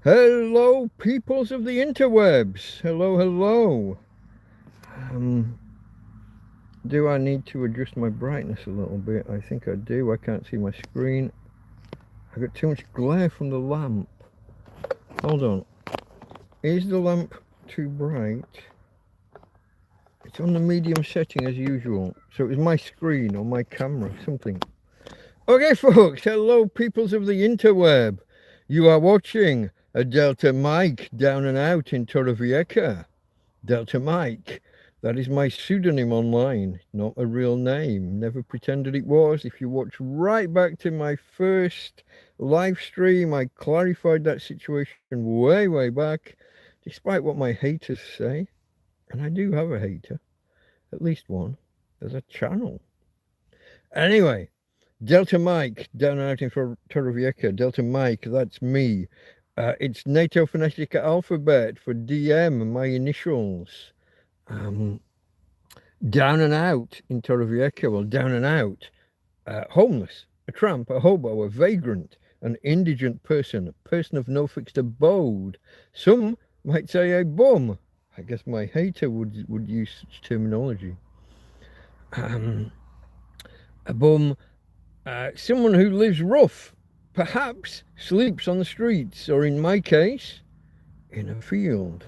Hello, peoples of the interwebs. Hello, hello. Do I need to adjust my brightness a little bit? I think I do. I can't see my screen. I got too much glare from the lamp. Hold on. Is the lamp too bright? It's on the medium setting as usual. So it's my screen or my camera, something. Okay, folks. Hello, peoples of the interweb. You are watching a Delta Mike down and out in Torrevieja. Delta Mike. That is my pseudonym online, not a real name. Never pretended it was. If you watch right back to my first live stream, I clarified that situation way, way back, despite what my haters say. And I do have a hater, at least one. There's a channel. Anyway, Delta Mike, down and out in Torrevieja. Delta Mike, that's me. It's NATO phonetic alphabet for DM, my initials. Down and out in Torrevieja. Well, down and out. Homeless, a tramp, a hobo, a vagrant, an indigent person, a person of no fixed abode. Some might say a bum. I guess my hater would use such terminology. A bum, someone who lives rough, perhaps sleeps on the streets, or in my case, in a field,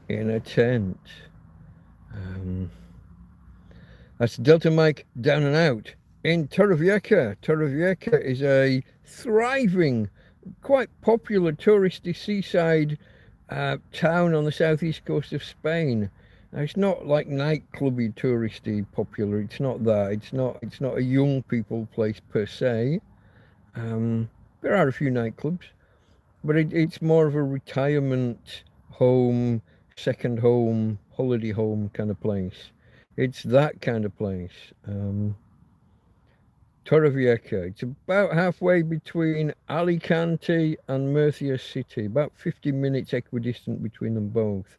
in a tent. That's Delta Mike down and out in Torrevieja. Torrevieja is a thriving, quite popular touristy seaside town on the southeast coast of Spain. Now, it's not like nightclubby touristy popular. It's not that. It's not a young people place per se. There are a few nightclubs, but it's more of a retirement home, second home, holiday home kind of place. It's that kind of place. Torrevieja. It's about halfway between Alicante and Murcia City. About 50 minutes equidistant between them both.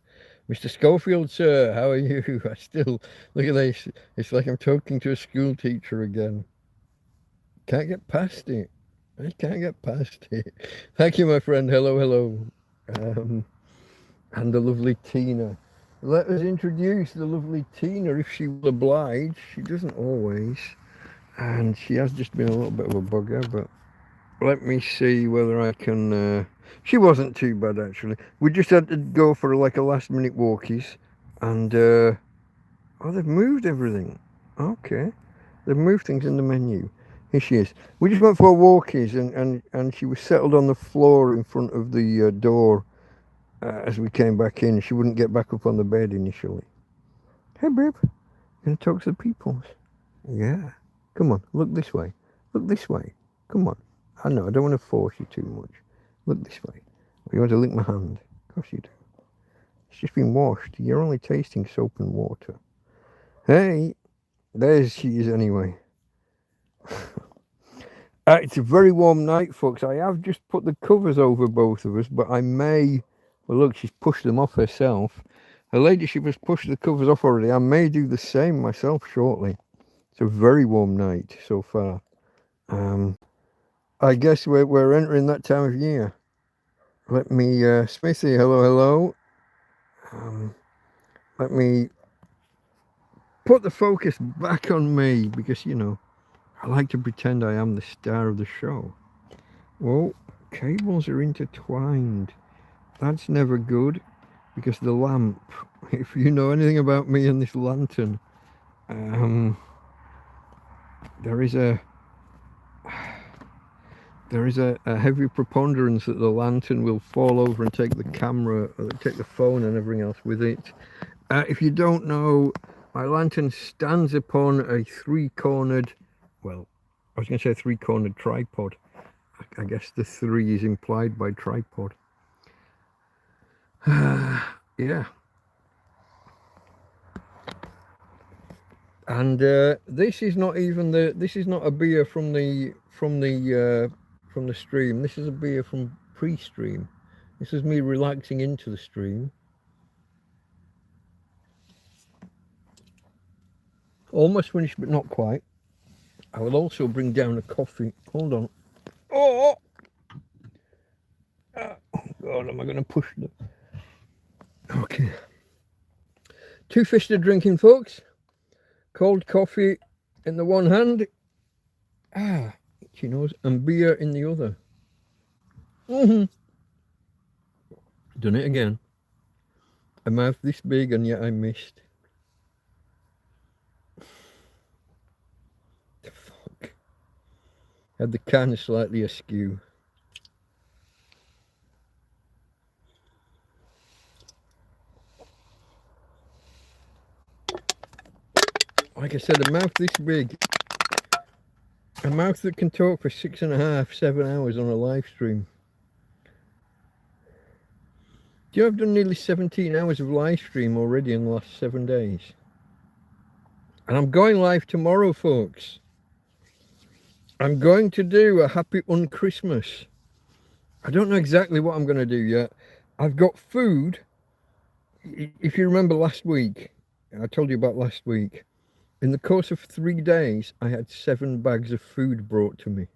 Mr. Schofield, sir, how are you? I still, look at this. It's like I'm talking to a school teacher again. Can't get past it. I can't get past it. Thank you, my friend. Hello, hello. And the lovely Tina. Let us introduce the lovely Tina, if she will oblige. She doesn't always. And she has just been a little bit of a bugger, but let me see whether I can... She wasn't too bad, actually. We just had to go for like a last-minute walkies. And, oh, they've moved everything. Okay. They've moved things in the menu. Here she is. We just went for walkies, and she was settled on the floor in front of the door. As we came back in, she wouldn't get back up on the bed initially. Hey, babe, you gonna talk to the peoples? Yeah. Come on, look this way. Look this way. Come on. I know, I don't want to force you too much. Look this way. Oh, you want to lick my hand? Of course you do. It's just been washed. You're only tasting soap and water. Hey, there she is anyway. It's a very warm night, folks. I have just put the covers over both of us, but I may... Well, look, she's pushed them off herself. Her ladyship has pushed the covers off already. I may do the same myself shortly. It's a very warm night so far. I guess we're entering that time of year. Let me, Smithy, hello, hello. Let me put the focus back on me because, you know, I like to pretend I am the star of the show. Well, cables are intertwined. That's never good, because the lamp, if you know anything about me and this lantern, there is a heavy preponderance that the lantern will fall over and take the camera, take the phone and everything else with it. If you don't know, my lantern stands upon a three-cornered, well, I was going to say a three-cornered tripod. I guess the three is implied by tripod. Yeah. And this is not even this is not a beer from the stream. This is a beer from pre-stream. This is me relaxing into the stream. Almost finished, but not quite. I will also bring down a coffee. Hold on. Oh! God, am I going to push the... Okay. Two-fisted drinking, folks. Cold coffee in the one hand. Itchy nose. And beer in the other. Done it again. A mouth this big and yet I missed. The fuck. Had the can slightly askew. Like I said, a mouth this big. A mouth that can talk for 6.5, 7 hours on a live stream. Do you know I've done nearly 17 hours of live stream already in the last 7 days? And I'm going live tomorrow, folks. I'm going to do a happy un-Christmas. I don't know exactly what I'm going to do yet. I've got food. If you remember last week, I told you about last week. In the course of 3 days, I had 7 bags of food brought to me.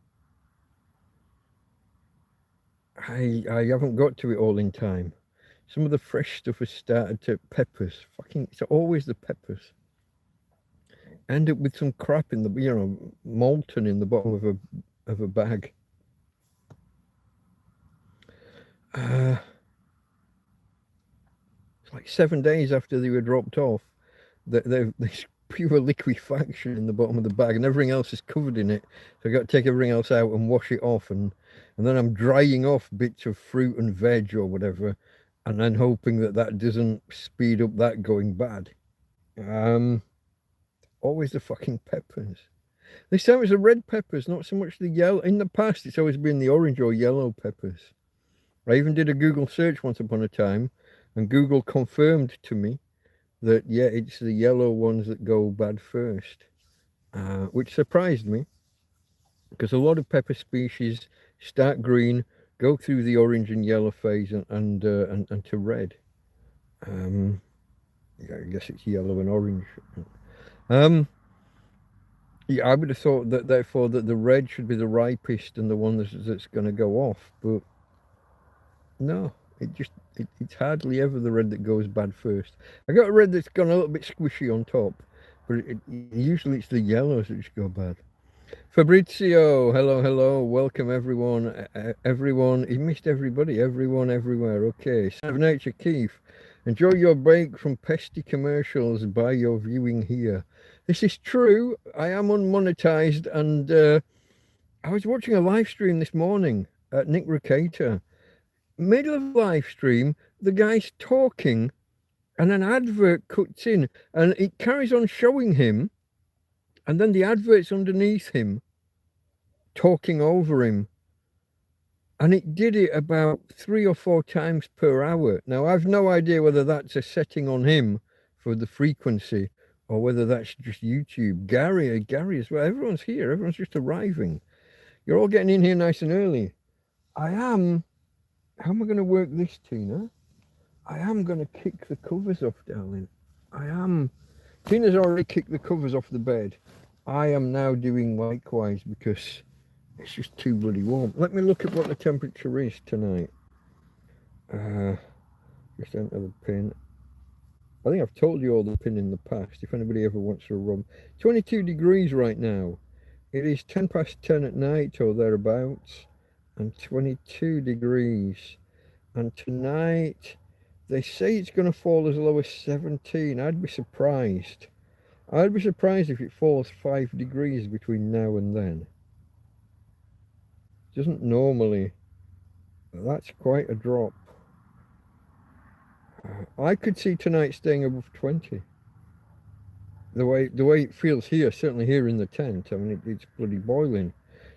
I haven't got to it all in time. Some of the fresh stuff has started to... Peppers. Fucking... It's always the peppers. End up with some crap in the... You know, molten in the bottom of a bag. It's like 7 days after they were dropped off. There's pure liquefaction in the bottom of the bag and everything else is covered in it. So I've got to take everything else out and wash it off. And then I'm drying off bits of fruit and veg or whatever. And then hoping that that doesn't speed up that going bad. Always the fucking peppers. This time it's the red peppers, not so much the yellow. In the past, it's always been the orange or yellow peppers. I even did a Google search once upon a time, and Google confirmed to me that, yeah, it's the yellow ones that go bad first, which surprised me, because a lot of pepper species start green, go through the orange and yellow phase, and to red. Yeah, I guess it's yellow and orange. Yeah, I would have thought that therefore that the red should be the ripest and the one that's going to go off, but no, it's hardly ever the red that goes bad first. I got a red that's gone a little bit squishy on top, but usually it's the yellows that just go bad. Fabrizio, hello, welcome everyone. Everyone, he missed everybody, everyone, everywhere. Okay, Son of Nature, Keith, enjoy your break from pesty commercials by your viewing here. This is true. I am unmonetized, and I was watching a live stream this morning at Nick Ricata. Middle of live stream, the guy's talking, and an advert cuts in, and it carries on showing him, and then the advert's underneath him, talking over him. And it did it about 3 or 4 times per hour. Now, I've no idea whether that's a setting on him for the frequency, or whether that's just YouTube. Gary as well. Everyone's here. Everyone's just arriving. You're all getting in here nice and early. I am... How am I going to work this, Tina? I am going to kick the covers off, darling. I am. Tina's already kicked the covers off the bed. I am now doing likewise because it's just too bloody warm. Let me look at what the temperature is tonight. Just enter the pin. I think I've told you all the pin in the past, if anybody ever wants to run. 22 degrees right now. It is 10 past 10 at night or thereabouts. And 22 degrees. And tonight, they say it's going to fall as low as 17. I'd be surprised. I'd be surprised if it falls 5 degrees between now and then. It doesn't normally. That's quite a drop. I could see tonight staying above 20. The way it feels here, certainly here in the tent. I mean, it's bloody boiling.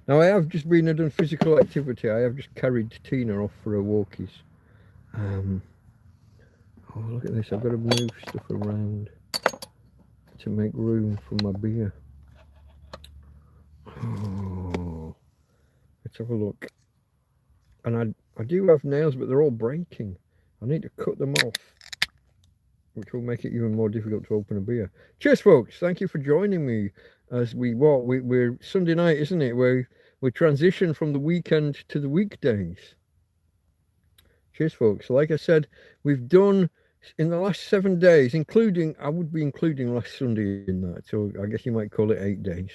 Now, I have just been and done physical activity. I have just carried Tina off for her walkies. Oh, look at this. I've got to move stuff around to make room for my beer. Oh, let's have a look. And I do have nails, but they're all breaking. I need to cut them off, which will make it even more difficult to open a beer. Cheers, folks. Thank you for joining me as we're Sunday night, isn't it? We transition from the weekend to the weekdays. Cheers, folks. Like I said, we've done in the last 7 days, including, I would be including last Sunday in that, so I guess you might call it 8 days.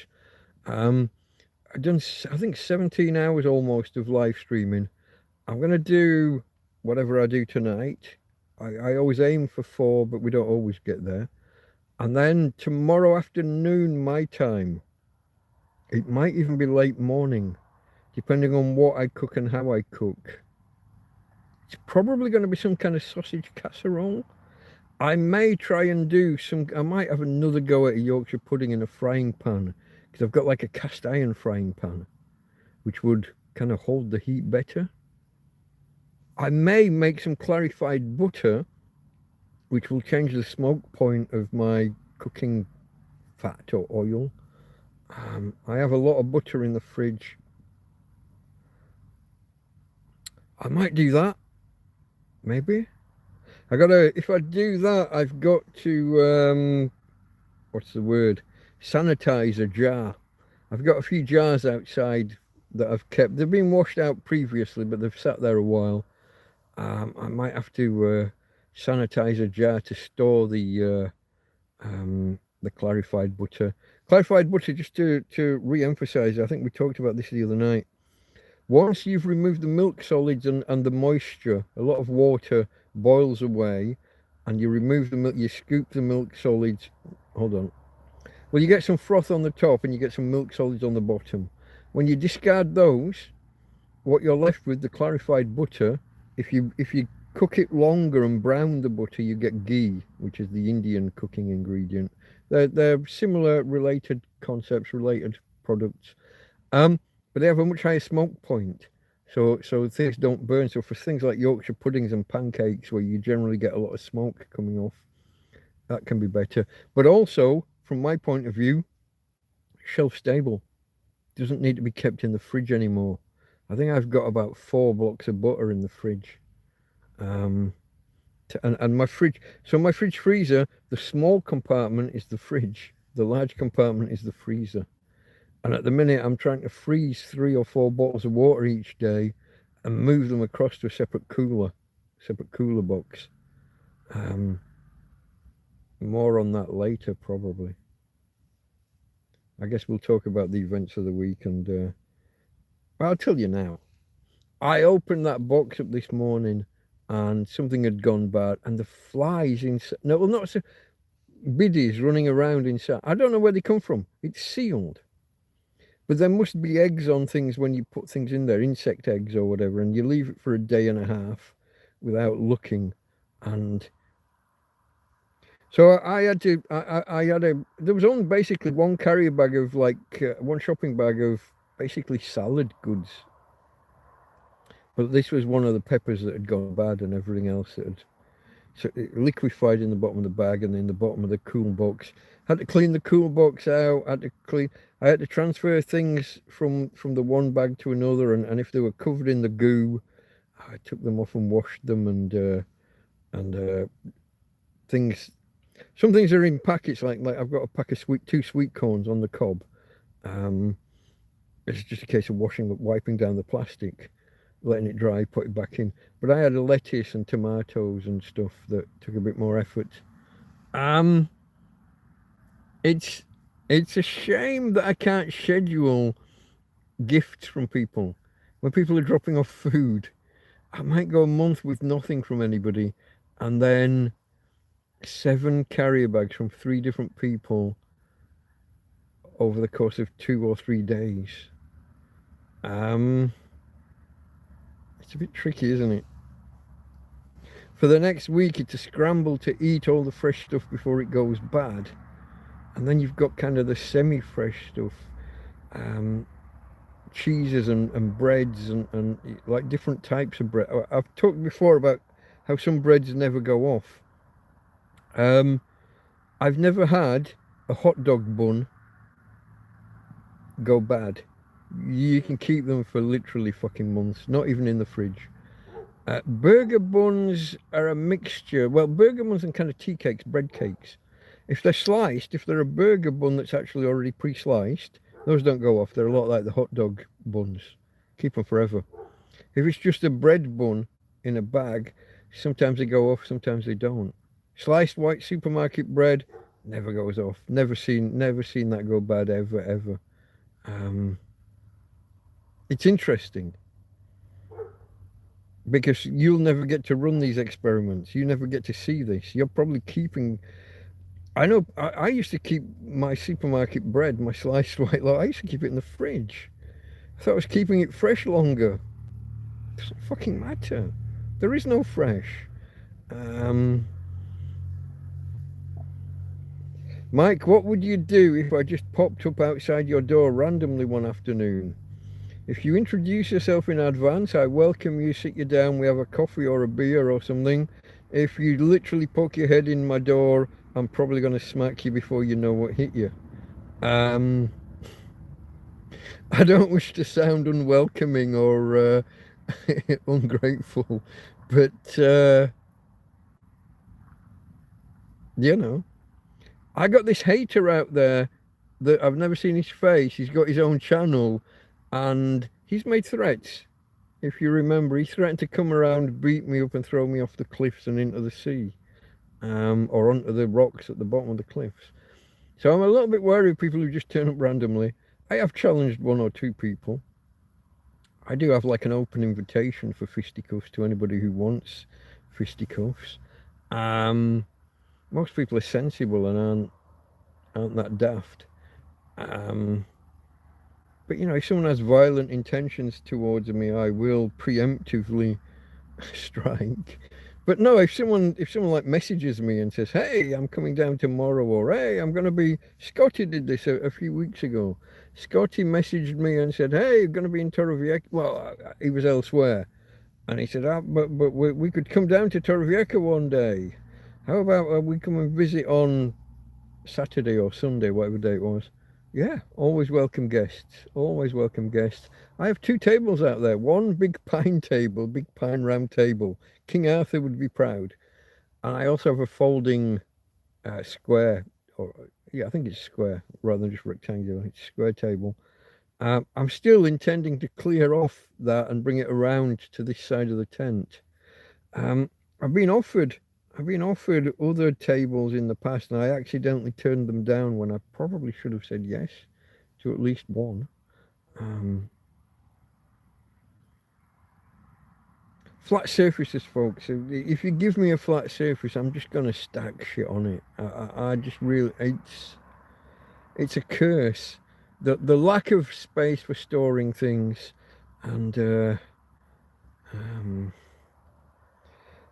I've done, I think, 17 hours almost of live streaming. I'm going to do whatever I do tonight. I always aim for 4, but we don't always get there. And then tomorrow afternoon, my time, it might even be late morning, depending on what I cook and how I cook. It's probably going to be some kind of sausage casserole. I may try and do some, I might have another go at a Yorkshire pudding in a frying pan, because I've got like a cast iron frying pan, which would kind of hold the heat better. I may make some clarified butter, which will change the smoke point of my cooking fat or oil. I have a lot of butter in the fridge. I might do that, maybe. If I do that, I've got to, what's the word? Sanitize a jar. I've got a few jars outside that I've kept. They've been washed out previously, but they've sat there a while. I might have to sanitize a jar to store the clarified butter. Clarified butter, just to re-emphasize, I think we talked about this the other night. Once you've removed the milk solids and the moisture, a lot of water boils away, and you remove the milk, you scoop the milk solids. Hold on. Well, you get some froth on the top and you get some milk solids on the bottom. When you discard those, what you're left with, the clarified butter, if you cook it longer and brown the butter, you get ghee, which is the Indian cooking ingredient. They're similar, related concepts, related products, but they have a much higher smoke point, so things don't burn. So for things like Yorkshire puddings and pancakes, where you generally get a lot of smoke coming off, that can be better. But also, from my point of view, shelf stable. Doesn't need to be kept in the fridge anymore. I think I've got about 4 blocks of butter in the fridge. And my fridge, so my fridge freezer, the small compartment is the fridge, the large compartment is the freezer. And at the minute I'm trying to freeze 3 or 4 bottles of water each day and move them across to a separate cooler box. More on that later, probably. I guess we'll talk about the events of the week, and I'll tell you now. I opened that box up this morning and something had gone bad, and the flies inside, no, well, not so, biddies running around inside. I don't know where they come from. It's sealed. But there must be eggs on things when you put things in there, insect eggs or whatever, and you leave it for a day and a half without looking. And so there was only basically one carrier bag of one shopping bag of basically salad goods. But this was one of the peppers that had gone bad, and everything else that had, so it liquefied in the bottom of the bag and in the bottom of the cool box. Had to clean the cool box out. I had to transfer things from the one bag to another, and if they were covered in the goo, I took them off and washed them, and things. Some things are in packets, like I've got a pack of 2 sweet corns on the cob. It's just a case of wiping down the plastic, letting it dry, put it back in. But I had a lettuce and tomatoes and stuff that took a bit more effort. It's a shame that I can't schedule gifts from people. When people are dropping off food, I might go a month with nothing from anybody, and then 7 carrier bags from 3 different people over the course of 2 or 3 days. It's a bit tricky, isn't it? For the next week, it's a scramble to eat all the fresh stuff before it goes bad. And then you've got kind of the semi-fresh stuff, cheeses and breads and like different types of bread. I've talked before about how some breads never go off. I've never had a hot dog bun go bad. You can keep them for literally fucking months, not even in the fridge. Burger buns are a mixture. Well, burger buns and kind of tea cakes, bread cakes. If they're sliced, if they're a burger bun that's actually already pre-sliced, those don't go off. They're a lot like the hot dog buns. Keep them forever. If it's just a bread bun in a bag. Sometimes they go off, sometimes they don't. Sliced white supermarket bread never goes off. Never seen that go bad ever. It's interesting because you'll never get to run these experiments. You never get to see this. You're probably keeping. I know. I used to keep my supermarket bread, my sliced white loaf. I used to keep it in the fridge. I thought I was keeping it fresh longer. It doesn't fucking matter. There is no fresh. Mike, what would you do if I just popped up outside your door randomly one afternoon? If you introduce yourself in advance, I welcome you, sit you down, we have a coffee or a beer or something. If you literally poke your head in my door, I'm probably going to smack you before you know what hit you. I don't wish to sound unwelcoming or ungrateful, but you know, I got this hater out there that I've never seen his face. He's got his own channel and he's made threats. If you remember, he threatened to come around, beat me up and throw me off the cliffs and into the sea, or onto the rocks at the bottom of the cliffs. So I'm a little bit wary of people who just turn up randomly. I have challenged one or two people. I do have like an open invitation for fisticuffs to anybody who wants fisticuffs. Most people are sensible and aren't that daft. But you know, if someone has violent intentions towards me, I will preemptively strike. But no, if someone like messages me and says, "Hey, I'm coming down tomorrow," or "Hey, I'm going to be," Scotty did this a few weeks ago. Scotty messaged me and said, "Hey, you're going to be in Torrevieja." Well, he was elsewhere, and he said, "But we could come down to Torrevieja one day. How about we come and visit on Saturday or Sunday, whatever day it was?" Yeah, always welcome guests. Always welcome guests. I have two tables out there. One big pine table, big pine round table. King Arthur would be proud. And I also have a folding square, or yeah, I think it's square rather than just rectangular. It's square table. I'm still intending to clear off that and bring it around to this side of the tent. I've been offered other tables in the past, and I accidentally turned them down when I probably should have said yes to at least one. Flat surfaces, folks. If you give me a flat surface, I'm just going to stack shit on it. I just really, it's a curse. The lack of space for storing things, and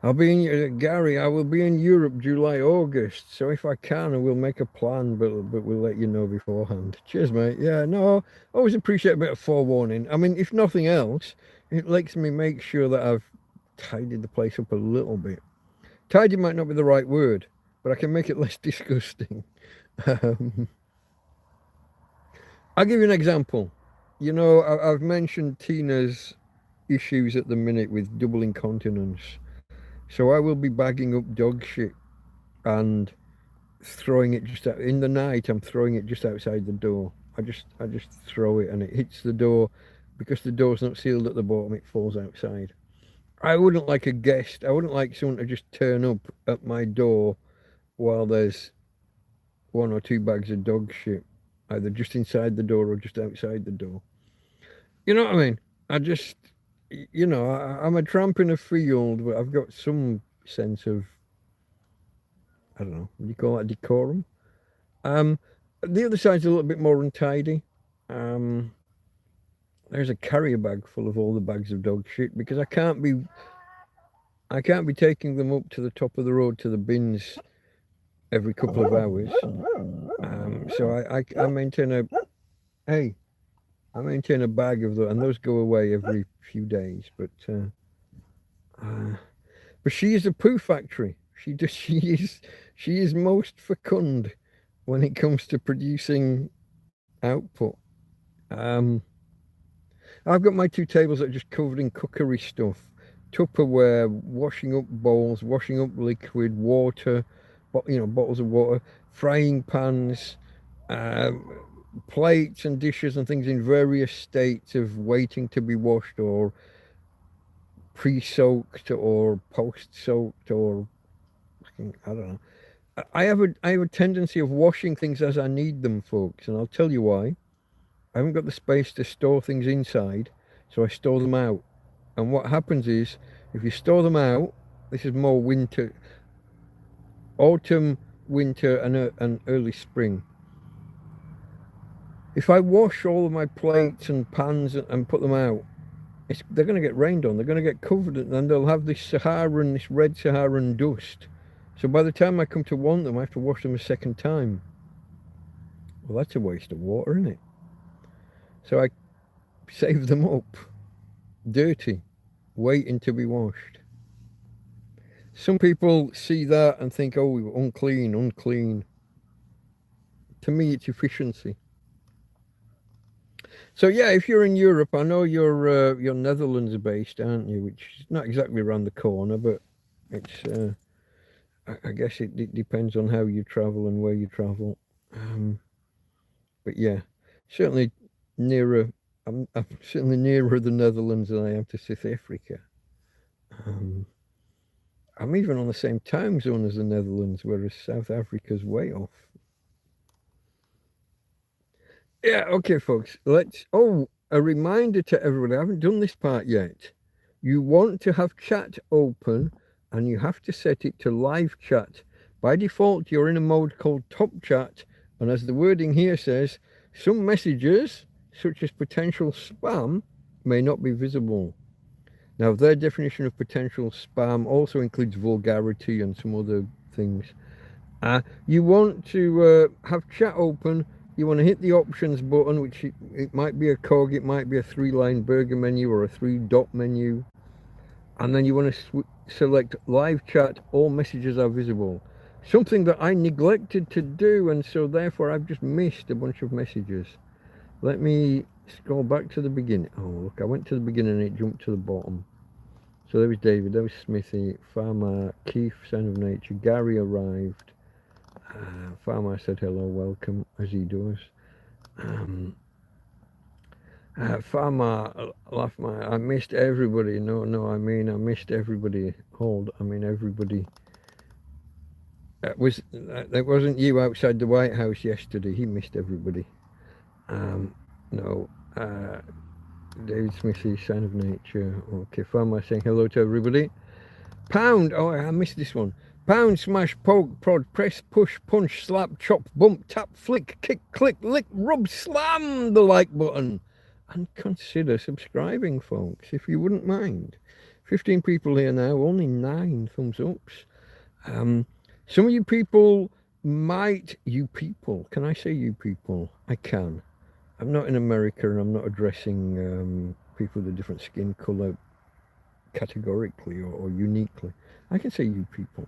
I'll be in Gary. I will be in Europe July, August. So if I can, I will make a plan, but we'll let you know beforehand. Cheers, mate. Yeah, no, always appreciate a bit of forewarning. I mean, if nothing else, it lets me make sure that I've tidied the place up a little bit. Tidy might not be the right word, but I can make it less disgusting. I'll give you an example. You know, I've mentioned Tina's issues at the minute with double incontinence. So I will be bagging up dog shit and throwing it just out in the night. I'm throwing it just outside the door. I just throw it and it hits the door. Because the door's not sealed at the bottom, it falls outside. I wouldn't like a guest. I wouldn't like someone to just turn up at my door while there's one or two bags of dog shit, either just inside the door or just outside the door. You know what I mean? You know, I'm a tramp in a field, but I've got some sense of, I don't know, what do you call that, decorum? The other side's a little bit more untidy. There's a carrier bag full of all the bags of dog shit because I can't be taking them up to the top of the road to the bins every couple of hours. So I maintain I maintain a bag of those, and those go away every few days. But she is a poo factory. She is most fecund when it comes to producing output. I've got my two tables that are just covered in cookery stuff, Tupperware, washing up bowls, washing up liquid, water, bottles of water, frying pans, plates and dishes and things in various states of waiting to be washed or pre-soaked or post-soaked or I don't know. I have a tendency of washing things as I need them, folks, and I'll tell you why. I haven't got the space to store things inside, so I store them out. And what happens is, if you store them out, this is more winter, autumn, winter, and early spring. If I wash all of my plates and pans and put them out, they're going to get rained on. They're going to get covered, and they'll have this red Saharan dust. So by the time I come to want them, I have to wash them a second time. Well, that's a waste of water, isn't it? So I save them up, dirty, waiting to be washed. Some people see that and think, oh, unclean, unclean. To me, it's efficiency. So yeah, if you're in Europe, I know you're Netherlands based, aren't you? Which is not exactly around the corner, but it's I guess it depends on how you travel and where you travel. But yeah, certainly nearer. I'm certainly nearer the Netherlands than I am to South Africa. I'm even on the same time zone as the Netherlands, whereas South Africa's way off. Yeah, okay, folks. A reminder to everybody. I haven't done this part yet. You want to have chat open, and you have to set it to live chat. By default, you're in a mode called top chat, and as the wording here says, some messages, such as potential spam, may not be visible. Now, their definition of potential spam also includes vulgarity and some other things. You want to have chat open. You want to hit the options button, which it might be a cog, it might be a 3-line burger menu or a 3-dot menu. And then you want to select live chat, all messages are visible. Something that I neglected to do, and so therefore I've just missed a bunch of messages. Let me scroll back to the beginning. Oh, look, I went to the beginning and it jumped to the bottom. So there was David, there was Smithy, Farmer, Keith, Son of Nature, Gary arrived. Farmer said hello, welcome, as he does. Farmer, I missed everybody. No, I mean, I missed everybody. Everybody. That wasn't you outside the White House yesterday. He missed everybody. No. David Smithy, Sign of Nature. Okay, Farmer saying hello to everybody. Pound. Oh, I missed this one. Pound, smash, poke, prod, press, push, punch, slap, chop, bump, tap, flick, kick, click, lick, rub, slam the like button. And consider subscribing, folks, if you wouldn't mind. 15 people here now, only 9 thumbs ups. Some of you people can I say you people? I can. I'm not in America and I'm not addressing people with a different skin colour categorically or uniquely. I can say you people.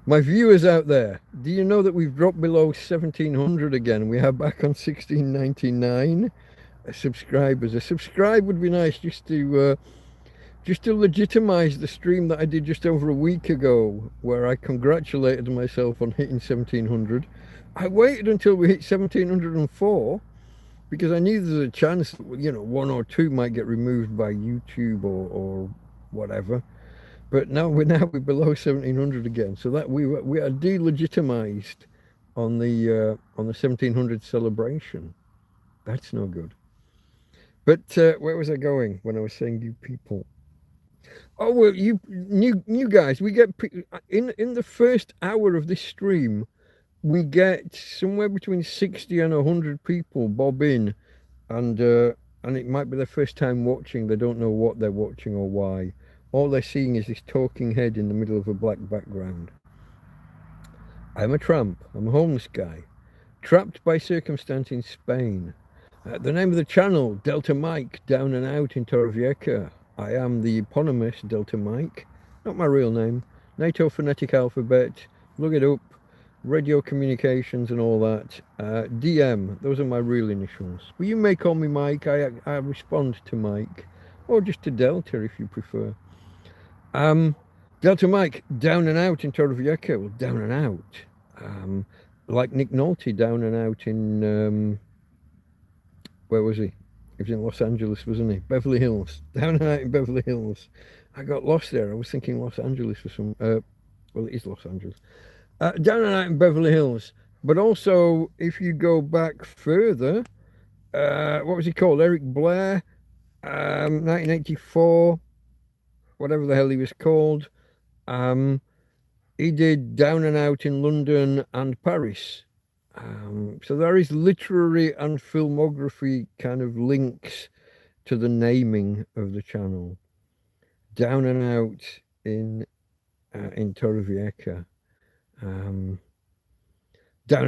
My viewers out there, do you know that we've dropped below 1,700 again? We are back on 1,699 subscribers. A subscribe would be nice just to legitimize the stream that I did just over a week ago, where I congratulated myself on hitting 1,700. I waited until we hit 1,704 because I knew there's a chance that, 1 or 2 might get removed by YouTube or whatever. But now we're below 1,700 again, so that we are delegitimized on the 1,700 celebration. That's no good. But where was I going when I was saying you people? Oh well, you new guys. We get in the first hour of this stream, we get somewhere between 60 and 100 people bob in, and it might be their first time watching. They don't know what they're watching or why. All they're seeing is this talking head in the middle of a black background. I'm a tramp. I'm a homeless guy, trapped by circumstance in Spain. The name of the channel, Delta Mike, down and out in Torrevieja. I am the eponymous Delta Mike, not my real name. NATO phonetic alphabet, look it up, radio communications and all that. DM, those are my real initials. But you may call me Mike, I respond to Mike, or just to Delta if you prefer. Delta Mike, down and out in Torrevieja, well, down and out. Like Nick Nolte, down and out in, where was he? He was in Los Angeles, wasn't he? Beverly Hills. Down and out in Beverly Hills. I got lost there. I was thinking Los Angeles for some. Well, it is Los Angeles. Down and out in Beverly Hills. But also, if you go back further, what was he called? Eric Blair, 1984, whatever the hell he was called. He did Down and Out in London and Paris. So there is literary and filmography kind of links to the naming of the channel. Down and Out in Torrevieja. Down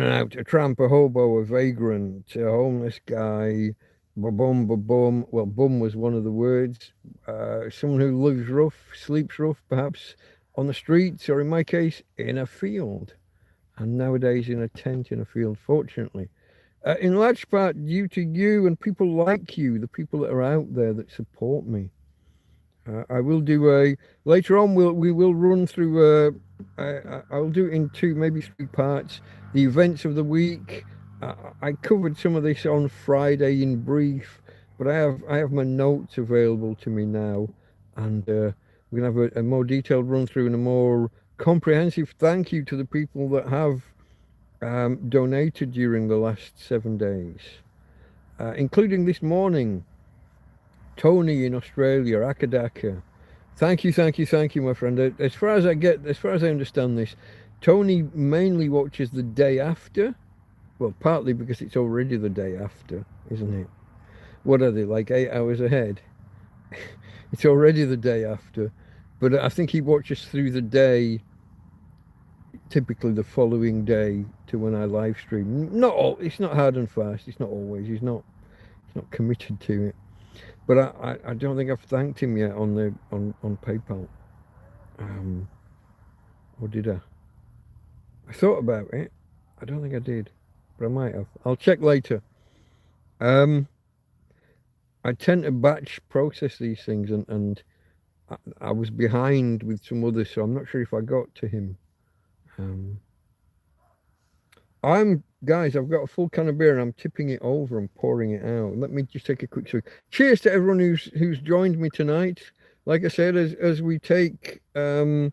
and Out, a tramp, a hobo, a vagrant, a homeless guy, ba-bum, ba-bum. Well, bum was one of the words. Someone who lives rough, sleeps rough, perhaps on the streets, or in my case, in a field. And nowadays in a tent in a field, fortunately. In large part due to you and people like you, the people that are out there that support me. I will do later on, we will run through, I'll do it in two, maybe three parts. The events of the week. I covered some of this on Friday in brief, but I have my notes available to me now. And we're going to have a more detailed run through and a more comprehensive thank you to the people that have donated during the last 7 days, including this morning. Tony in Australia, Akadaka. Thank you, my friend. As far as I understand this, Tony mainly watches the day after. Well, partly because it's already the day after, isn't it? What are they, like 8 hours ahead? It's already the day after. But I think he watches through the day, typically the following day to when I live stream. It's not hard and fast. It's not always. He's not committed to it. But I don't think I've thanked him yet on PayPal. Or did I? I thought about it. I don't think I did, but I might have. I'll check later. I tend to batch process these things, and I was behind with some others, so I'm not sure if I got to him. Guys, I've got a full can of beer and I'm tipping it over and pouring it out. Let me just take a quick swig. Cheers to everyone who's joined me tonight. Like I said, as we take as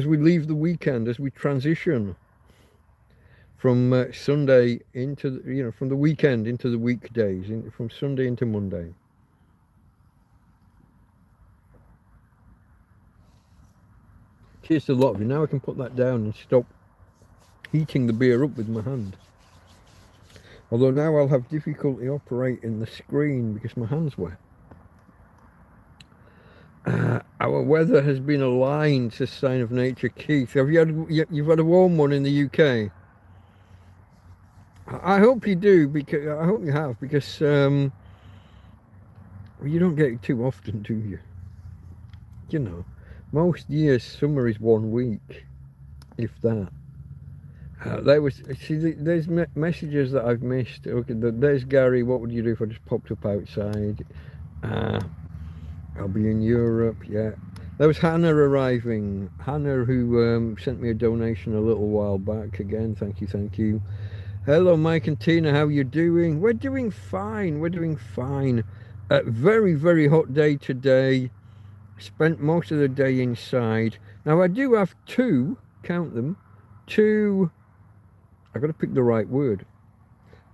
we leave the weekend, as we transition from Sunday into from the weekend into the weekdays, from Sunday into Monday. Cheers to a lot of you. Now I can put that down and stop heating the beer up with my hand. Although now I'll have difficulty operating the screen because my hand's wet. Our weather has been aligned to Sign of Nature. Keith, you've had a warm one in the UK? I hope you do, because I hope you have, because well, you don't get it too often, do you? You know, most years summer is 1 week, if that. There's messages that I've missed. Okay, there's Gary. What would you do if I just popped up outside? I'll be in Europe. Yeah, there was Hannah arriving. Hannah, who sent me a donation a little while back. Again, thank you. Hello, Mike and Tina. How are you doing? We're doing fine. Very, very hot day today. Spent most of the day inside. Now I do have two. Count them. Two. I've got to pick the right word.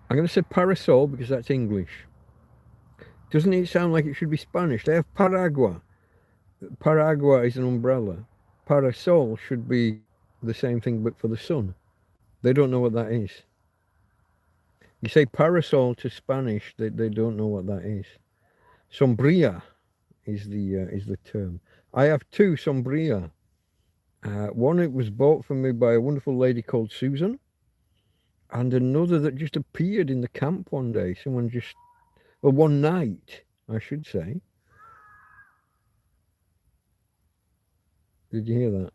I'm going to say parasol because that's English. Doesn't it sound like it should be Spanish? They have paragua. Paragua is an umbrella. Parasol should be the same thing but for the sun. They don't know what that is. You say parasol to Spanish, they don't know what that is. Sombría is the term. I have two sombría. One, it was bought for me by a wonderful lady called Susan, and another that just appeared in the camp one day. One night, I should say. Did you hear that?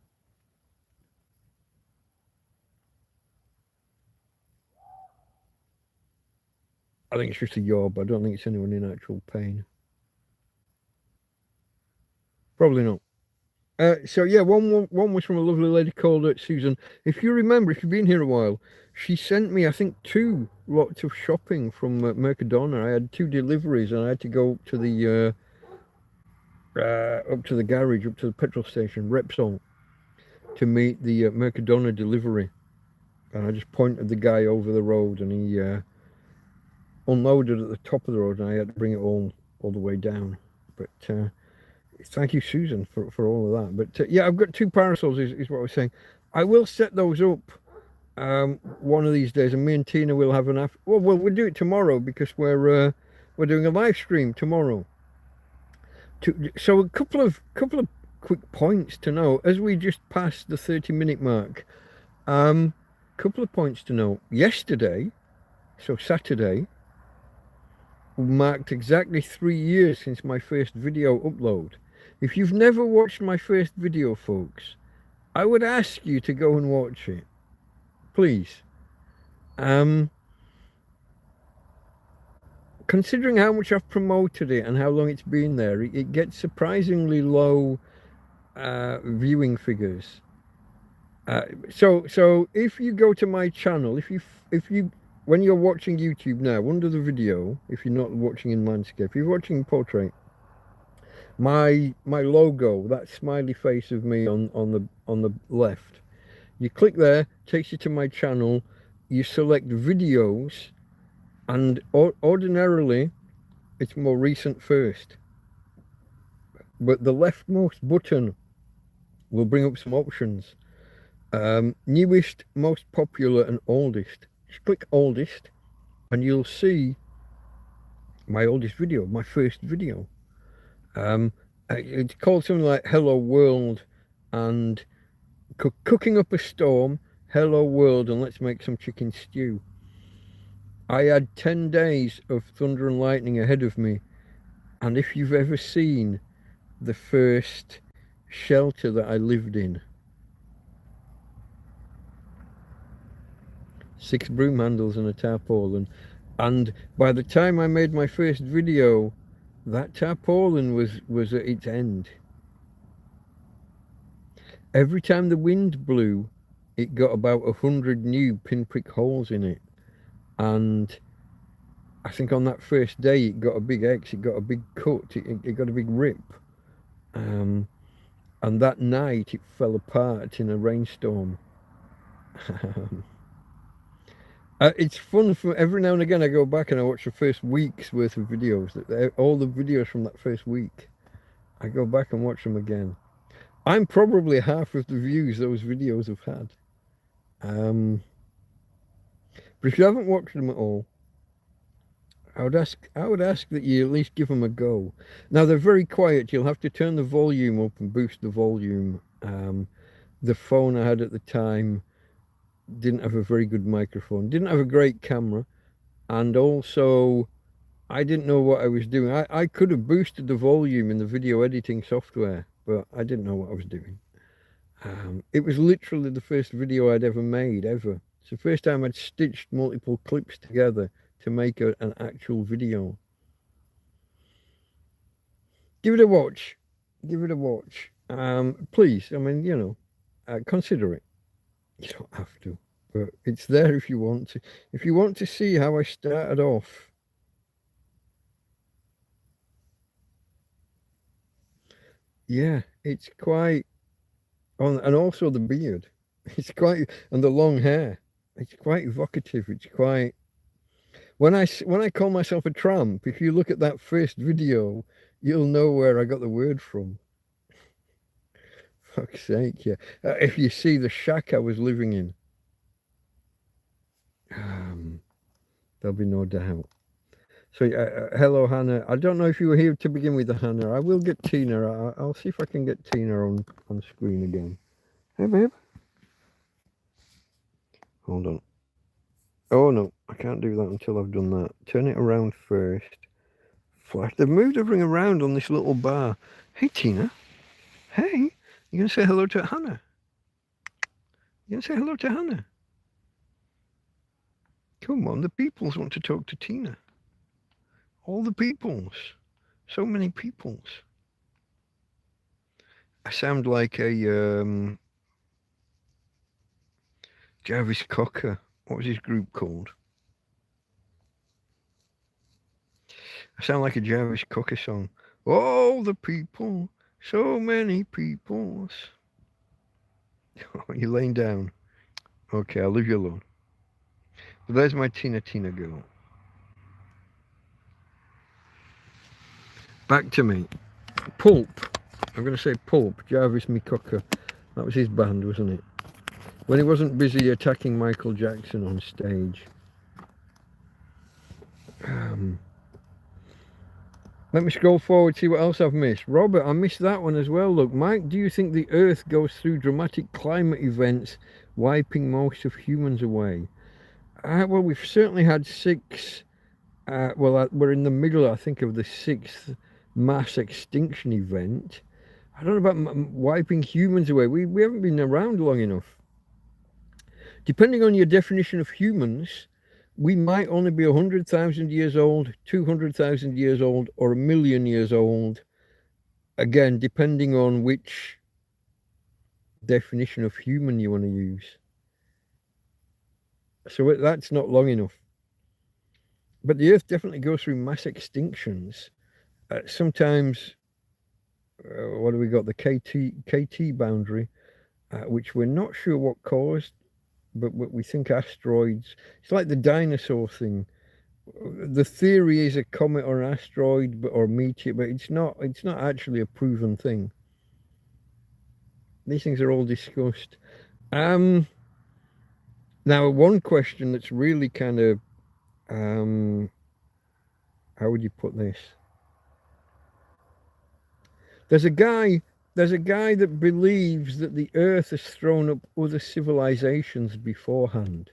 I think it's just a yob. I don't think it's anyone in actual pain. Probably not. So yeah, one was from a lovely lady called Susan. If you remember, if you've been here a while, she sent me, I think, two lots of shopping from Mercadona. I had two deliveries, and I had to go up to the garage, up to the petrol station, Repsol, to meet the Mercadona delivery. And I just pointed the guy over the road, and he unloaded at the top of the road, and I had to bring it all the way down. But thank you, Susan, for all of that. But yeah, I've got two parasols, is what I was saying. I will set those up one of these days, and me and Tina will have an after. Well, we'll do it tomorrow because we're doing a live stream tomorrow. So a couple of quick points to know as we just passed the 30-minute mark. Couple of points to know. Yesterday, so Saturday, marked exactly 3 years since my first video upload. If you've never watched my first video, folks, I would ask you to go and watch it, please. Considering how much I've promoted it and how long it's been there, it gets surprisingly low viewing figures. So if you go to my channel, if you when you're watching YouTube now, under the video, if you're not watching in landscape, if you're watching in portrait, my logo, that smiley face of me on the left, you click there, takes you to my channel, you select videos, and ordinarily it's more recent first, but the leftmost button will bring up some options. Newest, most popular, and oldest. Just click oldest and you'll see my oldest video, my first video. It's called something like Hello World and Cooking Up a Storm, Hello World, and Let's Make Some Chicken Stew. I had 10 days of thunder and lightning ahead of me, and if you've ever seen the first shelter that I lived in, 6 broom handles and a tarpaulin, and by the time I made my first video, that tarpaulin was at its end. Every time the wind blew, it got about 100 new pinprick holes in it, and I think on that first day it got a big X, it got a big cut, it got a big rip, and that night it fell apart in a rainstorm. It's fun. For every now and again I go back and I watch the first week's worth of videos, all the videos from that first week. I go back and watch them again. I'm probably half of the views those videos have had. But if you haven't watched them at all, I would ask that you at least give them a go. Now they're very quiet. You'll have to turn the volume up and boost the volume. The phone I had at the time didn't have a very good microphone, didn't have a great camera, and also I didn't know what I was doing. I could have boosted the volume in the video editing software, but I didn't know what I was doing. It was literally the first video I'd ever made, ever. It's the first time I'd stitched multiple clips together to make an actual video. Give it a watch. Give it a watch. Please, I mean, you know, consider it. You don't have to, but it's there if you want to. If you want to see how I started off. Yeah, it's quite, and also the beard. It's quite, and the long hair. It's quite evocative. It's quite, when I call myself a tramp, if you look at that first video, you'll know where I got the word from. Fuck's sake, yeah. If you see the shack I was living in, there'll be no doubt. So, hello, Hannah. I don't know if you were here to begin with, Hannah. I will get Tina. I'll see if I can get Tina on screen again. Hey, babe. Hold on. Oh, no. I can't do that until I've done that. Turn it around first. Flash. They've moved everything around on this little bar. Hey, Tina. Hey. You going to say hello to Hannah? You going to say hello to Hannah? Come on. The peoples want to talk to Tina. All the peoples. So many peoples. I sound like a Jarvis Cocker. What was his group called? I sound like a Jarvis Cocker song. All the people, so many peoples. You're laying down. Okay, I'll leave you alone. But there's my Tina girl. Back to me. Pulp. I'm going to say Pulp. Jarvis Cocker. That was his band, wasn't it? When he wasn't busy attacking Michael Jackson on stage. Let me scroll forward, see what else I've missed. Robert, I missed that one as well. Look, Mike, do you think the Earth goes through dramatic climate events, wiping most of humans away? Well, we've certainly had six. We're in the middle, I think, of the sixth mass extinction event. I don't know about wiping humans away. We haven't been around long enough. Depending on your definition of humans, we might only be 100,000 years old, 200,000 years old, or 1,000,000 years old. Again, depending on which definition of human you want to use. So that's not long enough. But the Earth definitely goes through mass extinctions. Sometimes, what do we got? The KT boundary, which we're not sure what caused, but we think asteroids. It's like the dinosaur thing. The theory is a comet or an asteroid or meteor, but it's not actually a proven thing. These things are all discussed. Now, one question that's really kind of, how would you put this? There's a guy that believes that the Earth has thrown up other civilizations beforehand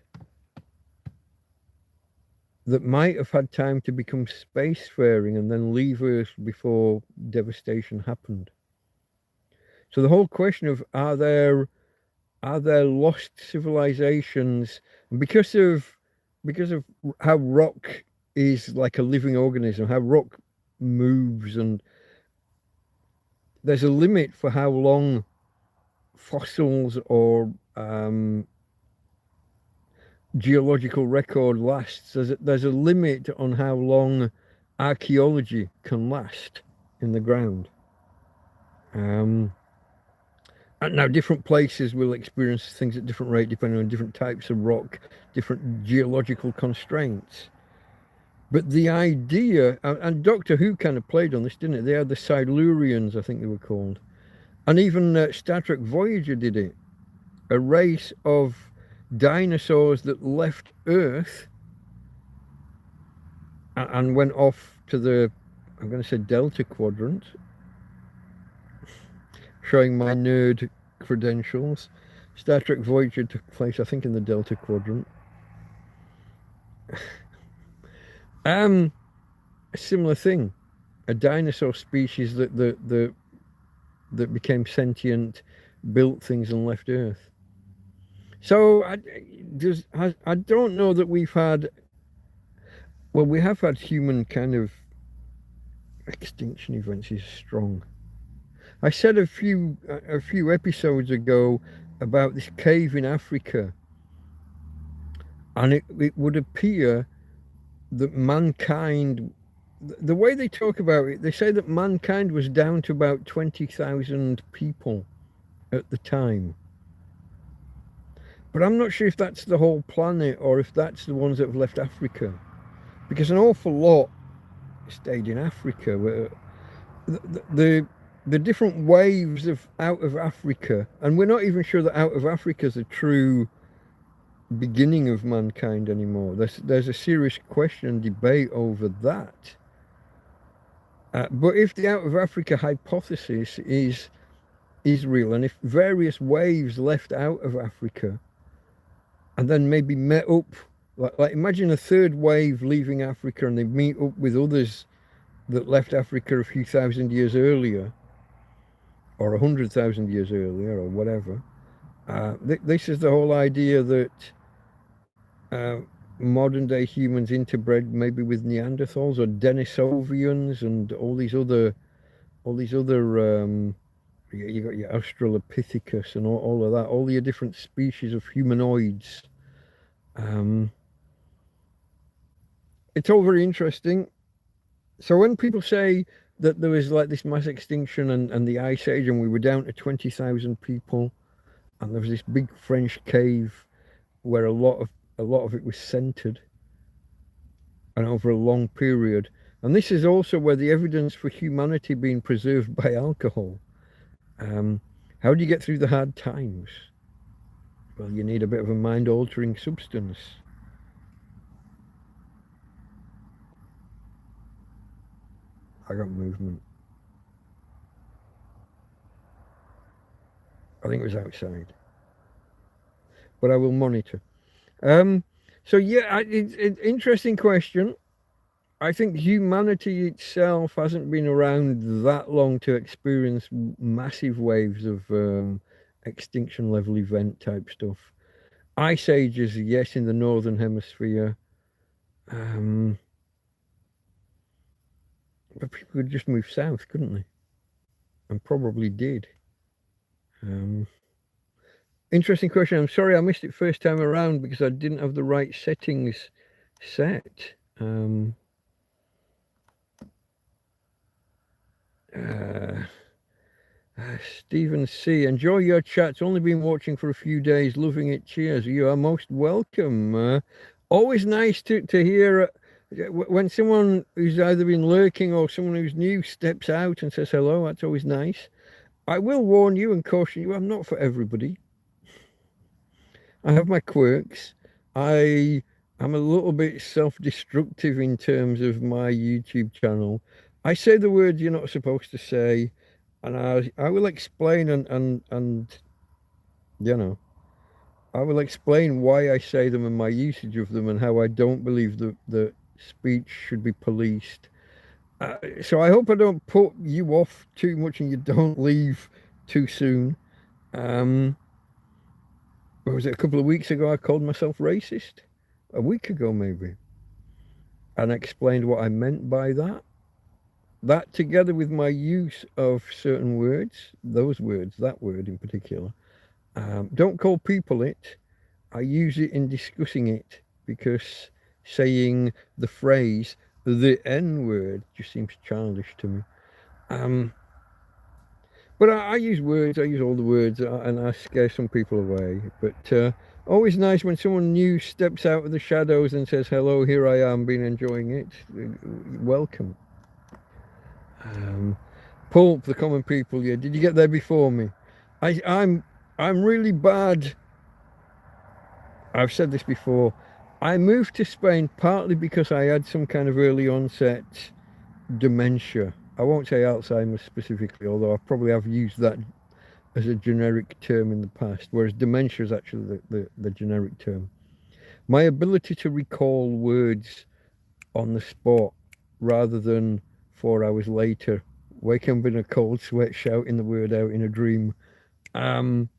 that might have had time to become spacefaring and then leave Earth before devastation happened. So the whole question of are there lost civilizations, and because of how rock is like a living organism, how rock moves, and there's a limit for how long fossils or geological record lasts. There's a limit on how long archaeology can last in the ground. And now different places will experience things at different rate depending on different types of rock, different geological constraints. But the idea, and Doctor Who kind of played on this, didn't it? They had the Silurians, I think they were called. And even Star Trek Voyager did it. A race of dinosaurs that left Earth and went off to the, I'm going to say Delta Quadrant, showing my nerd credentials. Star Trek Voyager took place, I think, in the Delta Quadrant. A similar thing, a dinosaur species that became sentient, built things and left Earth. So I don't know that we've had. Well, we have had human kind of extinction events is strong. I said a few episodes ago about this cave in Africa, and it would appear that mankind, the way they talk about it, they say that mankind was down to about 20,000 people at the time. But I'm not sure if that's the whole planet or if that's the ones that have left Africa, because an awful lot stayed in Africa. Where the different waves of out of Africa, and we're not even sure that out of Africa is a true beginning of mankind anymore. There's a serious question and debate over that. But if the out of Africa hypothesis is real, and if various waves left out of Africa and then maybe met up, like imagine a third wave leaving Africa and they meet up with others that left Africa a few thousand years earlier, or 100,000 years earlier, or whatever. This is the whole idea that modern day humans interbred maybe with Neanderthals or Denisovians and all these other You got your Australopithecus and all of that, all your different species of humanoids. It's all very interesting. So when people say that there was like this mass extinction and the ice age and we were down to 20,000 people and there was this big French cave where a lot of it was centered and over a long period, and this is also where the evidence for humanity being preserved by alcohol. How do you get through the hard times? Well, you need a bit of a mind-altering substance. I got movement. I think it was outside, but I will monitor. So yeah, it's an interesting question. I think humanity itself hasn't been around that long to experience massive waves of extinction level event type stuff. Ice ages, yes, in the northern hemisphere. But people could just move south, couldn't they? And probably did. Interesting question. I'm sorry I missed it first time around because I didn't have the right settings set. Stephen C. Enjoy your chats. Only been watching for a few days. Loving it. Cheers. You are most welcome. Always nice to hear when someone who's either been lurking or someone who's new steps out and says hello. That's always nice. I will warn you and caution you, I'm not for everybody. I have my quirks. I am a little bit self-destructive in terms of my YouTube channel. I say the words you're not supposed to say, and I will explain and you know, I will explain why I say them and my usage of them and how I don't believe that speech should be policed. So I hope I don't put you off too much and you don't leave too soon. What was it, a couple of weeks ago I called myself racist? A week ago maybe. And explained what I meant by that. That together with my use of certain words, those words, that word in particular, don't call people it. I use it in discussing it because saying the phrase, the N word, just seems childish to me. But I use words, I use all the words, and I scare some people away. But always nice when someone new steps out of the shadows and says, hello, here I am, been enjoying it. Welcome. Pulp, the common people, yeah. Did you get there before me? I'm really bad. I've said this before. I moved to Spain partly because I had some kind of early onset dementia. I won't say Alzheimer's specifically, although I probably have used that as a generic term in the past, whereas dementia is actually the generic term. My ability to recall words on the spot rather than 4 hours later, waking up in a cold sweat, shouting the word out in a dream. You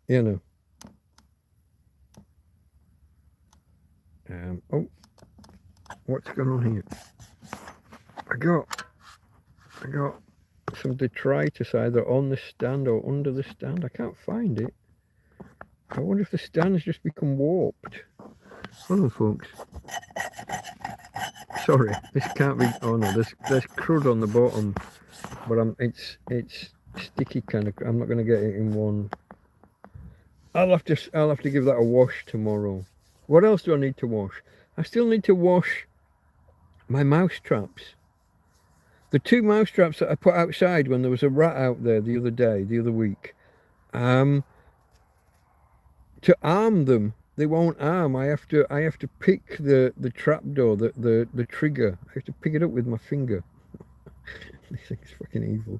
know. Oh, what's going on here? I got some detritus either on the stand or under the stand. I can't find it. I wonder if the stand's just become warped. Hold on, folks. Sorry, this can't be. Oh no, there's crud on the bottom, but it's sticky kind of. I'm not going to get it in one. I'll have to give that a wash tomorrow. What else do I need to wash? I still need to wash my mouse traps. The 2 mouse traps that I put outside when there was a rat out there the other week. To arm them, they won't arm. I have to pick the trap door, the trigger. I have to pick it up with my finger. This thing's fucking evil.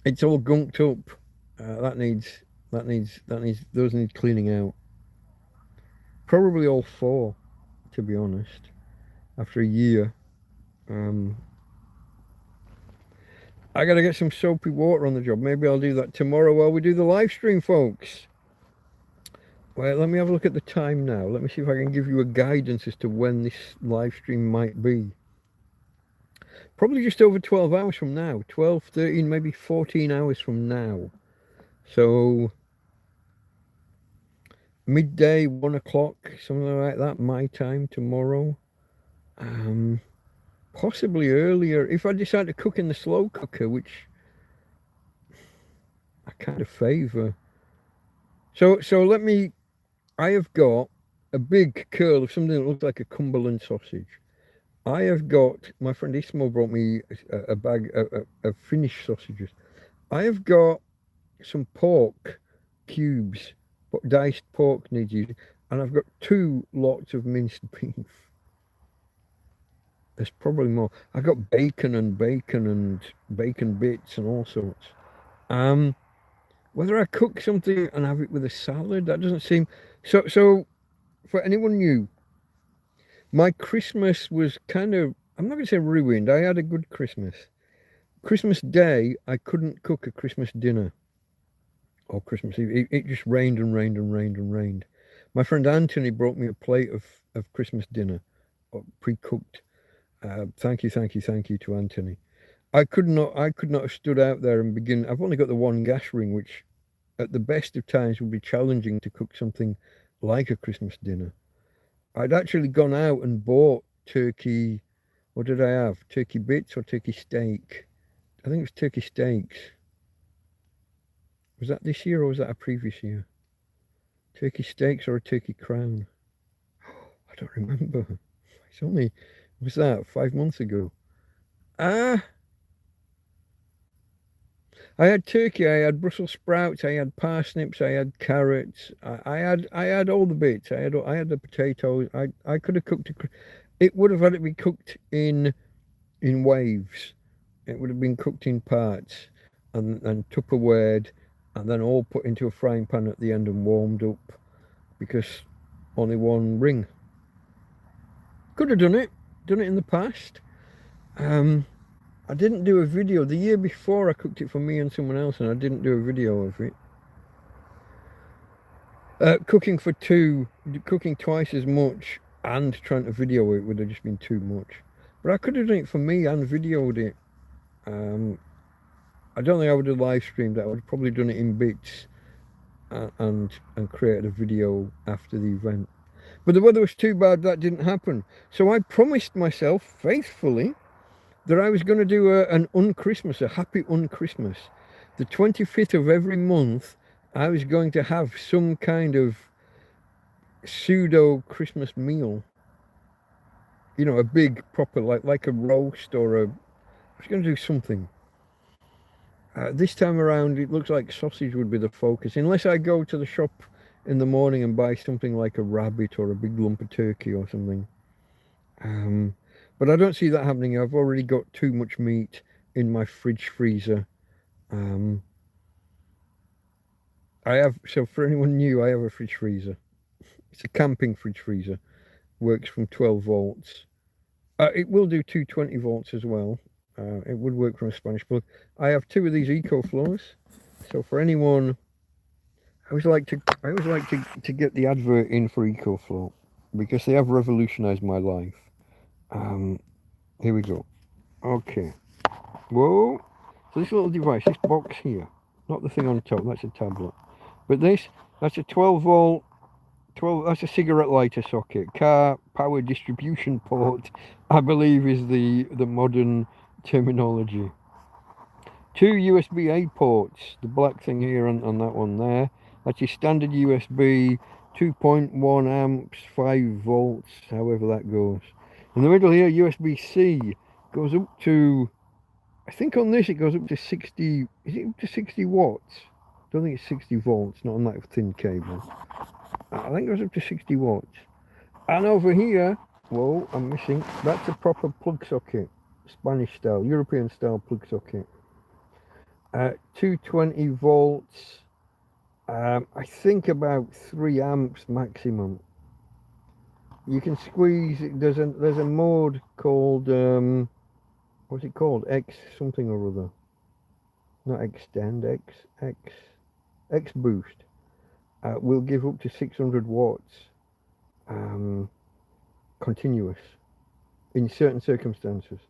It's all gunked up. Those need cleaning out. Probably all 4, to be honest. After a year. I gotta get some soapy water on the job. Maybe I'll do that tomorrow while we do the live stream, folks. Well, let me have a look at the time now. Let me see if I can give you a guidance as to when this live stream might be. Probably just over 12 hours from now. 12, 13, maybe 14 hours from now. So midday, 1 o'clock, something like that, my time tomorrow. Possibly earlier if I decide to cook in the slow cooker, which I kind of favour. So let me. I have got a big curl of something that looks like a Cumberland sausage. I have got my friend Ismo brought me a bag of Finnish sausages. I have got some pork cubes, diced pork needs using, and I've got 2 lots of minced beef. There's probably more. I got bacon and bacon bits and all sorts. Um, Whether I cook something and have it with a salad, that doesn't seem so. So for anyone new, my Christmas was kind of, I'm not going to say ruined. I had a good Christmas. Christmas Day, I couldn't cook a Christmas dinner or Christmas Eve. It just rained and rained and rained and rained. My friend Anthony brought me a plate of Christmas dinner, pre-cooked. Thank you, thank you, thank you to Anthony. I could not have stood out there and begin. I've only got the one gas ring, which at the best of times would be challenging to cook something like a Christmas dinner. I'd actually gone out and bought turkey. What did I have? Turkey bits or turkey steak? I think it was turkey steaks. Was that this year or was that a previous year? Turkey steaks or a turkey crown? I don't remember. It's only, was that 5 months ago? Ah, I had turkey, I had Brussels sprouts, I had parsnips, I had carrots, I had all the bits. I had the potatoes. I could have cooked it would have had to be cooked in waves. It would have been cooked in parts and Tupperwared and then all put into a frying pan at the end and warmed up because only one ring. Could have done it in the past. I didn't do a video. The year before I cooked it for me and someone else and I didn't do a video of it. Cooking for two, cooking twice as much and trying to video it would have just been too much. But I could have done it for me and videoed it. I don't think I would have live streamed that. I would have probably done it in bits and created a video after the event. But the weather was too bad that didn't happen. So I promised myself faithfully that I was going to do an un-Christmas, a happy un-Christmas. The 25th of every month, I was going to have some kind of pseudo Christmas meal. You know, a big proper, like a roast or I was going to do something. This time around, it looks like sausage would be the focus, unless I go to the shop in the morning and buy something like a rabbit or a big lump of turkey or something. But I don't see that happening. I've already got too much meat in my fridge freezer. So for anyone new, I have a fridge freezer. It's a camping fridge freezer. Works from 12 volts. It will do 220 volts as well. It would work from a Spanish plug. I have 2 of these EcoFlows. So for anyone, I always like to get the advert in for EcoFlow because they have revolutionized my life. Here we go. Okay. Whoa. So this little device, this box here, not the thing on top, that's a tablet. But that's a 12 volt, that's a cigarette lighter socket. Car power distribution port, I believe is the modern terminology. 2 USB-A ports, the black thing here and that one there. That's your standard USB, 2.1 amps, 5 volts, however that goes. In the middle here, USB-C goes up to, I think on this it goes up to 60, is it up to 60 watts? I don't think it's 60 volts, not on that thin cable. I think it goes up to 60 watts. And over here, whoa, I'm missing, that's a proper plug socket, Spanish style, European style plug socket. 220 volts, I think about 3 amps maximum. You can squeeze. There's a mode called what's it called? X something or other. Not extend. X boost. Will give up to 600 watts. Continuous in certain circumstances.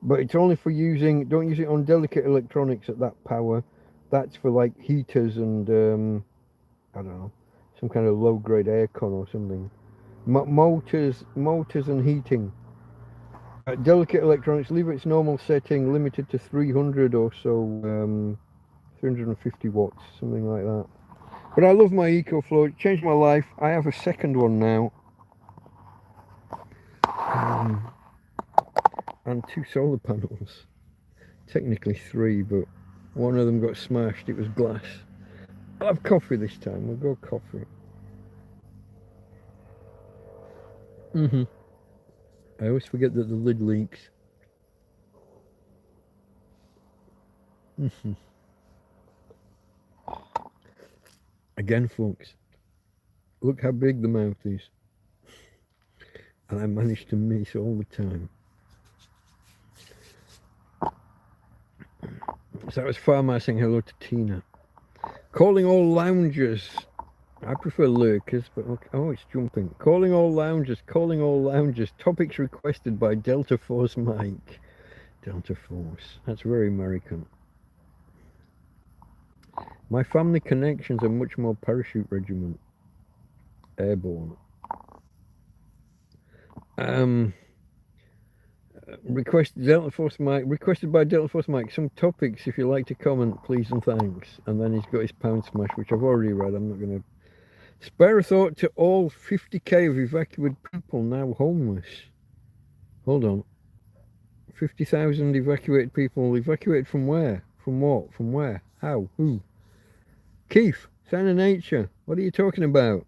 But it's only for using. Don't use it on delicate electronics at that power. That's for like heaters and I don't know, some kind of low grade aircon or something. Motors and heating. Delicate electronics, leave its normal setting, limited to 300 or so, 350 watts, something like that. But I love my EcoFlow. It changed my life. I have a second one now. And 2 solar panels. Technically 3, but one of them got smashed. It was glass. I'll have coffee this time. We'll go coffee. I always forget that the lid leaks. Again, folks, look how big the mouth is. And I managed to miss all the time. So that was Farmer saying hello to Tina. Calling all loungers. I prefer lurkers, but look, oh, it's jumping. Calling all loungers. Topics requested by Delta Force Mike. Delta Force. That's very American. My family connections are much more parachute regiment. Airborne. Requested by Delta Force Mike. Some topics, if you like to comment, please and thanks. And then he's got his pound smash, which I've already read. I'm not going to spare a thought to all 50k of evacuated people now homeless. Hold on. 50,000 evacuated people. Evacuated from where? From what? From where? How? Who? Keith, Sign of Nature. What are you talking about?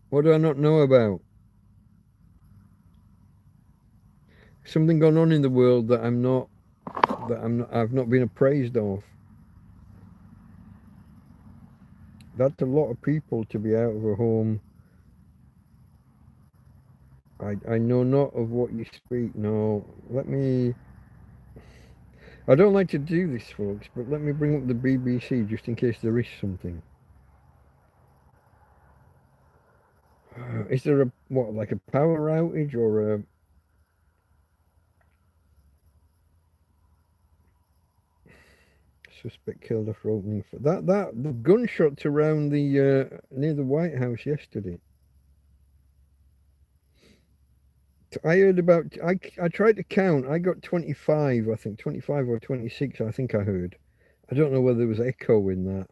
What do I not know about? Something going on in the world that I've not been appraised of. That's a lot of people to be out of a home. I know not of what you speak. No, I don't like to do this, folks, but let me bring up the BBC just in case there is something. Is there like a power outage or a... Suspect killed after opening for the gunshots around the near the White House yesterday. I heard about. I tried to count. I got 25. I think 25 or 26. I think I heard. I don't know whether there was echo in that,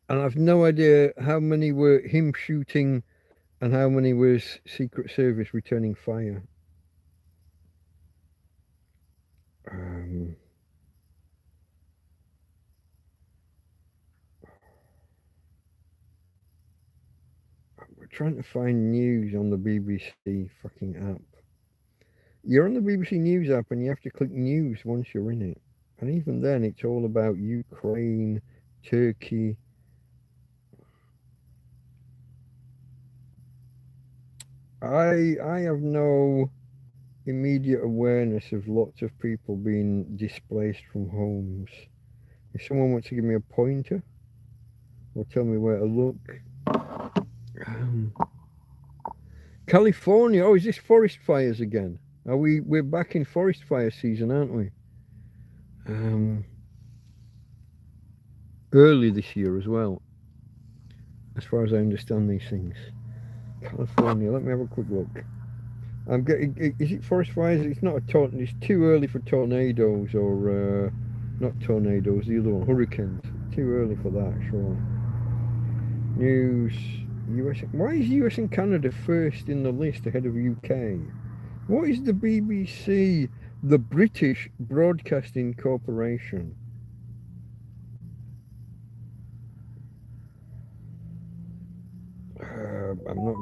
and I've no idea how many were him shooting, and how many was Secret Service returning fire. We're trying to find news on the BBC fucking app. You're on the BBC News app and you have to click news once you're in it. And even then, it's all about Ukraine, Turkey. I have no immediate awareness of lots of people being displaced from homes. If someone wants to give me a pointer or tell me where to look. California. Oh, is this forest fires again? We're back in forest fire season, aren't we? Early this year as well, as far as I understand these things. California, let me have a quick look. I'm getting, is it forest fires? It's not a tornado, it's too early for tornadoes or, not tornadoes, the other one, hurricanes. Too early for that, sure. News, US, why is US and Canada first in the list ahead of UK? What is the BBC? The British Broadcasting Corporation. I'm not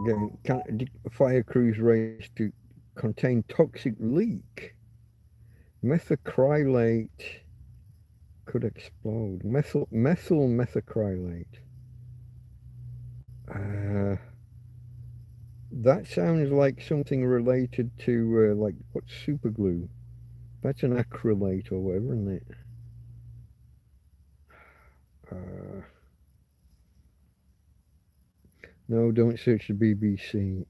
getting fire crews race to contain toxic leak. Methacrylate could explode. Methyl methacrylate. That sounds like something related to like what's super glue? That's an acrylate or whatever, isn't it? No, don't search the BBC.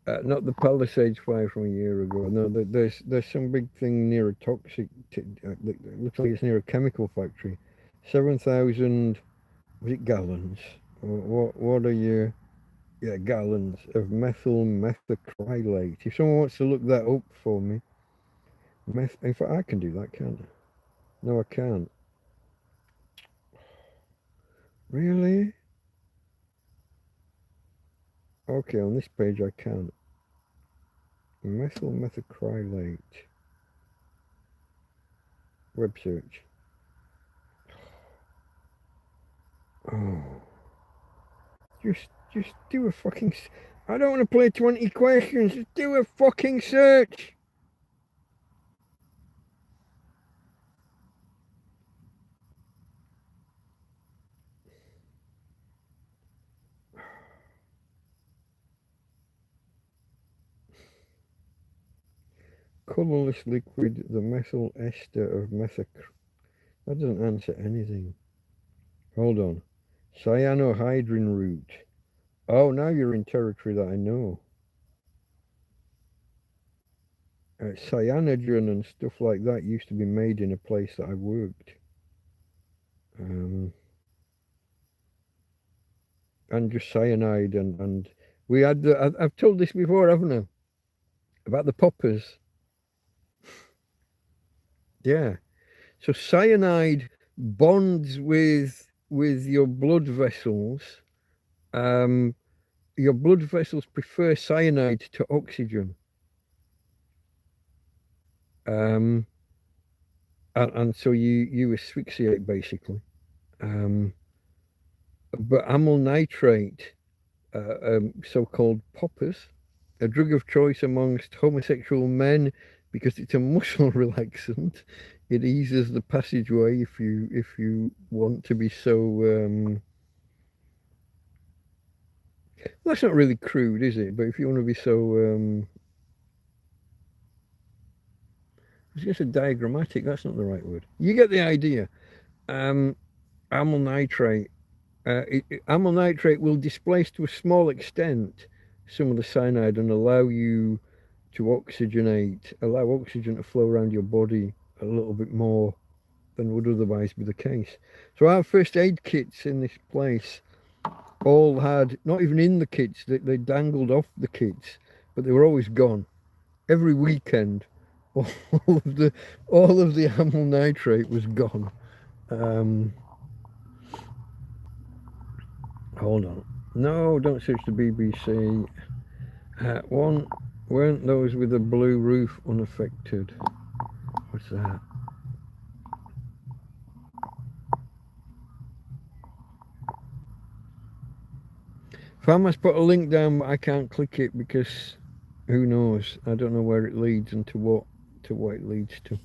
Not the Palisades fire from a year ago. No, there's some big thing near a toxic. It looks like it's near a chemical factory. 7,000, was it gallons? What are you? Yeah, gallons of methyl methacrylate. If someone wants to look that up for me, in fact, I can do that, can't I? No, I can't. Really? Okay, on this page I can. Methyl methacrylate. Web search. Oh, just do a fucking. I don't want to play 20 questions. Just do a fucking search. Colorless liquid, the methyl ester of methac. That doesn't answer anything. Hold on. Cyanohydrin root. Oh, now you're in territory that I know. Cyanogen and stuff like that used to be made in a place that I worked. And just cyanide and we had I've told this before, haven't I? About the poppers. Yeah. So cyanide bonds with your blood vessels. Your blood vessels prefer cyanide to oxygen. And so you asphyxiate basically. But amyl nitrate, so-called poppers, a drug of choice amongst homosexual men because it's a muscle relaxant. It eases the passageway if you want to be so. That's not really crude, is it? But if you want to be so. It's just a diagrammatic. That's not the right word. You get the idea. Amyl nitrate. Amyl nitrate will displace to a small extent some of the cyanide and allow you to oxygenate, allow oxygen to flow around your body a little bit more than would otherwise be the case. So our first aid kits in this place all had, not even in the kits, they dangled off the kits, but they were always gone. Every weekend, all of the amyl nitrate was gone. Hold on. No, don't search the BBC. Weren't those with a blue roof unaffected? What's that? Farmers put a link down, but I can't click it because who knows? I don't know where it leads and to what it leads to.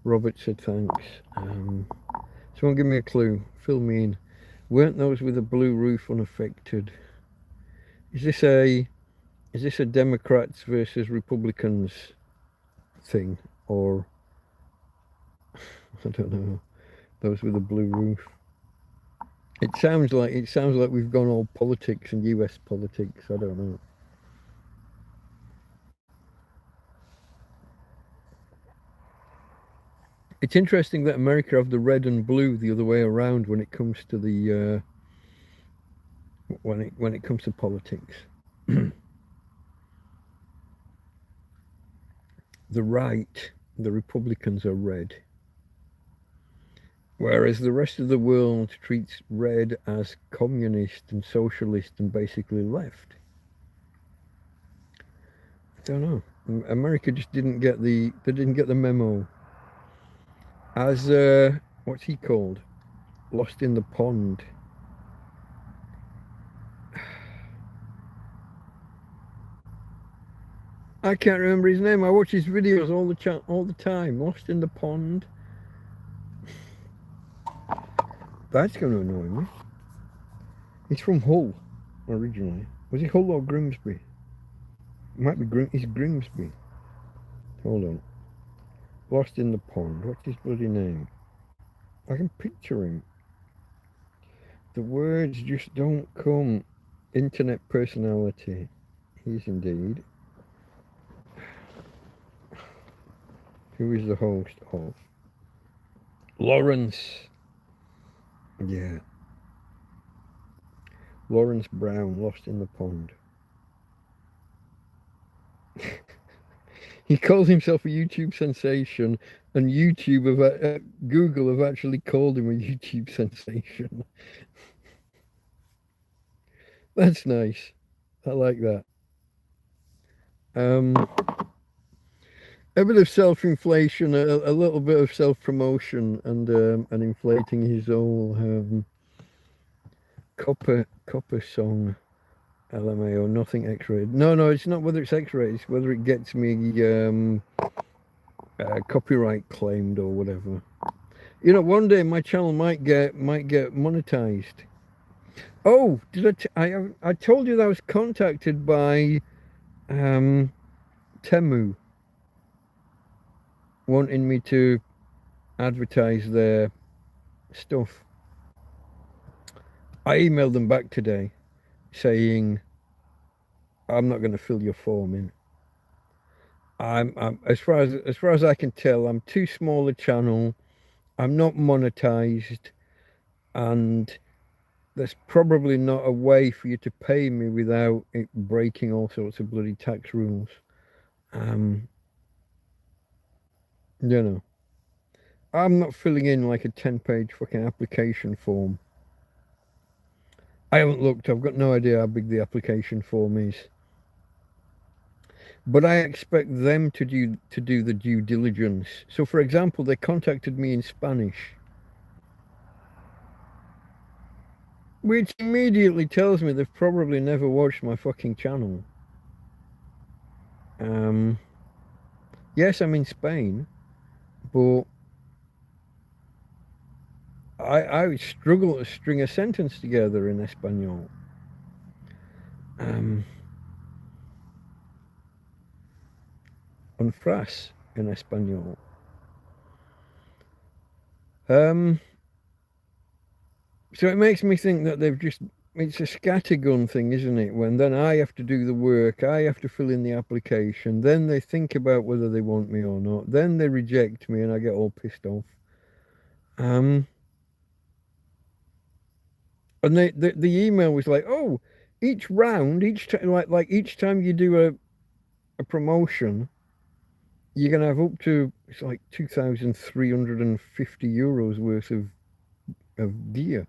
Robert said thanks. Someone give me a clue. Fill me in. Weren't those with a blue roof unaffected? Is this a Democrats versus Republicans thing, or I don't know? Those with a blue roof. It sounds like we've gone all politics and US politics. I don't know. It's interesting that America have the red and blue the other way around when it comes to the when it comes to politics. The right, the Republicans are red, whereas the rest of the world treats red as communist and socialist and basically left. I don't know. America just didn't get the memo. As what's he called? Lost in the Pond. I can't remember his name. I watch his videos all the time. Lost in the Pond. That's going to annoy me. He's from Hull originally. Was he Hull or Grimsby? It might be He's Grimsby. Hold on. Lost in the Pond. What's his bloody name? I can picture him. The words just don't come. Internet personality. He is indeed. Who is the host of Lawrence? Yeah. Lawrence Brown, Lost in the Pond. He calls himself a YouTube sensation, and Google have actually called him a YouTube sensation. That's nice. I like that. A bit of self-inflation, a little bit of self-promotion, and inflating his own copper song. LMAO, nothing X-rated. No, it's not whether it's X-rated, it's whether it gets me copyright claimed or whatever. You know, one day my channel might get monetized. Oh, I told you that I was contacted by Temu wanting me to advertise their stuff. I emailed them back today saying I'm not going to fill your form in. I'm as far as I can tell, I'm too small a channel. I'm not monetized, and there's probably not a way for you to pay me without it breaking all sorts of bloody tax rules. You know, I'm not filling in like a 10-page fucking application form. I haven't looked. I've got no idea how big the application form is. But I expect them to do the due diligence. So, for example, they contacted me in Spanish, which immediately tells me they've probably never watched my fucking channel. Yes, I'm in Spain, but I would struggle to string a sentence together in Espanol. Un frase in Espanol. So it makes me think that it's a scattergun thing, isn't it? When then I have to do the work, I have to fill in the application, then they think about whether they want me or not, then they reject me and I get all pissed off. And the email was like, oh, each round, each time, like each time you do a promotion, you're gonna have up to, it's like 2,350 euros worth of gear.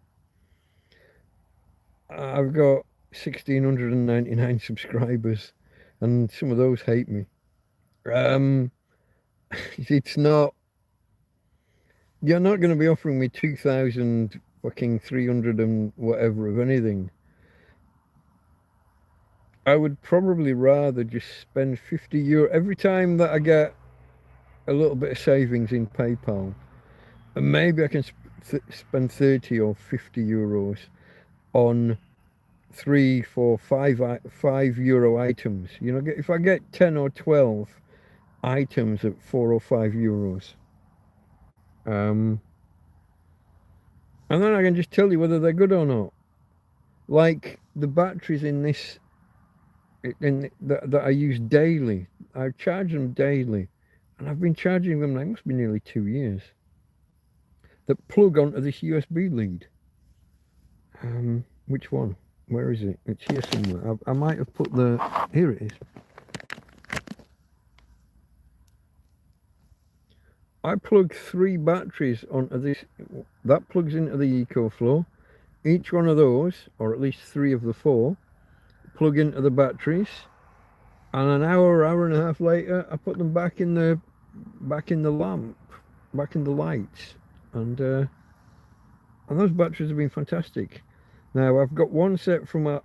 I've got 1,699 subscribers, and some of those hate me. It's not. You're not going to be offering me 2,000 fucking 300 and whatever of anything. I would probably rather just spend 50 euro every time that I get a little bit of savings in PayPal, and maybe I can spend 30 or 50 euros on 3, 4, 5 euro items. You know, if I get 10 or 12 items at 4 or 5 euros, and then I can just tell you whether they're good or not. Like the batteries in this, that I use daily. I charge them daily, and I've been charging them. They must be nearly 2 years. That plug onto this USB lead. Which one? Where is it? It's here somewhere. I might have put the... Here it is. I plug 3 batteries onto this. That plugs into the EcoFlow. Each one of those, or at least 3 of the 4, plug into the batteries. And an hour and a half later, I put them back in the lamp, back in the lights, and those batteries have been fantastic. Now I've got one set from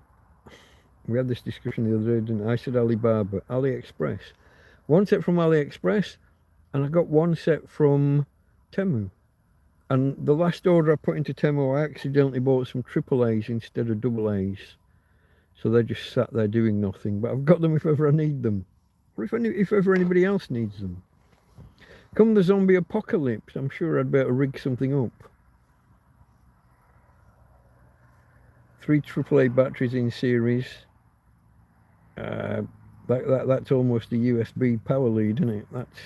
we had this discussion the other day, didn't I? I said Alibaba, AliExpress. One set from AliExpress, and I got one set from Temu. And the last order I put into Temu, I accidentally bought some AAAs instead of AA's. So they're just sat there doing nothing. But I've got them if ever I need them. Or if ever anybody else needs them. Come the zombie apocalypse, I'm sure I'd better rig something up. 3 AAA batteries in series. That's almost a USB power lead, isn't it? That's,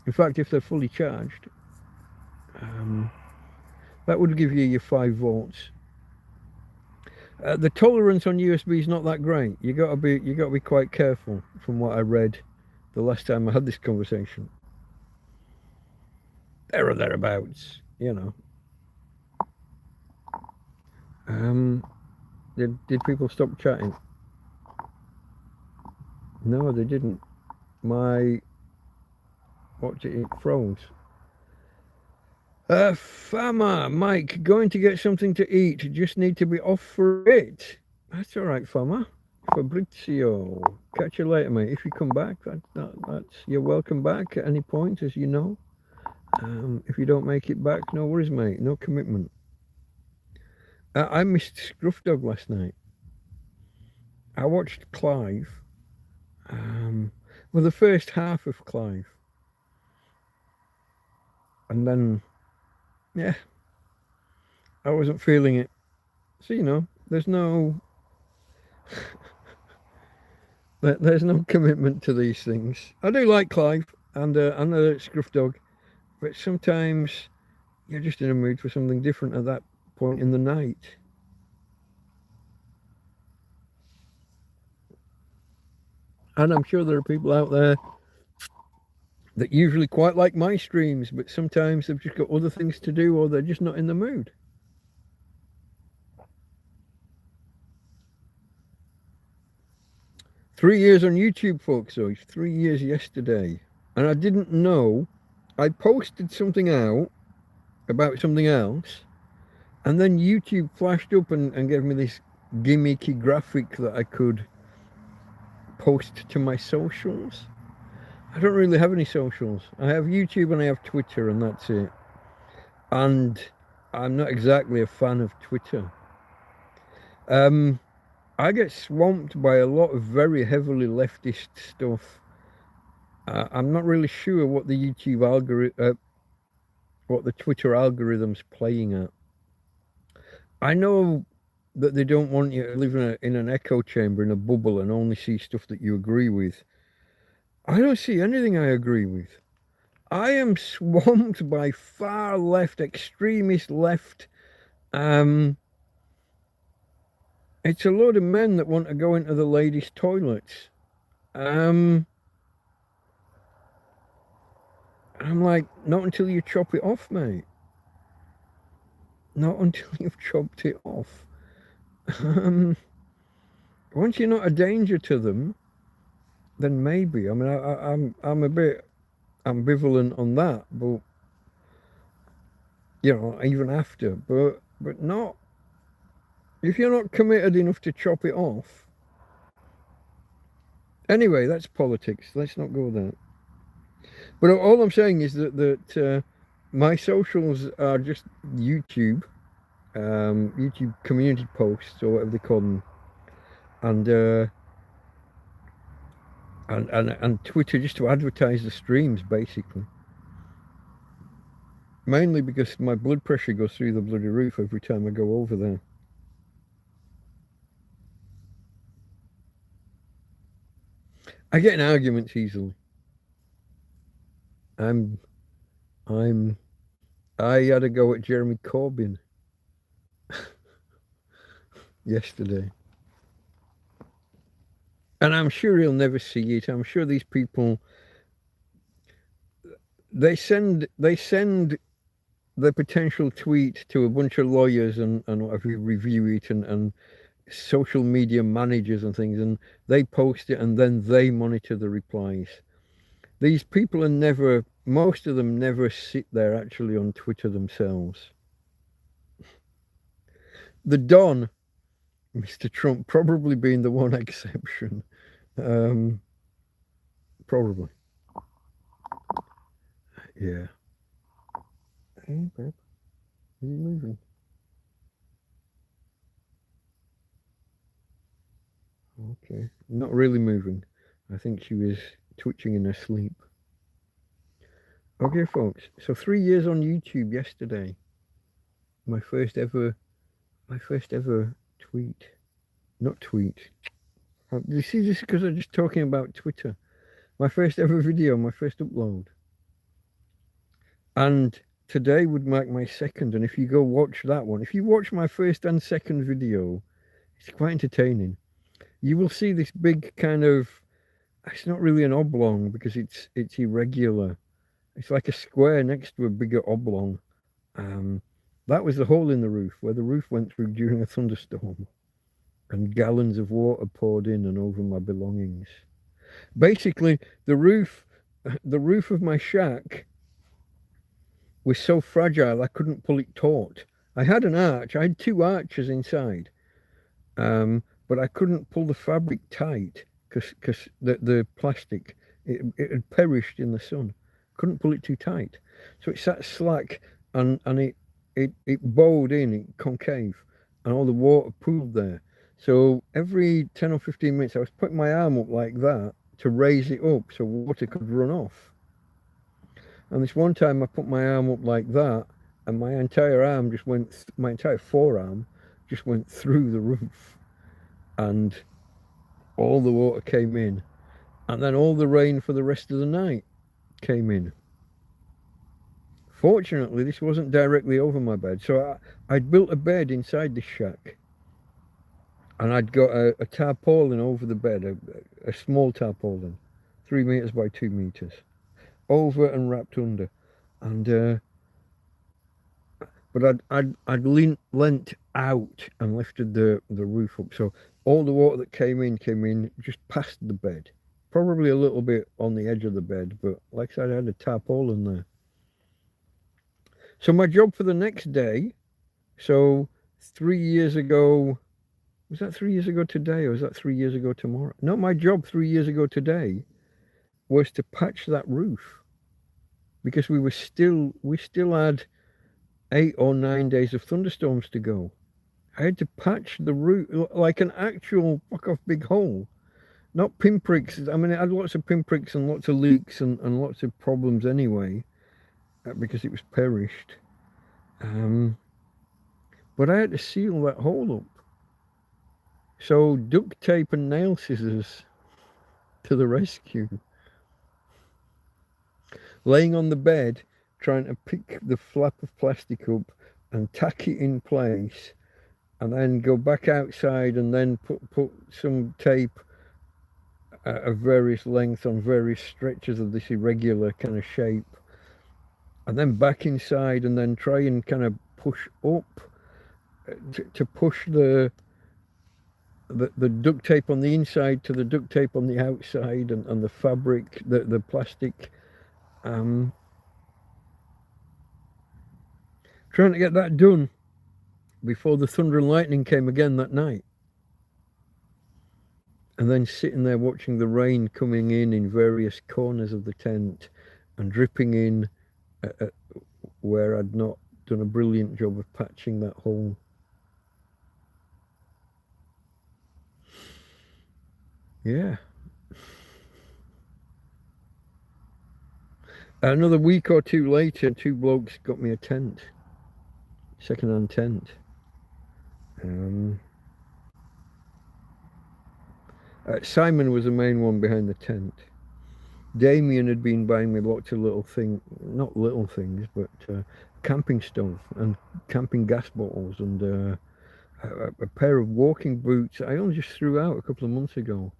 in fact, if they're fully charged, that would give you your 5 volts. The tolerance on USB is not that great. You got to be quite careful. From what I read, the last time I had this conversation, there or thereabouts, you know. Did people stop chatting? No, they didn't. It froze. Farmer Mike, going to get something to eat. Just need to be off for it. That's all right, Farmer. Fabrizio, catch you later, mate. If you come back, that's you're welcome back at any point, as you know. If you don't make it back, no worries, mate. No commitment. I missed Scruff Dog last night. I watched Clive. Well, the first half of Clive. And then, yeah, I wasn't feeling it. So, you know, there's no commitment to these things. I do like Clive and Scruff Dog, but sometimes you're just in a mood for something different at that point in the night. And I'm sure there are people out there that usually quite like my streams, but sometimes they've just got other things to do or they're just not in the mood. Three years on YouTube, folks. So it's 3 years yesterday. And I didn't know. I posted something out about something else. And then YouTube flashed up and gave me this gimmicky graphic that I could post to my socials. I don't really have any socials. I have YouTube and I have Twitter, and that's it. And I'm not exactly a fan of Twitter. I get swamped by a lot of very heavily leftist stuff. I'm not really sure what the YouTube algorithm, what the Twitter algorithm's playing at. I know that they don't want you to live in an echo chamber, in a bubble, and only see stuff that you agree with. I don't see anything I agree with. I am swamped by far left, extremist left. It's a load of men that want to go into the ladies' toilets. I'm like, not until you chop it off, mate. Not until you've chopped it off. Once you're not a danger to them, then maybe. I mean, I'm a bit ambivalent on that, but you know, even after, but not if you're not committed enough to chop it off. Anyway, that's politics. Let's not go there. But all I'm saying is that my socials are just YouTube, YouTube community posts or whatever they call them, and Twitter just to advertise the streams, basically. Mainly because my blood pressure goes through the bloody roof every time I go over there. I get in arguments easily. I had a go at Jeremy Corbyn yesterday. And I'm sure he'll never see it. I'm sure these people, they send the potential tweet to a bunch of lawyers and whatever, review it and social media managers and things, and they post it and then they monitor the replies. These people are never, most of them never sit there actually on Twitter themselves. The Don, Mr. Trump, probably being the one exception. Probably. Yeah. Hey, babe. Are you moving? Okay. Not really moving. I think she was twitching in her sleep. Okay, folks. So 3 years on YouTube yesterday. My first ever tweet. Not tweet. You see, this is because I'm just talking about Twitter. My first ever video, my first upload. And today would mark my second. And if you go watch that one, if you watch my first and second video, it's quite entertaining. You will see this big kind of, it's not really an oblong because it's irregular. It's like a square next to a bigger oblong. That was the hole in the roof where the roof went through during a thunderstorm, and gallons of water poured in and over my belongings. Basically, the roof of my shack was so fragile I couldn't pull it taut. I had an arch. I had two arches inside, but I couldn't pull the fabric tight because the plastic it had perished in the sun. Couldn't pull it too tight, so it sat slack and it bowed in, it concave, and all the water pooled there. So every 10 or 15 minutes, I was putting my arm up like that to raise it up so water could run off. And this one time I put my arm up like that, and my entire arm just went, my entire forearm just went through the roof, and all the water came in, and then all the rain for the rest of the night came in. Fortunately, this wasn't directly over my bed, so I'd built a bed inside the shack, and I'd got a tarpaulin over the bed, a small tarpaulin, 3 meters by 2 meters, over and wrapped under, and but I'd leant out and lifted the roof up, so all the water that came in just past the bed, probably a little bit on the edge of the bed, but like I said, I had a tarpaulin there. So my job for the next day, so 3 years ago, was that 3 years ago today, or was that 3 years ago tomorrow? No, my job 3 years ago today was to patch that roof, because we still had 8 or 9 days of thunderstorms to go. I had to patch the roof like an actual fuck off big hole, not pinpricks. I mean, it had lots of pinpricks and lots of leaks and lots of problems anyway, because it was perished. But I had to seal that hole up. So duct tape and nail scissors to the rescue. Laying on the bed, trying to pick the flap of plastic up and tack it in place, and then go back outside and then put some tape of various lengths on various stretches of this irregular kind of shape, and then back inside and then try and kind of push up to push the duct tape on the inside to the duct tape on the outside, and the fabric, the plastic, trying to get that done before the thunder and lightning came again that night. And then sitting there watching the rain coming in various corners of the tent and dripping in where I'd not done a brilliant job of patching that hole. Yeah. Another week or two later, 2 blokes got me a tent, second-hand tent. Simon was the main one behind the tent. Damien had been buying me lots of little things, not little things, but camping stuff and camping gas bottles, and a pair of walking boots I only just threw out a couple of months ago.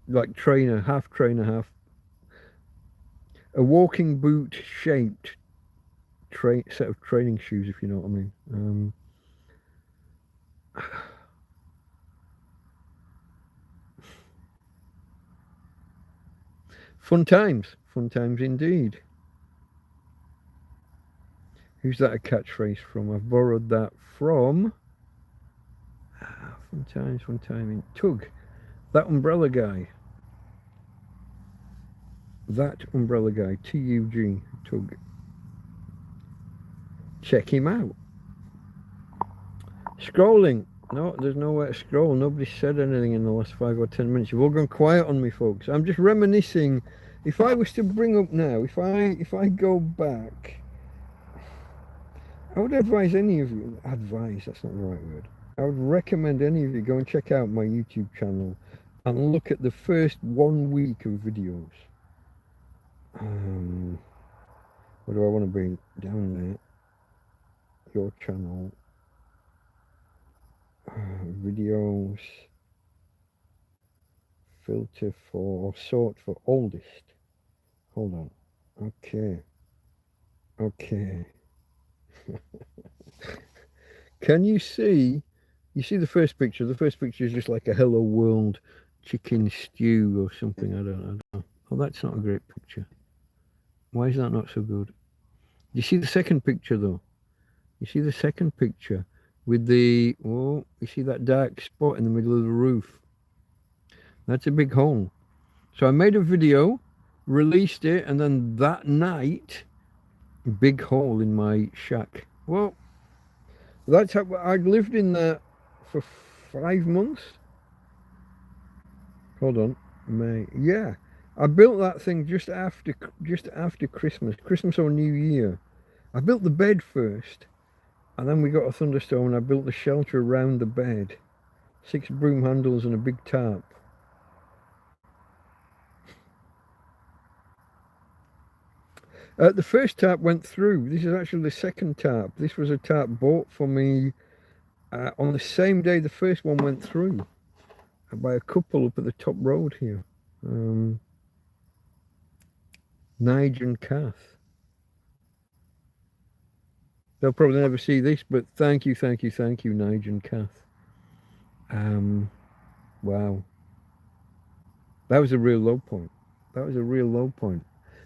Like trainer, half a walking boot shaped set of training shoes, if you know what I mean. Fun times indeed. Who's that a catchphrase from? I've borrowed that from fun time in Tug, that umbrella guy, TUG, Tug. Check him out. Scrolling. No, there's nowhere to scroll. Nobody said anything in the last 5 or 10 minutes. You've all gone quiet on me, folks. I'm just reminiscing. If I was to bring up now, if I go back, I would advise any of you, advise, that's not the right word. I would recommend any of you go and check out my YouTube channel and look at the first 1 week of videos. Where do I want to bring down there? Your channel. Videos. Filter for, or sort for oldest. Hold on. Okay. Okay. Can you see? You see the first picture? The first picture is just like a hello world chicken stew or something. I don't know. Oh, that's not a great picture. Why is that not so good? You see the second picture though? You see the second picture with the, oh, you see that dark spot in the middle of the roof? That's a big hole. So I made a video, released it, and then that night, big hole in my shack. Well, that's how I lived in there for 5 months. Hold on, May. Yeah, I built that thing just after Christmas or New Year. I built the bed first, and then we got a thunderstorm, and I built the shelter around the bed. 6 broom handles and a big tarp. The first tarp went through. This is actually the second tarp. This was a tarp bought for me on the same day the first one went through by a couple up at the top road here. Nige and Kath. They'll probably never see this, but thank you, Nige and Kath. Wow. That was a real low point. That was a real low point.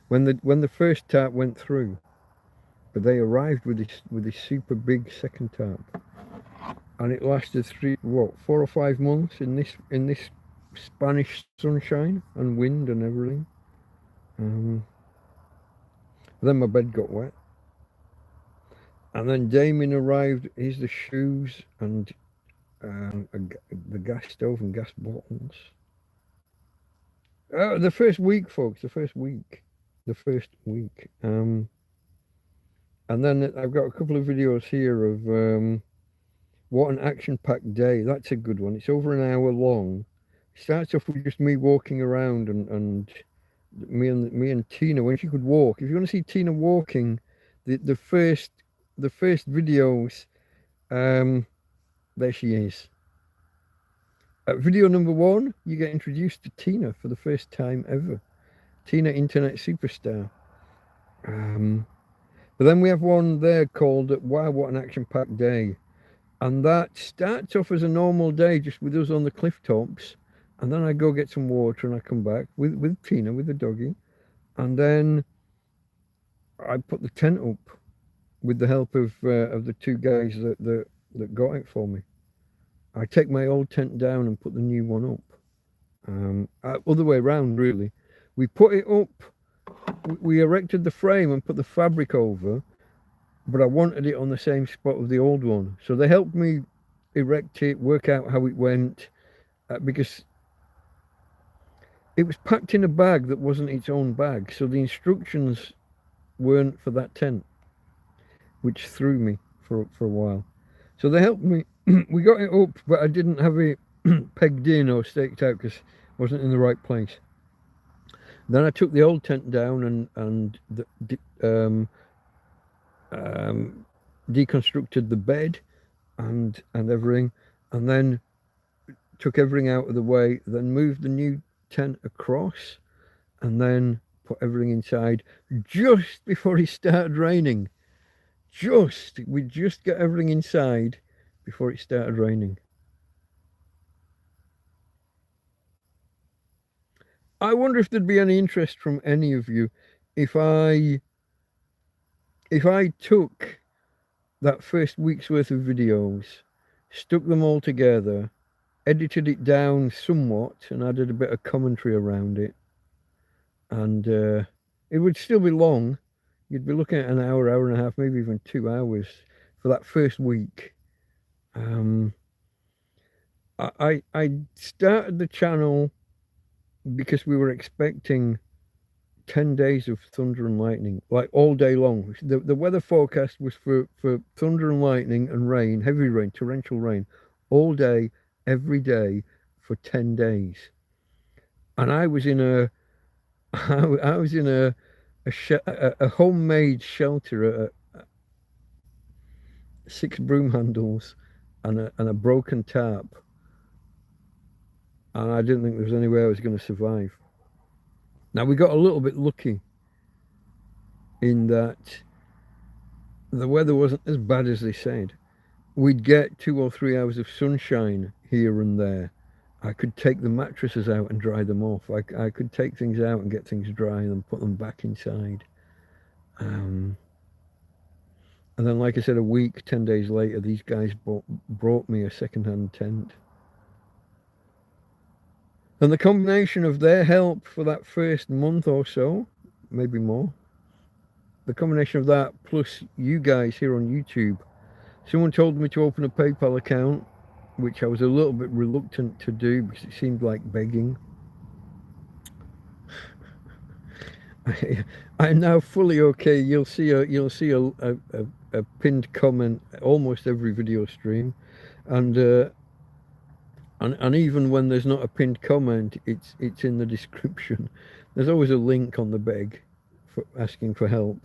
When the first tarp went through, but they arrived with this super big second tarp, and it lasted 4 or 5 months in this Spanish sunshine and wind and everything. Then my bed got wet, and then Damien arrived. Here's the shoes and the gas stove and gas bottles. The first week, folks. The first week. And then I've got a couple of videos here of what an action-packed day. That's a good one. It's over an hour long. It starts off with just me walking around and me and Tina when she could walk. If you want to see Tina walking, the first videos, there she is. Video number 1, you get introduced to Tina for the first time ever. Tina, internet superstar. But then we have one there called Wow, What an Action-Packed Day. And that starts off as a normal day, just with us on the cliff tops. And then I go get some water and I come back with Tina, with the doggy. And then I put the tent up with the help of the 2 guys that got it for me. I take my old tent down and put the new one up. Other way around, really. We put it up, we erected the frame and put the fabric over, but I wanted it on the same spot of the old one. So they helped me erect it, work out how it went, because it was packed in a bag that wasn't its own bag. So the instructions weren't for that tent, which threw me for a while. So they helped me. We got it up, but I didn't have it pegged in or staked out because it wasn't in the right place. Then I took the old tent down and deconstructed the bed and everything, and then took everything out of the way, then moved the new tent across, and then put everything inside just before it started raining. We just got everything inside before it started raining. I wonder if there'd be any interest from any of you if I took that first week's worth of videos, stuck them all together, edited it down somewhat, and added a bit of commentary around it. And it would still be long. You'd be looking at an hour, hour and a half, maybe even 2 hours for that first week. I started the channel because we were expecting 10 days of thunder and lightning, like all day long. The weather forecast was for thunder and lightning and rain, heavy rain, torrential rain, all day, every day for 10 days. And I was in a, I was in a homemade shelter, 6 broom handles and a broken tarp. And I didn't think there was any way I was going to survive. Now, we got a little bit lucky in that the weather wasn't as bad as they said. We'd get 2 or 3 hours of sunshine here and there. I could take the mattresses out and dry them off. I could take things out and get things dry and put them back inside. And then, like I said, a week, 10 days later, these guys brought me a second-hand tent. And the combination of their help for that first month or so, maybe more, the combination of that plus you guys here on YouTube, someone told me to open a PayPal account, which I was a little bit reluctant to do because it seemed like begging. I'm now fully okay. You'll see a pinned comment almost every video stream, and even when there's not a pinned comment, it's in the description. There's always a link on the beg for asking for help.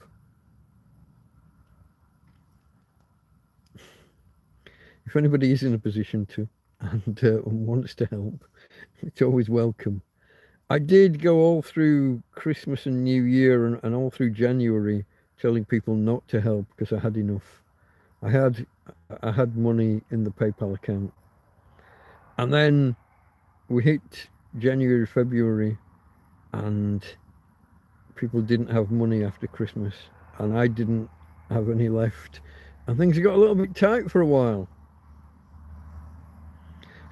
If anybody is in a position to and wants to help, it's always welcome. I did go all through Christmas and New Year and all through January telling people not to help because I had enough. I had money in the PayPal account. And then we hit January, February, and people didn't have money after Christmas, and I didn't have any left. And things got a little bit tight for a while.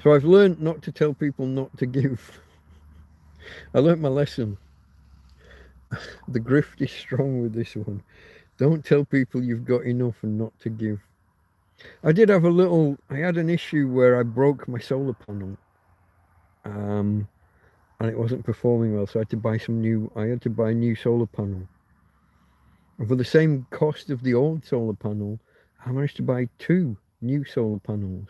So I've learned not to tell people not to give. I learnt my lesson. The grift is strong with this one. Don't tell people you've got enough and not to give. I did have I had an issue where I broke my solar panel. And it wasn't performing well, so I had to buy a new solar panel. And for the same cost of the old solar panel, I managed to buy 2 new solar panels.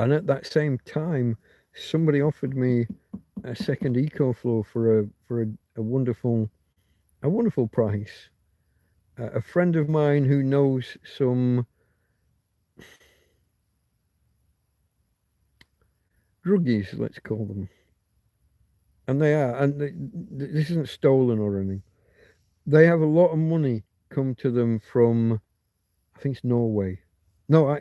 And at that same time, somebody offered me a second EcoFlow for a wonderful price. A friend of mine who knows some druggies, let's call them, and this isn't stolen or anything. They have a lot of money come to them from, I think it's Norway. No,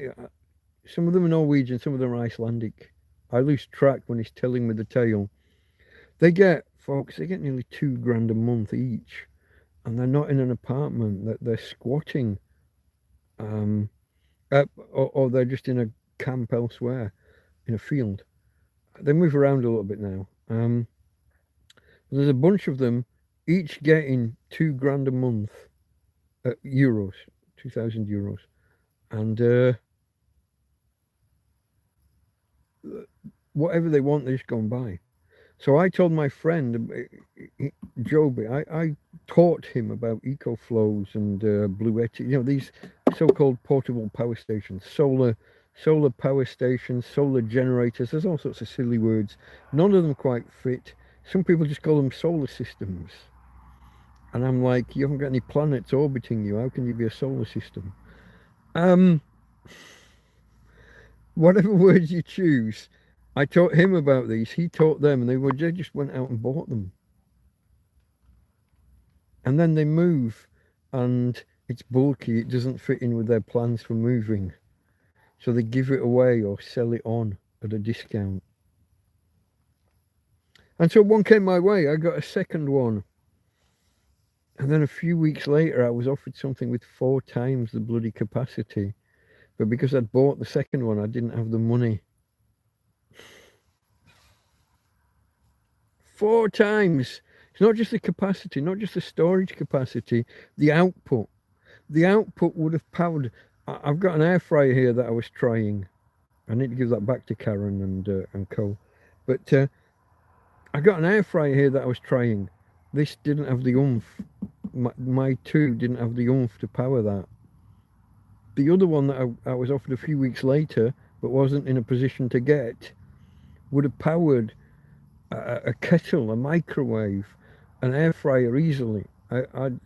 some of them are Norwegian, some of them are Icelandic. I lose track when he's telling me the tale. They get nearly $2,000 a month each, and they're not in an apartment. They're squatting, or they're just in a camp elsewhere, in a field. They move around a little bit now. There's a bunch of them, each getting $2,000 a month, euros, 2,000 euros, and whatever they want, they just go and buy. So I told my friend, Joby, I taught him about EcoFlows and Bluetti, these so-called portable power stations, solar power stations, solar generators. There's all sorts of silly words. None of them quite fit. Some people just call them solar systems. And I'm like, you haven't got any planets orbiting you. How can you be a solar system? Whatever words you choose. I taught him about these. He taught them, and they just went out and bought them. And then they move, and it's bulky. It doesn't fit in with their plans for moving. So they give it away or sell it on at a discount. And so one came my way. I got a second one. And then a few weeks later, I was offered something with 4 times the bloody capacity. But because I'd bought the second one, I didn't have the money. 4 times. It's not just the capacity, not just the storage capacity, the output. The output would have powered. I've got an air fryer here that I was trying. I need to give that back to Karen and co. But I got an air fryer here that I was trying. This didn't have the oomph. My 2 didn't have the oomph to power that. the other one that I was offered a few weeks later, but wasn't in a position to get, would have powered a kettle, a microwave, an air fryer easily. What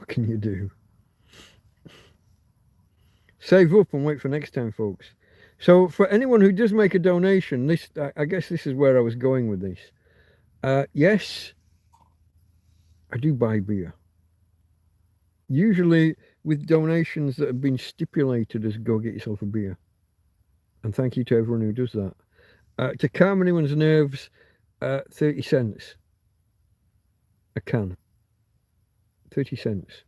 can you do? Save up and wait for next time, folks. So for anyone who does make a donation, this I guess this is where I was going with this. Yes, I do buy beer. Usually with donations that have been stipulated as go get yourself a beer. And thank you to everyone who does that. To calm anyone's nerves, 30 cents a can. 30 cents.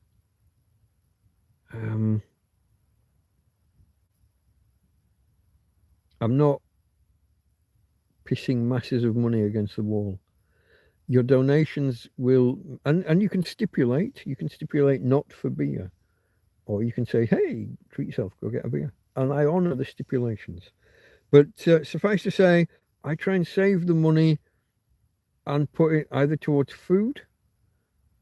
I'm not pissing masses of money against the wall. Your donations will, and you can stipulate not for beer, or you can say, hey, treat yourself, go get a beer. And I honour the stipulations. But suffice to say, I try and save the money and put it either towards food,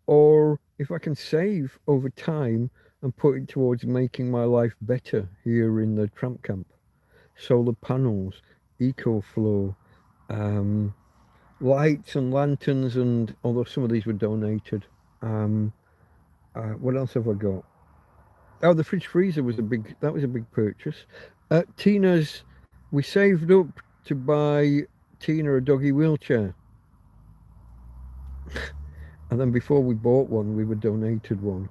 or if I can save over time and put it towards making my life better here in the tramp camp. Solar panels, EcoFlow, lights and lanterns, and although some of these were donated. What else have I got? Oh, the fridge freezer was a big purchase. Tina's, we saved up to buy Tina a doggy wheelchair. And then before we bought one, we were donated one.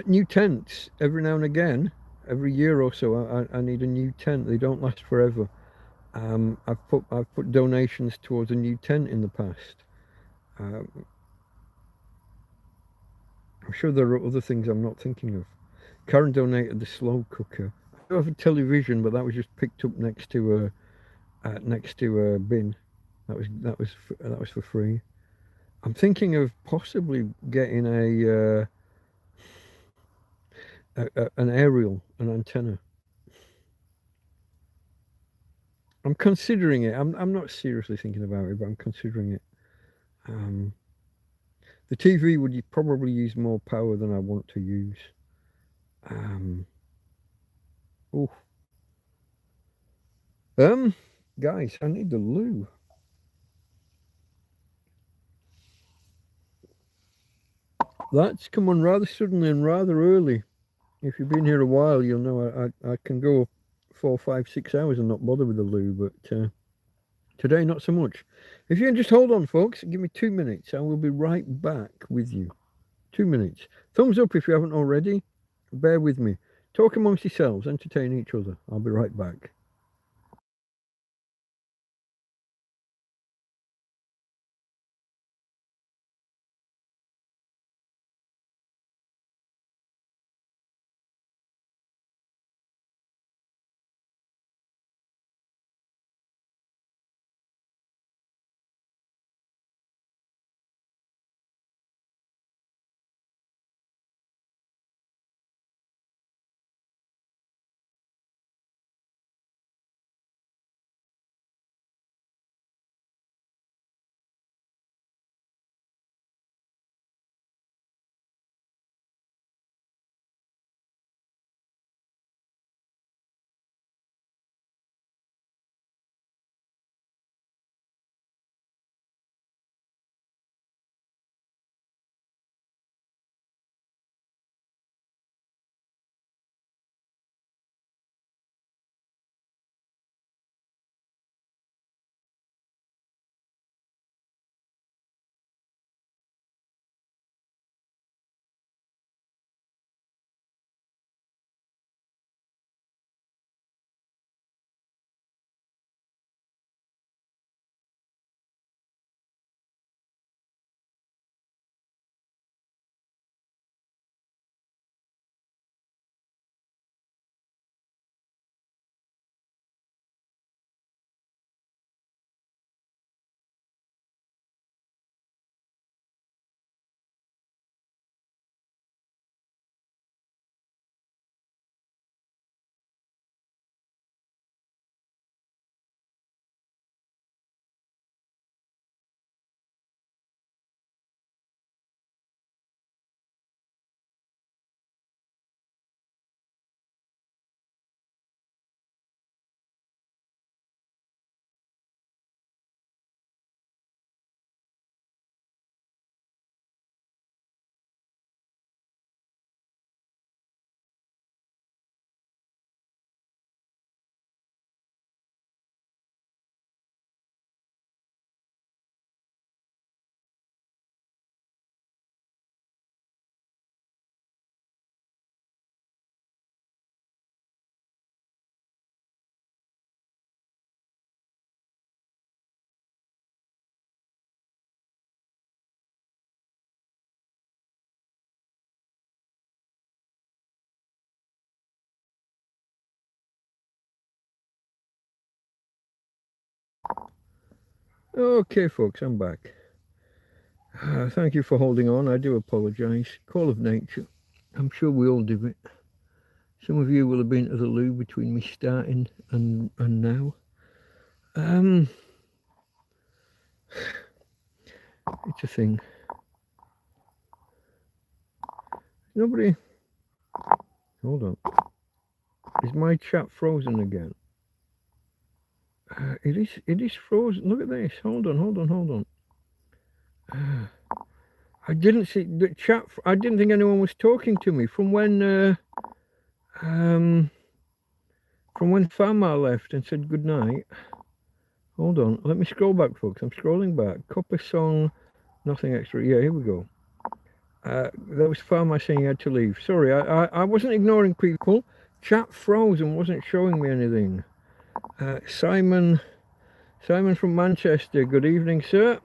New tents, every now and again, every year or so, I need a new tent. They don't last forever. I've put donations towards a new tent in the past. I'm sure there are other things I'm not thinking of. Karen donated the slow cooker. I do have a television, but that was just picked up next to a bin. That was for free. I'm thinking of possibly getting an aerial, an antenna. I'm considering it. I'm not seriously thinking about it, but I'm considering it. The TV would probably use more power than I want to use. Oh, guys, I need the loo. That's come on rather suddenly and rather early. If you've been here a while, you'll know I can go 4, 5, 6 hours and not bother with the loo, but today not so much. If you can just hold on, folks, give me 2 minutes. I will be right back with you. 2 minutes. Thumbs up if you haven't already. Bear with me. Talk amongst yourselves, entertain each other. I'll be right back. Okay, folks, I'm back. Thank you for holding on. I do apologise. Call of nature. I'm sure we all do it. Some of you will have been to the loo between me starting and now. It's a thing. Nobody. Hold on. Is my chat frozen again? It is frozen. Look at this. Hold on. I didn't see the chat. I didn't think anyone was talking to me from when Farmar left and said good night. Hold on. Let me scroll back, folks. I'm scrolling back. Copper song. Nothing extra. Yeah, here we go. That was Farmar saying he had to leave. Sorry, I wasn't ignoring people. Chat froze and wasn't showing me anything. Simon from Manchester. Good evening, sir.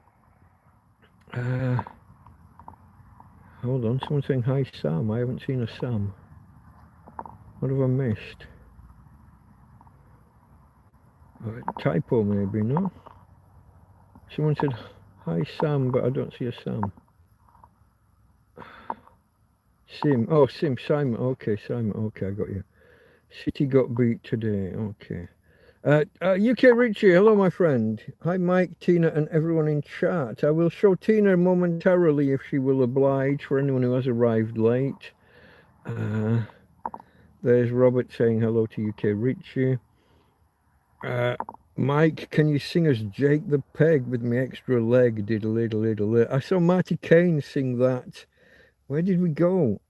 Hold on. Someone's saying hi, Sam. I haven't seen a Sam. What have I missed? Typo maybe, no? Someone said hi, Sam, but I don't see a Sam. Sim. Oh, Simon. Okay, Simon. Okay, I got you. City got beat today. Okay. UK Richie, hello, my friend. Hi, Mike, Tina, and everyone in chat. I will show Tina momentarily if she will oblige for anyone who has arrived late. There's Robert saying hello to UK Richie. Mike, can you sing us Jake the Peg with me extra leg? Diddle. I saw Marty Kane sing that. Where did we go?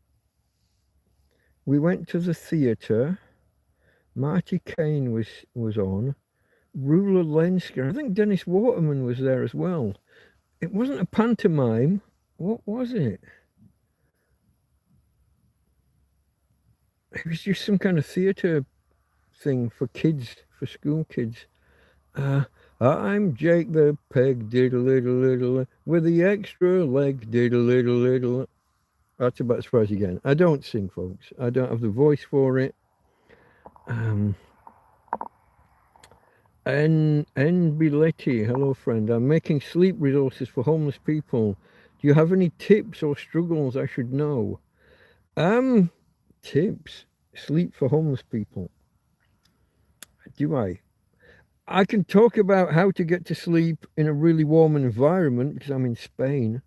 We went to the theatre. Marty Kane was on. Rula Lenska. I think Dennis Waterman was there as well. It wasn't a pantomime. What was it? It was just some kind of theatre thing for kids, for school kids. I'm Jake the Peg, diddle, with the extra leg, diddle. That's about as far as you get. I don't sing, folks. I don't have the voice for it. N. Biletti, hello, friend. I'm making sleep resources for homeless people. Do you have any tips or struggles I should know? Tips? Sleep for homeless people. Do I? I can talk about how to get to sleep in a really warm environment because I'm in Spain.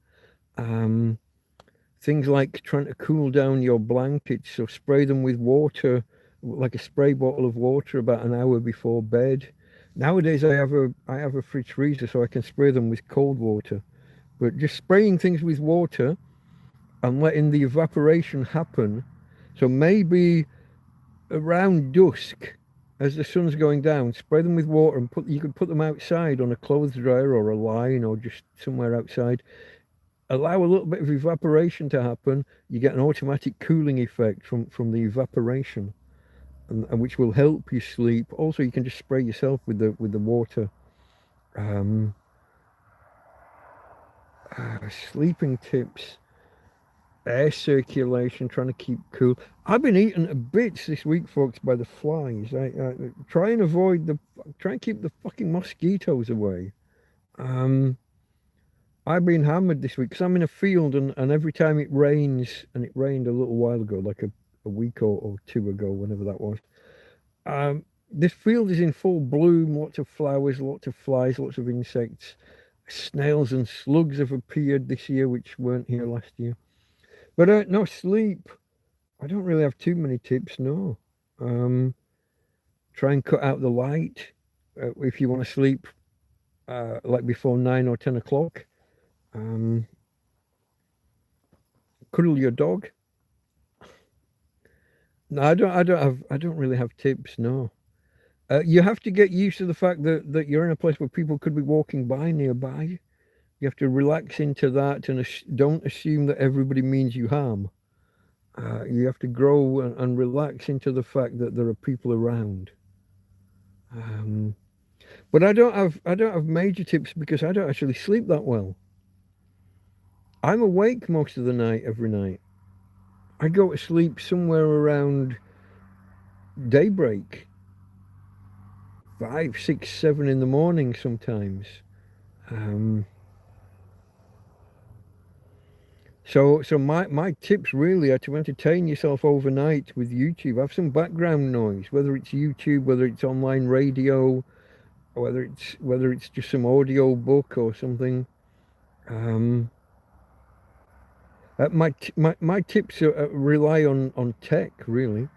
Things like trying to cool down your blankets, so spray them with water, like a spray bottle of water about an hour before bed. Nowadays I have a fridge freezer so I can spray them with cold water. But just spraying things with water and letting the evaporation happen. So maybe around dusk, as the sun's going down, spray them with water and you could put them outside on a clothes dryer or a line or just somewhere outside. Allow a little bit of evaporation to happen. You get an automatic cooling effect from the evaporation, and which will help you sleep. Also, you can just spray yourself with the water. Sleeping tips. Air circulation, trying to keep cool. I've been eaten to bits this week, folks, by the flies. I try and keep the fucking mosquitoes away. I've been hammered this week because I'm in a field and every time it rains, and it rained a little while ago, like a week or two ago, whenever that was. This field is in full bloom, lots of flowers, lots of flies, lots of insects. Snails and slugs have appeared this year, which weren't here last year. But no, sleep. I don't really have too many tips, no. Try and cut out the light if you want to sleep like before 9 or 10 o'clock. Cuddle your dog. No, I don't really have tips, no. You have to get used to the fact that you're in a place where people could be walking by nearby. You have to relax into that and don't assume that everybody means you harm. You have to grow and relax into the fact that there are people around. But I don't have major tips because I don't actually sleep that well. I'm awake most of the night, every night. I go to sleep somewhere around daybreak, 5, 6, 7 in the morning sometimes. Um, so my tips really are to entertain yourself overnight with YouTube. Have some background noise, whether it's YouTube, whether it's online radio, or whether it's just some audio book or something. Um, my tips rely on tech really.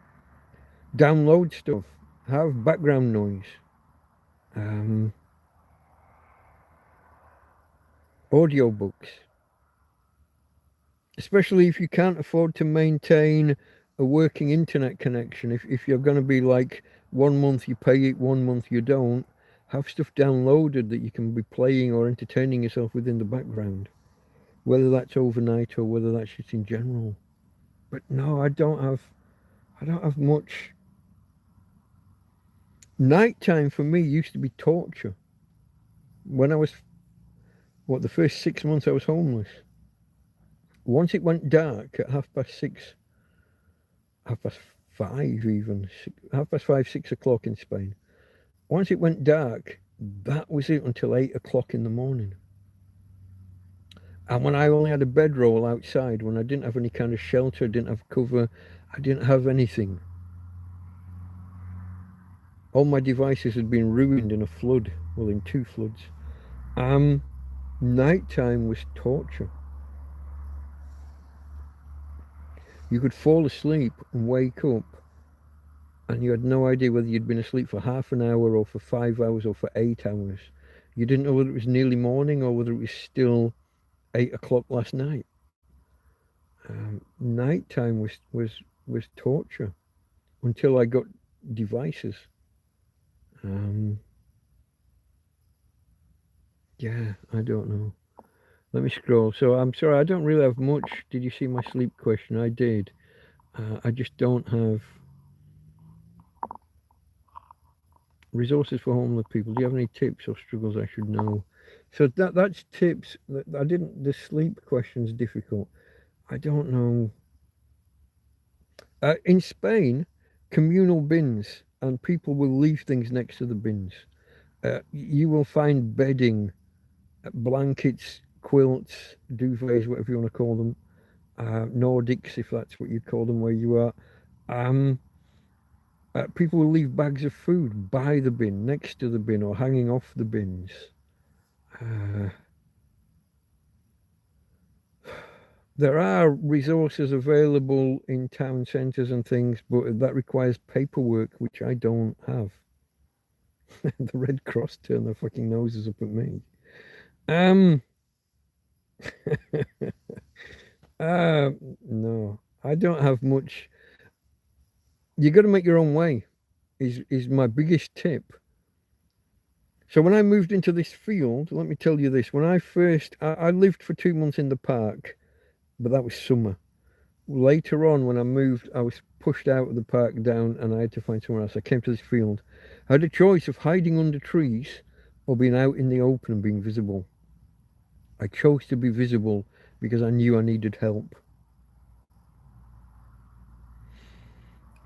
Download stuff, have background noise, um, audio books, especially if you can't afford to maintain a working internet connection. If you're going to be like 1 month you pay it, 1 month you don't, have stuff downloaded that you can be playing or entertaining yourself with in the background, whether that's overnight or whether that's just in general. But no, I don't have much. Nighttime for me used to be torture. When I was, the first 6 months I was homeless. Once it went dark at 6:30, 5:30 even, 5:30, 6 o'clock in Spain. Once it went dark, that was it until 8 o'clock in the morning. And when I only had a bedroll outside, when I didn't have any kind of shelter, didn't have cover, I didn't have anything. All my devices had been ruined in a flood, well, in 2 floods. Nighttime was torture. You could fall asleep and wake up, and you had no idea whether you'd been asleep for half an hour or for 5 hours or for 8 hours. You didn't know whether it was nearly morning or whether it was still 8 o'clock last night. Nighttime was torture until I got devices. Yeah, I don't know. Let me scroll. So I'm sorry, I don't really have much. Did you see my sleep question? I did. I just don't have resources for homeless people. Do you have any tips or struggles I should know? So that's tips. I didn't. The sleep question's difficult. I don't know. In Spain, communal bins, and people will leave things next to the bins. You will find bedding, blankets, quilts, duvets, whatever you want to call them, Nordics, if that's what you call them where you are. People will leave bags of food by the bin, next to the bin, or hanging off the bins. There are resources available in town centres and things, but that requires paperwork, which I don't have. The Red Cross turn their fucking noses up at me. No, I don't have much. You got to make your own way. Is my biggest tip. So when I moved into this field, let me tell you this: when I lived for 2 months in the park, but that was summer. Later on, when I moved, I was pushed out of the park down, and I had to find somewhere else. I came to this field. I had a choice of hiding under trees or being out in the open and being visible. I chose to be visible because I knew I needed help.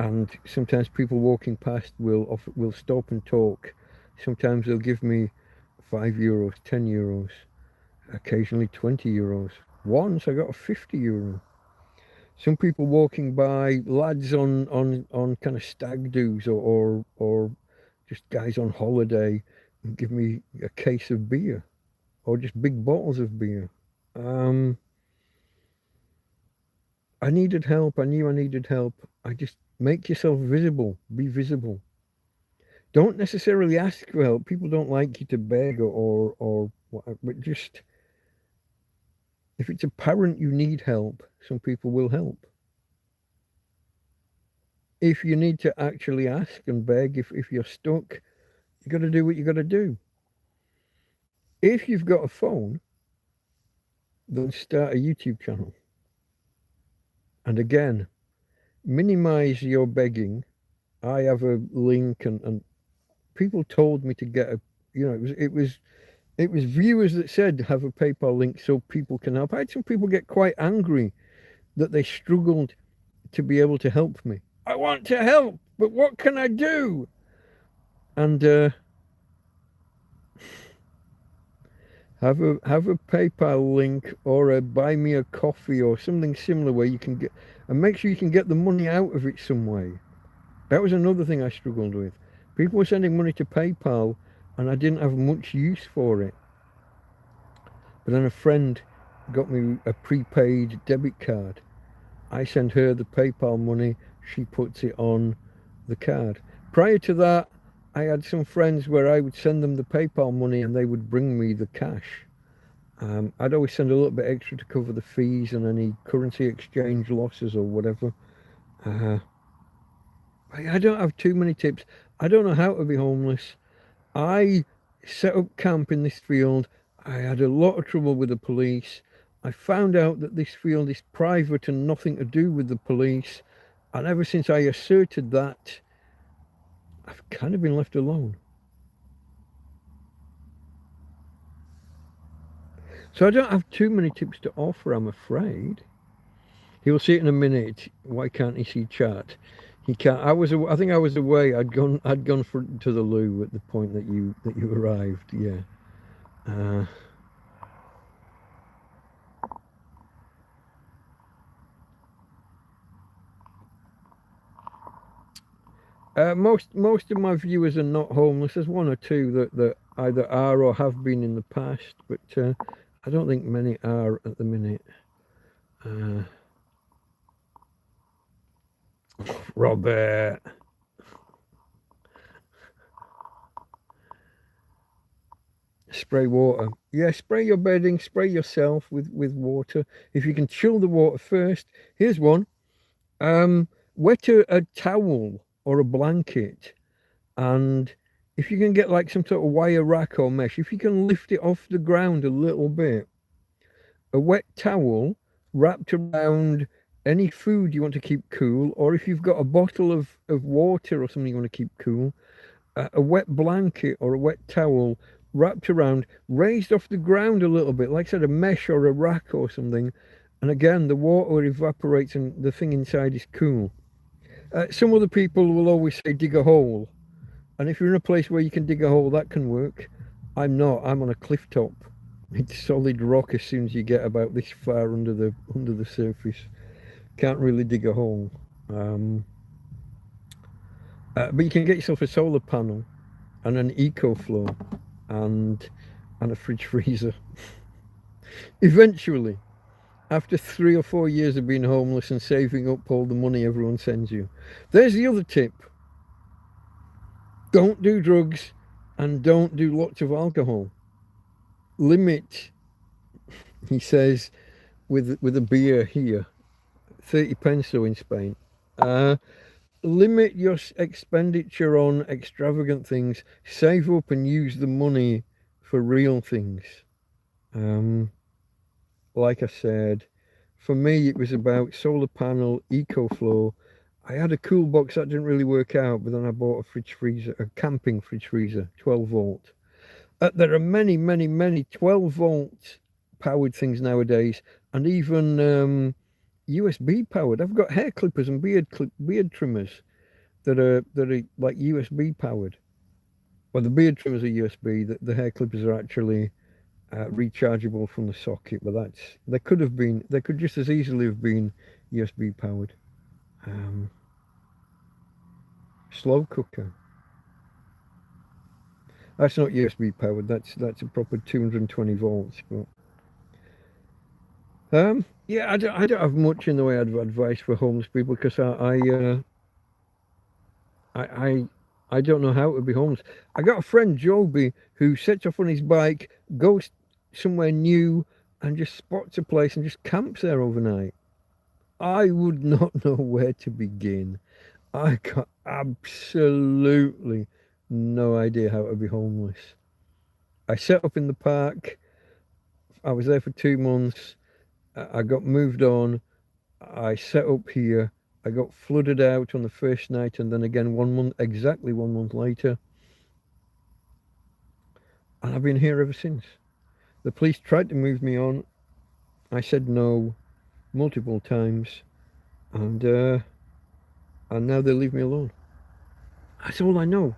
And sometimes people walking past will stop and talk. Sometimes they'll give me €5, €10, occasionally €20. Once I got a €50. Some people walking by, lads on kind of stag do's or just guys on holiday, give me a case of beer or just big bottles of beer. I needed help. I knew I needed help. I just make yourself visible. Be visible. Don't necessarily ask for help. People don't like you to beg or but just if it's apparent you need help, some people will help. If you need to actually ask and beg, if you're stuck, you got to do what you got to do. If you've got a phone, then start a YouTube channel. And again, minimize your begging. I have a link, and people told me to get it was viewers that said have a PayPal link so people can help. I had some people get quite angry that they struggled to be able to help me. I want to help, but what can I do? And Have a PayPal link or a buy me a coffee or something similar where you can get, and make sure you can get the money out of it some way. That was another thing I struggled with. People were sending money to PayPal and I didn't have much use for it. But then a friend got me a prepaid debit card. I send her the PayPal money, she puts it on the card. Prior to that, I had some friends where I would send them the PayPal money and they would bring me the cash. I'd always send a little bit extra to cover the fees and any currency exchange losses or whatever. I don't have too many tips. I don't know how to be homeless. I set up camp in this field. I had a lot of trouble with the police. I found out that this field is private and nothing to do with the police. And ever since I asserted that, I've kind of been left alone. So I don't have too many tips to offer, I'm afraid. He'll see it in a minute. Why can't he see chat? He can't. I think I was away. I'd gone to the loo at the point that you arrived. Yeah. Most of my viewers are not homeless. There's one or two that either are or have been in the past, but I don't think many are at the minute. Robert. Spray water. Yeah, spray your bedding, spray yourself with water. If you can chill the water first. Here's one. Wet a towel or a blanket, and if you can get like some sort of wire rack or mesh, if you can lift it off the ground a little bit, a wet towel wrapped around any food you want to keep cool, or if you've got a bottle of water or something you want to keep cool, a wet blanket or a wet towel wrapped around, raised off the ground a little bit, like I said, a mesh or a rack or something, and again the water evaporates and the thing inside is cool. Some other people will always say dig a hole, and if you're in a place where you can dig a hole, that can work. I'm not. I'm on a cliff top. It's solid rock as soon as you get about this far under the surface. Can't really dig a hole. But you can get yourself a solar panel and an EcoFlow and a fridge freezer. Eventually, after 3 or 4 years of being homeless and saving up all the money everyone sends you. There's the other tip. Don't do drugs and don't do lots of alcohol. Limit, he says, with a beer here, 30 peso in Spain. Limit your expenditure on extravagant things. Save up and use the money for real things. Like I said, for me it was about solar panel, EcoFlow. I had a cool box that didn't really work out, but then I bought a fridge freezer, a camping fridge freezer, 12 volt. There are many 12 volt powered things nowadays, and even USB powered. I've got hair clippers and beard trimmers that are like USB powered. Well, the beard trimmers are USB. The hair clippers are actually rechargeable from the socket, but they could just as easily have been USB powered. Slow cooker. That's not USB powered. That's a proper 220 volts. But yeah, I don't have much in the way of advice for homeless people because I don't know how to be homeless. I got a friend Joby who sets off on his bike, goes somewhere new, and just spots a place and just camps there overnight. I would not know where to begin. I got absolutely no idea how to be homeless. I set up in the park. I was there for 2 months. I got moved on. I set up here. I got flooded out on the first night, and then again exactly 1 month later. And I've been here ever since. The police tried to move me on. I said no multiple times, and now they leave me alone. That's all I know.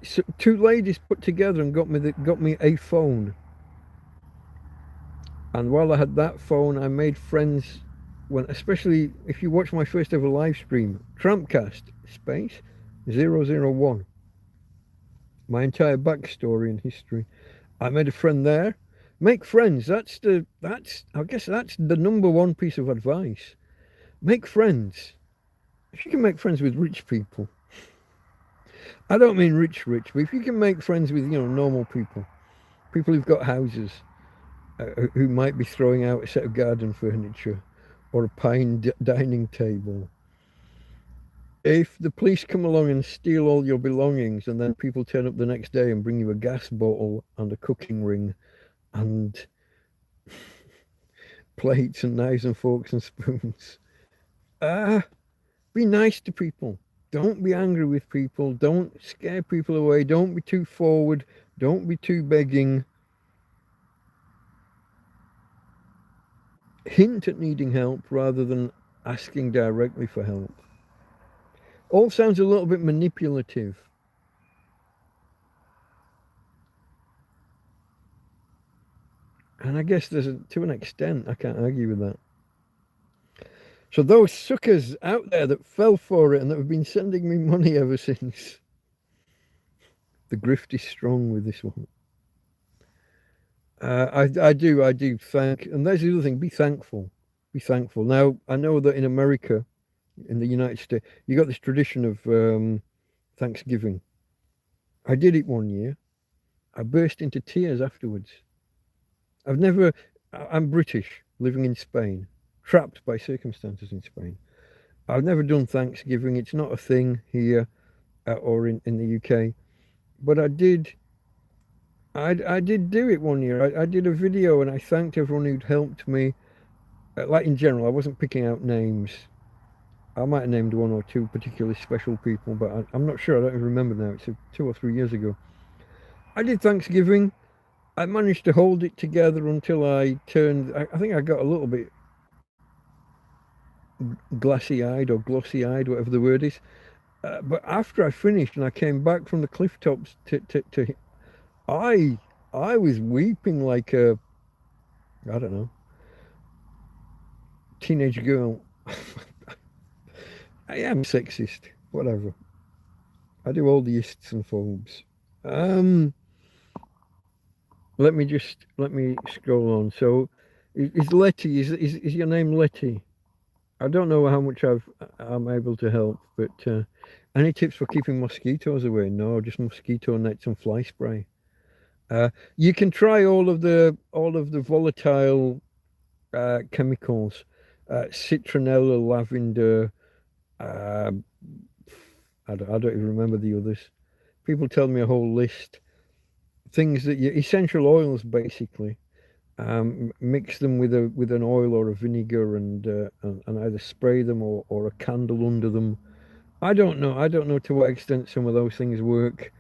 So 2 ladies put together and got me a phone. And while I had that phone, I made friends when, especially if you watch my first ever live stream, TrampCast space 001, my entire backstory and history. I made a friend there. Make friends. That's I guess that's the number one piece of advice. Make friends. If you can make friends with rich people, I don't mean rich, but if you can make friends with normal people, people who've got houses, who might be throwing out a set of garden furniture or a pine dining table. If the police come along and steal all your belongings, and then people turn up the next day and bring you a gas bottle and a cooking ring and plates and knives and forks and spoons, be nice to people. Don't be angry with people. Don't scare people away. Don't be too forward. Don't be too begging. Hint at needing help rather than asking directly for help. All sounds a little bit manipulative. And I guess to an extent, I can't argue with that. So those suckers out there that fell for it and that have been sending me money ever since, the grift is strong with this one. I do thank, and there's the other thing, be thankful. Be thankful. Now, I know that in America, in the United States, you got this tradition of Thanksgiving. I did it one year. I burst into tears afterwards. I'm British, living in Spain, trapped by circumstances in Spain. I've never done Thanksgiving. It's not a thing here or in the UK. But I did do it one year. I did a video and I thanked everyone who'd helped me. Like in general, I wasn't picking out names. I might have named one or two particularly special people, but I'm not sure. I don't even remember now. It's 2 or 3 years ago. I did Thanksgiving. I managed to hold it together until I turned. I think I got a little bit glassy-eyed or glossy-eyed, whatever the word is. But after I finished and I came back from the cliff tops I was weeping like a, I don't know, teenage girl. I am sexist, whatever. I do all the ists and phobes. Let me scroll on. So, is Letty? Is your name Letty? I don't know how much I'm able to help, but any tips for keeping mosquitoes away? No, just mosquito nets and fly spray. You can try all of the volatile chemicals, citronella, lavender. I don't even remember the others. People tell me a whole list. Things that essential oils basically. Mix them with an oil or a vinegar and either spray them or a candle under them. I don't know. I don't know to what extent some of those things work.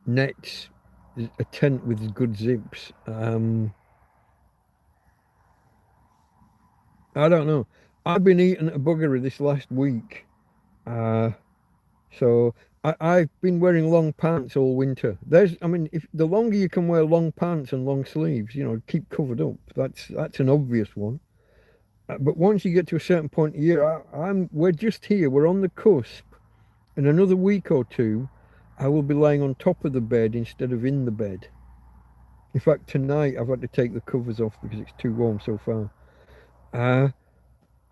Nets, a tent with good zips. I don't know. I've been eating a buggery this last week. So I've been wearing long pants all winter. If the longer you can wear long pants and long sleeves, keep covered up. That's an obvious one. But once you get to a certain point of year, we're just here. We're on the cusp. In another week or two, I will be lying on top of the bed instead of in the bed. In fact, tonight I've had to take the covers off because it's too warm so far.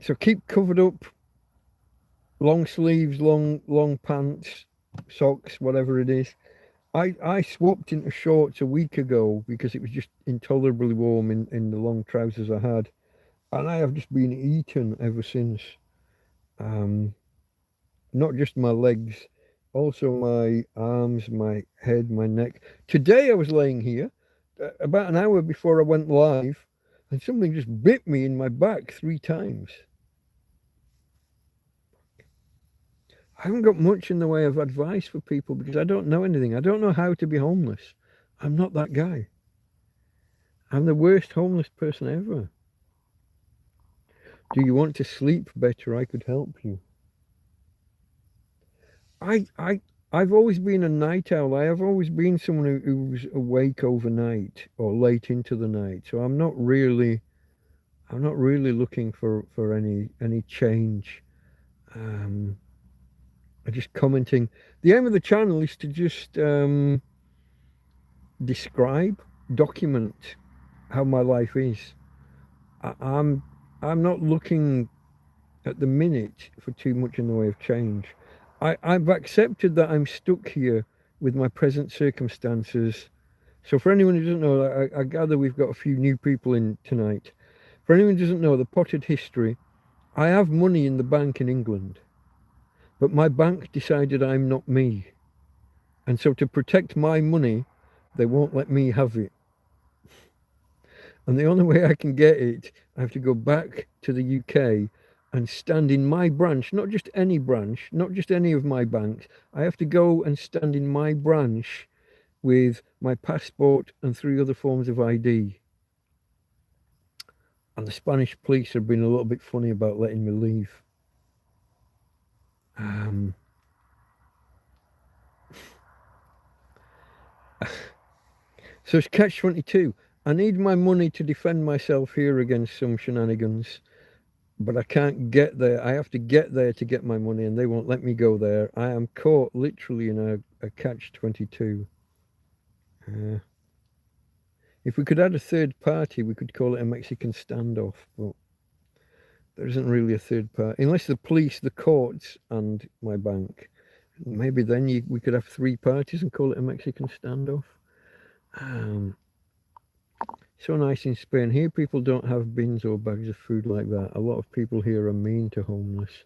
So keep covered up. Long sleeves, long pants, socks, whatever it is. I swapped into shorts a week ago because it was just intolerably warm in the long trousers I had. And I have just been eaten ever since. Not just my legs, also my arms, my head, my neck. Today I was laying here about an hour before I went live and something just bit me in my back 3 times. I haven't got much in the way of advice for people because I don't know anything. I don't know how to be homeless. I'm not that guy. I'm the worst homeless person ever. Do you want to sleep better? I could help you. I've always been a night owl. I have always been someone who's awake overnight or late into the night. So I'm not really looking for any change. Um, I'm just commenting. The aim of the channel is to just describe, document how my life is. I, I'm I'm not looking at the minute for too much in the way of change. I've accepted that I'm stuck here with my present circumstances. So for anyone who doesn't know, I gather we've got a few new people in tonight. For anyone who doesn't know the potted history, I have money in the bank in England, but my bank decided I'm not me. And so to protect my money, they won't let me have it. And the only way I can get it, I have to go back to the UK and stand in my branch, not just any branch, not just any of my banks. I have to go and stand in my branch with my passport and 3 other forms of ID. And the Spanish police have been a little bit funny about letting me leave. So it's catch-22. I need my money to defend myself here against some shenanigans, but I can't get there. I have to get there to get my money, and they won't let me go there. I am caught literally in a catch-22. If we could add a third party, we could call it a Mexican standoff, but there isn't really a third party. Unless the police, the courts, and my bank. Maybe then we could have 3 parties and call it a Mexican standoff. So nice in Spain. Here people don't have bins or bags of food like that. A lot of people here are mean to homeless.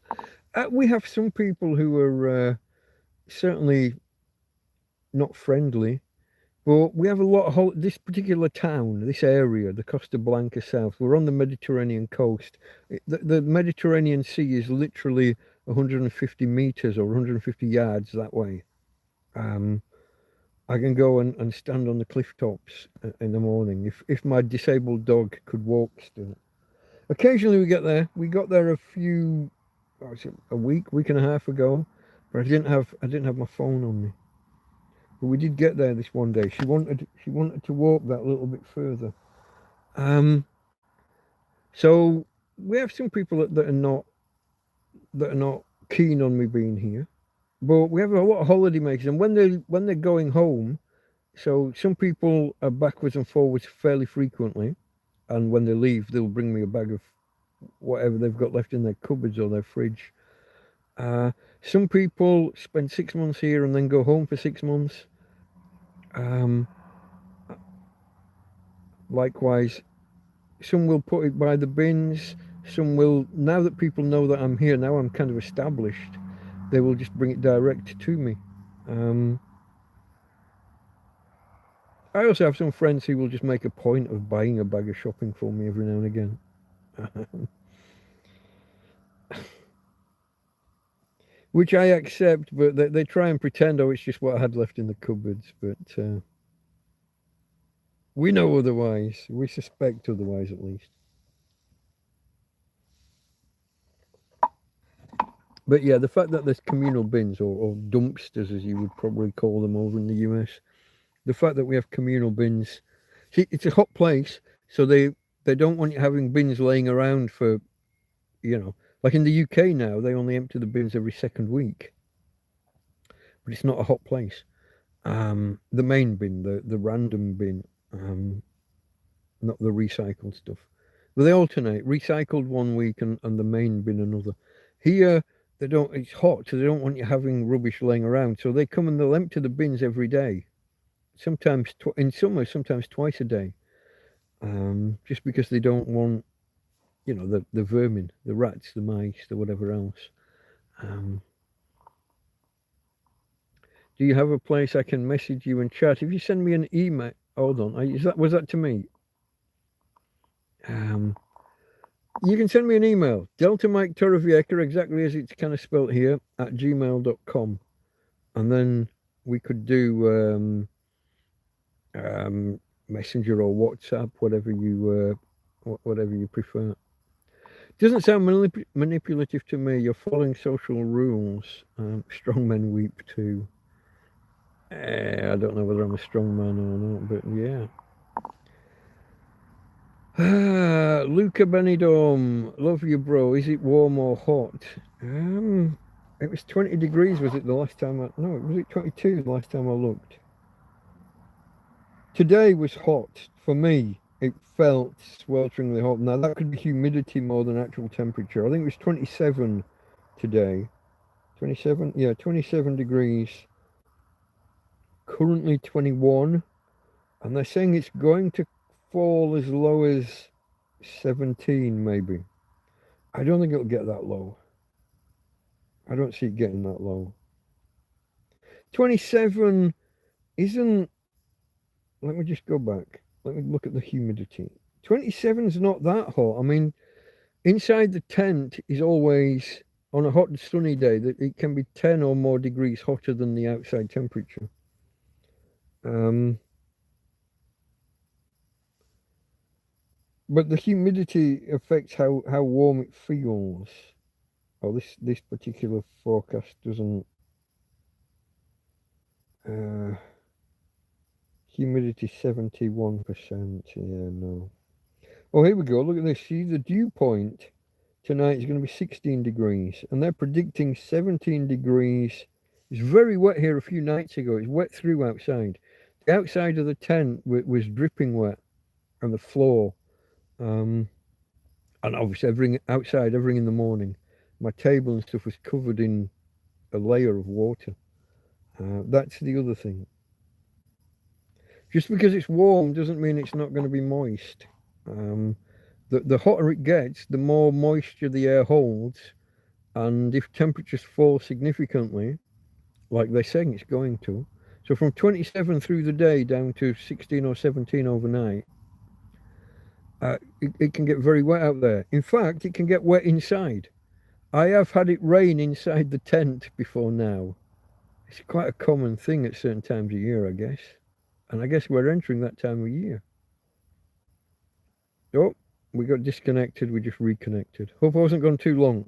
We have some people who are certainly not friendly, but we have a lot of this particular town, this area, the Costa Blanca South. We're on the Mediterranean coast. The Mediterranean Sea is literally 150 meters or 150 yards that way. I can go and stand on the cliff tops in the morning if my disabled dog could walk still. Occasionally we get there. We got there a week and a half ago, but I didn't have my phone on me. But we did get there this one day. She wanted to walk that little bit further. So we have some people that are not keen on me being here. But we have a lot of holiday makers, and when they're going home, so some people are backwards and forwards fairly frequently, and when they leave, they'll bring me a bag of whatever they've got left in their cupboards or their fridge. Some people spend 6 months here and then go home for 6 months. Likewise, some will put it by the bins. Some will, now that people know that I'm here, now I'm kind of established, they will just bring it direct to me. I also have some friends who will just make a point of buying a bag of shopping for me every now and again. Which I accept, but they try and pretend, oh, it's just what I had left in the cupboards. But we know otherwise. We suspect otherwise, at least. But yeah, the fact that there's communal bins or dumpsters, as you would probably call them over in the US, the fact that we have communal bins, see, it's a hot place, so they don't want you having bins laying around for, like in the UK now, they only empty the bins every second week. But it's not a hot place. The main bin, the random bin, not the recycled stuff. But they alternate, recycled one week and the main bin another. Here, it's hot, so they don't want you having rubbish laying around. So they come and they'll empty the bins every day. Sometimes in summer, sometimes twice a day. Just because they don't want, the vermin, the rats, the mice, the whatever else. Do you have a place I can message you and chat? If you send me an email, hold on, was that to me? You can send me an email, Delta Mike Torrevieja, exactly as it's kind of spelt here, at gmail.com. And then we could do Messenger or WhatsApp, whatever you prefer. Doesn't sound manipulative to me. You're following social rules. Strong men weep too. I don't know whether I'm a strong man or not, but yeah. Luca Benidorm, love you, bro. Is it warm or hot? It was 20 degrees, was it the last time no, was it 22 the last time I looked? Today was hot for me. It felt swelteringly hot. Now that could be humidity more than actual temperature. I think it was 27 today. 27? Yeah, 27 degrees. Currently 21. And they're saying it's going to fall as low as 17 maybe. I don't think it'll get that low. I don't see it getting that low. 27 isn't. Let me just go back. Let me look at the humidity. 27 is not that hot. I mean, inside the tent is always, on a hot and sunny day, that it can be 10 or more degrees hotter than the outside temperature. But the humidity affects how warm it feels. Oh, this particular forecast doesn't. Humidity 71%. Yeah, no. Oh, here we go. Look at this. See, the dew point tonight is going to be 16 degrees, and they're predicting 17 degrees. It's very wet here a few nights ago. It's wet through outside. The outside of the tent was dripping wet, and the floor. And obviously, everything outside, everything in the morning. My table and stuff was covered in a layer of water. That's the other thing. Just because it's warm doesn't mean it's not going to be moist. The hotter it gets, the more moisture the air holds. And if temperatures fall significantly, like they're saying it's going to, so from 27 through the day down to 16 or 17 overnight, it can get very wet out there. In fact, it can get wet inside. I have had it rain inside the tent before now. It's quite a common thing at certain times of year, I guess. And I guess we're entering that time of year. Oh, we got disconnected. We just reconnected. Hope I wasn't gone too long.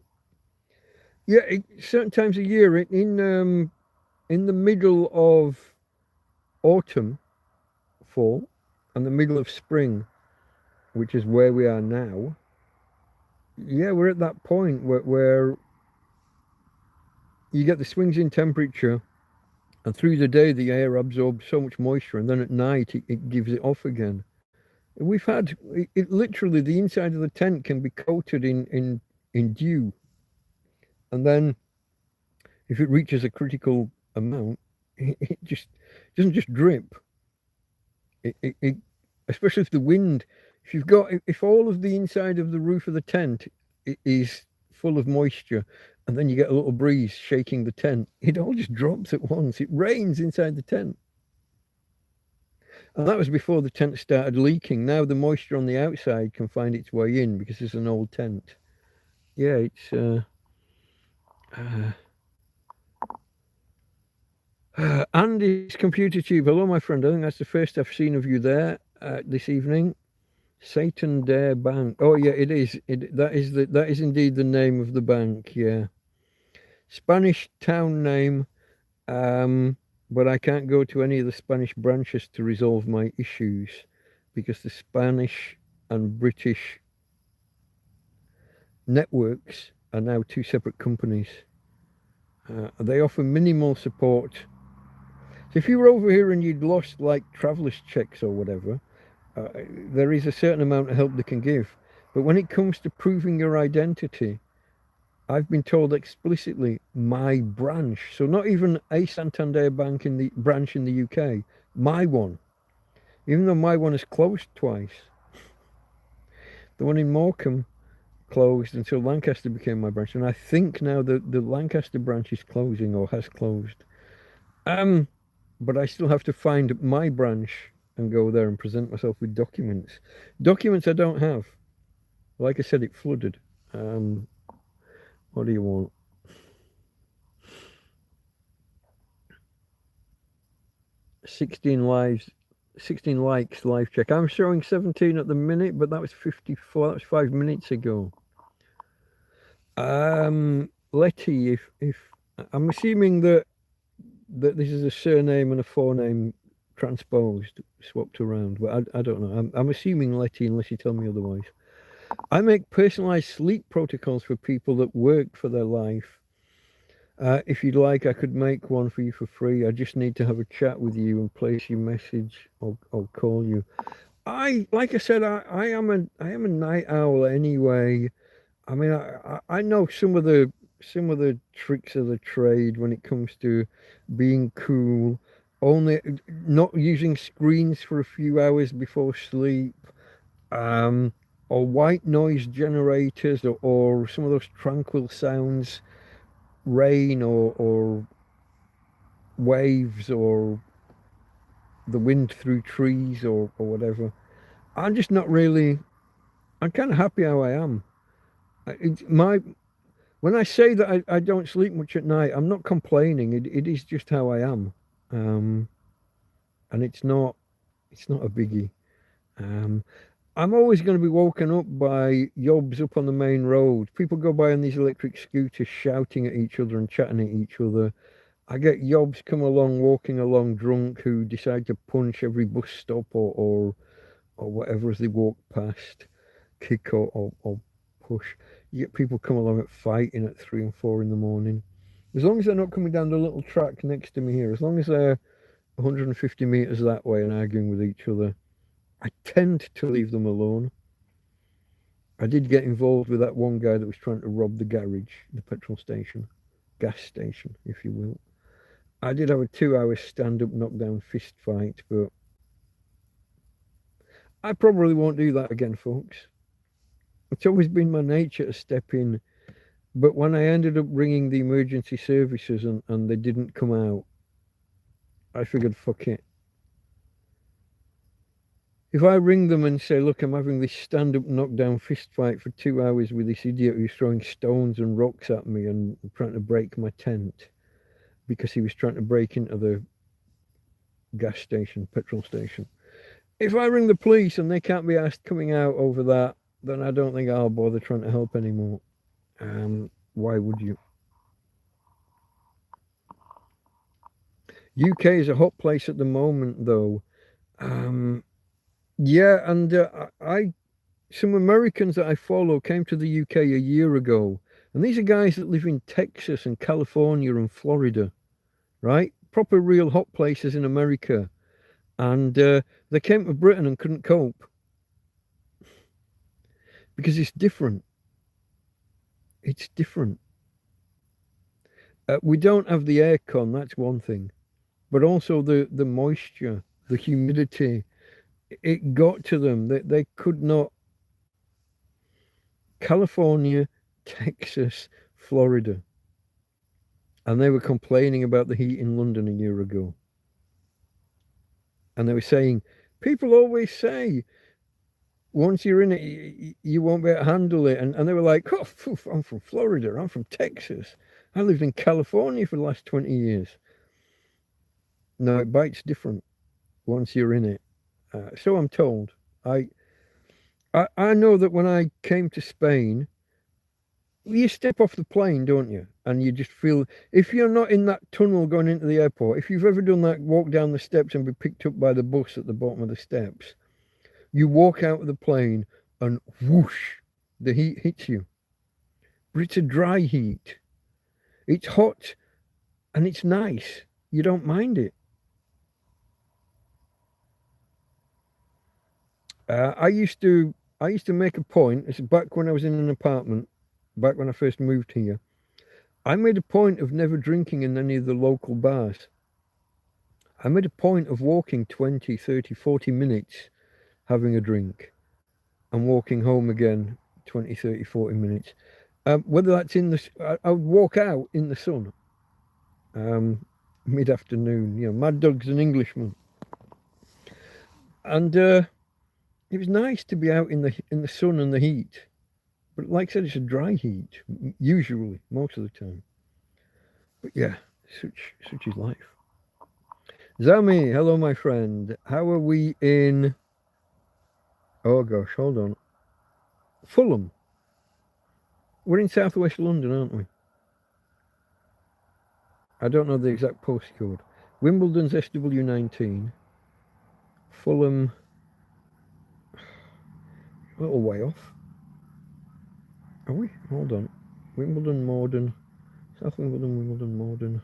Yeah, certain times of year, in the middle of autumn, fall, and the middle of spring, which is where we are now. Yeah, we're at that point where you get the swings in temperature, and through the day the air absorbs so much moisture, and then at night it gives it off again. We've had it literally, the inside of the tent can be coated in dew, and then if it reaches a critical amount, it just doesn't just drip. It especially if the wind, if all of the inside of the roof of the tent is full of moisture, and then you get a little breeze shaking the tent, it all just drops at once. It rains inside the tent. And that was before the tent started leaking. Now the moisture on the outside can find its way in because it's an old tent. Yeah, it's Andy's Computer Tube. Hello, my friend. I think that's the first I've seen of you there this evening. Satan Dare Bank. Oh yeah, it is. That is indeed the name of the bank. Yeah, Spanish town name. But I can't go to any of the Spanish branches to resolve my issues because the Spanish and British networks are now two separate companies. They offer minimal support. So if you were over here and you'd lost like traveller's checks or whatever, there is a certain amount of help they can give. But when it comes to proving your identity, I've been told explicitly my branch, so not even a Santander bank in the branch in the UK, my one, even though my one has closed twice. The one in Morecambe closed until Lancaster became my branch, and I think now the Lancaster branch is closing or has closed. But I still have to find my branch and go there and present myself with documents. Documents I don't have. Like I said, it flooded. What do you want? $16 likes live check. I'm showing 17 at the minute, but that was 54. That was 5 minutes ago. Letty, if I'm assuming that that this is a surname and a forename transposed, swapped around. But I don't know. I'm assuming Letty, unless you tell me otherwise. I make personalized sleep protocols for people that work for their life. If you'd like, I could make one for you for free. I just need to have a chat with you and place your message. I'll call you. Like I said, I am a night owl anyway. I mean, I know some of the tricks of the trade when it comes to being cool. Only not using screens for a few hours before sleep. Um, or white noise generators, or some of those tranquil sounds, rain or waves or the wind through trees or whatever. I'm just not really. I'm kind of happy how I am. It's my when I say that I don't sleep much at night, I'm not complaining. It is just how I am, um, and it's not a biggie. Um, I'm always going to be woken up by yobs up on the main road. People go by on these electric scooters shouting at each other and chatting at each other. I get yobs come along, walking along drunk, who decide to punch every bus stop or whatever as they walk past, kick or push. You get people come along at fighting at 3 and 4 in the morning. As long as they're not coming down the little track next to me here, as long as they're 150 meters that way and arguing with each other, I tend to leave them alone. I did get involved with that one guy that was trying to rob the garage, the petrol station, gas station, if you will. I did have a 2 hour stand up, knockdown fist fight, but I probably won't do that again, folks. It's always been my nature to step in, but when I ended up ringing the emergency services and they didn't come out, I figured, fuck it. If I ring them and say, look, I'm having this stand up knockdown fist fight for 2 hours with this idiot who's throwing stones and rocks at me and trying to break my tent because he was trying to break into the gas station, petrol station. If I ring the police and they can't be asked coming out over that, then I don't think I'll bother trying to help anymore. Why would you? UK is a hot place at the moment, though. Yeah, and some Americans that I follow came to the UK a year ago, and these are guys that live in Texas and California and Florida, right? Proper real hot places in America. And they came to Britain and couldn't cope because it's different. It's different. We don't have the aircon, that's one thing, but also the moisture, the humidity. It got to them that they could not. California, Texas, Florida, and they were complaining about the heat in London a year ago. And they were saying, people always say, once you're in it, you won't be able to handle it. And they were like, oh, I'm from Florida, I'm from Texas. I lived in California for the last 20 years. No, it bites different once you're in it. So I'm told. I know that when I came to Spain, you step off the plane, don't you? And you just feel, if you're not in that tunnel going into the airport, if you've ever done that, walk down the steps and be picked up by the bus at the bottom of the steps, you walk out of the plane and whoosh, the heat hits you. But it's a dry heat. It's hot and it's nice. You don't mind it. I used to make a point. It's back when I was in an apartment, back when I first moved here. I made a point of never drinking in any of the local bars. I made a point of walking 20, 30, 40 minutes having a drink and walking home again 20, 30, 40 minutes. Whether that's I would walk out in the sun mid-afternoon. You know, Mad Dog's an Englishman. And it was nice to be out in the sun and the heat. But like I said, it's a dry heat, usually, most of the time. But yeah, such is life. Zami, hello, my friend. How are we in? Oh gosh, hold on. Fulham. We're in southwest London, aren't we? I don't know the exact postcode. Wimbledon's SW19. Fulham, a little way off. Are we? Hold on. Wimbledon, Morden. South Wimbledon, Wimbledon, Morden.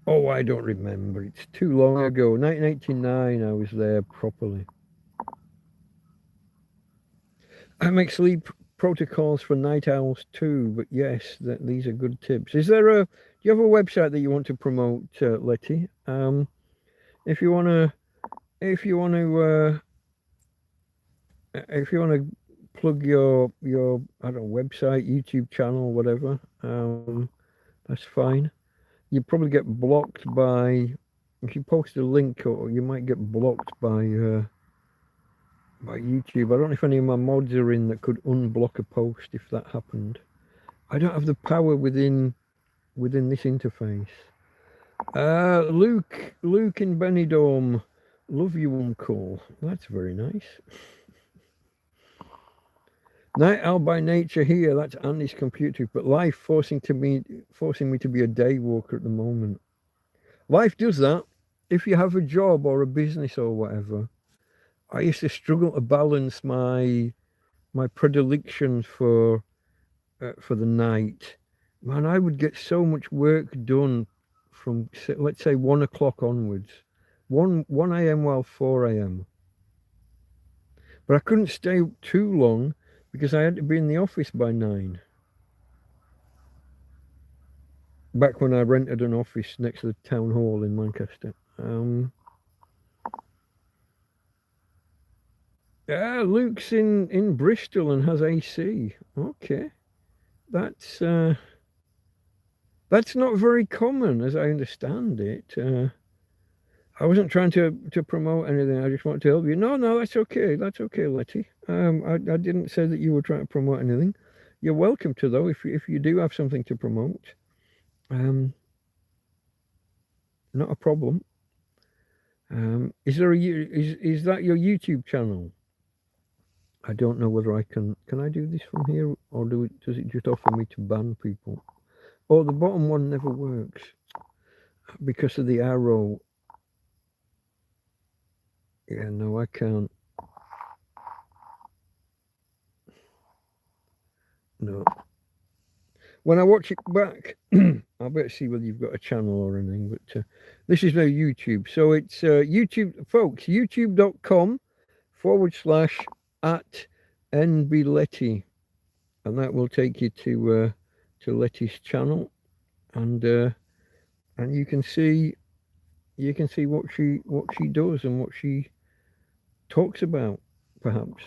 Oh, I don't remember. It's too long ago. 1989, I was there properly. I make sleep protocols for night owls too, but yes, these are good tips. Is there do you have a website that you want to promote, Letty? If you want to, if you want to, if you want to plug your I don't know, website, YouTube channel, whatever, that's fine. You probably get blocked by if you post a link, or you might get blocked by YouTube. I don't know if any of my mods are in that could unblock a post if that happened. I don't have the power within this interface. Luke in Benidorm, love you, uncle. That's very nice. Night owl by nature here. That's Andy's computer, but life forcing me to be a day walker at the moment. Life does that. If you have a job or a business or whatever, I used to struggle to balance my predilection for the night. Man, I would get so much work done from, let's say, 1 o'clock onwards, 1 a.m. while 4 a.m. But I couldn't stay too long because I had to be in the office by 9. Back when I rented an office next to the town hall in Manchester. Yeah, Luke's in Bristol and has AC. Okay, that's not very common, as I understand it. I wasn't trying to promote anything. I just wanted to help you. No, that's okay. That's okay, Letty. I didn't say that you were trying to promote anything. You're welcome to, though, if you do have something to promote. Not a problem. Is that your YouTube channel? I don't know whether I can I do this from here, or does it just offer me to ban people? Oh, the bottom one never works because of the arrow. Yeah, no, I can't. No. When I watch it back, I better see whether you've got a channel or anything. But this is now YouTube. So it's YouTube, folks, youtube.com/@NBLetty. And that will take you to Letty's channel. And you can see what she does and what she talks about, perhaps.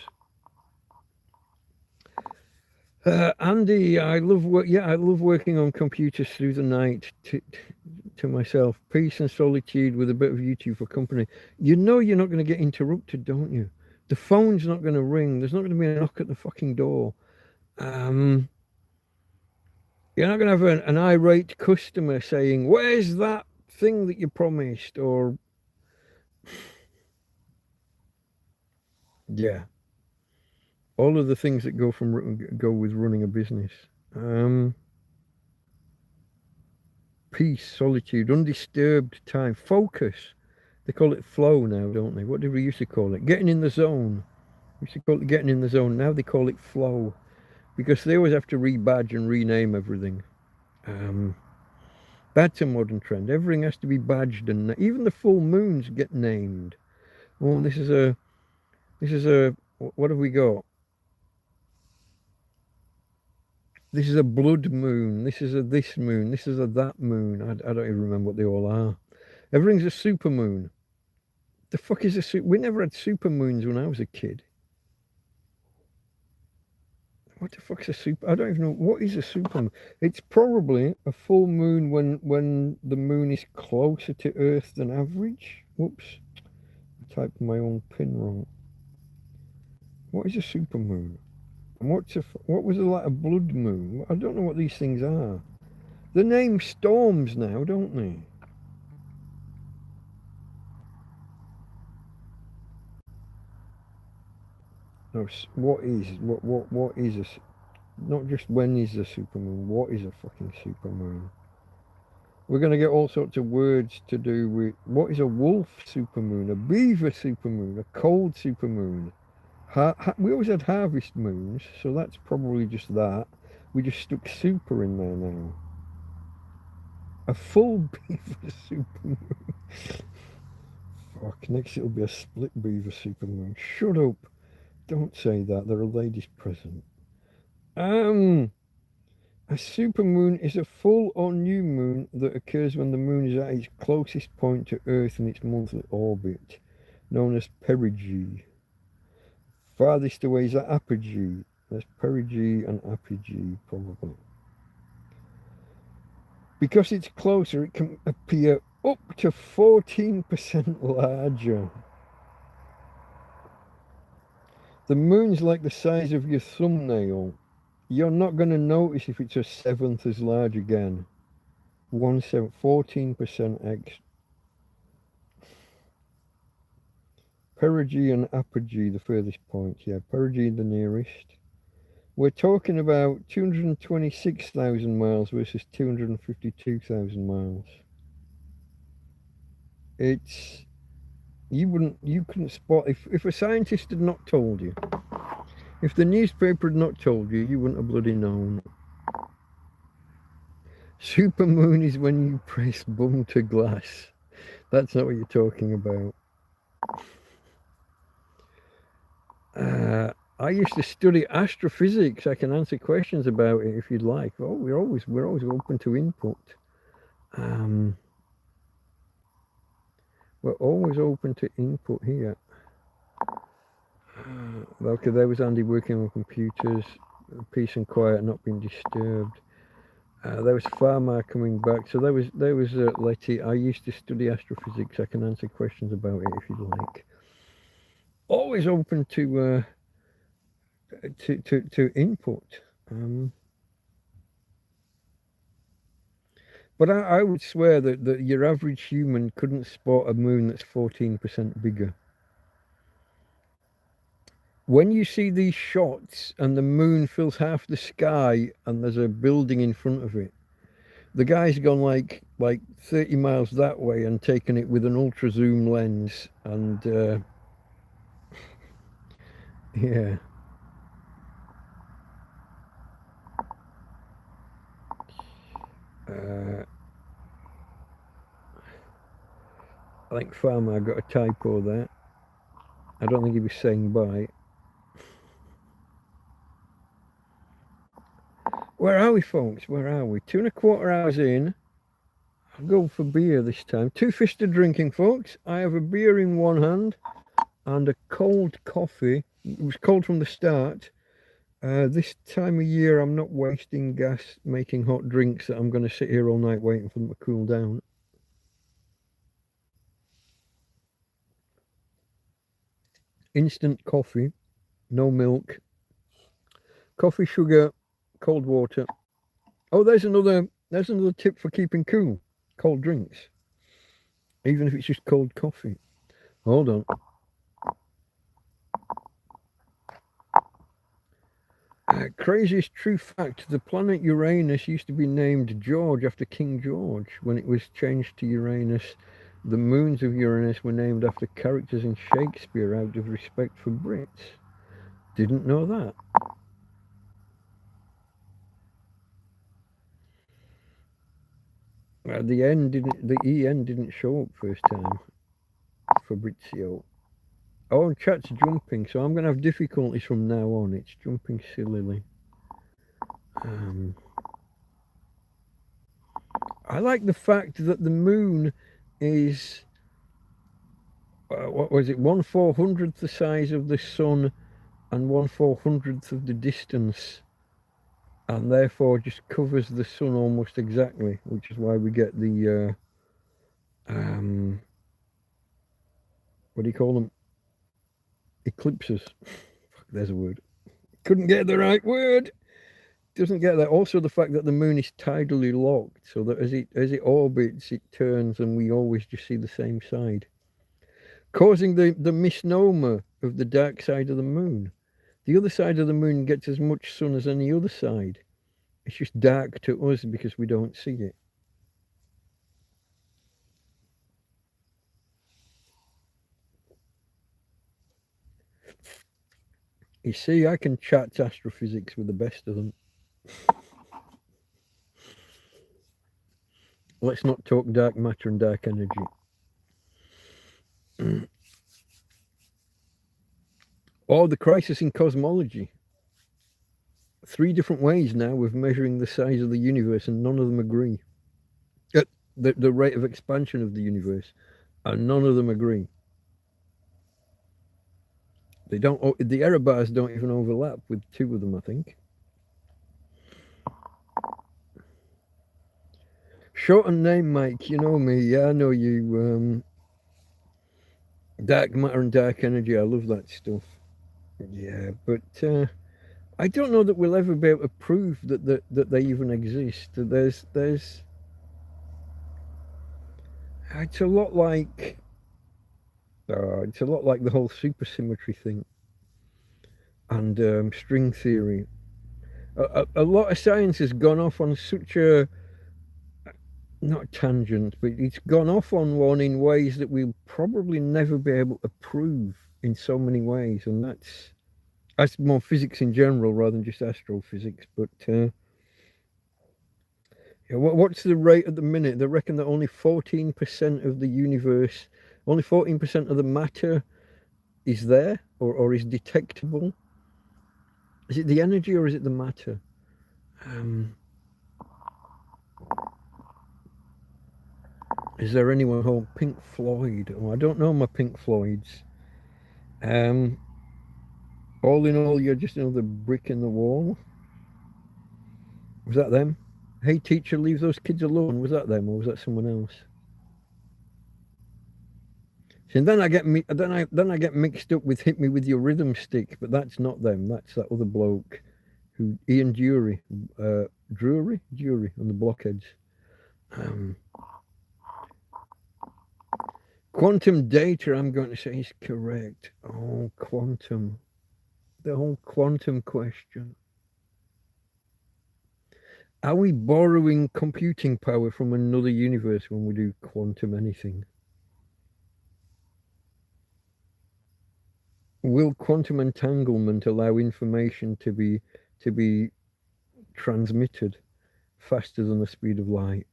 Andy, I love working on computers through the night to myself. Peace and solitude with a bit of YouTube for company. You know you're not going to get interrupted, don't you? The phone's not going to ring. There's not going to be a knock at the fucking door. You're not going to have an irate customer saying, "Where's that thing that you promised?" Or yeah, all of the things that go with running a business. Peace, solitude, undisturbed time, focus. They call it flow now, don't they? What did we used to call it? Getting in the zone. We used to call it getting in the zone. Now they call it flow, because they always have to rebadge and rename everything. That's a modern trend. Everything has to be badged, and even the full moons get named. Oh, this is a. What have we got? This is a blood moon. This is a this moon. This is a that moon. I don't even remember what they all are. Everything's a super moon. The fuck is a super? We never had super moons when I was a kid. What the fuck's a super? I don't even know. What is a super moon? It's probably a full moon when the moon is closer to Earth than average. Whoops. I typed my own pin wrong. What is a super moon? And what was a blood moon? I don't know what these things are. They name storms now, don't they? No, what is a, not just when is a supermoon, what is a fucking supermoon? We're going to get all sorts of words to do with what is a wolf supermoon, a beaver supermoon, a cold supermoon. We always had harvest moons, so that's probably just that. We just stuck super in there now. A full beaver supermoon. Fuck, next it'll be a split beaver supermoon. Shut up. Don't say that. There are ladies present. A supermoon is a full or new moon that occurs when the moon is at its closest point to Earth in its monthly orbit, known as perigee. Farthest away is at apogee. There's perigee and apogee, probably. Because it's closer, it can appear up to 14% larger. The moon's like the size of your thumbnail. You're not going to notice if it's a seventh as large again. 14% X. Perigee and apogee, the furthest point. Yeah, perigee the nearest. We're talking about 226,000 miles versus 252,000 miles. You couldn't spot, if a scientist had not told you, if the newspaper had not told you, you wouldn't have bloody known. Supermoon is when you press bum to glass. That's not what you're talking about. I used to study astrophysics. I can answer questions about it if you'd like. Oh, we're always open to input. We're always open to input here. Okay, there was Andy working on computers, peace and quiet, not being disturbed. There was Farmer coming back. So there was Letty. I used to study astrophysics. I can answer questions about it if you'd like. Always open to input. But I would swear that your average human couldn't spot a moon that's 14% bigger. When you see these shots and the moon fills half the sky and there's a building in front of it, the guy's gone like 30 miles that way and taken it with an ultra zoom lens and yeah. I think Farmer got a typo there. I don't think he was saying bye. Where are we, folks? Where are we? 2.25 hours in. I'll go for beer this time. Two-fisted drinking, folks. I have a beer in one hand and a cold coffee. It was cold from the start. This time of year, I'm not wasting gas making hot drinks that I'm going to sit here all night waiting for them to cool down. Instant coffee, no milk, coffee, sugar, cold water. Oh, there's another tip for keeping cool. Cold drinks, even if it's just cold coffee. Hold on. Craziest true fact, the planet Uranus used to be named George after King George. When it was changed to Uranus, the moons of Uranus were named after characters in Shakespeare out of respect for Brits. Didn't know that. The EN didn't show up first time. Fabrizio. Oh, and chat's jumping, so I'm going to have difficulties from now on. It's jumping sillily. I like the fact that the moon is, what was it, 1/400th the size of the sun and 1/400th of the distance, and therefore just covers the sun almost exactly, which is why we get the, what do you call them? Eclipses. Fuck, there's a word. Couldn't get the right word. Doesn't get that. Also, the fact that the moon is tidally locked, so that as it orbits, it turns, and we always just see the same side, causing the misnomer of the dark side of the moon. The other side of the moon gets as much sun as any other side. It's just dark to us because we don't see it. You see, I can chat astrophysics with the best of them. Let's not talk dark matter and dark energy. Or the crisis in cosmology. 3 different ways now of measuring the size of the universe, and none of them agree. The rate of expansion of the universe, and none of them agree. They don't. The error bars don't even overlap with 2 of them, I think. Shortened name, Mike. You know me. Yeah, I know you. Dark matter and dark energy. I love that stuff. Yeah, but I don't know that we'll ever be able to prove that they even exist. There's. It's a lot like. It's a lot like the whole supersymmetry thing and string theory. A lot of science has gone off on such a not tangent, but it's gone off on one in ways that we'll probably never be able to prove in so many ways, and that's more physics in general rather than just astrophysics. But yeah, what's the rate at the minute? They reckon that only 14% of the universe, only 14% of the matter is there or is detectable. Is it the energy or is it the matter? Is there anyone called Pink Floyd? Oh, I don't know my Pink Floyds. All in all, you're just another brick in the wall. Was that them? Hey teacher, leave those kids alone. Was that them or was that someone else? And then I get mixed up with hit me with your rhythm stick, but that's not them. That's that other bloke, who Ian Drury, Drury on the blockheads. Quantum data, I'm going to say, is correct. Oh, quantum. The whole quantum question. Are we borrowing computing power from another universe when we do quantum anything? Will quantum entanglement allow information to be transmitted faster than the speed of light?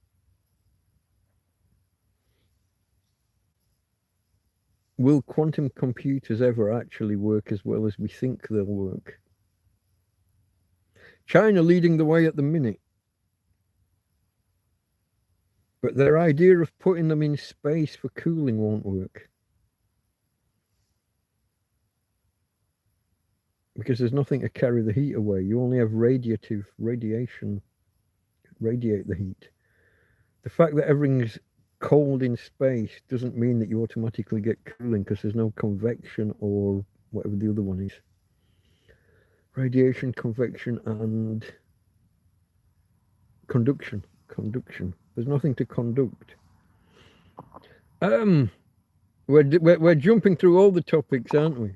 Will quantum computers ever actually work as well as we think they'll work? China leading the way at the minute. But their idea of putting them in space for cooling won't work. Because there's nothing to carry the heat away. You only have radiation, radiate the heat. The fact that everything's cold in space doesn't mean that you automatically get cooling because there's no convection or whatever the other one is. Radiation, convection, and conduction. There's nothing to conduct. We're jumping through all the topics, aren't we?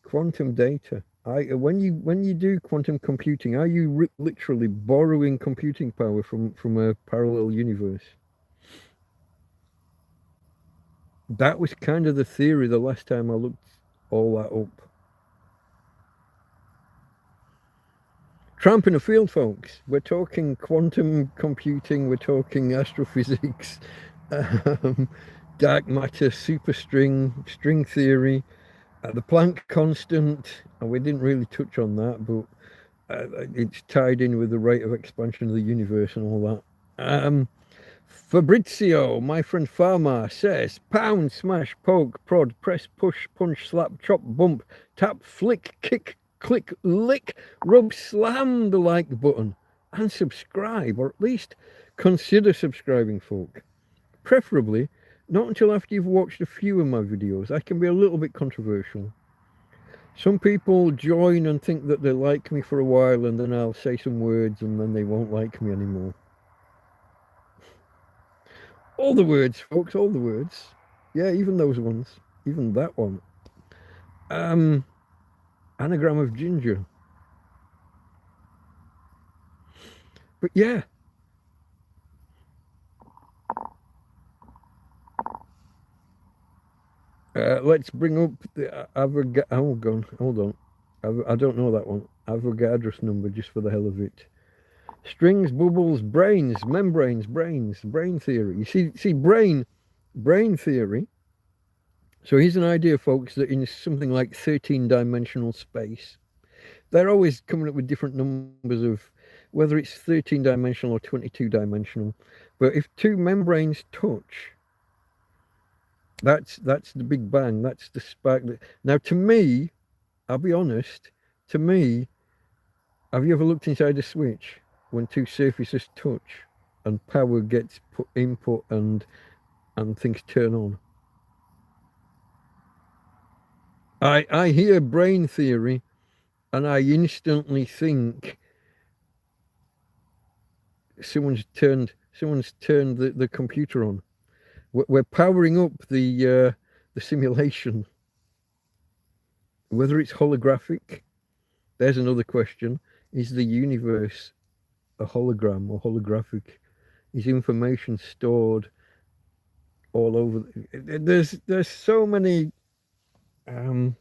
Quantum data. When you do quantum computing, are you literally borrowing computing power from a parallel universe? That was kind of the theory the last time I looked all that up. Tramp in the field, folks. We're talking quantum computing. We're talking astrophysics, dark matter, superstring, string theory, the Planck constant. And we didn't really touch on that, but it's tied in with the rate of expansion of the universe and all that. Fabrizio, my friend Farmer, says pound, smash, poke, prod, press, push, punch, slap, chop, bump, tap, flick, kick, click, lick, rub, slam the like button and subscribe, or at least consider subscribing, folk. Preferably not until after you've watched a few of my videos. I can be a little bit controversial. Some people join and think that they like me for a while and then I'll say some words and then they won't like me anymore. All the words, folks, all the words. Yeah, even those ones. Even that one. Anagram of ginger. But yeah. Let's bring up the hold on. I don't know that one. Avogadro's number, just for the hell of it. Strings, bubbles, brains, membranes, brain theory. You see, brain theory. So here's an idea, folks, that in something like 13-dimensional space, they're always coming up with different numbers of whether it's 13-dimensional or 22-dimensional. But if two membranes touch, that's the Big Bang. That's the spark. Now, to me, I'll be honest. To me, have you ever looked inside a switch when two surfaces touch and power gets put input and things turn on? I hear brain theory, and I instantly think someone's turned the computer on. We're powering up the simulation. Whether it's holographic, there's another question. Is the universe a hologram or holographic? Is information stored all over? There's so many. I'm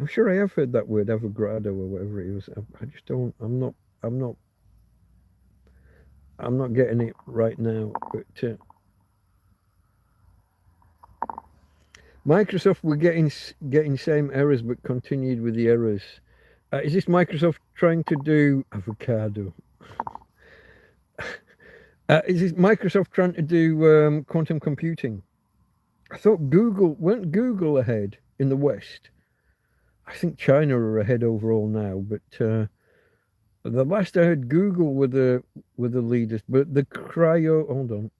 sure I have heard that word, Avogadro or whatever it was. I just don't. I'm not getting it right now. But Microsoft were getting same errors, but continued with the errors. Is this Microsoft trying to do avocado? Is this Microsoft trying to do quantum computing? I thought weren't Google ahead in the West? I think China are ahead overall now, but the last I heard, Google were the leaders. But the hold on,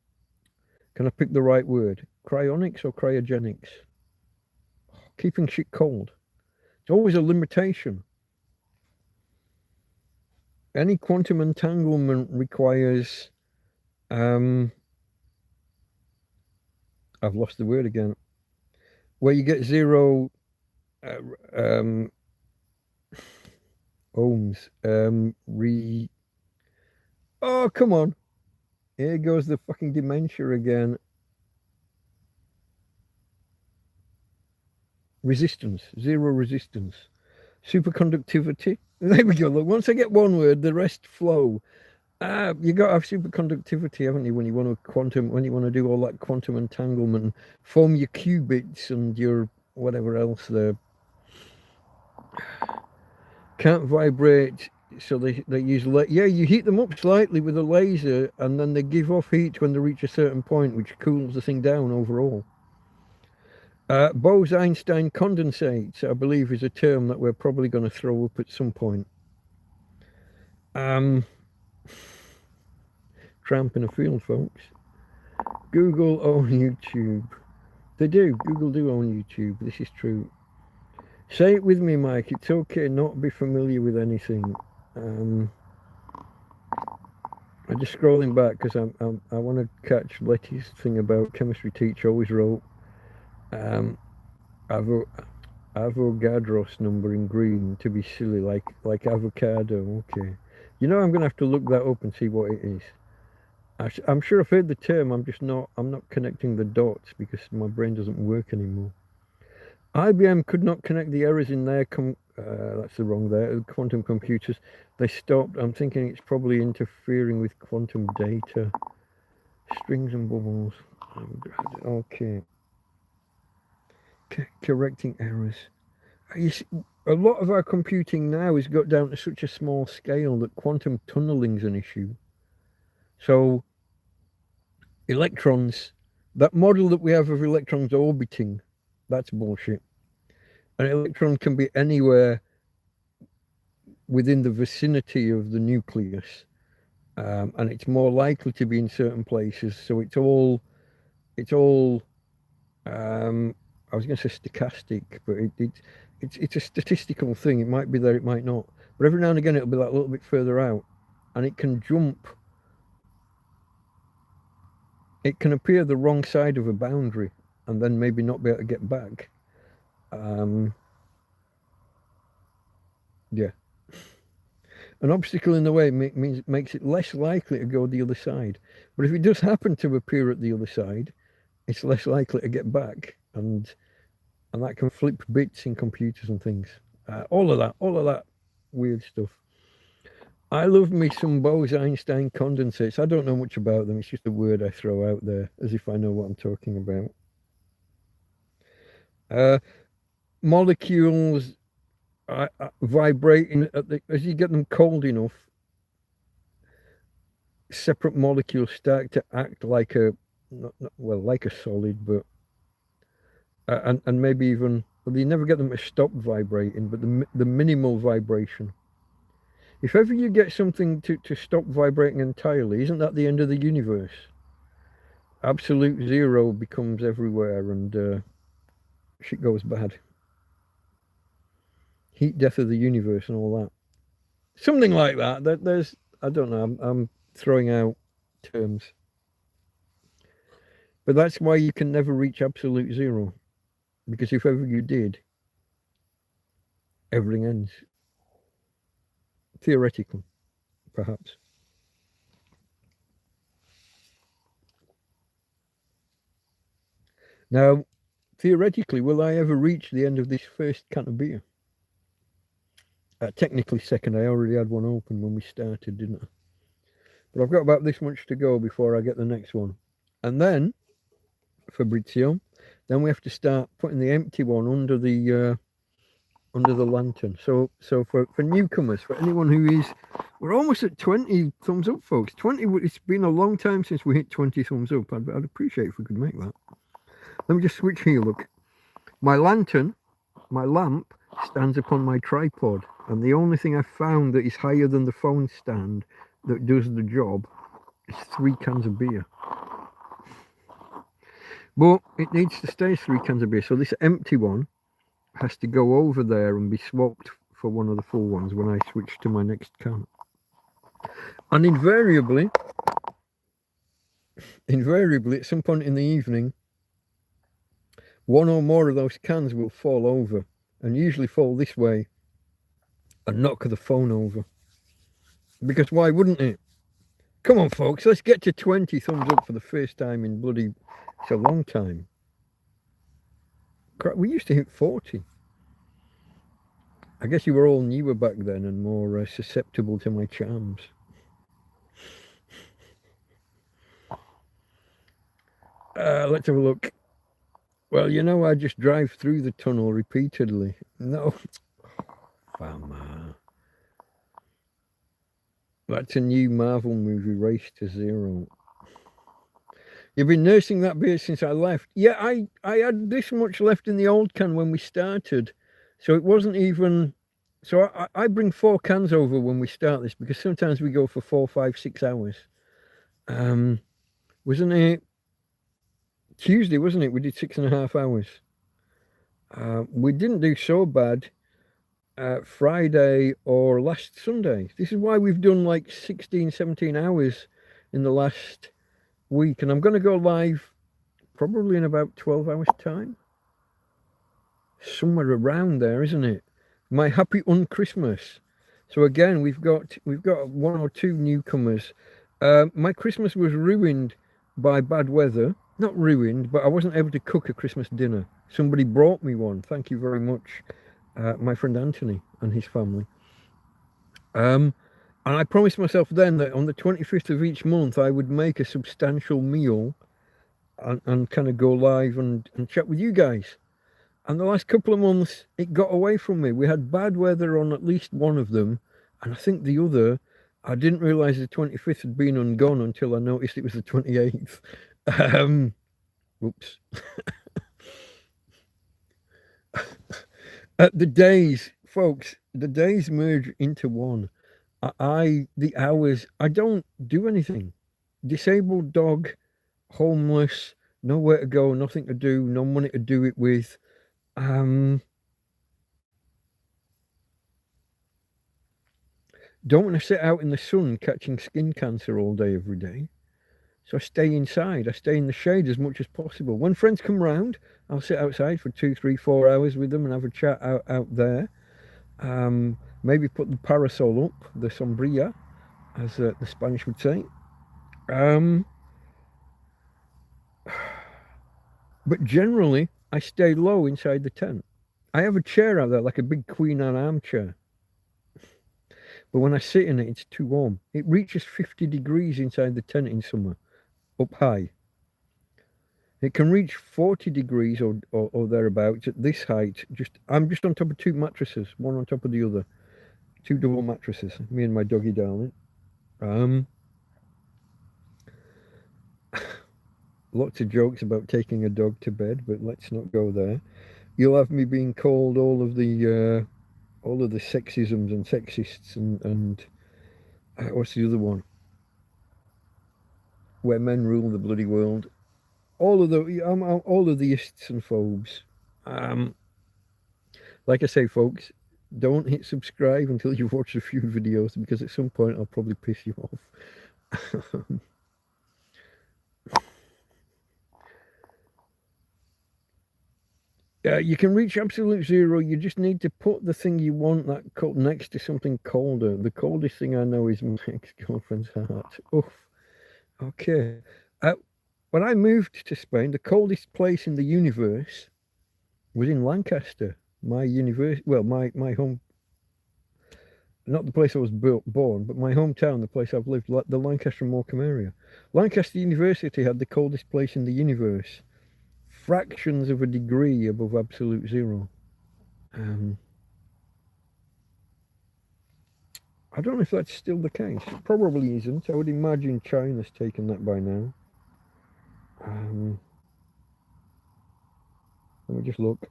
can I pick the right word? Cryonics or cryogenics? Keeping shit cold. It's always a limitation. Any quantum entanglement requires I've lost the word again. Where you get zero ohms. Oh, come on. Here goes the fucking dementia again. Resistance. Zero resistance. Superconductivity. There we go. Look, once I get one word, the rest flow. You got to have superconductivity, haven't you, when you want to do all that quantum entanglement and form your qubits and your whatever else there. Can't vibrate, so they use you heat them up slightly with a laser, and then they give off heat when they reach a certain point, which cools the thing down overall. Bose-Einstein condensate, I believe, is a term that we're probably going to throw up at some point. Tramp in a field, folks. Google own YouTube. They do. Google do own YouTube. This is true. Say it with me, Mike. It's okay not to be familiar with anything. I'm just scrolling back because I want to catch Letty's thing about chemistry teacher always wrote Avogadro's number in green to be silly, like avocado. Okay, I'm going to have to look that up and see what it is. I'm sure I've heard the term. I'm not connecting the dots because my brain doesn't work anymore. IBM could not connect the errors in their that's the wrong there. Quantum computers. They stopped. I'm thinking it's probably interfering with quantum data. Strings and bubbles. Okay. Correcting errors. You see, a lot of our computing now has got down to such a small scale that quantum tunneling's an issue. So electrons, that model that we have of electrons orbiting, that's bullshit. An electron can be anywhere within the vicinity of the nucleus, and it's more likely to be in certain places. So it's all I was going to say stochastic, but it's a statistical thing. It might be there, it might not. But every now and again, it'll be like a little bit further out, and it can jump. It can appear the wrong side of a boundary, and then maybe not be able to get back. Yeah. An obstacle in the way makes it less likely to go the other side. But if it does happen to appear at the other side, it's less likely to get back, and that can flip bits in computers and things. all of that weird stuff. I love me some Bose-Einstein condensates. I don't know much about them. It's just a word I throw out there as if I know what I'm talking about. Molecules vibrating as you get them cold enough. Separate molecules start to act like like a solid, but and maybe even you never get them to stop vibrating, but the minimal vibration. If ever you get something to stop vibrating entirely, isn't that the end of the universe? Absolute zero becomes everywhere, and shit goes bad. Heat death of the universe and all that. Something like that. There's I don't know. I'm throwing out terms. But that's why you can never reach absolute zero. Because if ever you did, everything ends. Theoretically, perhaps. Now, theoretically, will I ever reach the end of this first can of beer? Technically second. I already had one open when we started, didn't I? But I've got about this much to go before I get the next one. And then, Fabrizio, then we have to start putting the empty one under the lantern. So for newcomers, for anyone who is, we're almost at 20 thumbs up, folks. 20. It's been a long time since we hit 20 thumbs up. I'd appreciate if we could make that. Let me just switch here. Look, my lantern, my lamp stands upon my tripod, and the only thing I've found that is higher than the phone stand that does the job is 3 cans of beer. But it needs to stay 3 cans of beer, so this empty one has to go over there and be swapped for one of the full ones when I switch to my next can. And invariably at some point in the evening, one or more of those cans will fall over, and usually fall this way and knock the phone over. Because why wouldn't it? Come on, folks, let's get to 20 thumbs up for the first time in bloody... It's a long time. We used to hit 40. I guess you were all newer back then and more susceptible to my charms. Let's have a look. Well, you know, I just drive through the tunnel repeatedly. No. That's a new Marvel movie, Race to Zero. You've been nursing that beer since I left. Yeah, I had this much left in the old can when we started. So it wasn't even... So I bring 4 cans over when we start this, because sometimes we go for 4, 5, 6 hours. Wasn't it Tuesday, wasn't it? We did 6.5 hours. We didn't do so bad Friday or last Sunday. This is why we've done like 16, 17 hours in the last week. And I'm going to go live probably in about 12 hours time. Somewhere around there, isn't it? My happy Christmas. So again, we've got 1 or 2 newcomers. My Christmas was ruined by bad weather. Not ruined, but I wasn't able to cook a Christmas dinner. Somebody brought me one. Thank you very much, my friend Anthony and his family. And I promised myself then that on the 25th of each month, I would make a substantial meal and kind of go live and chat with you guys. And the last couple of months, it got away from me. We had bad weather on at least one of them. And I think the other, I didn't realise the 25th had been and gone until I noticed it was the 28th. Whoops. The days, folks, the days merge into one. The hours, I don't do anything. Disabled dog, homeless, nowhere to go, nothing to do, no money to do it with. Don't want to sit out in the sun catching skin cancer all day, every day. So I stay inside. I stay in the shade as much as possible. When friends come round, I'll sit outside for 2, 3, 4 hours with them and have a chat out there. Maybe put the parasol up, the sombrilla, as the Spanish would say. But generally, I stay low inside the tent. I have a chair out there, like a big Queen Anne armchair. But when I sit in it, it's too warm. It reaches 50 degrees inside the tent in summer, up high. It can reach 40 degrees or thereabouts at this height. I'm just on top of two mattresses, one on top of the other. Two double mattresses, me and my doggy darling. Lots of jokes about taking a dog to bed, but let's not go there. You'll have me being called all of the sexisms and sexists and what's the other one? Where men rule the bloody world. All of the ists and phobes. Like I say, folks, don't hit subscribe until you've watched a few videos, because at some point I'll probably piss you off. You can reach absolute zero. You just need to put the thing you want next to something colder. The coldest thing I know is my ex-girlfriend's heart. Oof. Okay. When I moved to Spain, the coldest place in the universe was in Lancaster. My home, not the place I was born, but my hometown, the place I've lived, the Lancaster and Morecambe area. Lancaster University had the coldest place in the universe. Fractions of a degree above absolute zero. I don't know if that's still the case. It probably isn't. I would imagine China's taken that by now. Let me just look.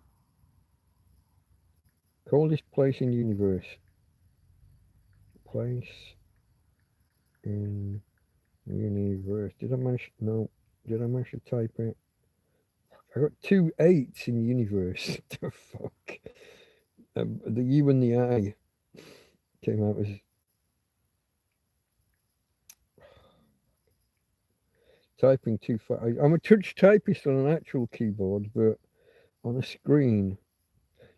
Coldest place in the universe. Place in the universe. Did I manage? No. Did I manage to type it? I got 2 8s in the universe. The fuck? The U and the I came out as... Typing too fast. I'm a touch typist on an actual keyboard, but on a screen.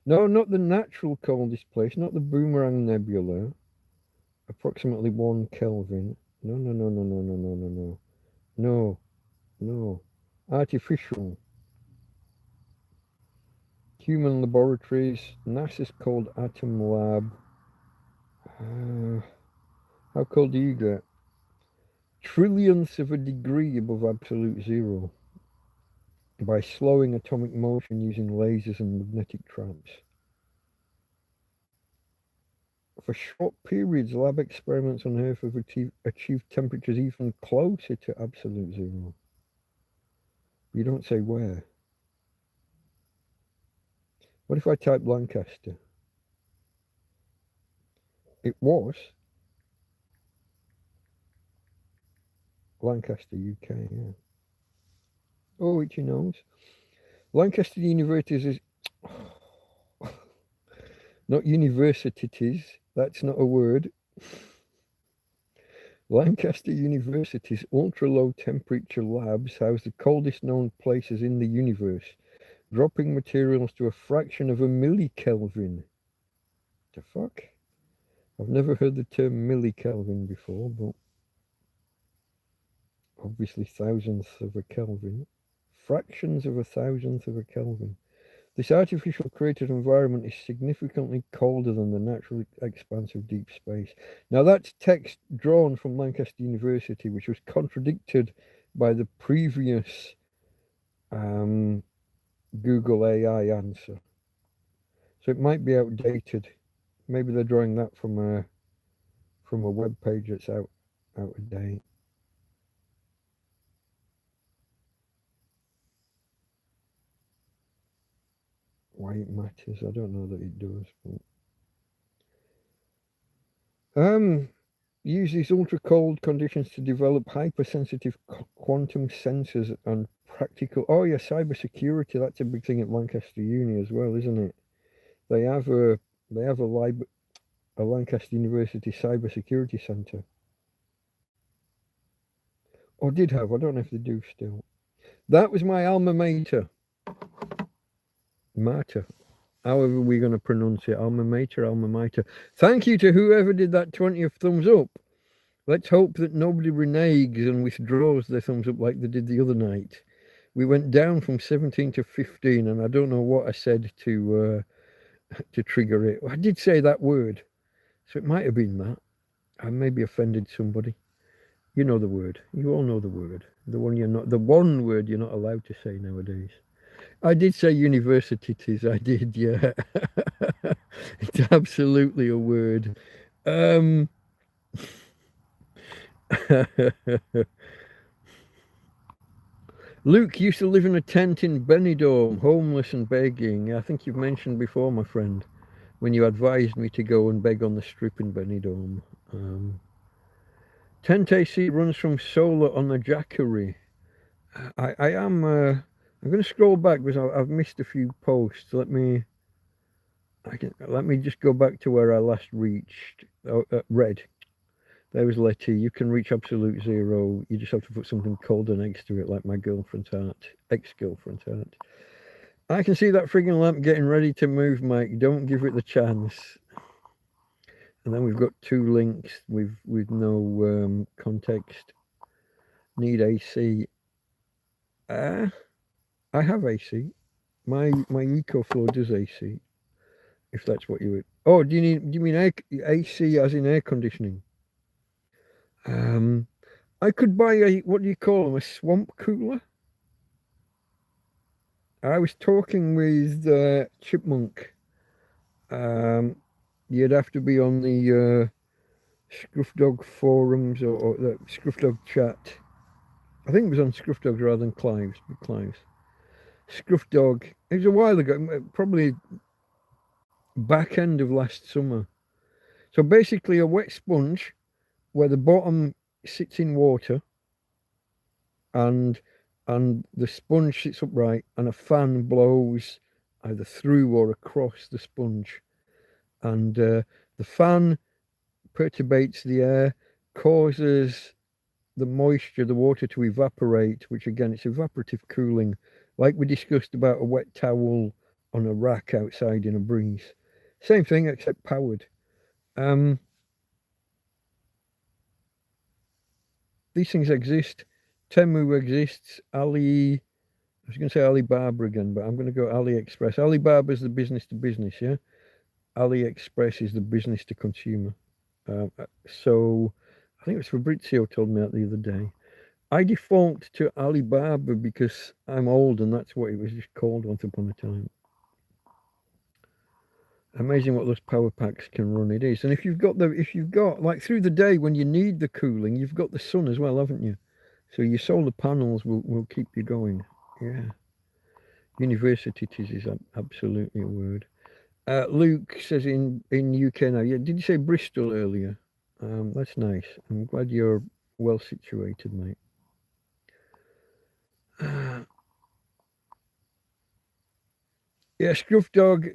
No, not the natural coldest place, not the Boomerang Nebula. Approximately 1 Kelvin. No. Artificial. Human laboratories. NASA's cold atom lab. How cold do you get? Trillionths of a degree above absolute zero by slowing atomic motion using lasers and magnetic traps. For short periods, lab experiments on Earth have achieved temperatures even closer to absolute zero. You don't say where. What if I type Lancaster? It was Lancaster, UK, yeah. Oh, itchy nose. Lancaster Universities is... not universities, that's not a word. Lancaster University's ultra-low temperature labs house the coldest known places in the universe, dropping materials to a fraction of a millikelvin. The fuck? I've never heard the term millikelvin before, but obviously thousandths of a Kelvin. Fractions of a thousandth of a Kelvin. This artificial created environment is significantly colder than the natural expanse of deep space. Now that's text drawn from Lancaster University, which was contradicted by the previous Google AI answer. So it might be outdated. Maybe they're drawing that from a web page that's out of date. Why it matters, I don't know that it does. But... use these ultra cold conditions to develop hypersensitive quantum sensors and practical... Oh yeah, cybersecurity, that's a big thing at Lancaster Uni as well, isn't it? They have a Lancaster University cybersecurity centre. Or did have, I don't know if they do still. That was my alma mater. Mater. However we're going to pronounce it. Alma mater. Thank you to whoever did that 20th thumbs up. Let's hope that nobody reneges and withdraws their thumbs up like they did the other night. We went down from 17 to 15, and I don't know what I said to to trigger it. I did say that word, so it might have been that. I maybe offended somebody. You know the word. You all know the word. The one you're not. The one word you're not allowed to say nowadays. I did say universities. I did. Yeah. It's absolutely a word. Um. Luke used to live in a tent in Benidorm, homeless and begging. I think you've mentioned before, my friend, when you advised me to go and beg on the strip in Benidorm. Tent AC runs from solar on the Jackery. I am. I'm going to scroll back because I've missed a few posts. Let me just go back to where I last reached. Oh, red. There was Letty. You can reach absolute zero. You just have to put something colder next to it, like my girlfriend's heart, ex-girlfriend's heart. I can see that frigging lamp getting ready to move, Mike. Don't give it the chance. And then we've got two links with no context. Need AC. I have AC. My EcoFlow does AC. If that's what you would. Oh, do you mean AC as in air conditioning? I could buy a, what do you call them, a swamp cooler? I was talking with Chipmunk. You'd have to be on the Scruff Dog forums or the Scruff Dog chat. I think it was on Scruff Dogs rather than Clive's. Scruff Dog. It was a while ago, probably back end of last summer. So basically, a wet sponge where the bottom sits in water, and the sponge sits upright, and a fan blows either through or across the sponge, and the fan perturbates the air, causes the moisture, the water to evaporate, which again, it's evaporative cooling, like we discussed about a wet towel on a rack outside in a breeze. Same thing, except powered. These things exist. Temu exists. I was going to say Alibaba again, but I'm going to go AliExpress. Alibaba is the business to business, yeah? AliExpress is the business to consumer. So I think it was Fabrizio told me that the other day. I default to Alibaba because I'm old and that's what it was just called once upon a time. Amazing what those power packs can run. It is. And if you've got like through the day when you need the cooling, you've got the sun as well, haven't you? So your solar panels will keep you going. Yeah. Universities is absolutely a word. Luke says in UK now. Yeah, did you say Bristol earlier? That's nice. I'm glad you're well situated, mate. Yeah, Scruff Dog.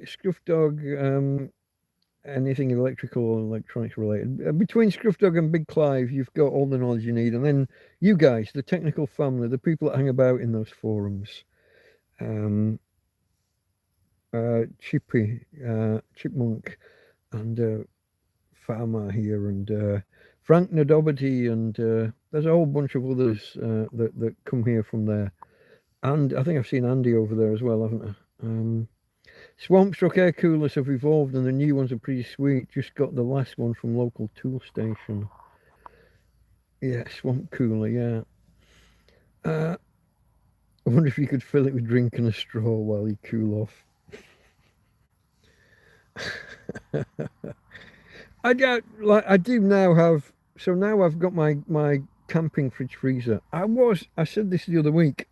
Anything electrical or electronics related. Between Scruff Dog and Big Clive, you've got all the knowledge you need, and then you guys, the technical family, the people that hang about in those forums. Chippy, Chipmunk, and Farmer here, and Frank Nadoberty, and there's a whole bunch of others that come here from there. And I think I've seen Andy over there as well, haven't I? Swamp Struck air coolers have evolved, and the new ones are pretty sweet. Just got the last one from local tool station. Yeah, swamp cooler, yeah. I wonder if you could fill it with drink and a straw while you cool off. I do now have. So now I've got my camping fridge freezer. I said this the other week.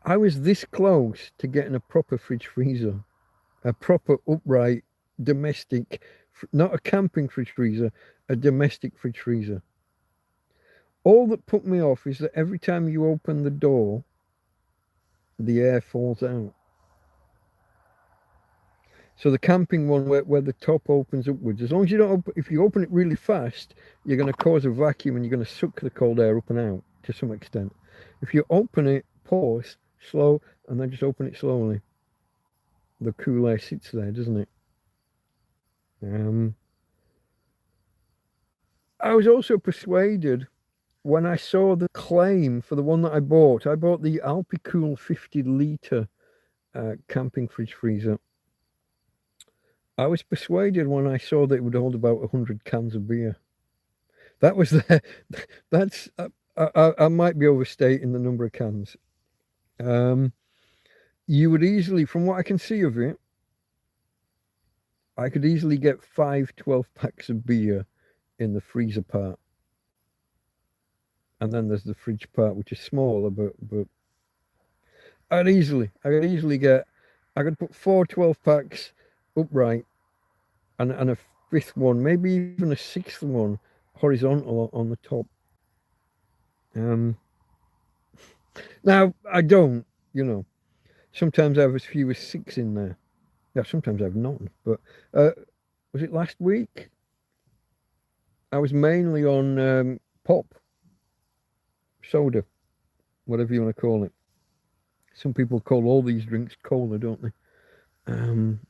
I was this close to getting a proper fridge freezer, a proper upright domestic, not a camping fridge freezer, a domestic fridge freezer. All that put me off is that every time you open the door, the air falls out. So the camping one where the top opens upwards, as long as you don't if you open it really fast, you're going to cause a vacuum and you're going to suck the cold air up and out to some extent. If you open it, pause, slow, and then just open it slowly, the cool air sits there, doesn't it? I was also persuaded when I saw the claim for the one that I bought. I bought the Alpicool 50 litre camping fridge freezer. I was persuaded when I saw that it would hold about 100 cans of beer. That was the. That's. I might be overstating the number of cans. Um, you would easily, from what I can see of it, I could easily get 5 12 packs of beer in the freezer part, and then there's the fridge part, which is smaller, but I could easily get, I could put 4 12 packs upright, and a fifth one, maybe even a sixth one, horizontal on the top. Um, Now I don't, you know. Sometimes I have as few as six in there. Yeah, sometimes I have none. But uh, was it last week? I was mainly on pop, soda, whatever you want to call it. Some people call all these drinks cola, don't they? Um,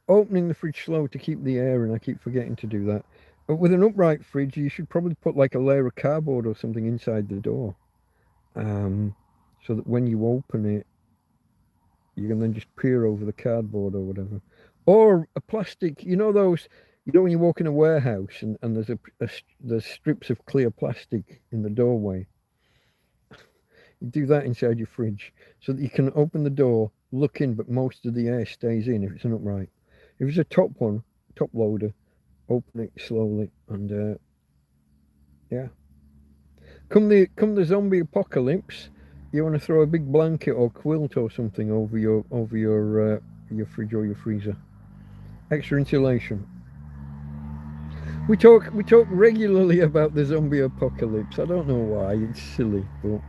Opening the fridge slow to keep the air in. I keep forgetting to do that. But with an upright fridge, you should probably put like a layer of cardboard or something inside the door, um, so that when you open it, you can then just peer over the cardboard or whatever. Or a plastic, you know those, you know when you walk in a warehouse and there's there's strips of clear plastic in the doorway. You do that inside your fridge so that you can open the door, look in, but most of the air stays in if it's an upright. If it's a top one, top loader, open it slowly and yeah. Come the zombie apocalypse, you want to throw a big blanket or quilt or something over your fridge or your freezer. Extra insulation. We talk regularly about the zombie apocalypse. I don't know why. It's silly, but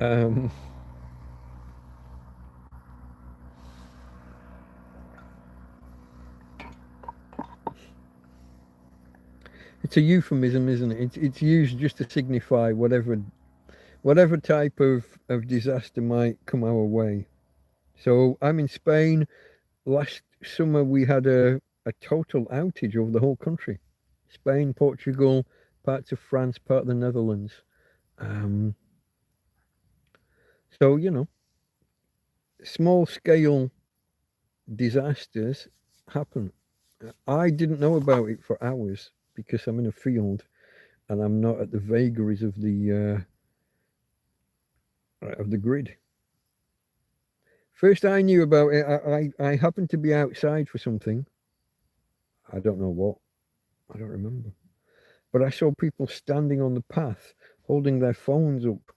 um, it's a euphemism, isn't it? It's used just to signify whatever type of disaster might come our way. So I'm in Spain. Last summer we had a total outage over the whole country. Spain, Portugal, parts of France, part of the Netherlands. Um, so small scale disasters happen. I didn't know about it for hours because I'm in a field and I'm not at the vagaries of the grid. First I knew about it, I happened to be outside for something. I don't know what. I don't remember. But I saw people standing on the path, holding their phones up,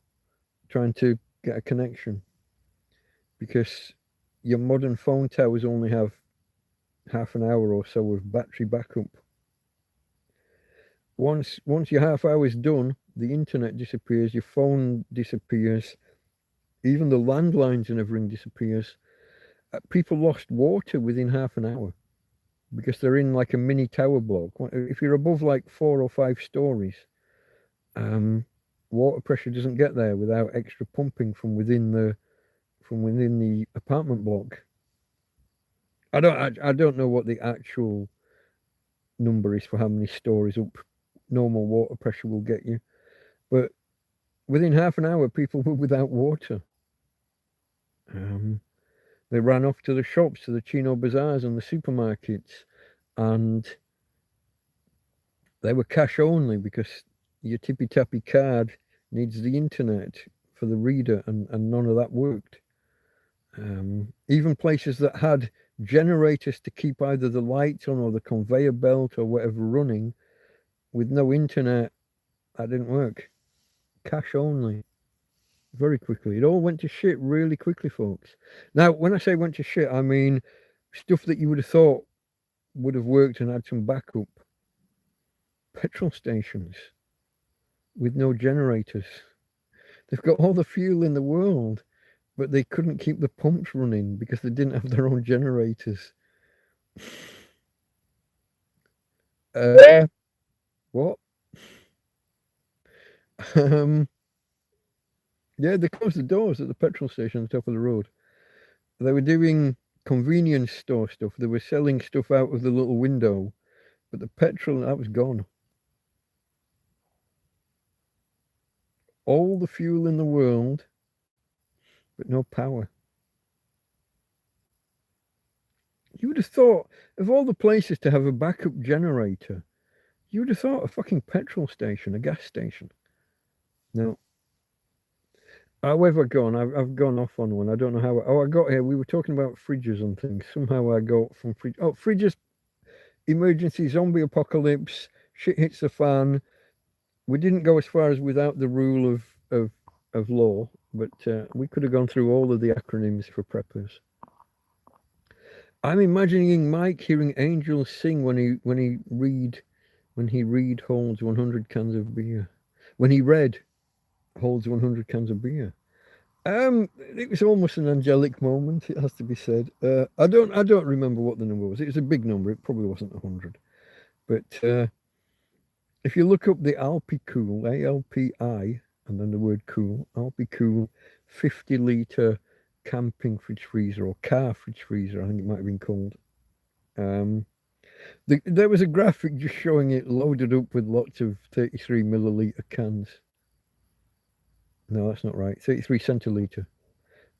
trying to get a connection because your modern phone towers only have half an hour or so of battery backup. Once your half hour is done, the internet disappears, your phone disappears, even the landlines and everything disappears. People lost water within half an hour because they're in like a mini tower block. If you're above like 4 or 5 stories, um, water pressure doesn't get there without extra pumping from within the apartment block. I don't know what the actual number is for how many stories up normal water pressure will get you, but within half an hour, people were without water. Um, they ran off to the shops, to the Chino bazaars and the supermarkets, and they were cash only because your tippy tappy card needs the internet for the reader, and none of that worked. Even places that had generators to keep either the lights on or the conveyor belt or whatever running with no internet, that didn't work. Cash only. Very quickly. It all went to shit really quickly, folks. Now, when I say went to shit, I mean stuff that you would have thought would have worked and had some backup. Petrol stations with no generators. They've got all the fuel in the world, but they couldn't keep the pumps running because they didn't have their own generators. Uh, what? Um, yeah, they closed the doors at the petrol station on the top of the road. They were doing convenience store stuff. They were selling stuff out of the little window, but the petrol, that was gone. All the fuel in the world, but no power. You would have thought, of all the places to have a backup generator, you would have thought a fucking petrol station, a gas station. No. However, gone. I've gone off on one. I don't know how. Oh, I got here. We were talking about fridges and things. Somehow I got from fridge. Oh, fridges, emergency zombie apocalypse. Shit hits the fan. We didn't go as far as without the rule of law, but we could have gone through all of the acronyms for preppers. I'm imagining Mike hearing angels sing when he read holds 100 cans of beer. When he read holds 100 cans of beer. It was almost an angelic moment. It has to be said. I don't remember what the number was. It was a big number. It probably wasn't 100, but if you look up the Alpi-Cool, ALPI, and then the word cool, Alpi-Cool, 50-litre camping fridge freezer or car fridge freezer, I think it might have been called. There was a graphic just showing it loaded up with lots of 33 milliliter cans. No, that's not right. 33 centiliter,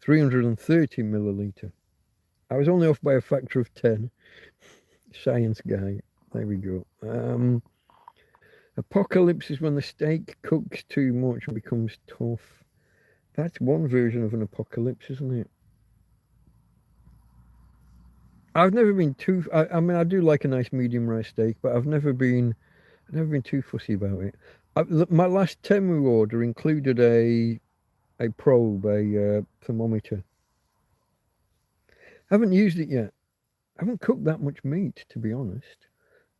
330 milliliter. I was only off by a factor of 10. Science guy. There we go. Apocalypse is when the steak cooks too much and becomes tough. That's one version of an apocalypse, isn't it? I've never been too. I mean, I do like a nice medium rare steak, but I've never been too fussy about it. My last Temu order included a probe, a thermometer. I haven't used it yet. I haven't cooked that much meat, to be honest.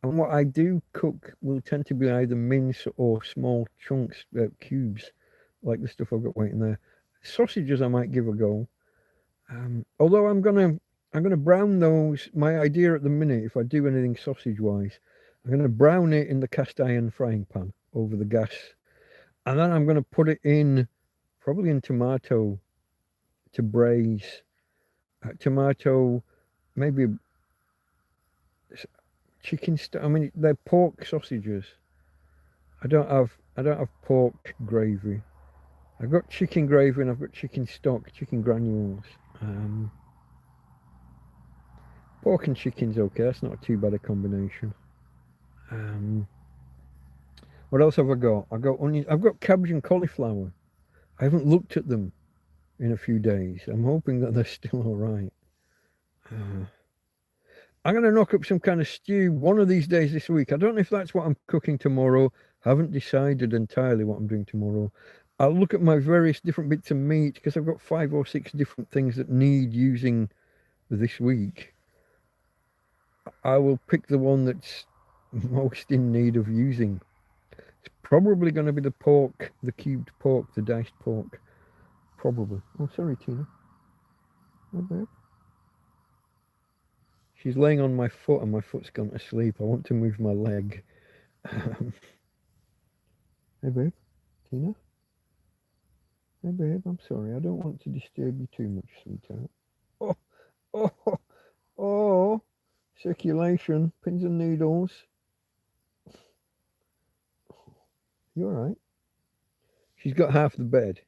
And what I do cook will tend to be either mince or small chunks, cubes, like the stuff I've got waiting there. Sausages I might give a go. Although I'm gonna brown those. My idea at the minute, if I do anything sausage wise, I'm gonna brown it in the cast iron frying pan over the gas, and then I'm gonna put it in, probably in tomato, to braise. Tomato, maybe chicken. I mean, they're pork sausages. I don't have pork gravy. I've got chicken gravy and I've got chicken stock, chicken granules. Pork and chicken's okay. That's not too bad a combination. What else have I got? I've got onions. I've got cabbage and cauliflower. I haven't looked at them in a few days. I'm hoping that they're still all right. I'm going to knock up some kind of stew one of these days this week. I don't know if that's what I'm cooking tomorrow. Haven't decided entirely what I'm doing tomorrow. I'll look at my various different bits of meat because I've got 5 or 6 different things that need using this week. I will pick the one that's most in need of using. It's probably going to be the pork, the cubed pork, the diced pork. Probably. Oh, sorry, Tina. Oh, babe. She's laying on my foot and my foot's gone to sleep. I want to move my leg. Hey, babe. Tina? Hey, babe, I'm sorry. I don't want to disturb you too much, sweetheart. Oh. Circulation. Pins and needles. You all right? She's got half the bed.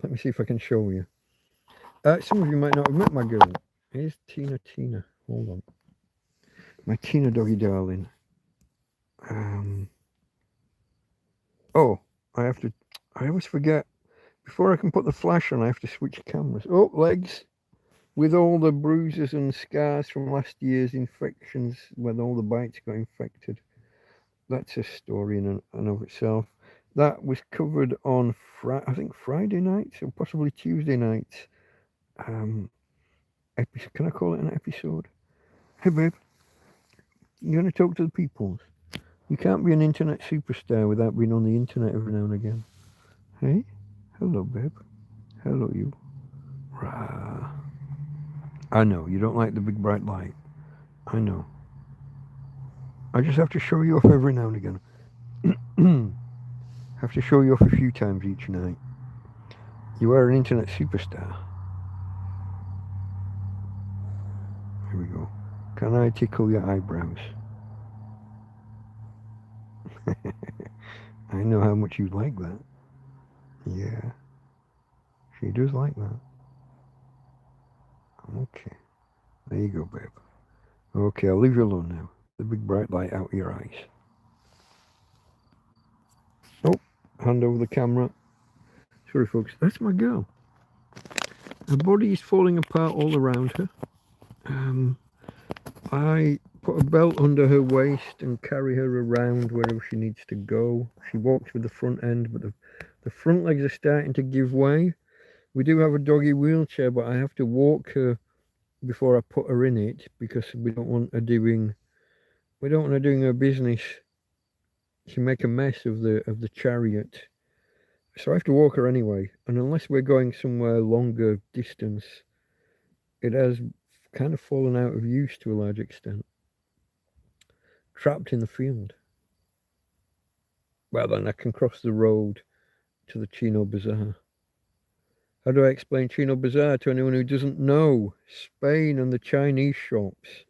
Let me see if I can show you. Some of you might not have met my girl. Here's Tina. Hold on. My Tina doggy darling. Oh, I always forget. Before I can put the flash on, I have to switch cameras. Oh, legs. With all the bruises and scars from last year's infections, when all the bites got infected. That's a story in and of itself. That was covered on, I think, Friday nights or possibly Tuesday nights. Can I call it an episode? Hey, babe. You want to talk to the peoples? You can't be an internet superstar without being on the internet every now and again. Hey? Hello, babe. Hello, you. Rah. I know, you don't like the big bright light. I know. I just have to show you off every now and again. Have to show you off a few times each night. You are an internet superstar. Here we go. Can I tickle your eyebrows? I know how much you like that. Yeah. She does like that. Okay. There you go, babe. Okay, I'll leave you alone now. The big bright light out of your eyes. Oh, hand over the camera. Sorry, folks. That's my girl. Her body is falling apart all around her. I put a belt under her waist and carry her around wherever she needs to go. She walks with the front end, but the front legs are starting to give way. We do have a doggy wheelchair, but I have to walk her before I put her in it because we don't want her doing her business. She make a mess of the chariot. So I have to walk her anyway. And unless we're going somewhere longer distance, it has kind of fallen out of use to a large extent. Trapped in the field. Well, then I can cross the road to the Chino Bazaar. How do I explain Chino Bazaar to anyone who doesn't know? Spain and the Chinese shops.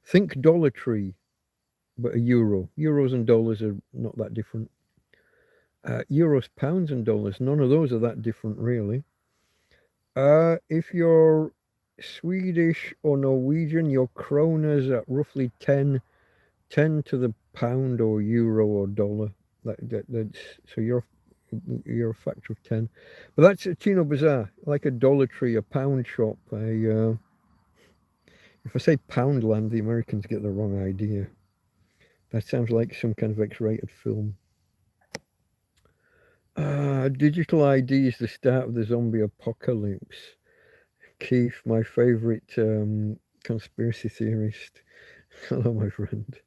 Think Dollar Tree, but a euro. Euros and dollars are not that different. Euros, pounds, and dollars, none of those are that different, really. If you're Swedish or Norwegian, your kronas are roughly 10 to the pound or euro or dollar. So you're a factor of 10. But that's a Chino Bazaar, like a Dollar Tree, a pound shop. If I say Poundland, the Americans get the wrong idea. That sounds like some kind of X-rated film. Digital ID is the start of the zombie apocalypse. Keith, my favourite conspiracy theorist. Hello, my friend.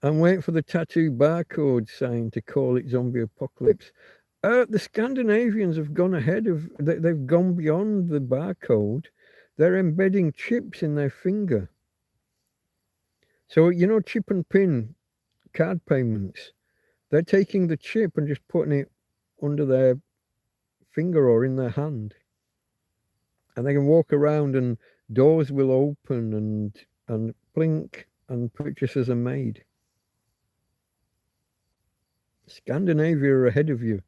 I'm waiting for the tattoo barcode sign to call it zombie apocalypse. The Scandinavians have gone ahead of. They've gone beyond the barcode. They're embedding chips in their finger. So chip and pin card payments. They're taking the chip and just putting it under their finger or in their hand, and they can walk around and doors will open and blink and purchases are made. Scandinavia are ahead of you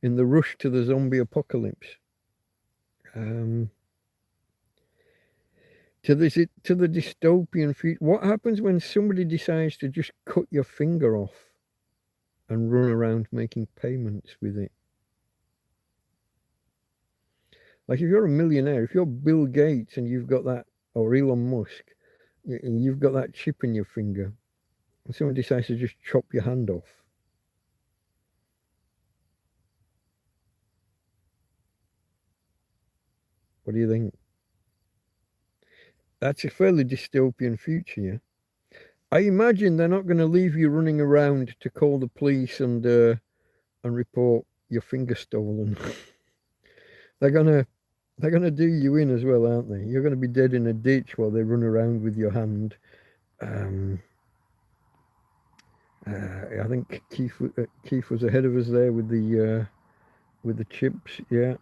in the rush to the zombie apocalypse. To the dystopian future. What happens when somebody decides to just cut your finger off and run around making payments with it? Like if you're a millionaire, if you're Bill Gates and you've got that, or Elon Musk, and you've got that chip in your finger, and someone decides to just chop your hand off. What do you think? That's a fairly dystopian future, yeah? I imagine they're not going to leave you running around to call the police and report your finger stolen. They're gonna do you in as well, aren't they? You're gonna be dead in a ditch while they run around with your hand. I think Keith was ahead of us there with the chips. Yeah,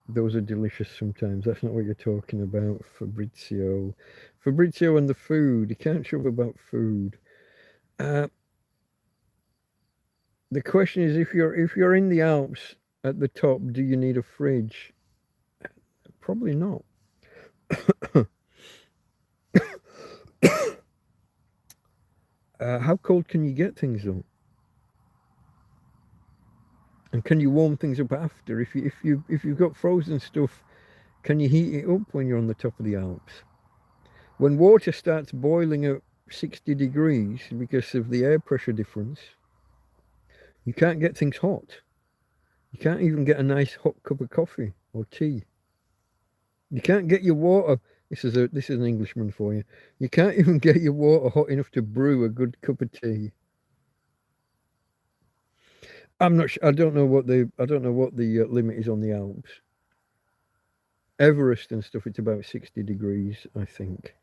those are delicious sometimes. That's not what you're talking about, Fabrizio. Fabrizio and the food. You can't shove about food. The question is, if you're in the Alps at the top, do you need a fridge? Probably not. How cold can you get things though? And can you warm things up after? If you've got frozen stuff, can you heat it up when you're on the top of the Alps? When water starts boiling at 60 degrees because of the air pressure difference, you can't get things hot. You can't even get a nice hot cup of coffee or tea. You can't get your water. This is an Englishman for you. You can't even get your water hot enough to brew a good cup of tea. I'm not sure. I don't know what the limit is on the Alps. Everest and stuff. It's about 60 degrees, I think.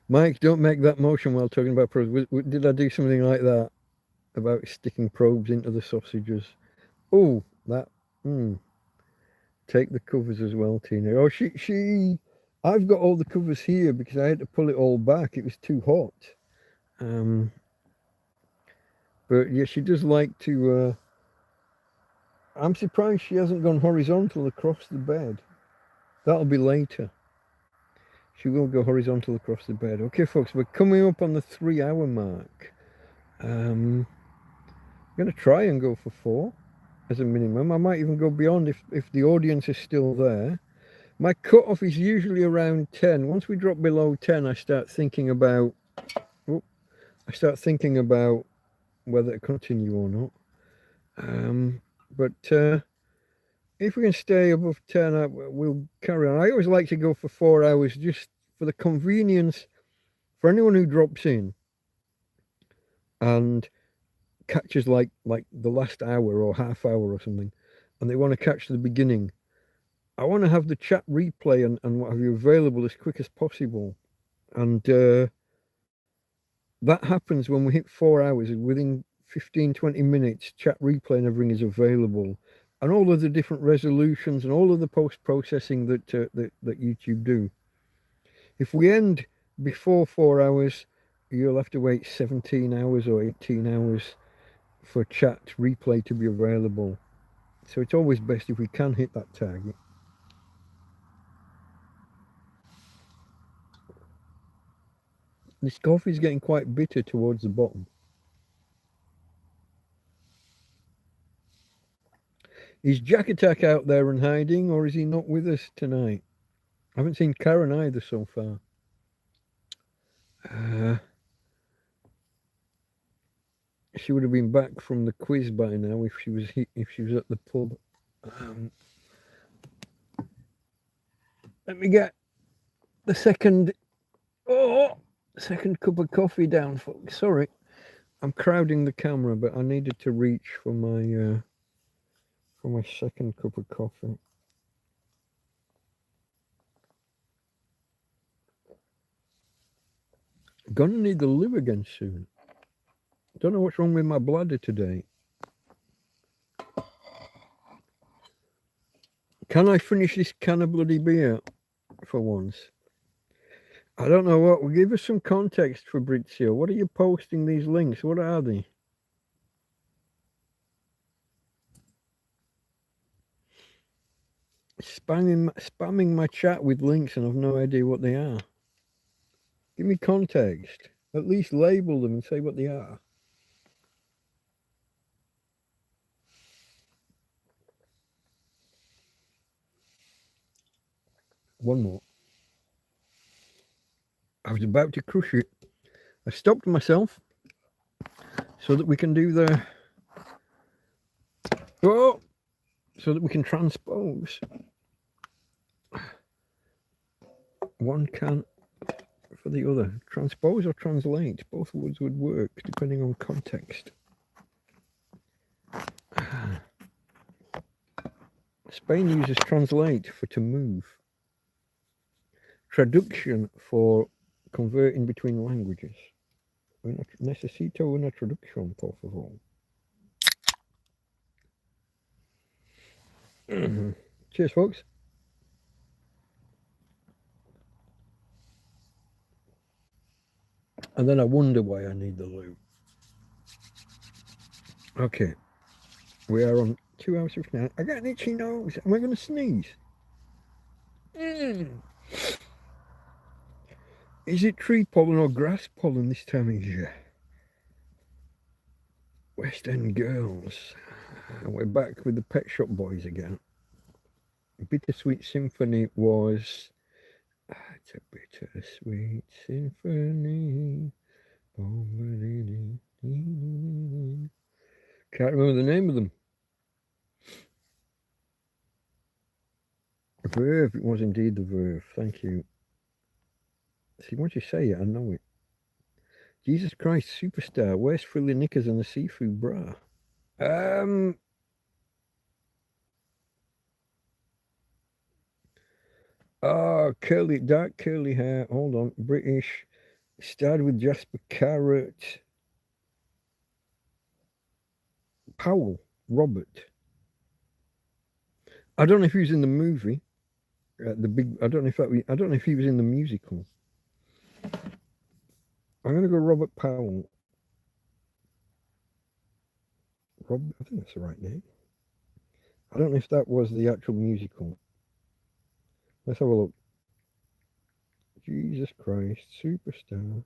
Mike, don't make that motion while talking about probes. Did I do something like that about sticking probes into the sausages? Oh, that. Take the covers as well, Tina. Oh, she. I've got all the covers here because I had to pull it all back. It was too hot. But yeah, she does like to. I'm surprised she hasn't gone horizontal across the bed. That'll be later. She will go horizontal across the bed. Okay, folks, we're coming up on the 3-hour mark. I'm going to try and go for 4 as a minimum. I might even go beyond if the audience is still there. My cutoff is usually around 10. Once we drop below 10, I start thinking about whether to continue or not. But if we can stay above 10, we'll carry on. I always like to go for 4 hours just for the convenience for anyone who drops in and catches like the last hour or half hour or something, and they want to catch the beginning. I want to have the chat replay and what have you available as quick as possible. And that happens when we hit 4 hours. Within 15-20 minutes, chat replay and everything is available, and all of the different resolutions and all of the post-processing that YouTube do. If we end before 4 hours, you'll have to wait 17 hours or 18 hours for chat replay to be available. So it's always best if we can hit that target. This coffee is getting quite bitter towards the bottom. Is Jack Attack out there and hiding, or is he not with us tonight? I haven't seen Karen either so far. She would have been back from the quiz by now if she was at the pub. Let me get the second cup of coffee down, folks. Sorry, I'm crowding the camera, but I needed to reach for my second cup of coffee. Gonna need the liver again soon. Don't know what's wrong with my bladder today. Can I finish this can of bloody beer for once? I don't know what. Well, give us some context, Fabrizio. What are you posting these links? What are they? Spamming my chat with links and I've no idea what they are. Give me context. At least label them and say what they are. One more. I was about to crush it. I stopped myself so that we can do the... Oh! So that we can transpose. One can for the other. Transpose or translate. Both words would work depending on context. Spain uses translate for to move. Traduction for converting between languages. Necesito una traducción, por favor. Cheers, folks. And then I wonder why I need the loo. Okay. We are on 2 hours 59. I got an itchy nose. Am I going to sneeze? Is it tree pollen or grass pollen this time of year? West End Girls. We're back with the Pet Shop Boys again. Bittersweet Symphony was... It's a bittersweet symphony. Can't remember the name of them. Verve. It was indeed the Verve. Thank you. See, once you say it, I know it. Jesus Christ Superstar. Where's frilly knickers and the seafood bra? Oh, dark curly hair. Hold on. British. Starred with Jasper Carrot. Powell. Robert. I don't know if he was in the movie. I don't know if he was in the musical. I'm going to go Robert Powell. I think that's the right name. I don't know if that was the actual musical. Let's have a look. Jesus Christ, superstar.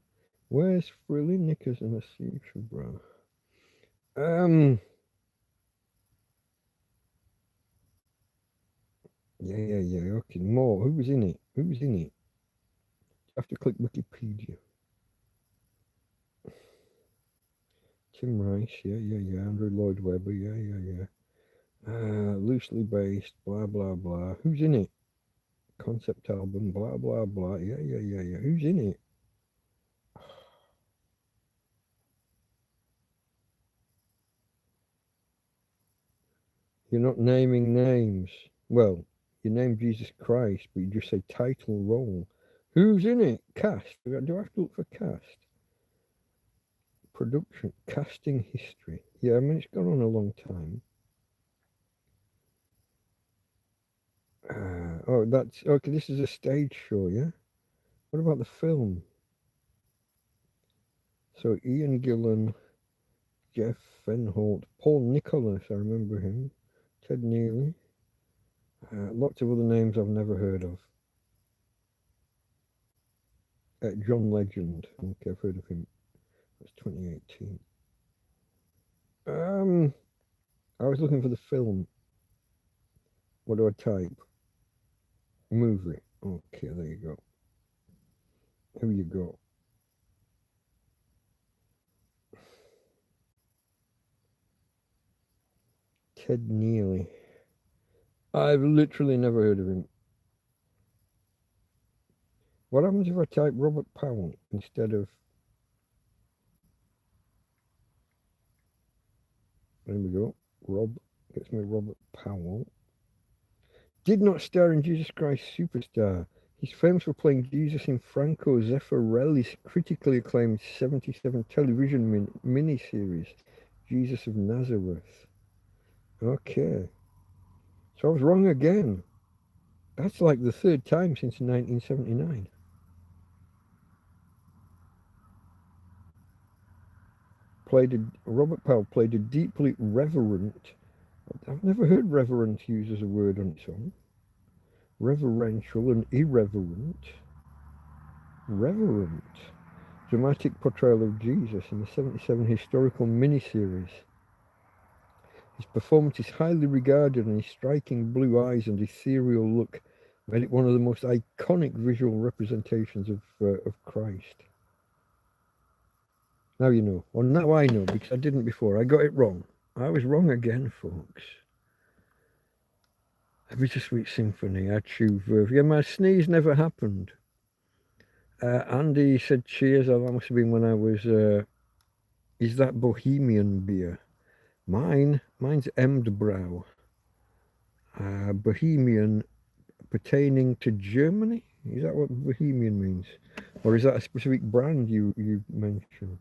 Where's frilly knickers and a see-through bra? Yeah. Okay, more. Who was in it? Who was in it? I have to click Wikipedia. Tim Rice, yeah. Andrew Lloyd Webber, yeah. Loosely based, blah blah blah. Who's in it? Concept album, blah blah blah. Yeah. Who's in it? You're not naming names. Well, you name Jesus Christ, but you just say title role. Who's in it? Cast. Do I have to look for cast? Production, casting history. Yeah, I mean, it's gone on a long time. Oh, that's okay. This is a stage show, yeah? What about the film? So Ian Gillan, Jeff Fenholt, Paul Nicholas, I remember him, Ted Neely, lots of other names I've never heard of. John Legend, okay, I've heard of him. That's 2018. I was looking for the film. What do I type? Movie. Okay, there you go. Here you go. Ted Neely. I've literally never heard of him. What happens if I type Robert Powell instead of... There we go. Gets me Robert Powell. Did not star in Jesus Christ Superstar. He's famous for playing Jesus in Franco Zeffirelli's critically acclaimed 77 television miniseries, Jesus of Nazareth. Okay. So I was wrong again. That's like the third time since 1979. Robert Powell played a deeply reverent. I've never heard reverent used as a word on its own. Reverential and irreverent. Reverent. Dramatic portrayal of Jesus in the 77 historical miniseries. His performance is highly regarded, and his striking blue eyes and ethereal look made it one of the most iconic visual representations of Christ. Now you know. Well, now I know, because I didn't before. I got it wrong. I was wrong again, folks. A Bittersweet Symphony, I chew verve. Yeah, my sneeze never happened. Andy said cheers. Oh, that must have been when I was... is that Bohemian beer? Mine's Emdbrow. Bohemian pertaining to Germany? Is that what Bohemian means? Or is that a specific brand you mentioned?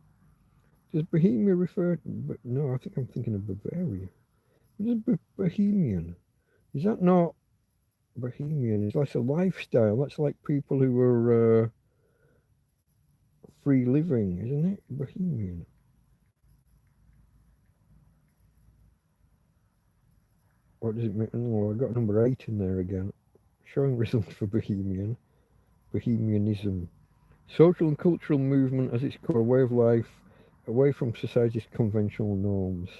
Does Bohemia refer to... But no, I think I'm thinking of Bavaria. What is Bohemian? Is that not Bohemian? It's like a lifestyle. That's like people who are free living, isn't it? Bohemian. What does it mean? Oh, I got number 8 in there again. Showing results for Bohemian. Bohemianism. Social and cultural movement as its core, a way of life away from society's conventional norms.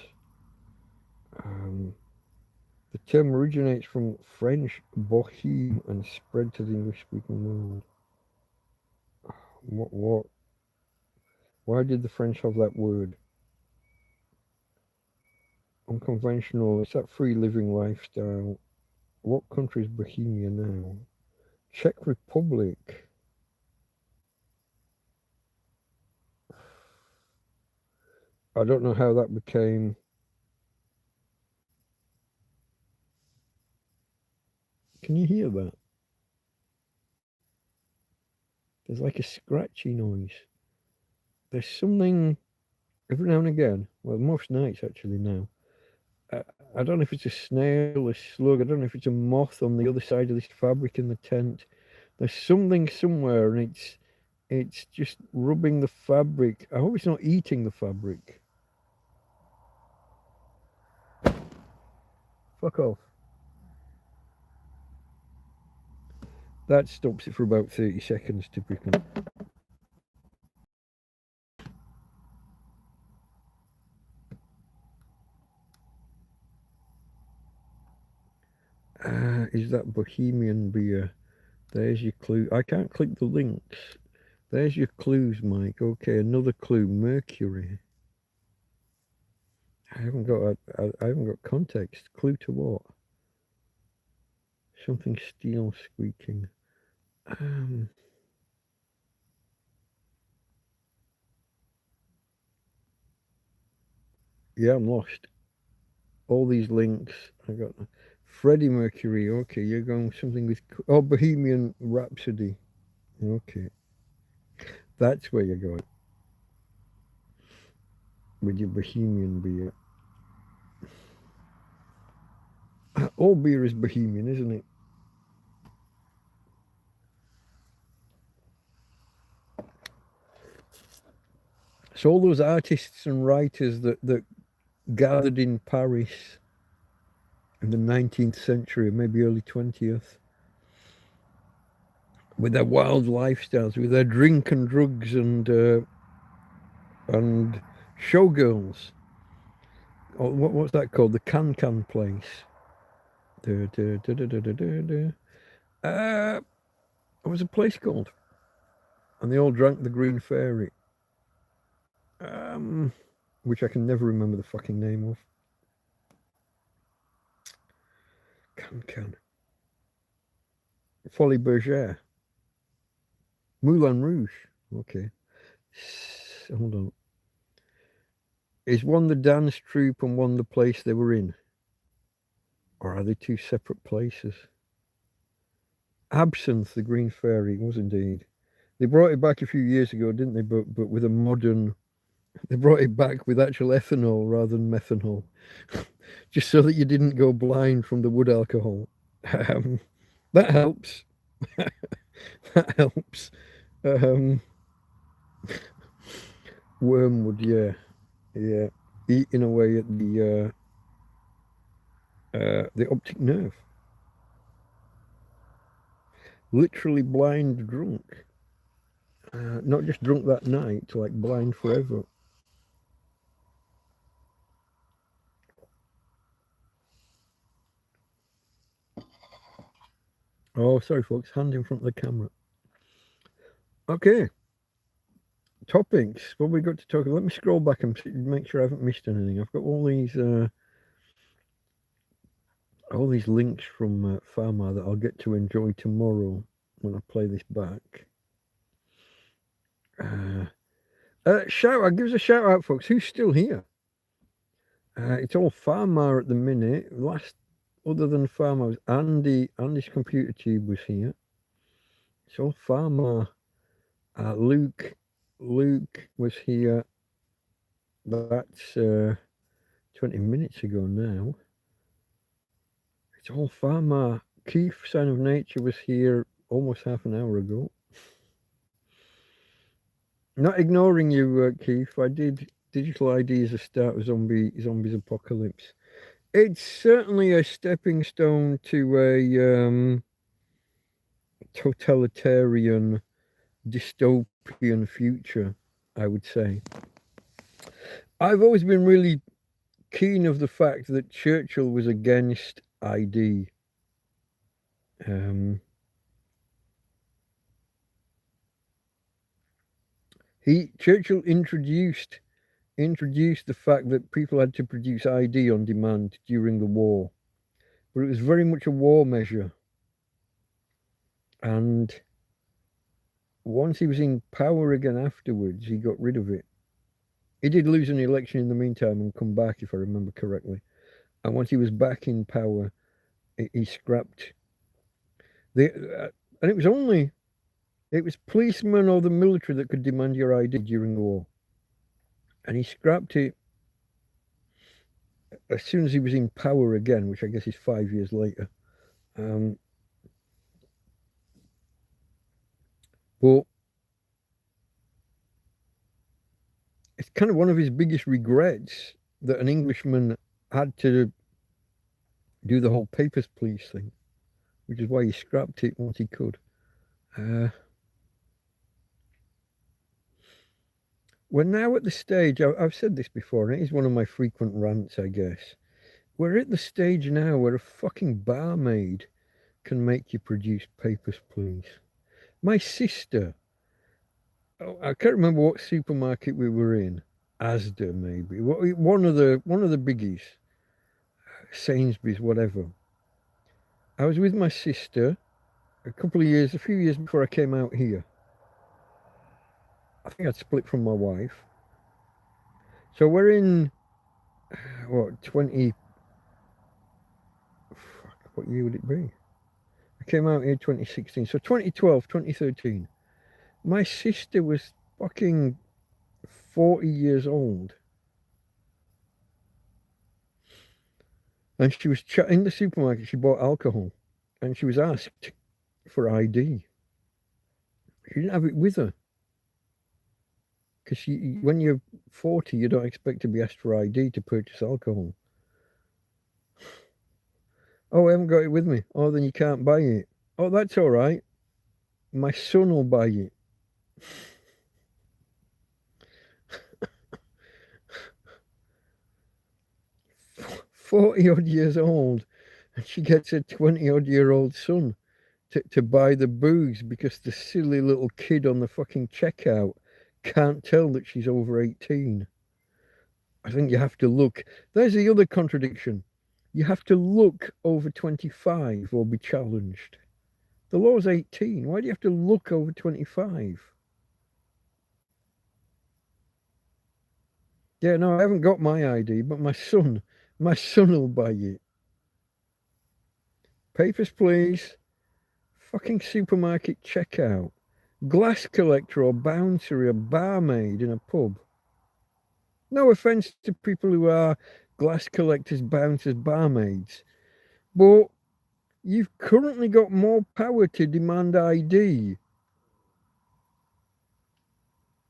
The term originates from French bohème and spread to the English-speaking world. What? Why did the French have that word? Unconventional, it's that free living lifestyle. What country is Bohemia now? Czech Republic. I don't know how that became. Can you hear that? There's like a scratchy noise. There's something every now and again. Well, most nights actually now. I don't know if it's a snail, a slug. I don't know if it's a moth on the other side of this fabric in the tent. There's something somewhere, and it's just rubbing the fabric. I hope it's not eating the fabric. Fuck off. That stops it for about 30 seconds typically. Is that Bohemian beer? There's your clue. I can't click the links. There's your clues, Mike. Okay, another clue. Mercury. I haven't got context. Clue to what? Something steel squeaking. Yeah, I'm lost. All these links. I got Freddie Mercury. Okay, you're going something with Bohemian Rhapsody. Okay, that's where you're going with your Bohemian beer. All beer is Bohemian, isn't it? So all those artists and writers that gathered in Paris in the 19th century, maybe early 20th, with their wild lifestyles, with their drink and drugs and showgirls. Oh, what's that called? The Can place. What was a place called? And they all drank the Green Fairy, which I can never remember the fucking name of. Can. Folie Bergère. Moulin Rouge. Okay. Hold on. Is one the dance troupe and one the place they were in? Or are they two separate places? Absinthe, the Green Fairy, was indeed. They brought it back a few years ago, didn't they? But with a modern. They brought it back with actual ethanol rather than methanol, just so that you didn't go blind from the wood alcohol. That helps. That helps. Wormwood, yeah, eating away at the optic nerve. Literally blind drunk. Not just drunk that night, like blind forever. Oh, sorry, folks. Hand in front of the camera. Okay. Topics. What we got to talk about? Let me scroll back and make sure I haven't missed anything. I've got all these links from Pharma that I'll get to enjoy tomorrow when I play this back. Shout out, give us a shout out, folks. Who's still here? It's all Pharma at the minute. Other than Pharma, was Andy's computer tube was here. It's all Pharma. Luke was here. That's 20 minutes ago now. It's all Pharma. Keith, Sign of Nature, was here almost half an hour ago. Not ignoring you, Keith. I did digital ID as a start of zombies apocalypse. It's certainly a stepping stone to a totalitarian, dystopian future, I would say. I've always been really keen of the fact that Churchill was against ID. Churchill introduced the fact that people had to produce ID on demand during the war, but it was very much a war measure. And once he was in power again afterwards, he got rid of it. He did lose an election in the meantime and come back, if I remember correctly. And once he was back in power, he scrapped and it was policemen or the military that could demand your ID during the war. And he scrapped it as soon as he was in power again, which I guess is 5 years later. But it's kind of one of his biggest regrets that an Englishman had to do the whole papers, please thing, which is why he scrapped it once he could. We're now at the stage, I've said this before, and it is one of my frequent rants, I guess. We're at the stage now where a fucking barmaid can make you produce papers, please. My sister, I can't remember what supermarket we were in, Asda maybe, one of the biggies, Sainsbury's, whatever. I was with my sister a few years before I came out here. I think I'd split from my wife. So we're in, what, 20, what year would it be? I came out here 2016. So 2012, 2013. My sister was fucking 40 years old. And she was in the supermarket, she bought alcohol. And she was asked for ID. She didn't have it with her. Because when you're 40, you don't expect to be asked for ID to purchase alcohol. Oh, I haven't got it with me. Oh, then you can't buy it. Oh, that's all right. My son will buy it. 40 odd years old, and she gets a 20 odd year old son to buy the booze because the silly little kid on the fucking checkout can't tell that she's over 18. I think you have to look. There's the other contradiction. You have to look over 25 or be challenged. The law's 18. Why do you have to look over 25? Yeah, no, I haven't got my ID, but my son will buy it. Papers, please. Fucking supermarket checkout. Glass collector or bouncer or barmaid in a pub. No offence to people who are glass collectors, bouncers, barmaids, but you've currently got more power to demand ID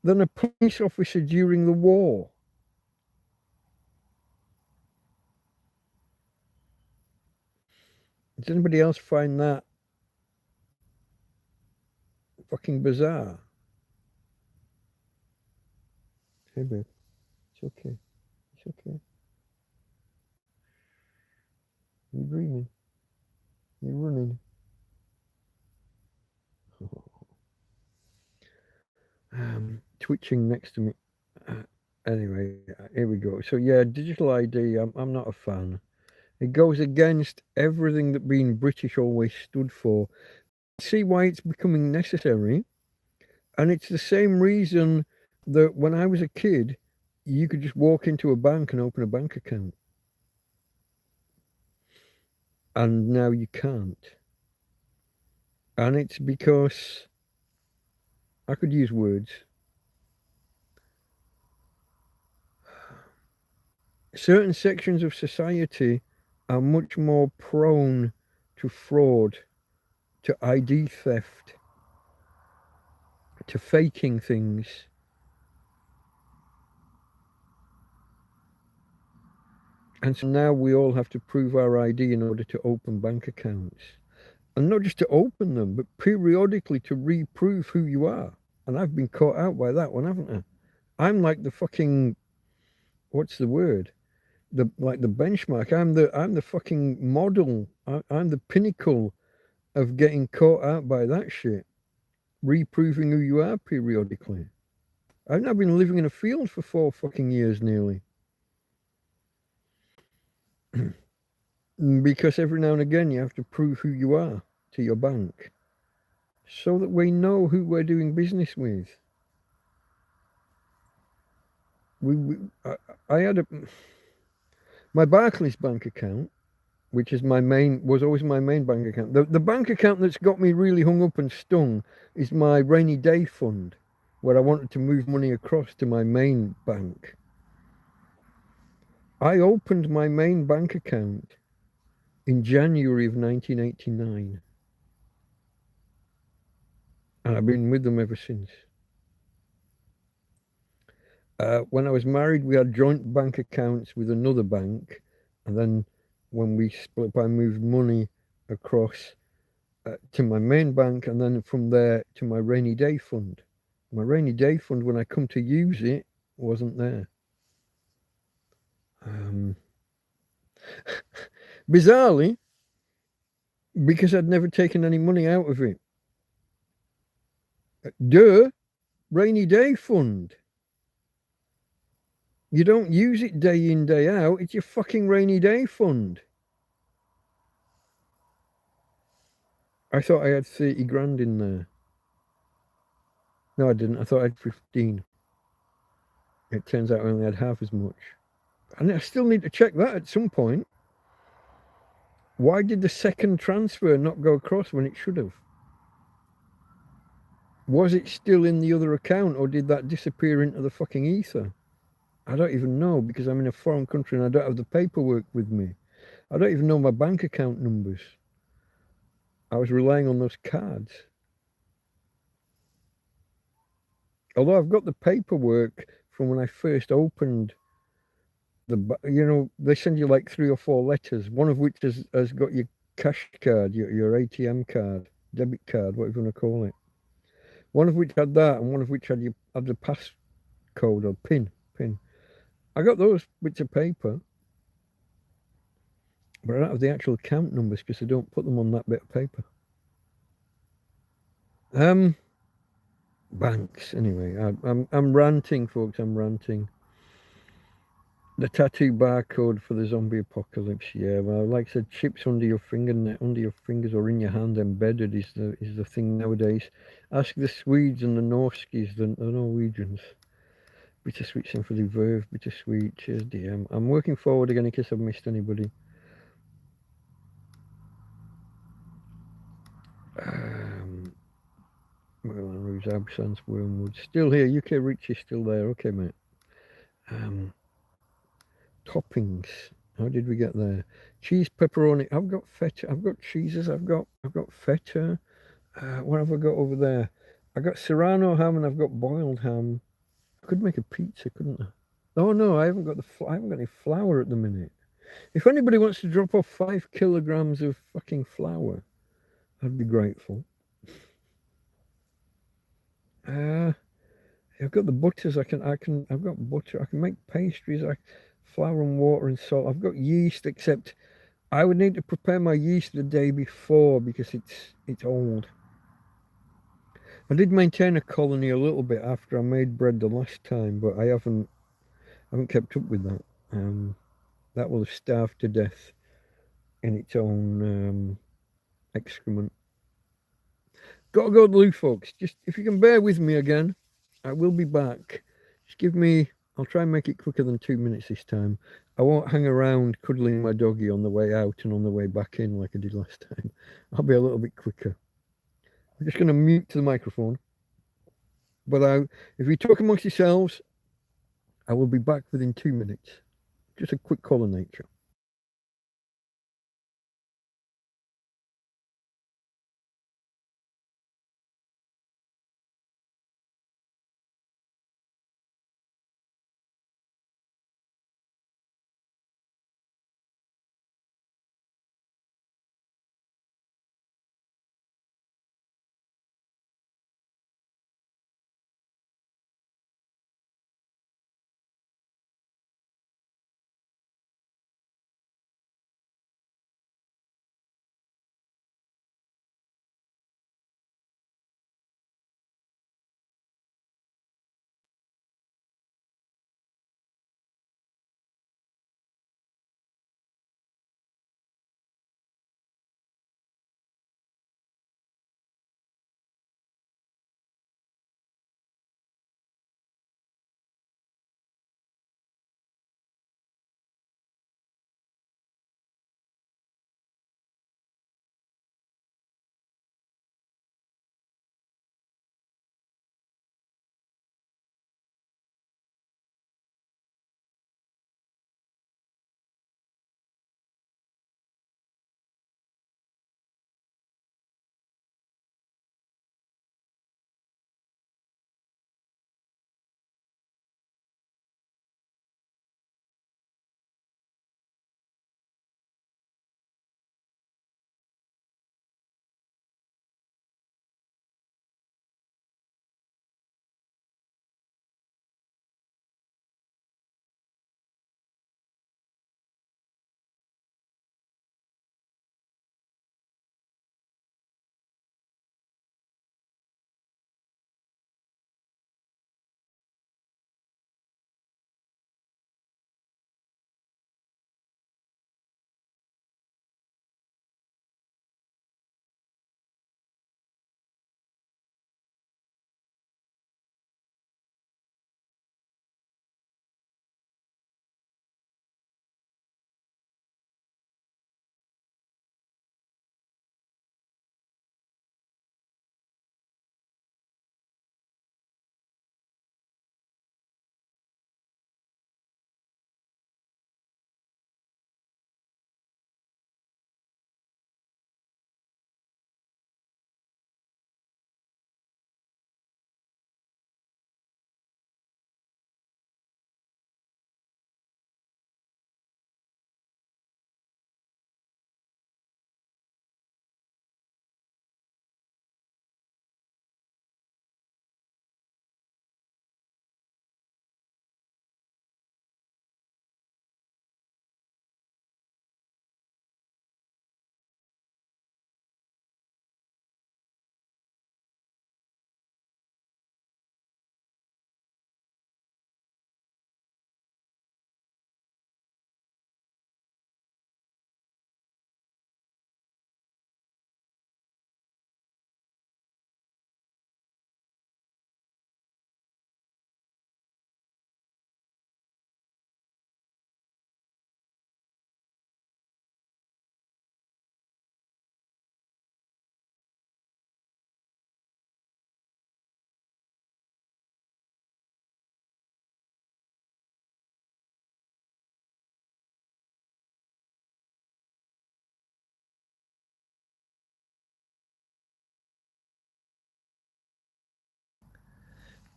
than a police officer during the war. Does anybody else find that fucking bizarre? Hey, babe. It's okay. It's okay. You're dreaming. You're running. Twitching next to me. Anyway, here we go. So yeah, digital ID. I'm not a fan. It goes against everything that being British always stood for. See why it's becoming necessary, and it's the same reason that when I was a kid, you could just walk into a bank and open a bank account, and now you can't. And it's because I could use words. Certain sections of society are much more prone to fraud, to ID theft, to faking things. And so now we all have to prove our ID in order to open bank accounts. And not just to open them, but periodically to reprove who you are. And I've been caught out by that one, haven't I? I'm like the fucking, what's the word? The benchmark. I'm the fucking model. I'm the pinnacle of getting caught out by that shit. Reproving who you are periodically. I've now been living in a field for 4 fucking years nearly. Because every now and again you have to prove who you are to your bank so that we know who we're doing business with. I had my Barclays bank account, which is was always my main bank account. The bank account that's got me really hung up and stung is my rainy day fund, where I wanted to move money across to my main bank. I opened my main bank account in January of 1989. And I've been with them ever since. When I was married, we had joint bank accounts with another bank. And then when we split up, I moved money across to my main bank, and then from there to my rainy day fund. My rainy day fund, when I come to use it, wasn't there. Um, Bizarrely, because I'd never taken any money out of it. Duh, rainy day fund. You don't use it day in, day out. It's your fucking rainy day fund. I thought I had 30 grand in there. No, I didn't. I thought I had 15. It turns out I only had half as much. And I still need to check that at some point. Why did the second transfer not go across when it should have? Was it still in the other account, or did that disappear into the fucking ether? I don't even know, because I'm in a foreign country and I don't have the paperwork with me. I don't even know my bank account numbers. I was relying on those cards. Although I've got the paperwork from when I first opened they send you like 3 or 4 letters, one of which has got your cash card, your ATM card, debit card, whatever you want to call it. One of which had that, and one of which had the passcode or pin. I got those bits of paper, but I don't have the actual account numbers because I don't put them on that bit of paper. Banks. Anyway, I'm ranting, folks. I'm ranting. The tattoo barcode for the zombie apocalypse. Yeah, well, like I said, chips under your fingers or in your hand embedded is the thing nowadays. Ask the Swedes and the Norskies, the Norwegians. Bittersweet Symphony Verve, bittersweet. Cheers, DM. I'm working forward again in case I've missed anybody. Merlin Rouge, Absence, Wormwood. Still here. UK Rich is still there. Okay, mate. Toppings. How did we get there? Cheese, pepperoni. I've got feta. I've got cheeses. I've got feta. What have I got over there? I got Serrano ham and I've got boiled ham. I could make a pizza, couldn't I? Oh no, I haven't got any flour at the minute. If anybody wants to drop off 5 kilograms of fucking flour, I'd be grateful. I've got the butters. I've got butter. I can make pastries. Flour and water and salt. I've got yeast, except I would need to prepare my yeast the day before because it's old. I did maintain a colony a little bit after I made bread the last time, but I haven't kept up with that. That will have starved to death in its own excrement. Gotta go to the loo, folks. Just if you can bear with me again, I will be back. Just give me. I'll try and make it quicker than 2 minutes this time. I won't hang around cuddling my doggy on the way out and on the way back in like I did last time. I'll be a little bit quicker. I'm just going to mute the microphone. But if you talk amongst yourselves, I will be back within 2 minutes. Just a quick call of nature.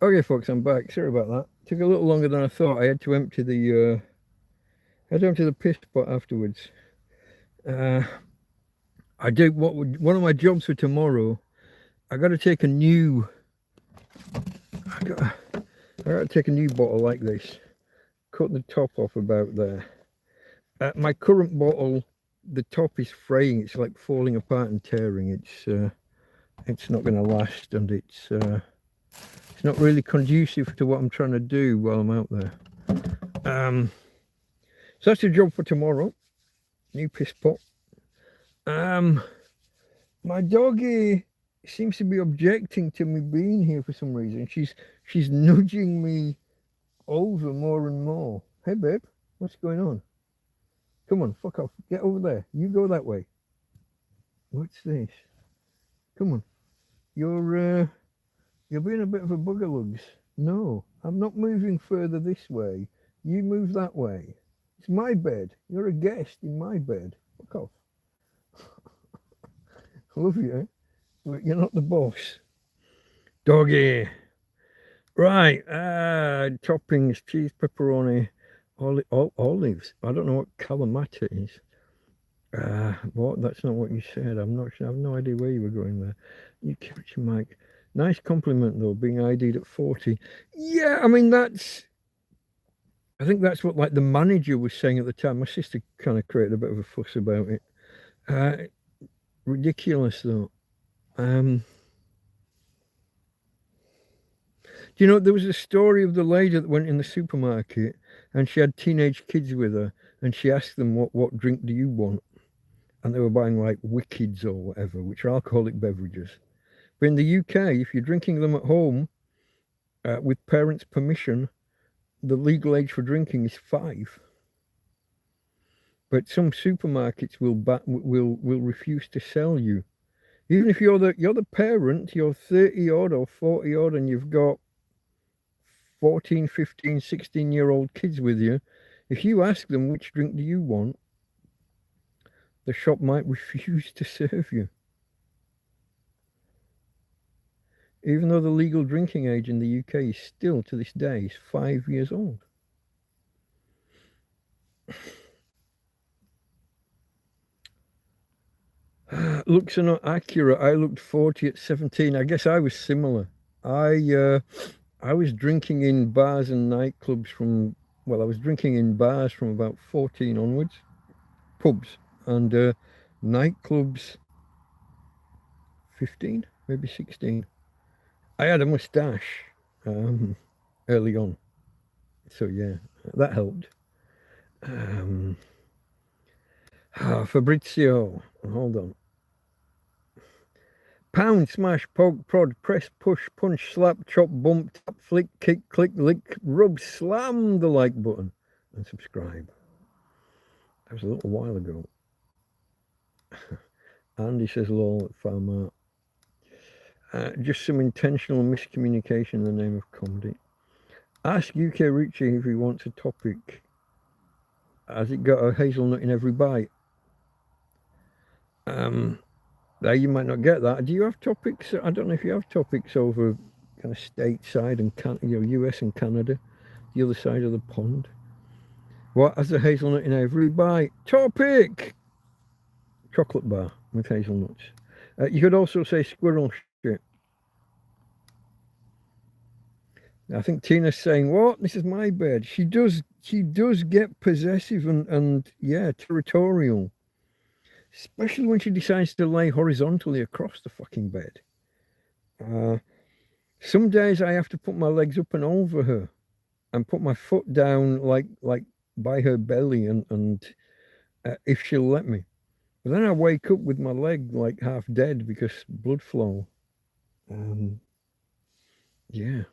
Okay, folks, I'm back. Sorry about that. Took a little longer than I thought. I had to empty the piss pot afterwards. I do one of my jobs for tomorrow. I got to take a new. I got to take a new bottle like this. Cut the top off about there. My current bottle, the top is fraying. It's like falling apart and tearing. It's not going to last, and it's not really conducive to what I'm trying to do while I'm out there. So that's the job for tomorrow. New piss pot. My doggy seems to be objecting to me being here for some reason. She's nudging me over more and more. Hey babe, what's going on? Come on, fuck off. Get over there. You go that way. What's this? Come on. You're being a bit of a bugger lugs. No, I'm not moving further this way. You move that way. It's my bed. You're a guest in my bed. Fuck off. I love you, eh? But you're not the boss. Doggy. Right. Toppings, cheese, pepperoni, olives. I don't know what calamata is. What? That's not what you said. I'm not sure. I have no idea where you were going there. You catch your mic. Nice compliment though, being ID'd at 40. Yeah, I mean I think that's what like the manager was saying at the time. My sister kind of created a bit of a fuss about it. Ridiculous though. Do you know, there was a story of the lady that went in the supermarket and she had teenage kids with her and she asked them, what drink do you want? And they were buying like Wickeds or whatever, which are alcoholic beverages. But in the UK, if you're drinking them at home with parents' permission, the legal age for drinking is 5. But some supermarkets will refuse to sell you. Even if you're the parent, you're 30 odd or 40 odd and you've got 14, 15, 16-year-old kids with you, if you ask them which drink do you want, the shop might refuse to serve you. Even though the legal drinking age in the UK is still, to this day, is 5 years old. Looks are not accurate. I looked 40 at 17. I guess I was similar. I was drinking in bars and nightclubs I was drinking in bars from about 14 onwards. Pubs and nightclubs 15, maybe 16. I had a mustache early on. So yeah, that helped. Fabrizio, hold on. Pound, smash, poke, prod, press, push, punch, slap, chop, bump, tap, flick, kick, click, lick, rub, slam the like button and subscribe. That was a little while ago. Andy says lol at Farmart. Just some intentional miscommunication in the name of comedy. Ask UK Richie if he wants a topic. Has it got a hazelnut in every bite? Now you might not get that. Do you have topics? I don't know if you have topics over kind of stateside and US and Canada, the other side of the pond. What has a hazelnut in every bite? Topic! Chocolate bar with hazelnuts. You could also say squirrel shit. I think Tina's saying, what? This is my bed. She does get possessive and yeah, territorial. Especially when she decides to lay horizontally across the fucking bed. Some days I have to put my legs up and over her and put my foot down like by her belly and if she'll let me. But then I wake up with my leg like half dead because blood flow. Yeah.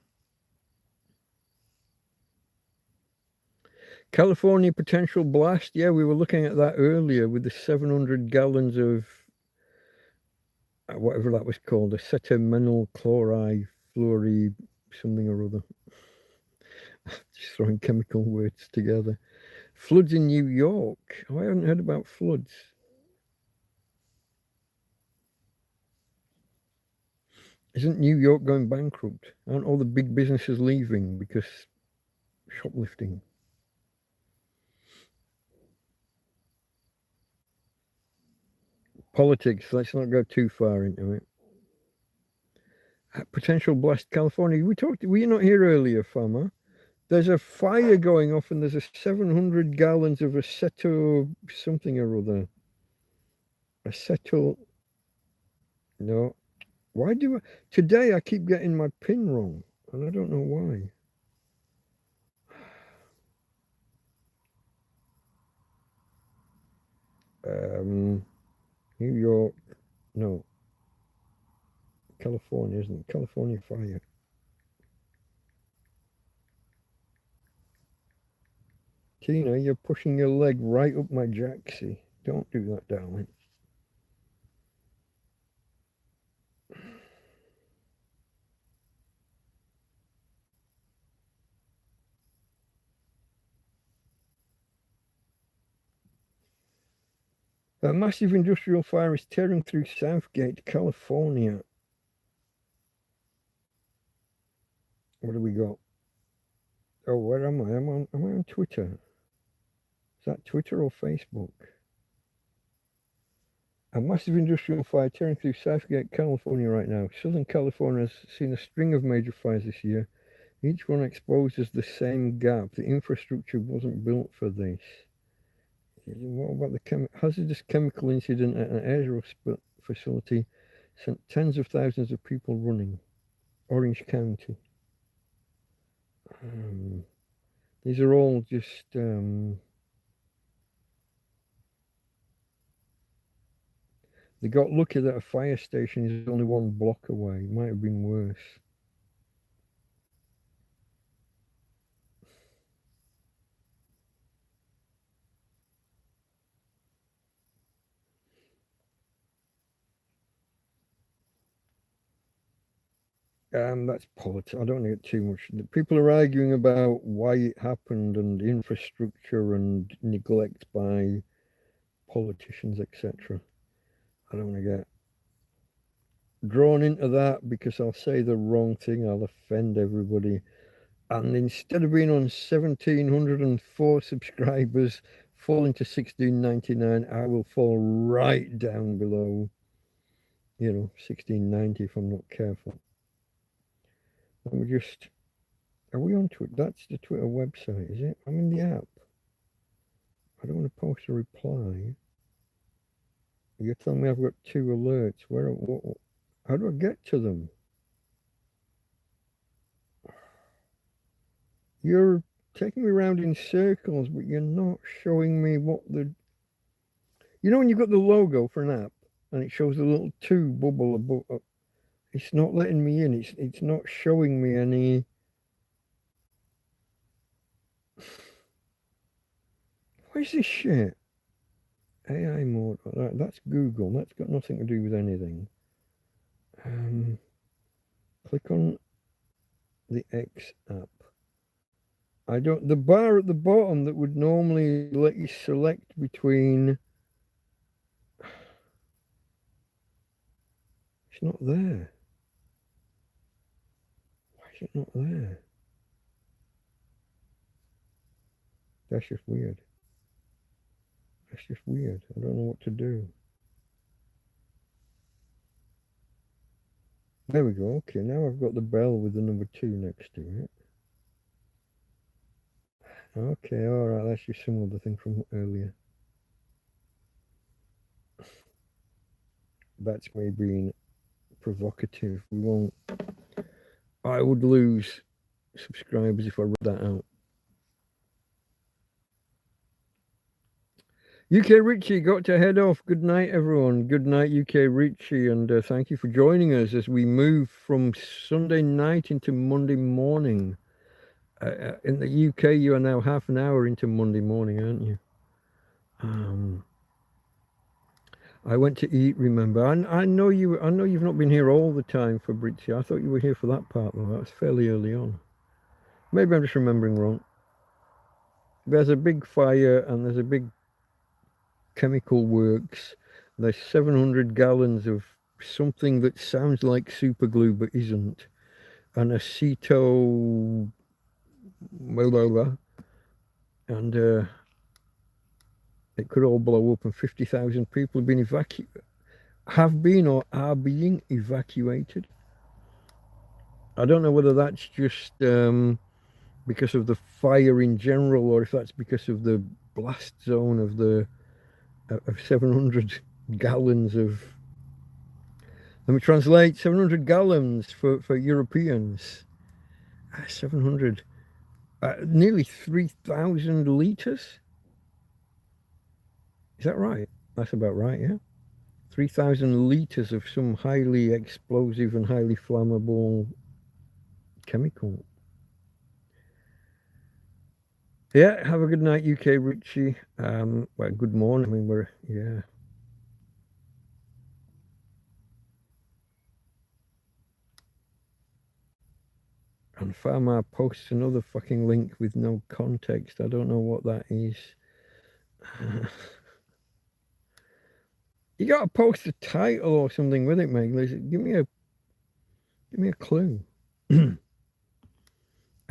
California potential blast. Yeah, we were looking at that earlier with the 700 gallons of whatever that was called, acetaminyl chloride, fluoride, something or other. Just throwing chemical words together. Floods in New York. Oh, I haven't heard about floods. Isn't New York going bankrupt? Aren't all the big businesses leaving because shoplifting? Politics, let's not go too far into it. Potential blast California. Were you not here earlier, Farmer? There's a fire going off and there's a 700 gallons of aceto something or other. Acetyl. No. Why do I? Today I keep getting my pin wrong and I don't know why. New York. No. California, isn't it? California fire. Tina, you're pushing your leg right up my jacksie. Don't do that, darling. A massive industrial fire is tearing through Southgate, California. What do we got? Oh, where am I? Am I on Twitter? Is that Twitter or Facebook? A massive industrial fire tearing through Southgate, California right now. Southern California has seen a string of major fires this year. Each one exposes the same gap. The infrastructure wasn't built for this. What about the hazardous chemical incident at an aerospace facility sent tens of thousands of people running? Orange County. These are all just they got lucky that a fire station is only 1 block away. It might have been worse. That's politics. I don't get too much. People are arguing about why it happened and infrastructure and neglect by politicians, etc. I don't want to get drawn into that because I'll say the wrong thing. I'll offend everybody. And instead of being on 1,704 subscribers, falling to 1,699, I will fall right down below, 1,690 if I'm not careful. Let me just, are we on Twitter? That's the Twitter website, is it? I'm in the app. I don't want to post a reply. You're telling me I've got 2 alerts. How do I get to them? You're taking me around in circles, but you're not showing me what the... You know when you've got the logo for an app and it shows the little 2 bubble above... It's not letting me in. It's not showing me any... What is this shit? AI mode. That's Google. That's got nothing to do with anything. Click on the X app. The bar at the bottom that would normally let you select between... It's not there. Why is it not there? That's just weird. That's just weird. I don't know what to do. There we go. Okay, now I've got the bell with the number 2 next to it. Okay, alright, that's just some other thing from earlier. That's me being provocative. I would lose subscribers if I read that out. UK Richie got to head off. Good night, everyone. Good night, UK Richie, and thank you for joining us as we move from Sunday night into Monday morning. In the UK, you are now half an hour into Monday morning, aren't you? I went to eat. Remember, I know you. I know you've not been here all the time, Fabrizio. I thought you were here for that part, though. That was fairly early on. Maybe I'm just remembering wrong. There's a big fire and there's a big chemical works. There's 700 gallons of something that sounds like super glue but isn't, and aceto, blah, blah, blah, and it could all blow up, and 50,000 people have been or are being evacuated. I don't know whether that's just because of the fire in general, or if that's because of the blast zone of 700 gallons of. Let me translate: 700 gallons for Europeans. 700, nearly 3,000 liters. Is that right? That's about right, yeah. 3,000 liters of some highly explosive and highly flammable chemical. Yeah, have a good night, UK Richie. Well, good morning. I mean, yeah. And Farmar posts another fucking link with no context. I don't know what that is. You gotta post a title or something with it, mate. Give me a clue. I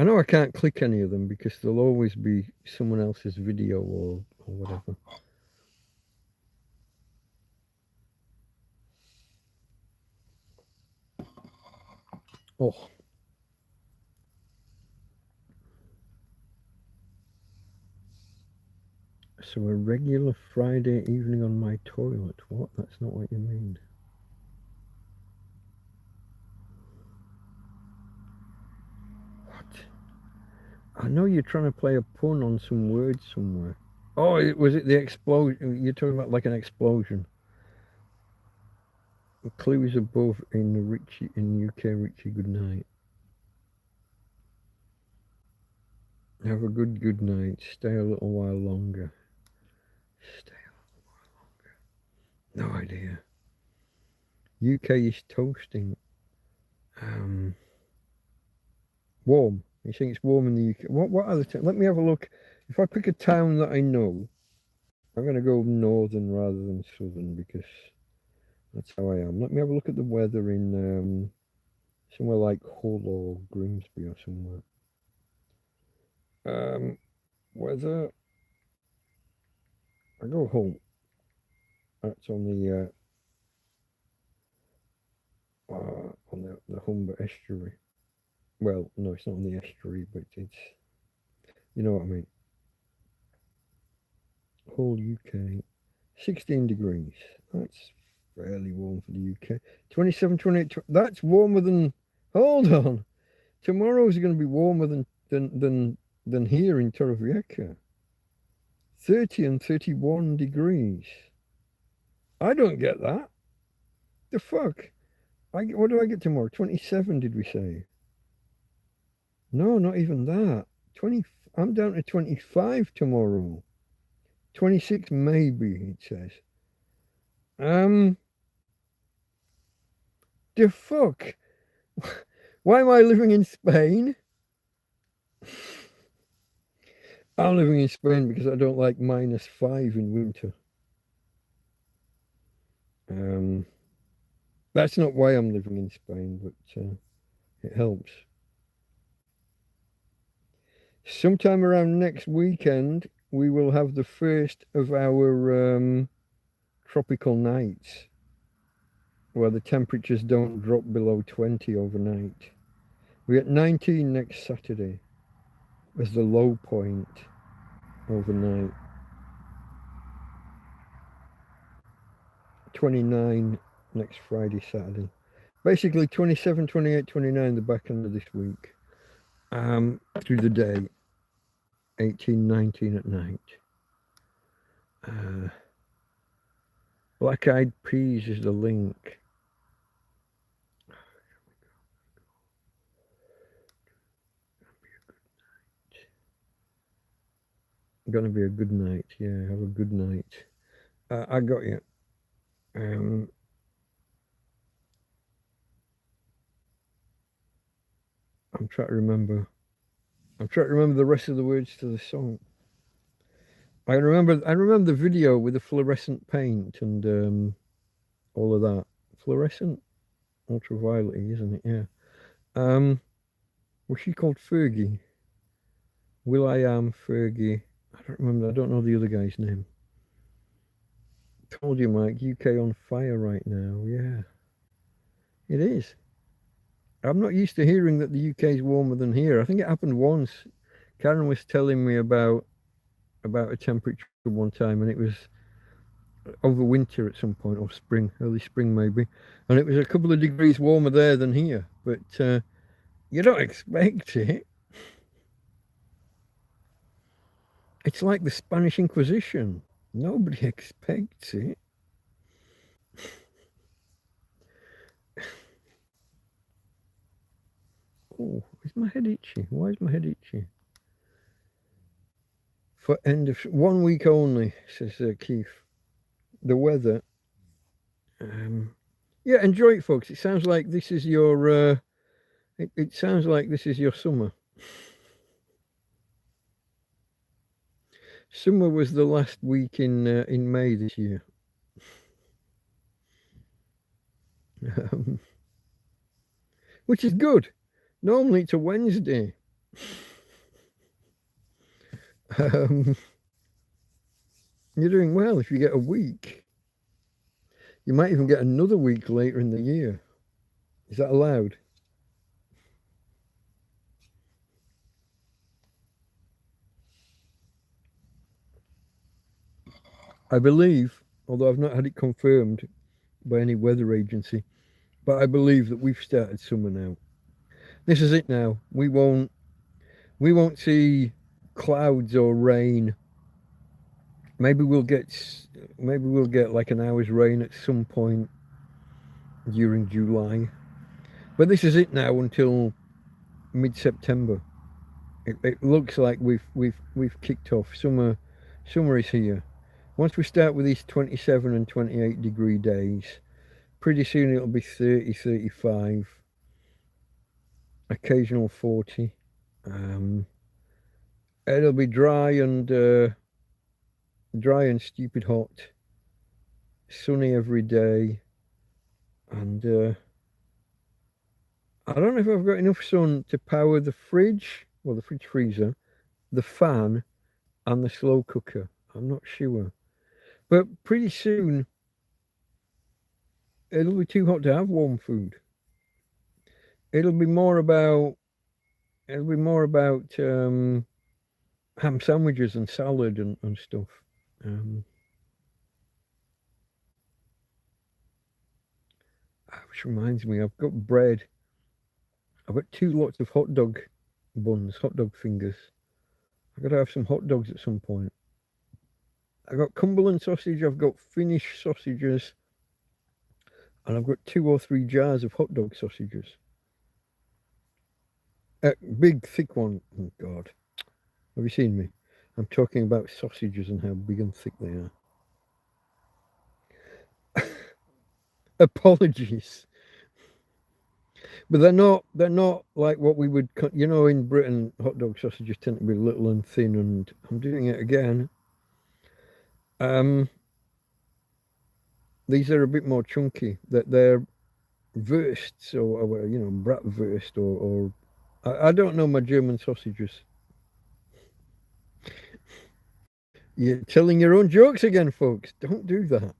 know I can't click any of them because there'll always be someone else's video or whatever. Oh. So a regular Friday evening on my toilet. What? That's not what you mean. What? I know you're trying to play a pun on some words somewhere. Oh, was it the explosion? You're talking about like an explosion. The clue is above in UK Richie. Good night. Have a good night. Stay a little while longer. Stay a little while longer. No idea. UK is toasting. Warm. You think it's warm in the UK? What other town? Let me have a look. If I pick a town that I know, I'm going to go northern rather than southern because that's how I am. Let me have a look at the weather in somewhere like Hull or Grimsby or somewhere. Weather. I go Hull. That's on the Humber estuary. Well, no, it's not on the estuary, but it's, you know what I mean. Hull, UK, 16 degrees. That's fairly warm for the UK. 27, 28. That's warmer than. Hold on. Tomorrow's going to be warmer than here in Torrevieja. 30 and 31 degrees. I don't get that. The fuck? What do I get tomorrow? 27, did we say? No, not even that. 20. I'm down to 25 tomorrow. 26 maybe, it says. The fuck? Why am I living in Spain? I'm living in Spain because I don't like -5 in winter. That's not why I'm living in Spain, but it helps. Sometime around next weekend, we will have the first of our tropical nights where the temperatures don't drop below 20 overnight. We get 19 next Saturday as the low point overnight. 29 next Friday, Saturday. Basically 27, 28, 29 the back end of this week. Through the day. 18, 19 at night. Black Eyed Peas is the link. Gonna be a good night. Yeah, have a good night. I got you. I'm trying to remember. I'm trying to remember the rest of the words to the song. I remember the video with the fluorescent paint and all of that fluorescent, ultraviolet, isn't it? Yeah. Was she called Fergie? Will I am Fergie? I don't remember. I don't know the other guy's name. Told you, Mike. UK on fire right now. Yeah, it is. I'm not used to hearing that the UK is warmer than here. I think it happened once. Karen was telling me about a temperature one time, and it was over winter at some point, or spring, early spring maybe, and it was a couple of degrees warmer there than here. But you don't expect it. It's like the Spanish Inquisition. Nobody expects it. Oh, is my head itchy? Why is my head itchy? For end of 1 week only, says Keith. The weather. Yeah, enjoy it, folks. It sounds like this is your. It sounds like this is your summer. Summer was the last week in May this year. Which is good. Normally it's a Wednesday. You're doing well if you get a week. You might even get another week later in the year. Is that allowed? I believe, although I've not had it confirmed by any weather agency, but I believe that we've started summer now. This is it now. We won't see clouds or rain. Maybe we'll get like an hour's rain at some point during July. But this is it now until mid-September. It looks like we've kicked off. Summer is here. Once we start with these 27 and 28 degree days, pretty soon it'll be 30, 35, occasional 40. It'll be dry and stupid hot, sunny every day, and I don't know if I've got enough sun to power the fridge, well, the fridge freezer, the fan, and the slow cooker. I'm not sure. But pretty soon, it'll be too hot to have warm food. It'll be more about ham sandwiches and salad and stuff. Which reminds me, I've got bread. I've got 2 lots of hot dog buns, hot dog fingers. I've got to have some hot dogs at some point. I've got Cumberland sausage, I've got Finnish sausages, and I've got 2 or 3 jars of hot dog sausages. Big, thick one. Oh, God. Have you seen me? I'm talking about sausages and how big and thick they are. Apologies. But they're not like what we would, in Britain, hot dog sausages tend to be little and thin, and I'm doing it again. These are a bit more chunky. That they're wursts or bratwurst or I don't know my German sausages. You're telling your own jokes again, folks. Don't do that.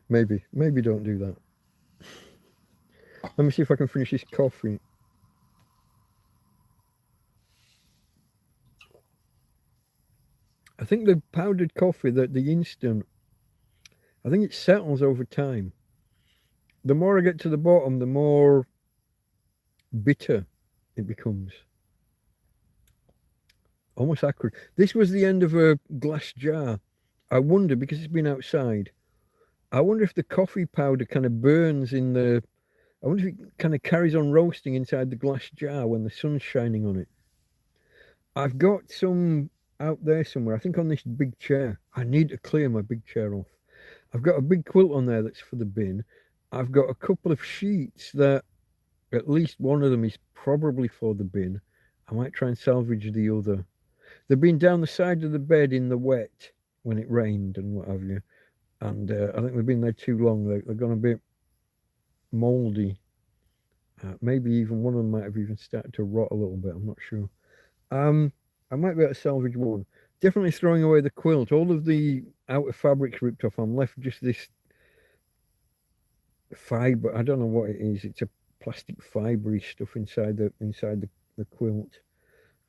Maybe don't do that. Let me see if I can finish this coffee. I think the powdered coffee, the instant, I think it settles over time. The more I get to the bottom, the more bitter it becomes. Almost acrid. This was the end of a glass jar. I wonder, because it's been outside, I wonder if the coffee powder kind of burns in the... I wonder if it kind of carries on roasting inside the glass jar when the sun's shining on it. I've got some out there somewhere, I think on this big chair. I need to clear my big chair off. I've got a big quilt on there that's for the bin. I've got a couple of sheets that at least one of them is probably for the bin. I might try and salvage the other. They've been down the side of the bed in the wet when it rained and what have you. and I think they've been there too long. They're gone a bit mouldy. Maybe even one of them might have even started to rot a little bit. I'm not sure. Um, I might be able to salvage one. Definitely throwing away the quilt. All of the outer fabric's ripped off. I'm left just this fibre. I don't know what it is. It's a plastic fibery stuff inside the quilt.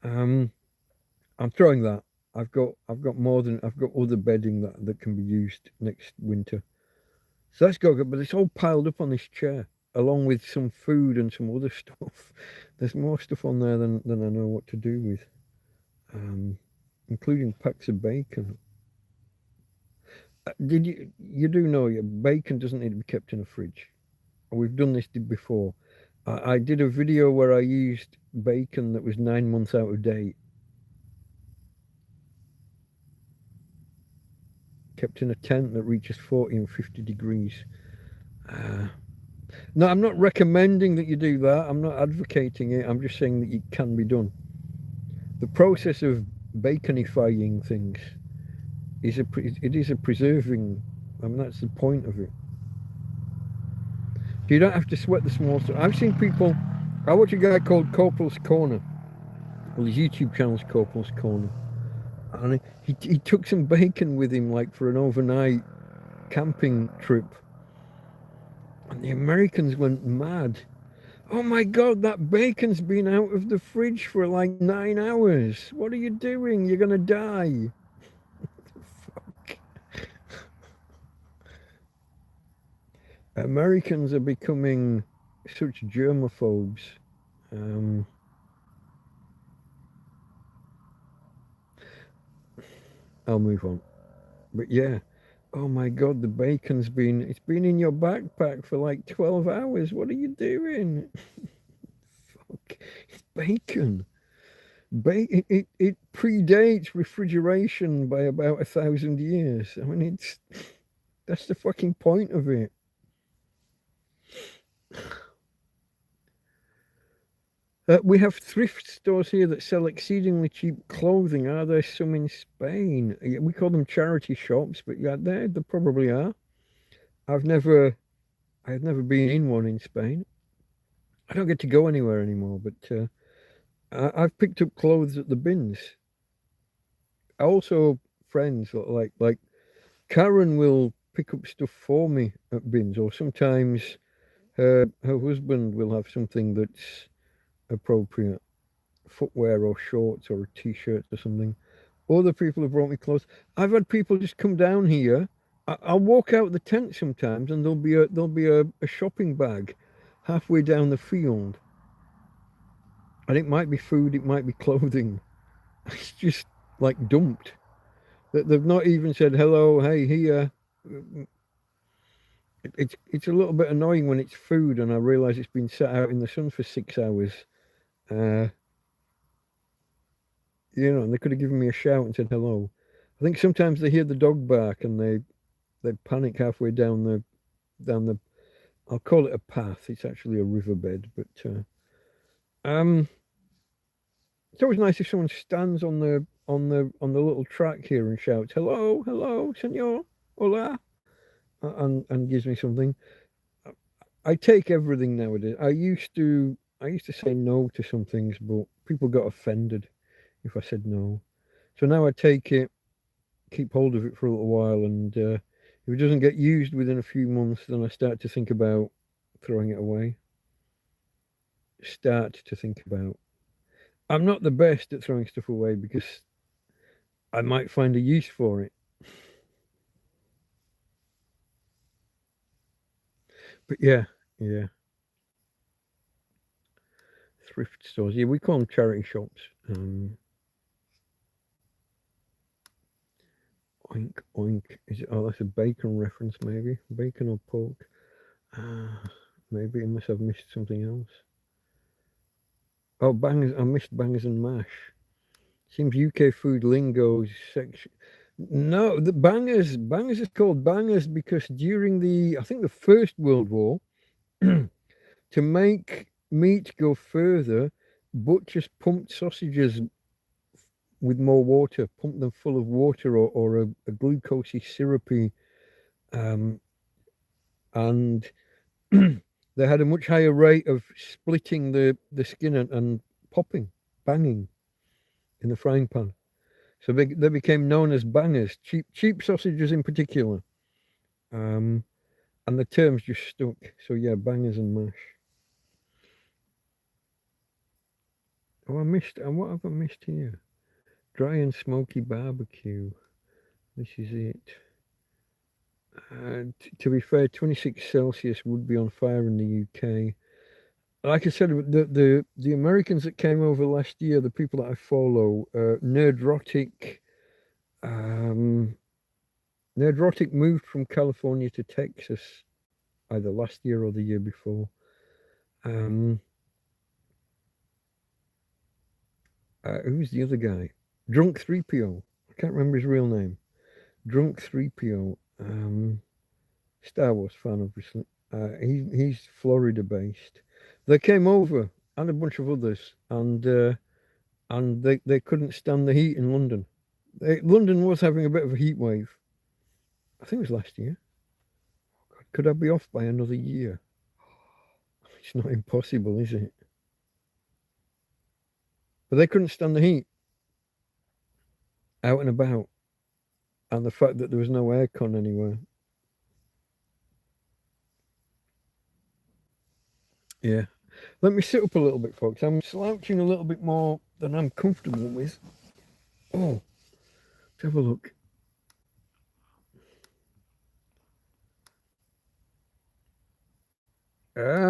Um, I'm throwing that. I've got more than I've got other bedding that can be used next winter. So that's got good, but it's all piled up on this chair, along with some food and some other stuff. There's more stuff on there than I know what to do with, um, including packs of bacon. Did you do know your bacon doesn't need to be kept in a fridge? We've done this before. I did a video where I used bacon that was 9 months out of date, kept in a tent that reaches 40 and 50 degrees. Uh, no, I'm not recommending that you do that. I'm not advocating it. I'm just saying that it can be done. The process of baconifying things is a preserving. I mean, that's the point of it. You don't have to sweat the small stuff. I've seen people. I watch a guy called Corporal's Corner. Well, his YouTube channel's Corporal's Corner, and he took some bacon with him, like for an overnight camping trip. And the Americans went mad. Oh my God, that bacon's been out of the fridge for like 9 hours. What are you doing? You're gonna die. Fuck. Americans are becoming such germaphobes. Um, I'll move on. But yeah, oh my God, it's been in your backpack for like 12 hours. What are you doing? Fuck, it's bacon. It predates refrigeration by about 1,000 years. I mean, that's the fucking point of it. We have thrift stores here that sell exceedingly cheap clothing. Are there some in Spain? We call them charity shops, but yeah, there probably are. I've never, I've never been in one in Spain. I don't get to go anywhere anymore, but I've picked up clothes at the bins. Also, friends like Karen will pick up stuff for me at bins, or sometimes her husband will have something that's appropriate, footwear or shorts or a t-shirt or something. Other people have brought me clothes. I've had people just come down here. I'll walk out the tent sometimes, and there'll be a shopping bag halfway down the field, and it might be food, it might be clothing. It's just like dumped. That they've not even said hello, hey here. It's a little bit annoying when it's food, and I realise it's been sat out in the sun for 6 hours. Uh, and they could have given me a shout and said hello. I think sometimes they hear the dog bark and they panic halfway down the. I'll call it a path. It's actually a riverbed, but um, it's always nice if someone stands on the little track here and shouts hello, hello, senor, hola, and gives me something. I take everything nowadays. I used to say no to some things, but people got offended if I said no. So now I take it, keep hold of it for a little while, and if it doesn't get used within a few months, then I start to think about throwing it away. Start to think about. I'm not the best at throwing stuff away because I might find a use for it. But yeah, thrift stores. Yeah, we call them charity shops. Oink oink. Is it? Oh, that's a bacon reference, maybe bacon or pork. Maybe unless I've missed something else. Oh, bangers! I missed bangers and mash. Seems UK food lingo section. No, the bangers is called bangers because during I think the First World War, to make meat go further, butchers pumped sausages with more water, pumped them full of water or a glucosey syrupy And they had a much higher rate of splitting the skin and popping, banging in the frying pan. So they became known as bangers, cheap sausages in particular. Um, and the terms just stuck. So yeah, bangers and mash. Oh, I missed. And what have I missed here? Dry and smoky barbecue. This is it. To be fair, 26 Celsius would be on fire in the UK. Like I said, the Americans that came over last year, the people that I follow, um, Nerdrotic moved from California to Texas either last year or the year before. Um, who's the other guy? Drunk 3PO. I can't remember his real name. Drunk 3PO. Star Wars fan, obviously. He's Florida based. They came over and a bunch of others, and they couldn't stand the heat in London. London was having a bit of a heat wave. I think it was last year. Could I be off by another year? It's not impossible, is it? But they couldn't stand the heat out and about, and the fact that there was no aircon anywhere. Yeah. Let me sit up a little bit, folks. I'm slouching a little bit more than I'm comfortable with. Oh, let's have a look.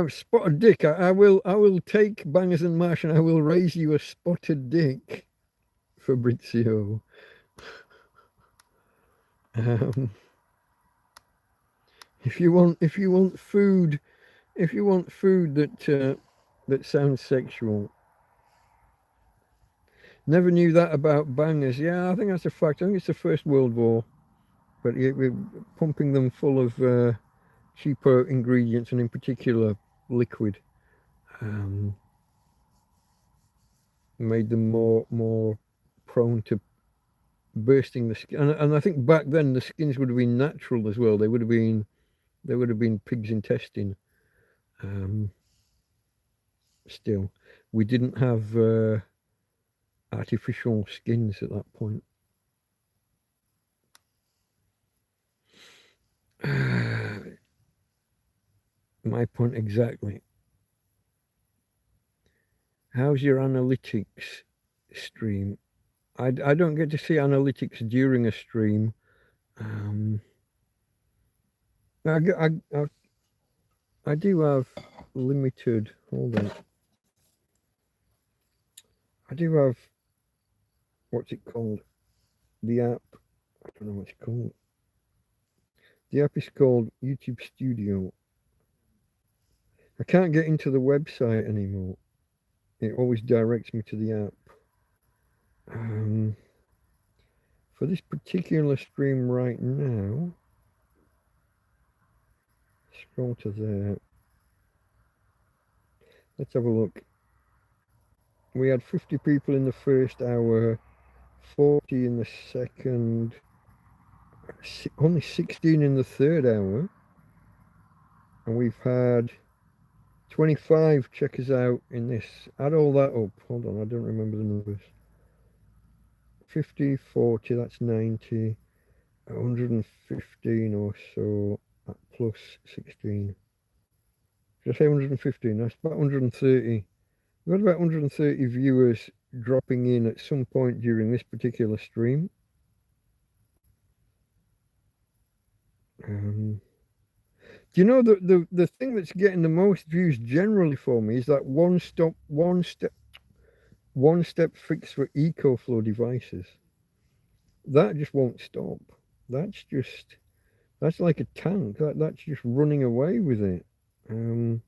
Spotted dick. I will take bangers and mash, and I will raise you a spotted dick, Fabrizio. Um, if you want food, if you want food that sounds sexual. Never knew that about bangers. Yeah, I think that's a fact. I think it's the First World War, but we're pumping them full of cheaper ingredients, and in particular liquid. Um, Made them more prone to bursting the skin. And I think back then the skins would have been natural as well. They would have been pig's intestine. Um, Still, we didn't have artificial skins at that point. My point exactly. How's your analytics stream? I don't get to see analytics during a stream. Um, I do have limited. Hold on. I do have, what's it called? The app. I don't know what it's called. The app is called YouTube Studio. I can't get into the website anymore. It always directs me to the app. For this particular stream right now, scroll to there. Let's have a look. We had 50 people in the first hour, 40 in the second, only 16 in the third hour. And we've had 25 check us out in this. Add all that up. Hold on, I don't remember the numbers. 50, 40, that's 90. 115 or so plus 16. Did I say 115? That's about 130. We've got about 130 viewers dropping in at some point during this particular stream. Do you know the thing that's getting the most views generally for me is that one step fix for EcoFlow devices. That just won't stop. That's like a tank. That's just running away with it. In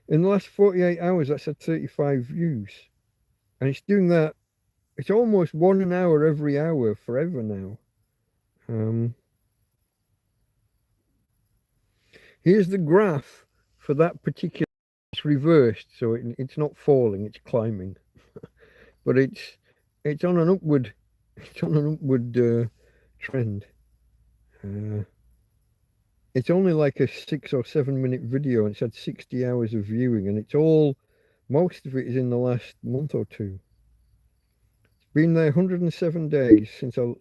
the last 48 hours, that's had 35 views, and it's doing that. It's almost 1 hour every hour forever now. Here's the graph for that particular. It's reversed, so it's not falling; it's climbing, but it's on an upward. It's on an upward trend. it's only like a 6 or 7 minute video, and it's had 60 hours of viewing, and it's all, most of it is in the last month or two. It's been there 107 days since I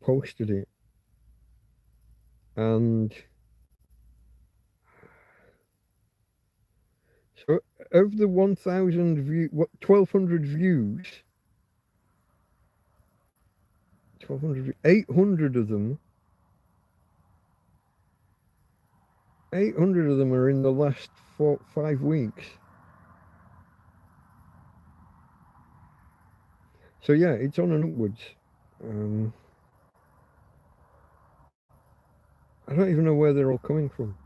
posted it, and so of the 1,000 view, what 1,200 views, 1,200, 800 of them, 800 of them are in the last 5 weeks. So yeah, it's on and upwards. I don't even know where they're all coming from.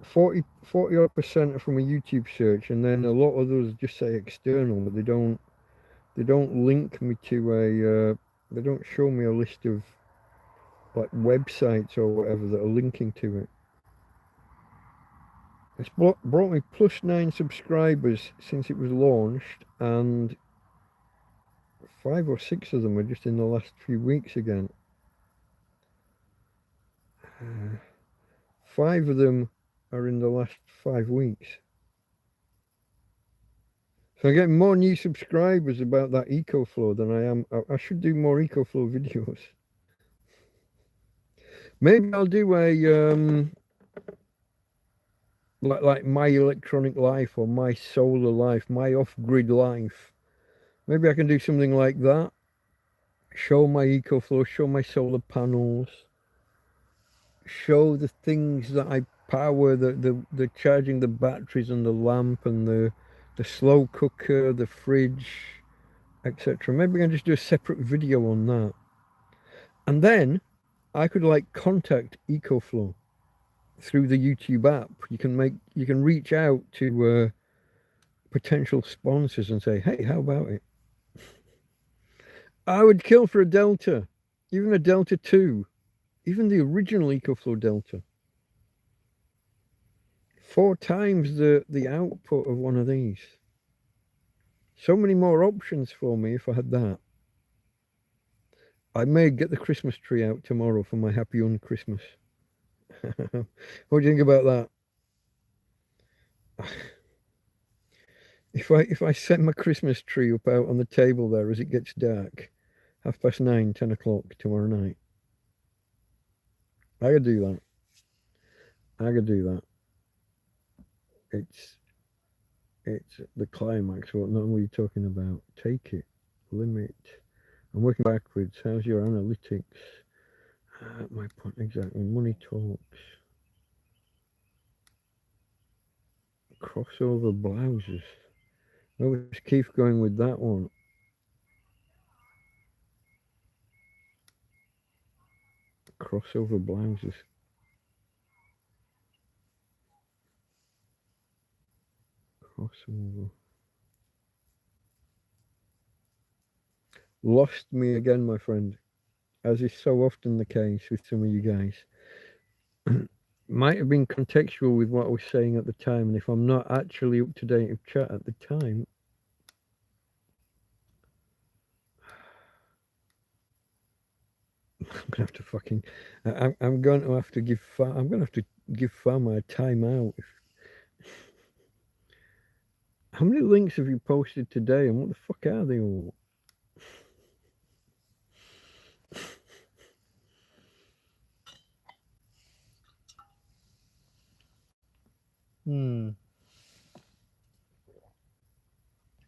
40 odd percent are from a YouTube search, and then a lot of those just say external, but they don't link me to they don't show me a list of like websites or whatever that are linking to it. It's brought me plus 9 subscribers since it was launched, and 5 or 6 of them are just in the last few weeks again. 5 of them are in the last 5 weeks. So I'm getting more new subscribers about that EcoFlow than I am. I should do more EcoFlow videos. Maybe I'll do a like my electronic life, or my solar life, my off-grid life. Maybe I can do something like that. Show my EcoFlow, show my solar panels, show the things that I power, the charging the batteries and the lamp and the slow cooker, the fridge, etc. Maybe I can just do a separate video on that. And then I could like contact EcoFlow through the YouTube app. You can reach out to potential sponsors and say, hey, how about it? I would kill for a Delta, even a Delta 2, even the original EcoFlow Delta. 4 times the output of one of these. So many more options for me if I had that. I may get the Christmas tree out tomorrow for my happy Christmas. What do you think about that? If I set my Christmas tree up out on the table there as it gets dark, 9:30, 10 o'clock tomorrow night, I could do that. I could do that. It's the climax. What are you talking about? Take it, limit. I'm working backwards. How's your analytics? My point exactly. Money talks. Crossover blouses. Oh, let's keep going with that one. Crossover blouses. Crossover. Lost me again, my friend, as is so often the case with some of you guys. Might have been contextual with what I was saying at the time, and if I'm not actually up to date with chat at the time, I'm gonna have to fucking. I'm going to have to give. I'm gonna have to give Farmer a timeout. How many links have you posted today, and what the fuck are they all?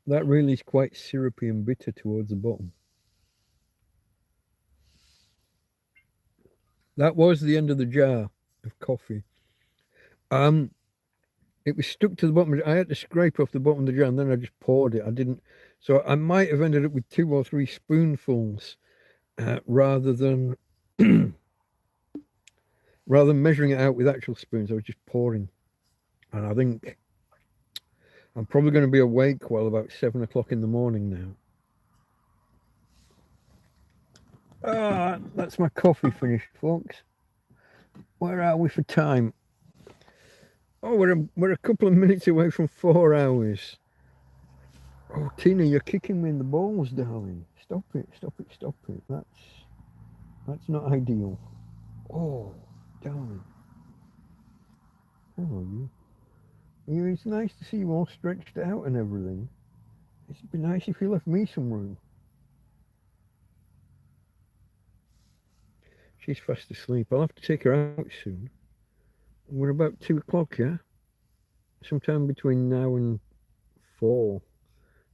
That really is quite syrupy and bitter towards the bottom. That was the end of the jar of coffee. It was stuck to the bottom. I had to scrape off the bottom of the jar, and then I just poured it. I didn't, so I might have ended up with 2 or 3 spoonfuls rather than measuring it out with actual spoons. I was just pouring, and I think I'm probably going to be awake while about 7 o'clock in the morning now. That's my coffee finished, folks. Where are we for time? Oh, we're a couple of minutes away from 4 hours. Oh, Tina, you're kicking me in the balls, darling. Stop it, stop it, stop it. That's not ideal. Oh, darn. Hello, you. It's nice to see you all stretched out and everything. It'd be nice if you left me some room. She's fast asleep. I'll have to take her out soon. We're about 2 o'clock, yeah? Sometime between now and 4.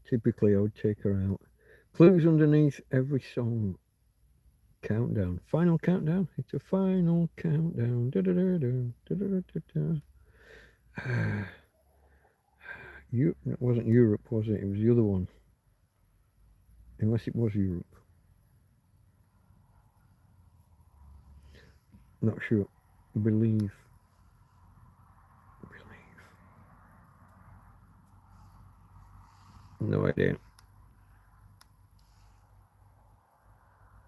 Typically, I would take her out. Clues underneath every song. Countdown. Final countdown. It's a final countdown. It wasn't Europe, was it? It was the other one. Unless it was Europe. Not sure. Believe. No idea.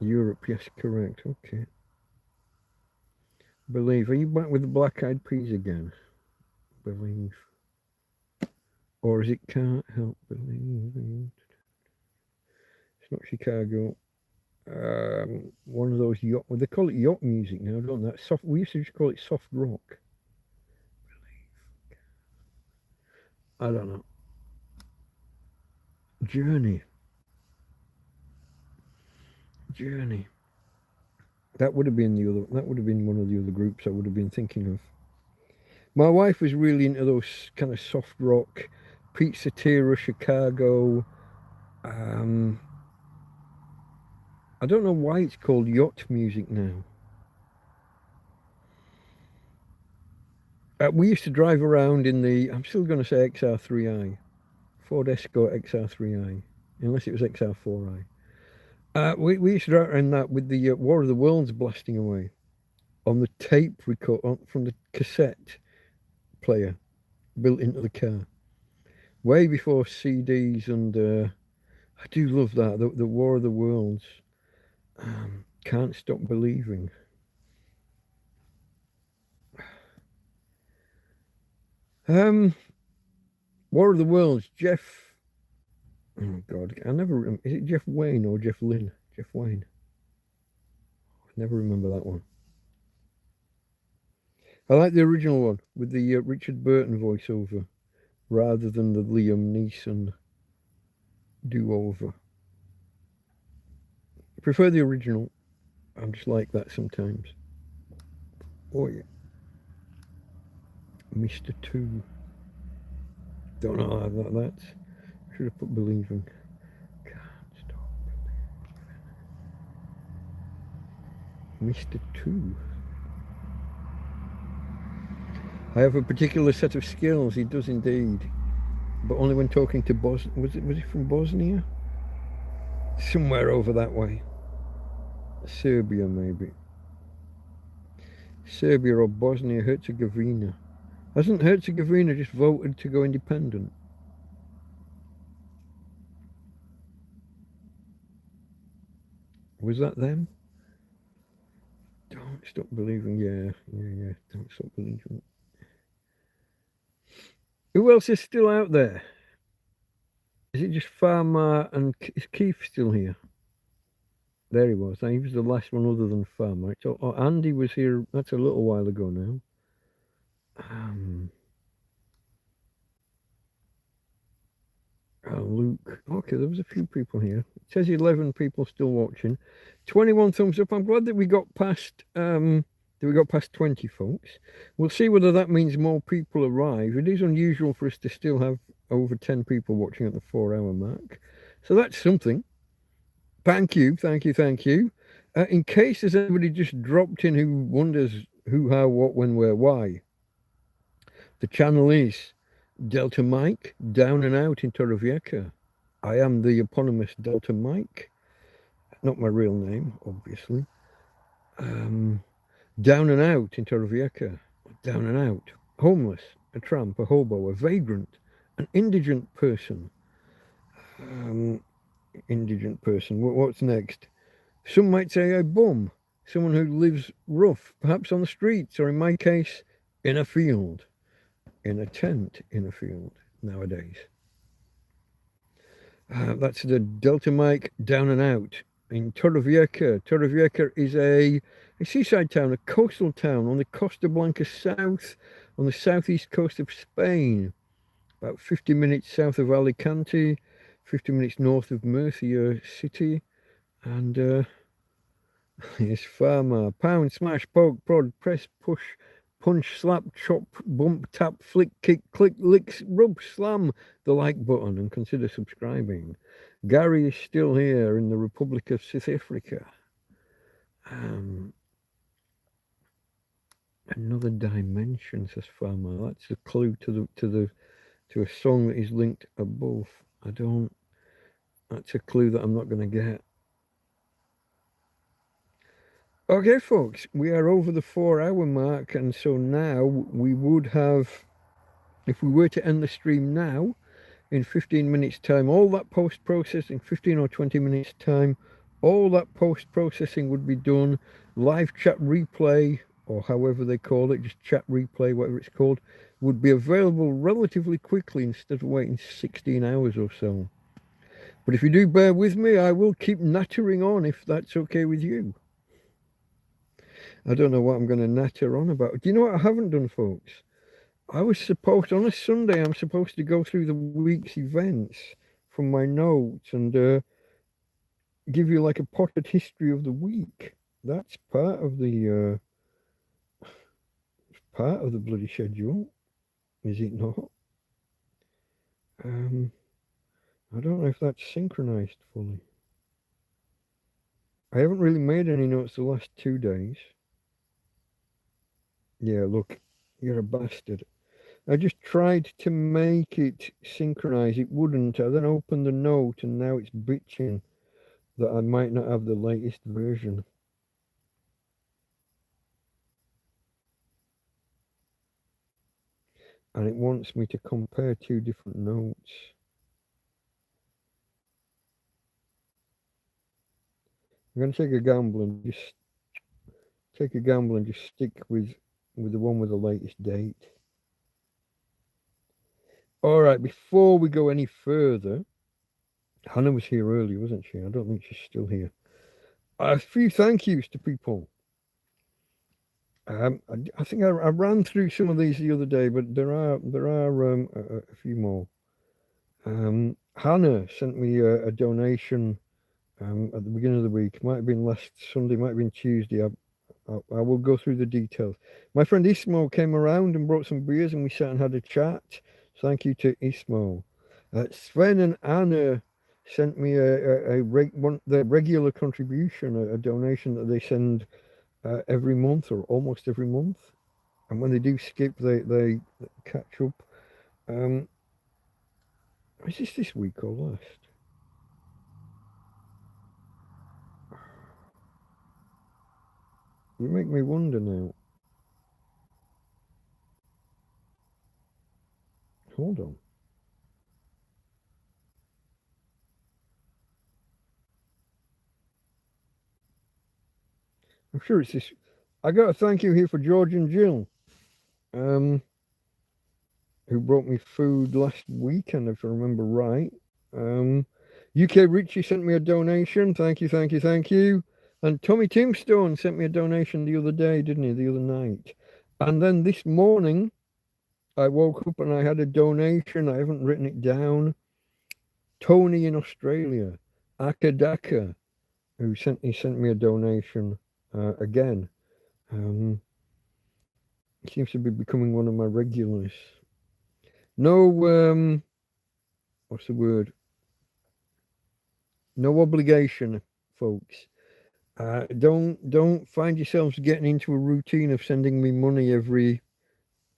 Europe, yes, correct. Okay. Believe. Are you back with the Black Eyed Peas again? Believe. Or is it Can't Help Believing? It's not Chicago. One of those yacht. Well, they call it yacht music now, don't they? Soft. We used to just call it soft rock. I don't know. Journey. That would have been the other. That would have been one of the other groups I would have been thinking of. My wife was really into those kind of soft rock, Pete Cetera, Chicago. I don't know why it's called yacht music now. We used to drive around in the, I'm still going to say XR3i, Ford Escort XR3i, unless it was XR4i. We used to drive around that with the War of the Worlds blasting away on the tape record from the cassette player built into the car, way before CDs. And I do love that, the War of the Worlds. Can't Stop Believing. War of the Worlds, Jeff. Oh God, I never remember. Is it Jeff Wayne or Jeff Lynne? Jeff Wayne. I never remember that one. I like the original one with the Richard Burton voiceover rather than the Liam Neeson do-over. I prefer the original. I'm just like that sometimes. Oh yeah. Mr. 2. Don't know how that's. Should have put Believing. Can't stop believing. Mr. 2. I have a particular set of skills. He does indeed, but only when talking to Bosnia. Was he from Bosnia? Somewhere over that way. Serbia, maybe. Serbia or Bosnia Herzegovina. Hasn't Herzegovina just voted to go independent? Was that them? Don't Stop Believing. Yeah. Don't Stop Believing. Who else is still out there? Is it just Farmer and is Keith still here? There he was. He was the last one other than Farmer. So Andy was here. That's a little while ago now. Luke. Okay, there was a few people here. It says 11 people still watching. 21 thumbs up. I'm glad that we got past 20 folks. We'll see whether that means more people arrive. It is unusual for us to still have over 10 people watching at the 4-hour mark. So that's something. Thank you. In case there's anybody just dropped in who wonders who, how, what, when, where, why, the channel is Delta Mike, down and out in Torrevieja. I am the eponymous Delta Mike. Not my real name, obviously. Down and out in Torrevieja. Down and out. Homeless, a tramp, a hobo, a vagrant, an indigent person. Indigent person. What's next? Some might say a bum. Someone who lives rough, perhaps on the streets, or in my case, in a field. In a tent in a field nowadays. That's the Delta Mike, down and out. in Torrevieja. Torrevieja is a seaside town, a coastal town on the Costa Blanca south, on the southeast coast of Spain, about 50 minutes south of Alicante, 50 minutes north of Murcia city. And it's farmer, pound, smash, poke, prod, press, push, punch, slap, chop, bump, tap, flick, kick, click, licks, rub, slam the like button and consider subscribing. Gary is still here in the Republic of South Africa. Another dimension, says farmer. That's a clue to a song that is linked above. That's a clue that I'm not going to get. Okay, folks, we are over the 4-hour mark, and so now we would have, if we were to end the stream now, in 15 minutes' time, all that post-processing, 15 or 20 minutes' time, all that post-processing would be done. Live chat replay, or however they call it, just chat replay, whatever it's called, would be available relatively quickly instead of waiting 16 hours or so. But if you do bear with me, I will keep nattering on if that's okay with you. I don't know what I'm going to natter on about. Do you know what I haven't done, folks? I was supposed, on a Sunday, I'm supposed to go through the week's events from my notes and give you like a potted history of the week. That's part of the bloody schedule, is it not? I don't know if that's synchronized fully. I haven't really made any notes the last 2 days. Yeah, look, you're a bastard. I just tried to make it synchronize. It wouldn't. I then opened the note and now it's bitching that I might not have the latest version. And it wants me to compare 2 different notes. I'm going to take a gamble and just stick with the one with the latest date. All right, before we go any further, Hannah was here earlier, wasn't she? I don't think she's still here. A few thank yous to people. I think I ran through some of these the other day, but there are a few more. Hannah sent me a donation at the beginning of the week. Might have been last Sunday, might have been Tuesday. I will go through the details. My friend Ismo came around and brought some beers, and we sat and had a chat. Thank you to Ismo. Sven and Anna sent me their regular contribution, a donation that they send every month or almost every month. And when they do skip, they catch up. Is this week or last? You make me wonder now. Hold on. I'm sure it's this. I got a thank you here for George and Jill, who brought me food last weekend, if I remember right. UK Richie sent me a donation. Thank you, thank you, thank you. And Tommy Tombstone sent me a donation the other day, didn't he? The other night. And then this morning, I woke up and I had a donation. I haven't written it down. Tony in Australia, Akadaka, who sent me a donation again. He seems to be becoming one of my regulars. No, what's the word? No obligation, folks. Don't find yourselves getting into a routine of sending me money every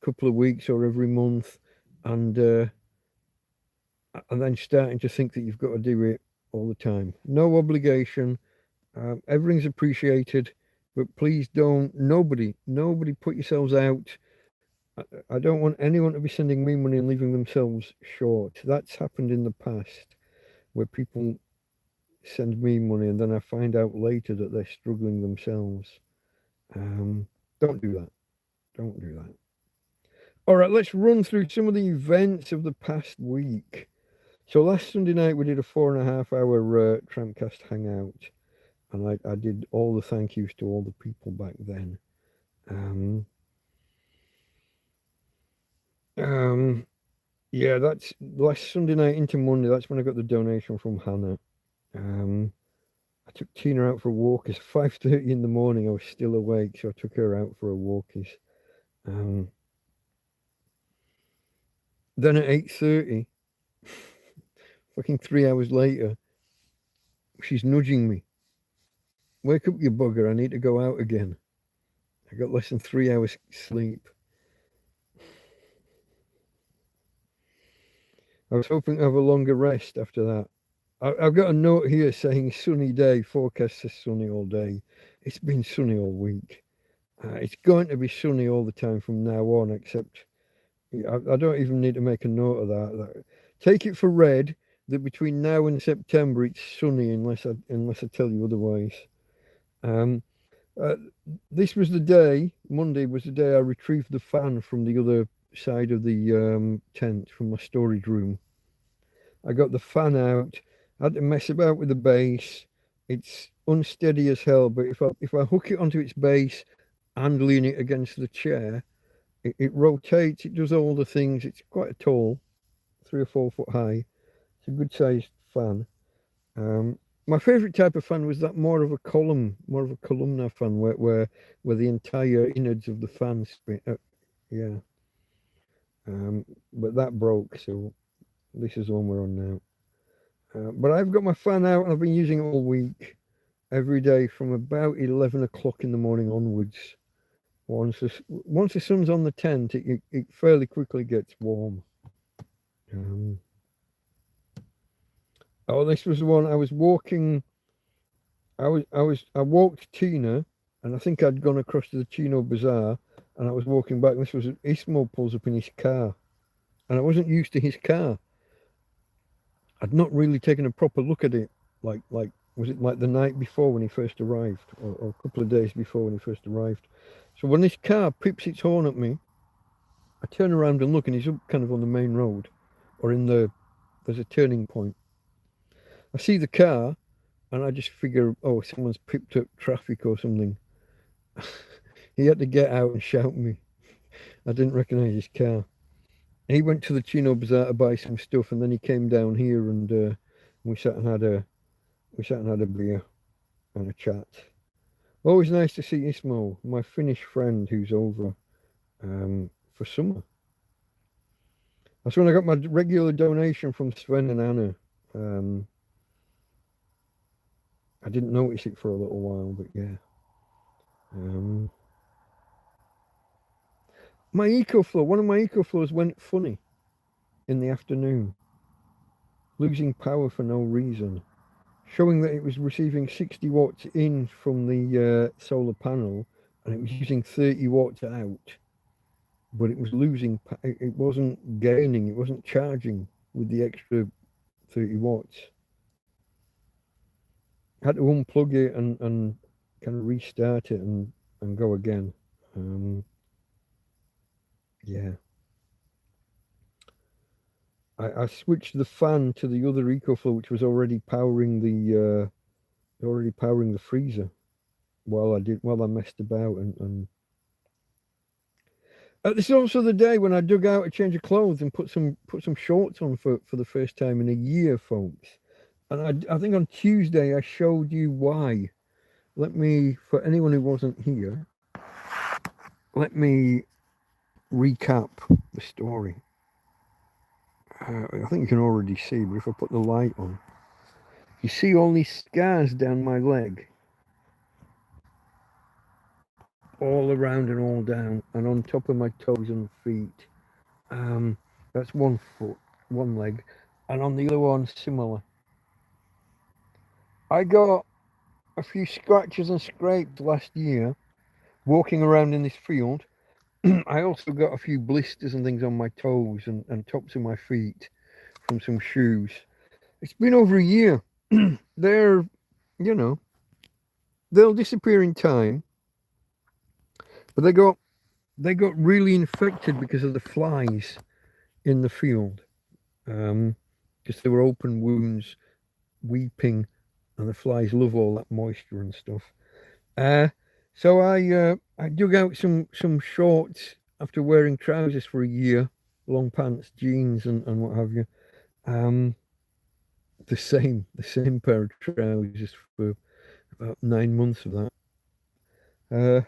couple of weeks or every month, and then starting to think that you've got to do it all the time. No obligation. Everything's appreciated, but please don't. Nobody put yourselves out. I don't want anyone to be sending me money and leaving themselves short. That's happened in the past, where people send me money and then I find out later that they're struggling themselves. Don't do that. Don't do that. All right, let's run through some of the events of the past week. So last Sunday night we did a 4.5 hour TrampCast Hangout. and I did all the thank yous to all the people back then. Yeah, that's last Sunday night into Monday. That's when I got the donation from Hannah. I took Tina out for a walk. It's 5:30 in the morning. I was still awake, so I took her out for a walk. Um, then at 8:30, fucking 3 hours later, she's nudging me. Wake up, you bugger! I need to go out again. I got less than 3 hours sleep. I was hoping to have a longer rest after that. I've got a note here saying sunny day, forecast is sunny all day. It's been sunny all week. It's going to be sunny all the time from now on, except I don't even need to make a note of that. Take it for read that between now and September it's sunny unless I tell you otherwise. Um, uh, this was the day, Monday was the day I retrieved the fan from the other side of the tent from my storage room. I got the fan out. I had to mess about with the base. It's unsteady as hell, but if I hook it onto its base and lean it against the chair, it rotates. It does all the things. It's quite tall, 3 or 4 foot high. It's a good sized fan. My favourite type of fan was that more of a columnar fan where the entire innards of the fan spin. Yeah. But that broke, so this is the one we're on now. But I've got my fan out and I've been using it all week, every day from about 11 o'clock in the morning onwards. Once the sun's on the tent, it fairly quickly gets warm. Oh, this was the one I was walking. I walked Tina, and I think I'd gone across to the Chino Bazaar, and I was walking back. And this was Ismo pulls up in his car, and I wasn't used to his car. I'd not really taken a proper look at it. Like was it like the night before when he first arrived, or a couple of days before when he first arrived? So when this car pips its horn at me, I turn around and look, and he's up kind of on the main road, or there's a turning point. I see the car, and I just figure, oh, someone's pipped up traffic or something. He had to get out and shout me. I didn't recognise his car. He went to the Chino Bazaar to buy some stuff, and then he came down here, and we sat and had a beer and a chat. Always nice to see Ismo, my Finnish friend who's over for summer. That's when I got my regular donation from Sven and Anna. I didn't notice it for a little while, but yeah. One of my EcoFlows went funny in the afternoon, losing power for no reason, showing that it was receiving 60 watts in from the solar panel, and it was using 30 watts out, but it was losing, it wasn't gaining, it wasn't charging with the extra 30 watts. I had to unplug it and kind of restart it and go again. Yeah. I switched the fan to the other EcoFlow, which was already powering the freezer while I messed about and this is also the day when I dug out a change of clothes and put some shorts on for the first time in a year, folks. And I think on Tuesday I showed you why. For anyone who wasn't here, let me recap the story. I think you can already see, but if I put the light on, you see all these scars down my leg, all around and all down, and on top of my toes and feet. That's one foot, one leg, and on the other one, similar. I got a few scratches and scrapes last year walking around in this field. I also got a few blisters and things on my toes and tops of my feet from some shoes. It's been over a year. They'll disappear in time, but they got really infected because of the flies in the field, because there were open wounds, weeping, and the flies love all that moisture and stuff. So I dug out some shorts after wearing trousers for a year, long pants, jeans, and what have you. Um, the same pair of trousers for about 9 months of that. Uh,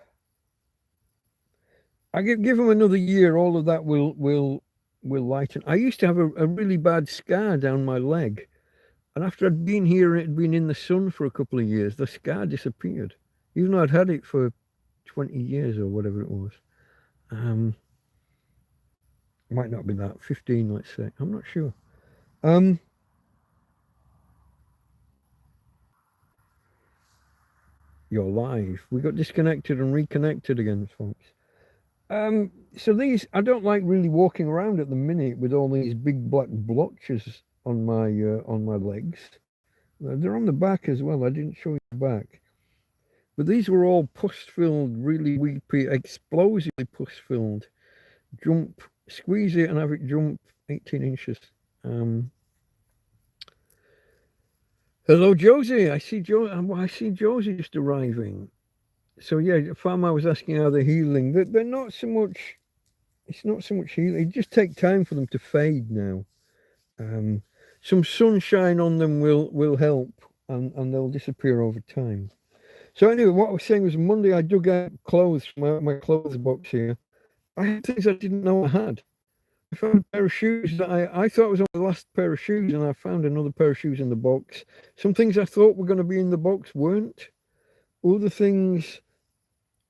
I give them another year. All of that will lighten. I used to have a really bad scar down my leg, and after I'd been here and it had been in the sun for a couple of years, the scar disappeared, even though I'd had it for 20 years or whatever it was. Um, might not be that 15, let's say. I'm not sure. Um, you're live. We got disconnected and reconnected again, folks. So these, I don't like really walking around at the minute with all these big black blotches on my legs. They're on the back as well. I didn't show you the back, but these were all pus-filled, really weepy, explosively pus-filled. Jump, squeeze it and have it jump 18 inches. Hello, Josie. I see Josie just arriving. So yeah, Farmer was asking how they're healing. They're not so much. It's not so much healing. It just takes time for them to fade now. Some sunshine on them will help, and they'll disappear over time. So anyway, what I was saying was Monday I dug out clothes from my clothes box here. I had things I didn't know I had. I found a pair of shoes that I thought was on the last pair of shoes, and I found another pair of shoes in the box. Some things I thought were going to be in the box weren't. Other things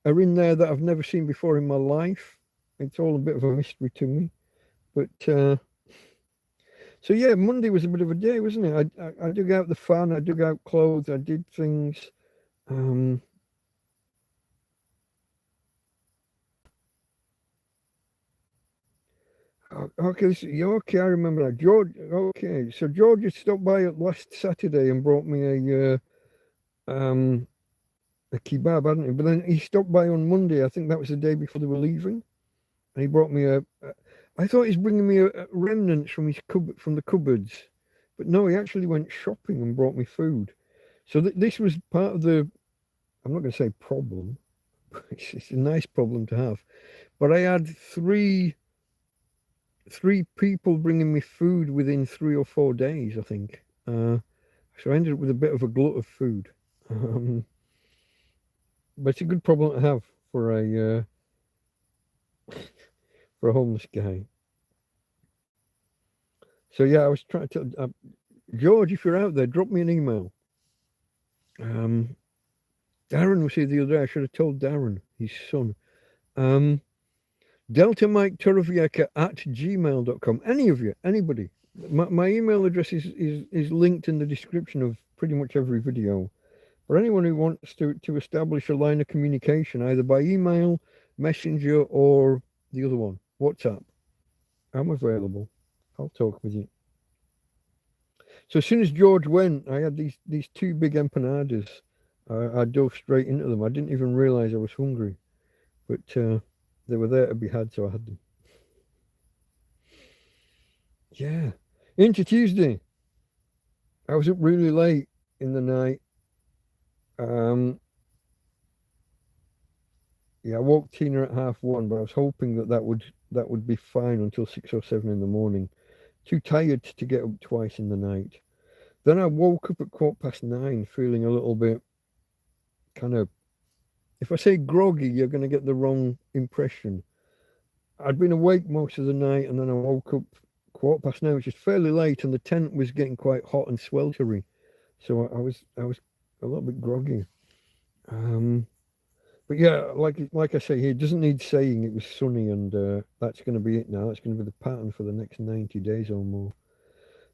are in there that I've never seen before in my life. It's all a bit of a mystery to me. But so yeah, Monday was a bit of a day, wasn't it? I dug out the fan, I dug out clothes, I did things. Okay, I remember that. George, okay, so George had stopped by last Saturday and brought me a kebab, hadn't he? But then he stopped by on Monday. I think that was the day before they were leaving, and he brought me I thought he's bringing me a remnants from from the cupboards, but no, he actually went shopping and brought me food. So this was part of the. I'm not going to say problem. It's a nice problem to have, but I had three people bringing me food within 3 or 4 days, I think. So I ended up with a bit of a glut of food. But it's a good problem to have for a homeless guy. So yeah, I was trying to George, if you're out there, drop me an email. Darren was here the other day. I should have told Darren, his son. Delta Mike Torrevieja at gmail.com. Any of you, anybody. My email address is linked in the description of pretty much every video. For anyone who wants to establish a line of communication, either by email, messenger, or the other one, WhatsApp, I'm available. I'll talk with you. So as soon as George went, I had these two big empanadas. I dove straight into them. I didn't even realize I was hungry, but they were there to be had, so I had them. Yeah. Into Tuesday. I was up really late in the night. Yeah, I woke Tina at 1:30, but I was hoping that would be fine until 6 or 7 in the morning. Too tired to get up twice in the night. Then I woke up at 9:15, feeling a little bit kind of. If I say groggy, you're going to get the wrong impression. I'd been awake most of the night, and then I woke up 9:15, which is fairly late, and the tent was getting quite hot and sweltery, so I was a little bit groggy. But yeah, like I say here, it doesn't need saying. It was sunny, and that's going to be it now. That's going to be the pattern for the next 90 days or more.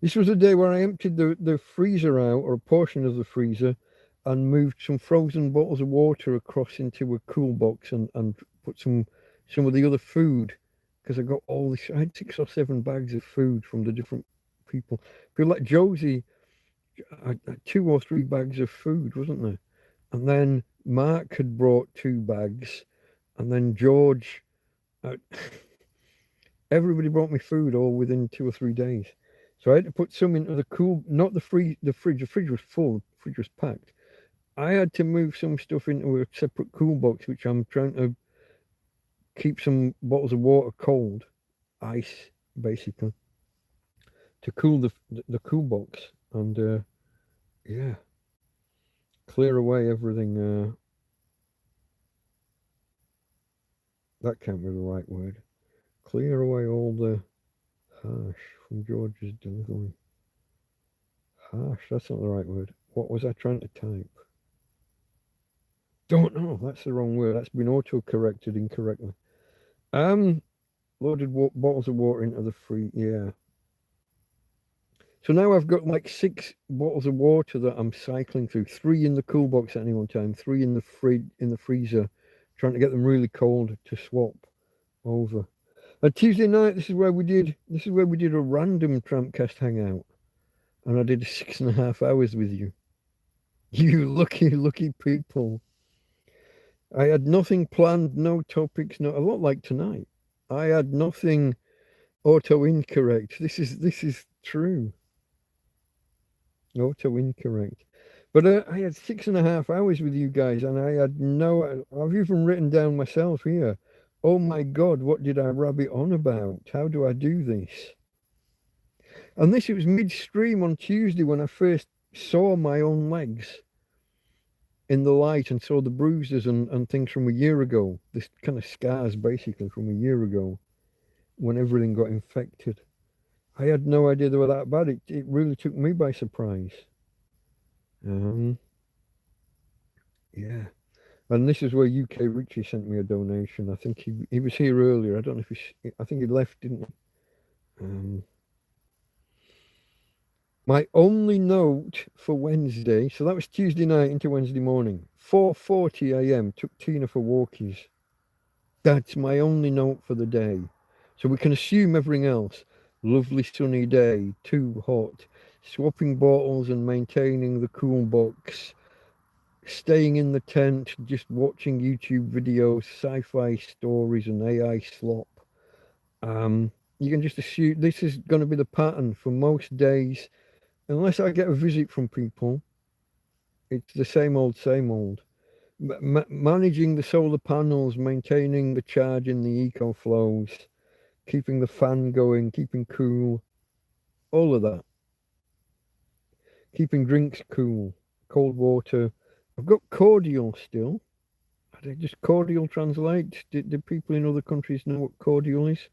This was a day where I emptied the freezer out, or a portion of the freezer, and moved some frozen bottles of water across into a cool box and put some of the other food, because I got all this. I had 6 or 7 bags of food from the different people. People like Josie, I had 2 or 3 bags of food, wasn't there? And then Mark had brought 2 bags, and then George. Everybody brought me food all within 2 or 3 days. So I had to put some into the cool, not the fridge. The fridge was full. The fridge was packed. I had to move some stuff into a separate cool box, which I'm trying to keep some bottles of water cold, ice basically, to cool the cool box and yeah, clear away everything. That can't be the right word. Clear away all the hash from George's delivery. Hash, that's not the right word. What was I trying to type? Don't know. That's the wrong word. That's been auto-corrected incorrectly. Loaded bottles of water into the free. Yeah. So now I've got like 6 bottles of water that I'm cycling through. 3 in the cool box at any one time. 3 in the freezer, trying to get them really cold to swap over. And Tuesday night, this is where we did a random TrampCast hangout, and I did 6.5 hours with you. You lucky people. I had nothing planned, no topics, a lot like tonight. I had nothing auto incorrect. This is true. Auto incorrect. But I had 6.5 hours with you guys, and I had I've even written down myself here. Oh my God, what did I rabbit on about? How do I do this? And it was midstream on Tuesday when I first saw my own legs in the light and saw the bruises and things from a year ago. This kind of scars basically from a year ago when everything got infected. I had no idea they were that bad. It really took me by surprise. Yeah. And this is where UK Richie sent me a donation. I think he was here earlier. I don't know if I think he left, didn't he? My only note for Wednesday, so that was Tuesday night into Wednesday morning. 4:40 a.m. took Tina for walkies. That's my only note for the day. So we can assume everything else. Lovely sunny day, too hot. Swapping bottles and maintaining the cool box. Staying in the tent, just watching YouTube videos, sci-fi stories and AI slop. You can just assume this is going to be the pattern for most days. Unless I get a visit from people, it's the same old, same old. Managing the solar panels, maintaining the charge in the eco flows, keeping the fan going, keeping cool, all of that. Keeping drinks cool, cold water. I've got cordial still. Does cordial translate? Do people in other countries know what cordial is?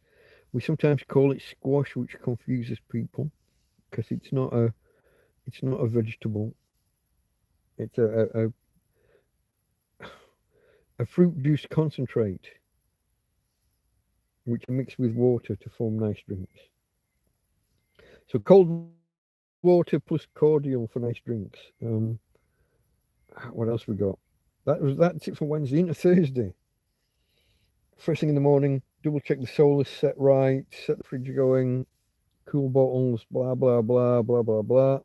We sometimes call it squash, which confuses people because it's not a vegetable. It's a fruit juice concentrate, which are mixed with water to form nice drinks. So cold water plus cordial for nice drinks. What else we got? That's it for Wednesday. Into Thursday. First thing in the morning, double check the solar's set right, set the fridge going, cool bottles, blah blah blah blah blah blah.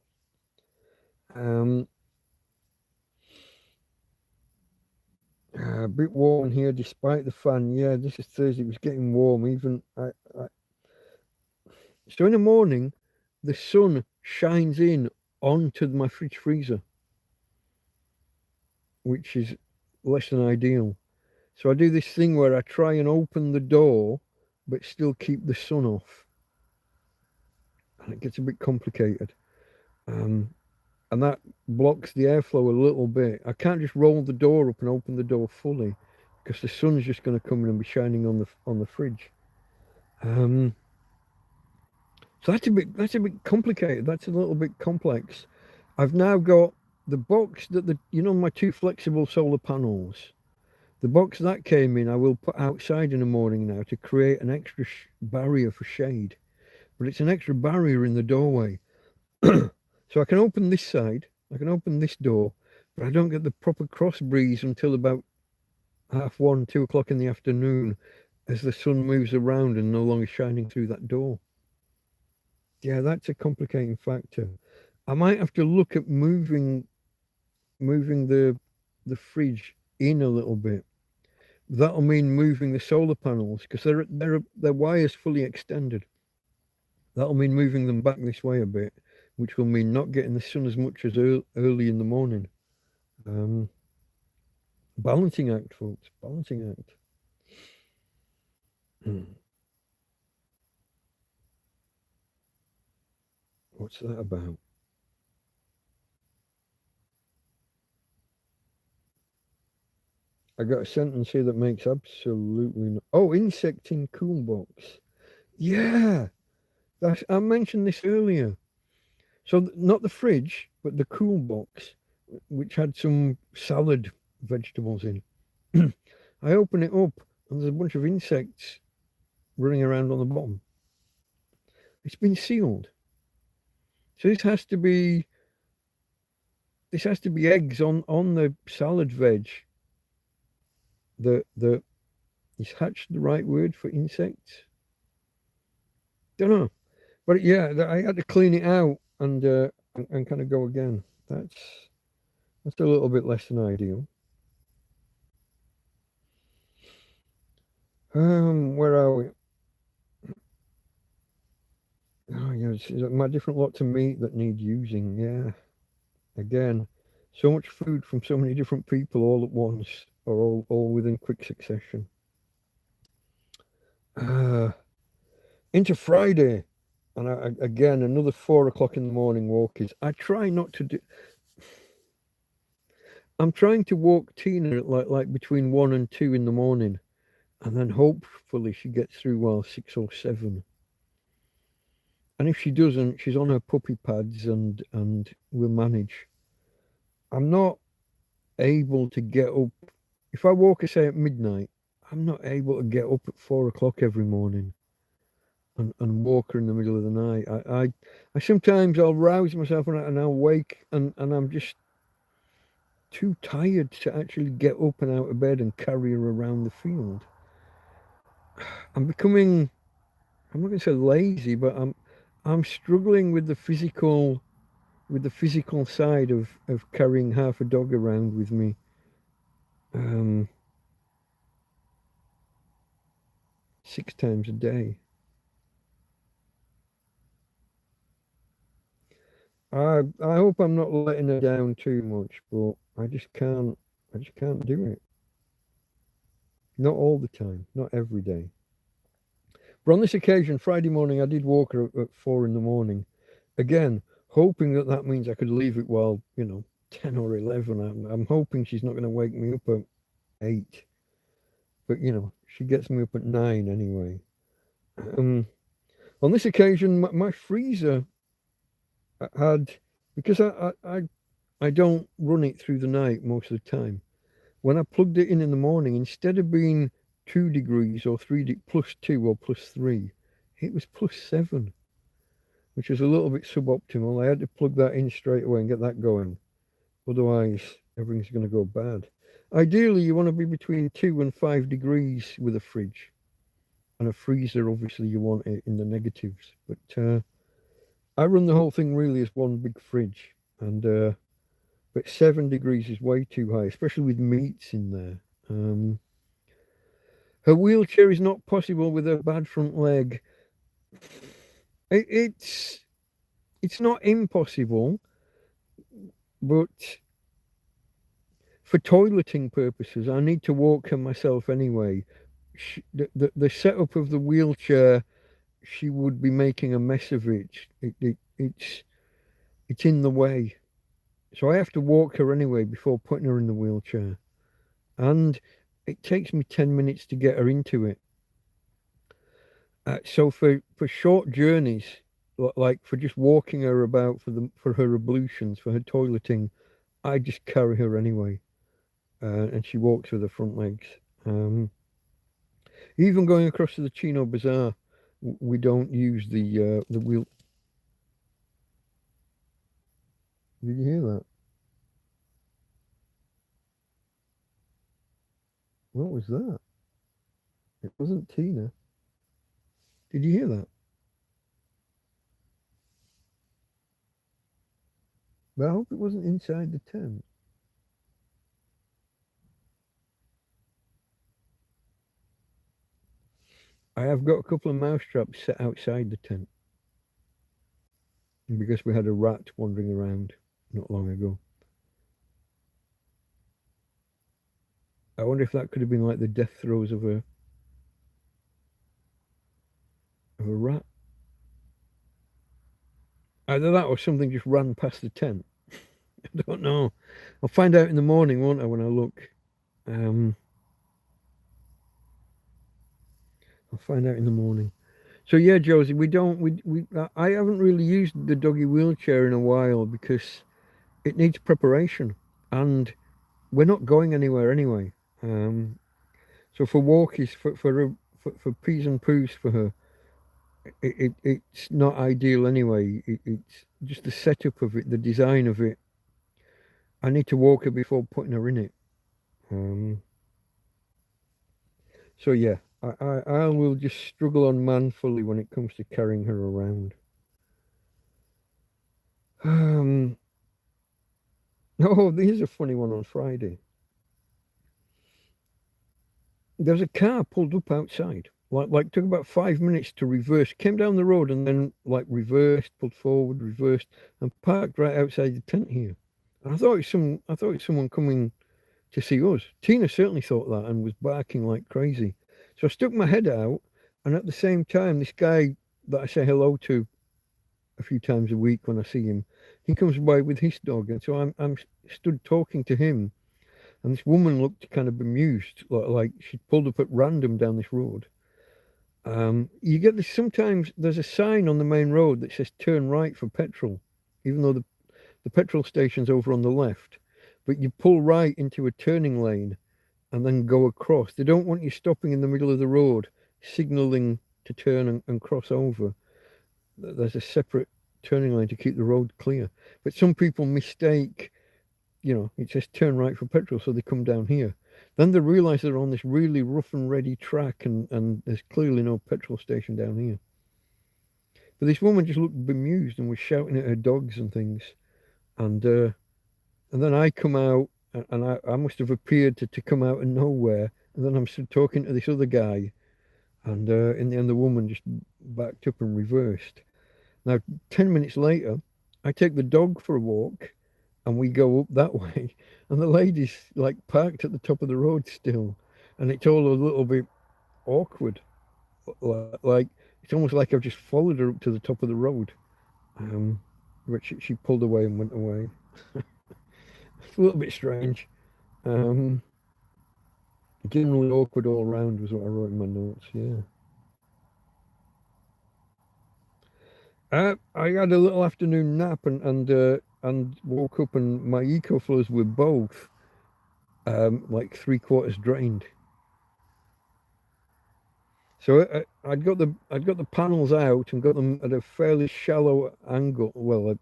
A bit warm here despite the fan. Yeah, this is Thursday. It was getting warm. Even so in the morning, the sun shines in onto my fridge freezer, which is less than ideal. So I do this thing where I try and open the door, but still keep the sun off, and it gets a bit complicated. And that blocks the airflow a little bit. I can't just roll the door up and open the door fully because the sun's just going to come in and be shining on the fridge. So that's a bit complicated. That's a little bit complex. I've now got the box that my 2 flexible solar panels. The box that came in, I will put outside in the morning now to create an extra barrier for shade, but it's an extra barrier in the doorway. So I can open this side, I can open this door, but I don't get the proper cross breeze until about 1:30, 2 o'clock in the afternoon as the sun moves around and no longer shining through that door. Yeah, that's a complicating factor. I might have to look at moving the fridge in a little bit. That'll mean moving the solar panels because their wire's fully extended. That'll mean moving them back this way a bit, which will mean not getting the sun as much as early in the morning. Um, Balancing act, folks. Balancing act. What's that about? I got a sentence here that makes absolutely no. Oh, insect in cool box. Yeah, I mentioned this earlier. So not the fridge, but the cool box, which had some salad vegetables in. I open it up and there's a bunch of insects running around on the bottom. It's been sealed. So this has to be eggs on the salad veg. The is hatched the right word for insects? Don't know. But yeah, I had to clean it out and kind of go again. That's a little bit less than ideal. Where are we? Oh yeah, it's my different lots of meat that need using. Yeah, again, so much food from so many different people all at once, or all within quick succession. Uh, into Friday, and again another 4 o'clock in the morning walk is. I try not to do. I'm trying to walk Tina at like between 1 and 2 in the morning, and then hopefully she gets through while 6 or 7. And if she doesn't, she's on her puppy pads and we'll manage. I'm not able to get up. If I walk her, say, at midnight, I'm not able to get up at 4 o'clock every morning and walk her in the middle of the night. I sometimes I'll rouse myself and I'll wake and I'm just too tired to actually get up and out of bed and carry her around the field. I'm becoming, I'm not going to say lazy, but I'm struggling with the physical side of carrying half a dog around with me. Um, 6 times a day. I hope I'm not letting her down too much, but I just can't do it. Not all the time, not every day. But on this occasion, Friday morning, I did walk her at 4 in the morning. Again, hoping that means I could leave it while 10 or 11. I'm hoping she's not going to wake me up at 8. But she gets me up at 9 anyway. Um, on this occasion, my freezer had, because I don't run it through the night most of the time. When I plugged it in the morning, instead of being 2 degrees or +2 or +3, it was +7, which is a little bit suboptimal. I had to plug that in straight away and get that going. Otherwise, everything's going to go bad. Ideally, you want to be between 2 and 5 degrees with a fridge. And a freezer, obviously, you want it in the negatives. But I run the whole thing really as one big fridge. But 7 degrees is way too high, especially with meats in there. Her wheelchair is not possible with her bad front leg. It's not impossible, but for toileting purposes, I need to walk her myself anyway. The setup of the wheelchair, she would be making a mess of it. It's in the way. So I have to walk her anyway before putting her in the wheelchair. And it takes me 10 minutes to get her into it. So for short journeys, like for just walking her about for her ablutions, for her toileting, I just carry her anyway. And she walks with her front legs. Even going across to the Chino Bazaar, we don't use the wheel. Did you hear that? What was that? It wasn't Tina. Did you hear that? But I hope it wasn't inside the tent. I have got a couple of mouse traps set outside the tent. because we had a rat wandering around not long ago. I wonder if that could have been like the death throes of a rat. Either that or something just ran past the tent. I don't know. I'll find out in the morning, won't I, when I look? Um, I'll find out in the morning. So yeah, Josie, we don't we I haven't really used the doggy wheelchair in a while because it needs preparation, and we're not going anywhere anyway. Um, so for walkies, for peas and poos for her, it's not ideal anyway. It's just the setup of it, the design of it. I need to walk her before putting her in it. Um, so yeah, I will just struggle on manfully when it comes to carrying her around. Um, oh, here's a funny one on Friday. There's a car pulled up outside. Like took about 5 minutes to reverse, came down the road and then like reversed, pulled forward, reversed, and parked right outside the tent here. And I thought it was someone coming to see us. Tina certainly thought that and was barking like crazy. So I stuck my head out, and at the same time, this guy that I say hello to a few times a week when I see him, he comes by with his dog, and so I'm stood talking to him, and this woman looked kind of bemused, like she'd pulled up at random down this road. You get this sometimes. There's a sign on the main road that says "Turn right for petrol," even though the petrol station's over on the left. But you pull right into a turning lane and then go across. They don't want you stopping in the middle of the road, signaling to turn and cross over. There's a separate turning lane to keep the road clear. But some people mistake, it says turn right for petrol, so they come down here. Then they realise they're on this really rough and ready track, and there's clearly no petrol station down here. But this woman just looked bemused and was shouting at her dogs and things. And then I come out, and I must have appeared to come out of nowhere. And then I'm talking to this other guy, and in the end, the woman just backed up and reversed. Now, 10 minutes later, I take the dog for a walk, and we go up that way. And the lady's like parked at the top of the road still. And it's all a little bit awkward. Like it's almost like I've just followed her up to the top of the road. But she pulled away and went away. It's a little bit strange. Um, Generally awkward all around was what I wrote in my notes. Yeah. I had a little afternoon nap and woke up and my eco flows were both like 3/4 drained. So I'd got the panels out and got them at a fairly shallow angle. Well,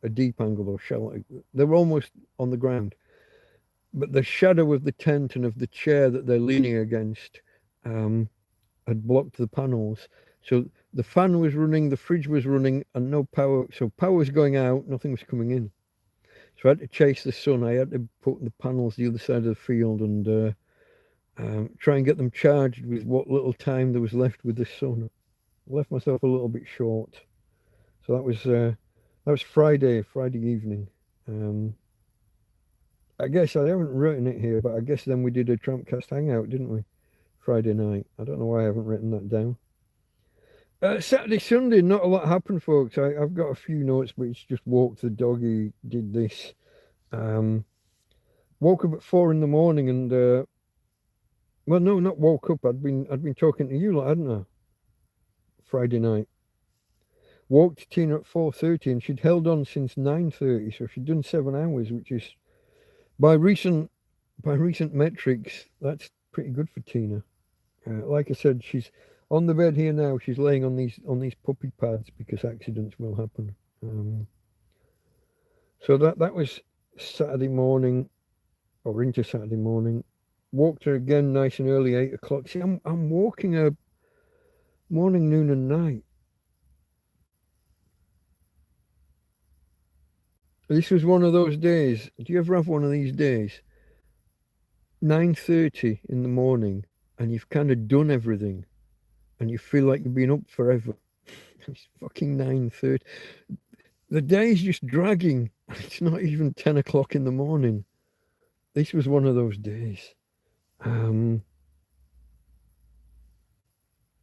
a deep angle or shallow. They were almost on the ground, but the shadow of the tent and of the chair that they're leaning against um, had blocked the panels. So the fan was running, the fridge was running, and no power. So power was going out, nothing was coming in. So I had to chase the sun. I had to put the panels the other side of the field and try and get them charged with what little time there was left with the sun. I left myself a little bit short. So that was Friday evening. Um, I guess I haven't written it here, but I guess then we did a TrampCast Hangout, didn't we? Friday night. I don't know why I haven't written that down. Saturday, Sunday, not a lot happened, folks. I've got a few notes, but it's just walked the doggy, did this. Um, Woke up at 4 in the morning and well, no, not woke up. I'd been talking to you, like, hadn't I? Friday night. Walked Tina at 4:30, and she'd held on since 9:30, so she'd done 7 hours, which is by recent metrics, that's pretty good for Tina. Like I said, she's on the bed here now. She's laying on these puppy pads because accidents will happen. So that was Saturday morning or into Saturday morning. Walked her again nice and early, 8 o'clock. See, I'm walking her morning, noon, and night. This was one of those days. Do you ever have one of these days? 9:30 in the morning, and you've kind of done everything, and you feel like you've been up forever. It's fucking 9:30. The day's just dragging. It's not even 10 o'clock in the morning. This was one of those days.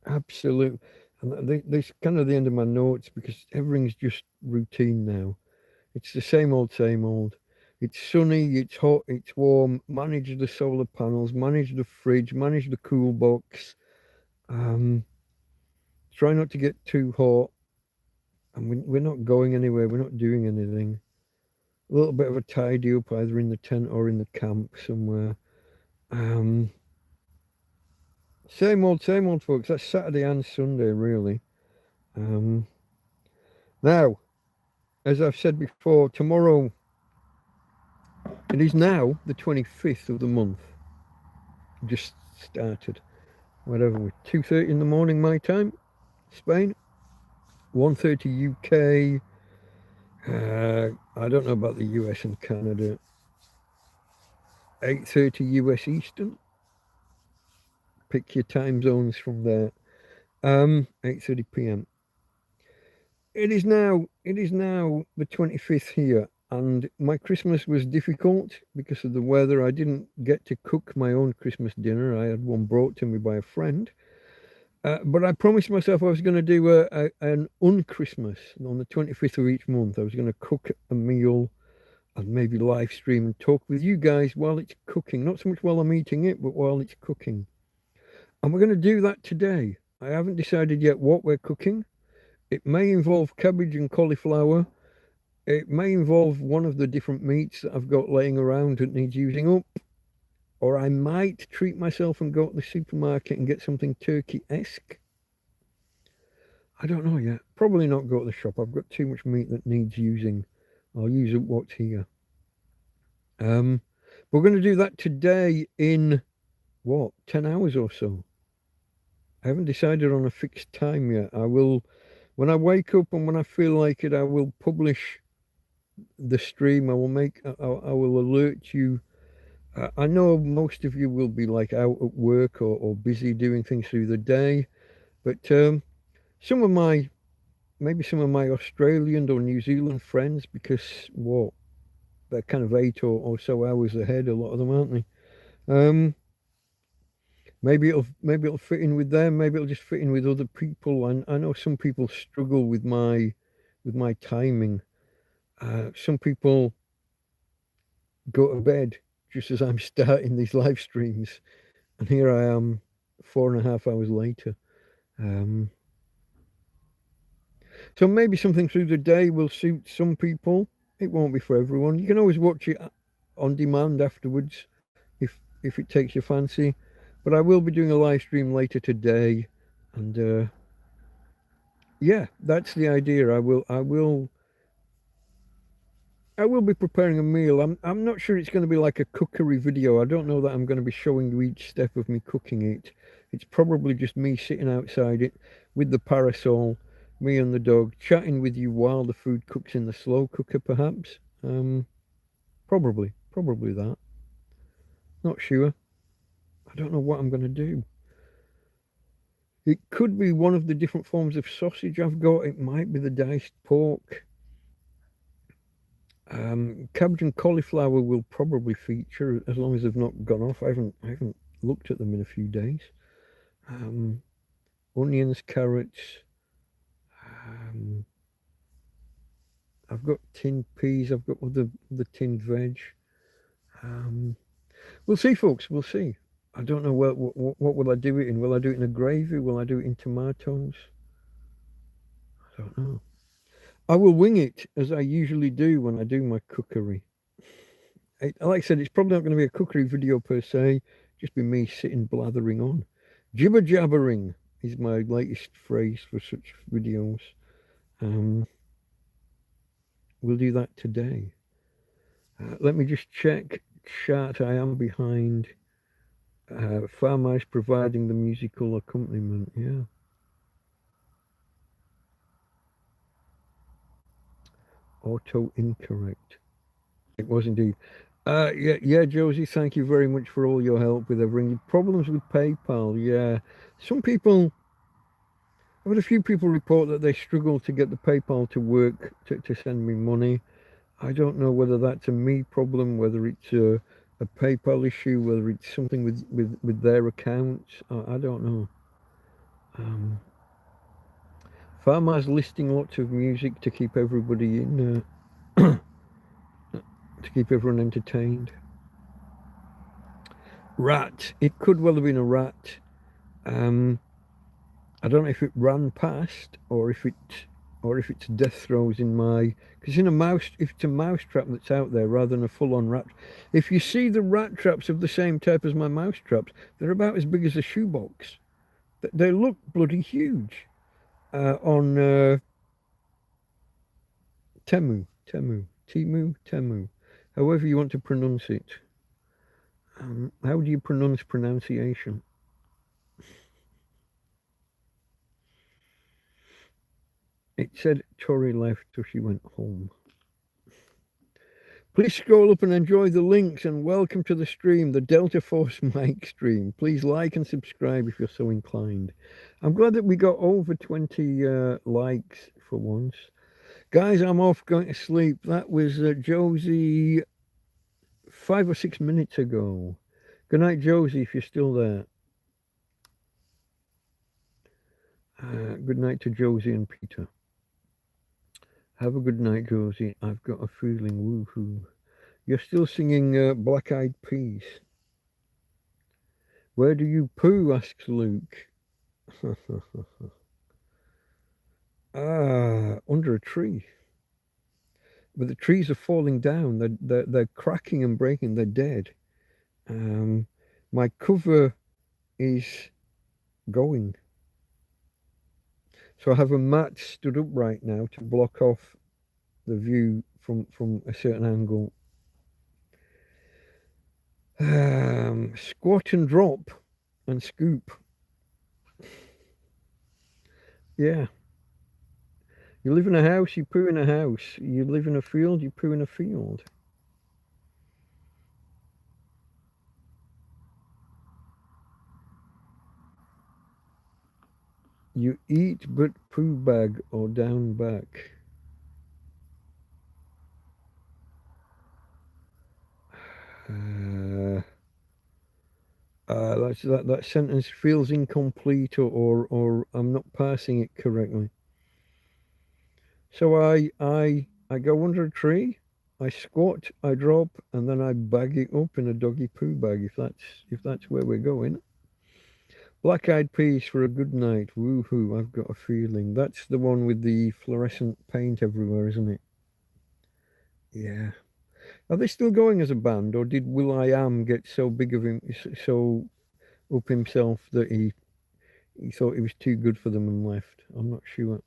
Absolute. And this kind of the end of my notes because everything's just routine now. It's the same old, same old. It's sunny, it's hot, it's warm. Manage the solar panels, manage the fridge, manage the cool box. Try not to get too hot. And we're not going anywhere. We're not doing anything. A little bit of a tidy up either in the tent or in the camp somewhere. Same old, folks. That's Saturday and Sunday, really. Now, as I've said before, tomorrow, it is now the 25th of the month. Just started. Whatever, 2:30 in the morning my time, Spain. 1:30 UK. I don't know about the US and Canada. 8:30 US Eastern. Pick your time zones from there. 8:30 p.m. It is now the 25th here, and my Christmas was difficult because of the weather. I didn't get to cook my own Christmas dinner. I had one brought to me by a friend. But I promised myself I was going to do an un-Christmas on the 25th of each month. I was going to cook a meal and maybe live stream and talk with you guys while it's cooking. Not so much while I'm eating it, but while it's cooking. And we're going to do that today. I haven't decided yet what we're cooking. It may involve cabbage and cauliflower. It may involve one of the different meats that I've got laying around that needs using up. Or I might treat myself and go to the supermarket and get something turkey-esque. I don't know yet. Probably not go to the shop. I've got too much meat that needs using. I'll use up what's here. We're going to do that today in, 10 hours or so. I haven't decided on a fixed time yet. I will, when I wake up and when I feel like it, I will publish the stream. I will alert you. I know most of you will be like out at work or busy doing things through the day, but maybe some of my Australian or New Zealand friends, because they're kind of 8 or so hours ahead, a lot of them, aren't they? Maybe it'll fit in with them. Maybe it'll just fit in with other people. And I know some people struggle with my timing. Some people go to bed just as I'm starting these live streams, and here I am 4.5 hours later. So maybe something through the day will suit some people. It won't be for everyone. You can always watch it on demand afterwards if it takes your fancy. But I will be doing a live stream later today, and yeah, that's the idea. I will be preparing a meal. I'm not sure it's going to be like a cookery video. I don't know that I'm going to be showing you each step of me cooking it. It's probably just me sitting outside it with the parasol, me and the dog, chatting with you while the food cooks in the slow cooker, perhaps. Probably that. Not sure. I don't know what I'm going to do. It could be one of the different forms of sausage I've got. It might be the diced pork. Cabbage and cauliflower will probably feature as long as they've not gone off. I haven't looked at them in a few days. Onions, carrots. I've got tinned peas. I've got the tinned veg. We'll see, folks. We'll see. I don't know what will I do it in. Will I do it in a gravy? Will I do it in tomatoes? I don't know. I will wing it as I usually do when I do my cookery. Like I said, it's probably not going to be a cookery video per se. Just be me sitting blathering on. Jibber jabbering is my latest phrase for such videos. We'll do that today. Let me just check chat. I am behind. Farmers providing the musical accompaniment. Yeah. Auto incorrect. It was indeed. Yeah, Josie, thank you very much for all your help with everything. Problems with PayPal, yeah. Some people I've had a few people report that they struggle to get the PayPal to work to send me money. I don't know whether that's a me problem, whether it's a PayPal issue, whether it's something with their accounts. I don't know. Farmers listing lots of music to keep everybody in, to keep everyone entertained. Rat. It could well have been a rat. I don't know if it ran past or if it's death throws in my, because if it's a mouse trap that's out there rather than a full-on rat. If you see the rat traps of the same type as my mouse traps, they're about as big as a shoebox. They look bloody huge. On Temu, however you want to pronounce it. How do you pronounce pronunciation? It said Tori left, so she went home. Please scroll up and enjoy the links, and welcome to the stream, the Delta Force Mike stream. Please like and subscribe if you're so inclined. I'm glad that we got over 20 likes for once. Guys, I'm off going to sleep. That was Josie 5 or 6 minutes ago. Good night, Josie, if you're still there. Good night to Josie and Peter. Have a good night, Josie. I've got a feeling, woohoo. You're still singing Black Eyed Peas. Where do you poo? Asks Luke. Under a tree. But the trees are falling down. They're cracking and breaking. They're dead. My cover is going. So I have a mat stood up right now to block off the view from a certain angle. Squat and drop and scoop. Yeah. You live in a house, you poo in a house. You live in a field, you poo in a field. You eat but poo bag or down back. That sentence feels incomplete or I'm not parsing it correctly. So I go under a tree, I squat, I drop, and then I bag it up in a doggy poo bag if that's where we're going. Black Eyed Peas for a good night. Woohoo, I've got a feeling. That's the one with the fluorescent paint everywhere, isn't it? Yeah. Are they still going as a band, or did will.i.am get so big of him, so up himself that he thought he was too good for them and left? I'm not sure.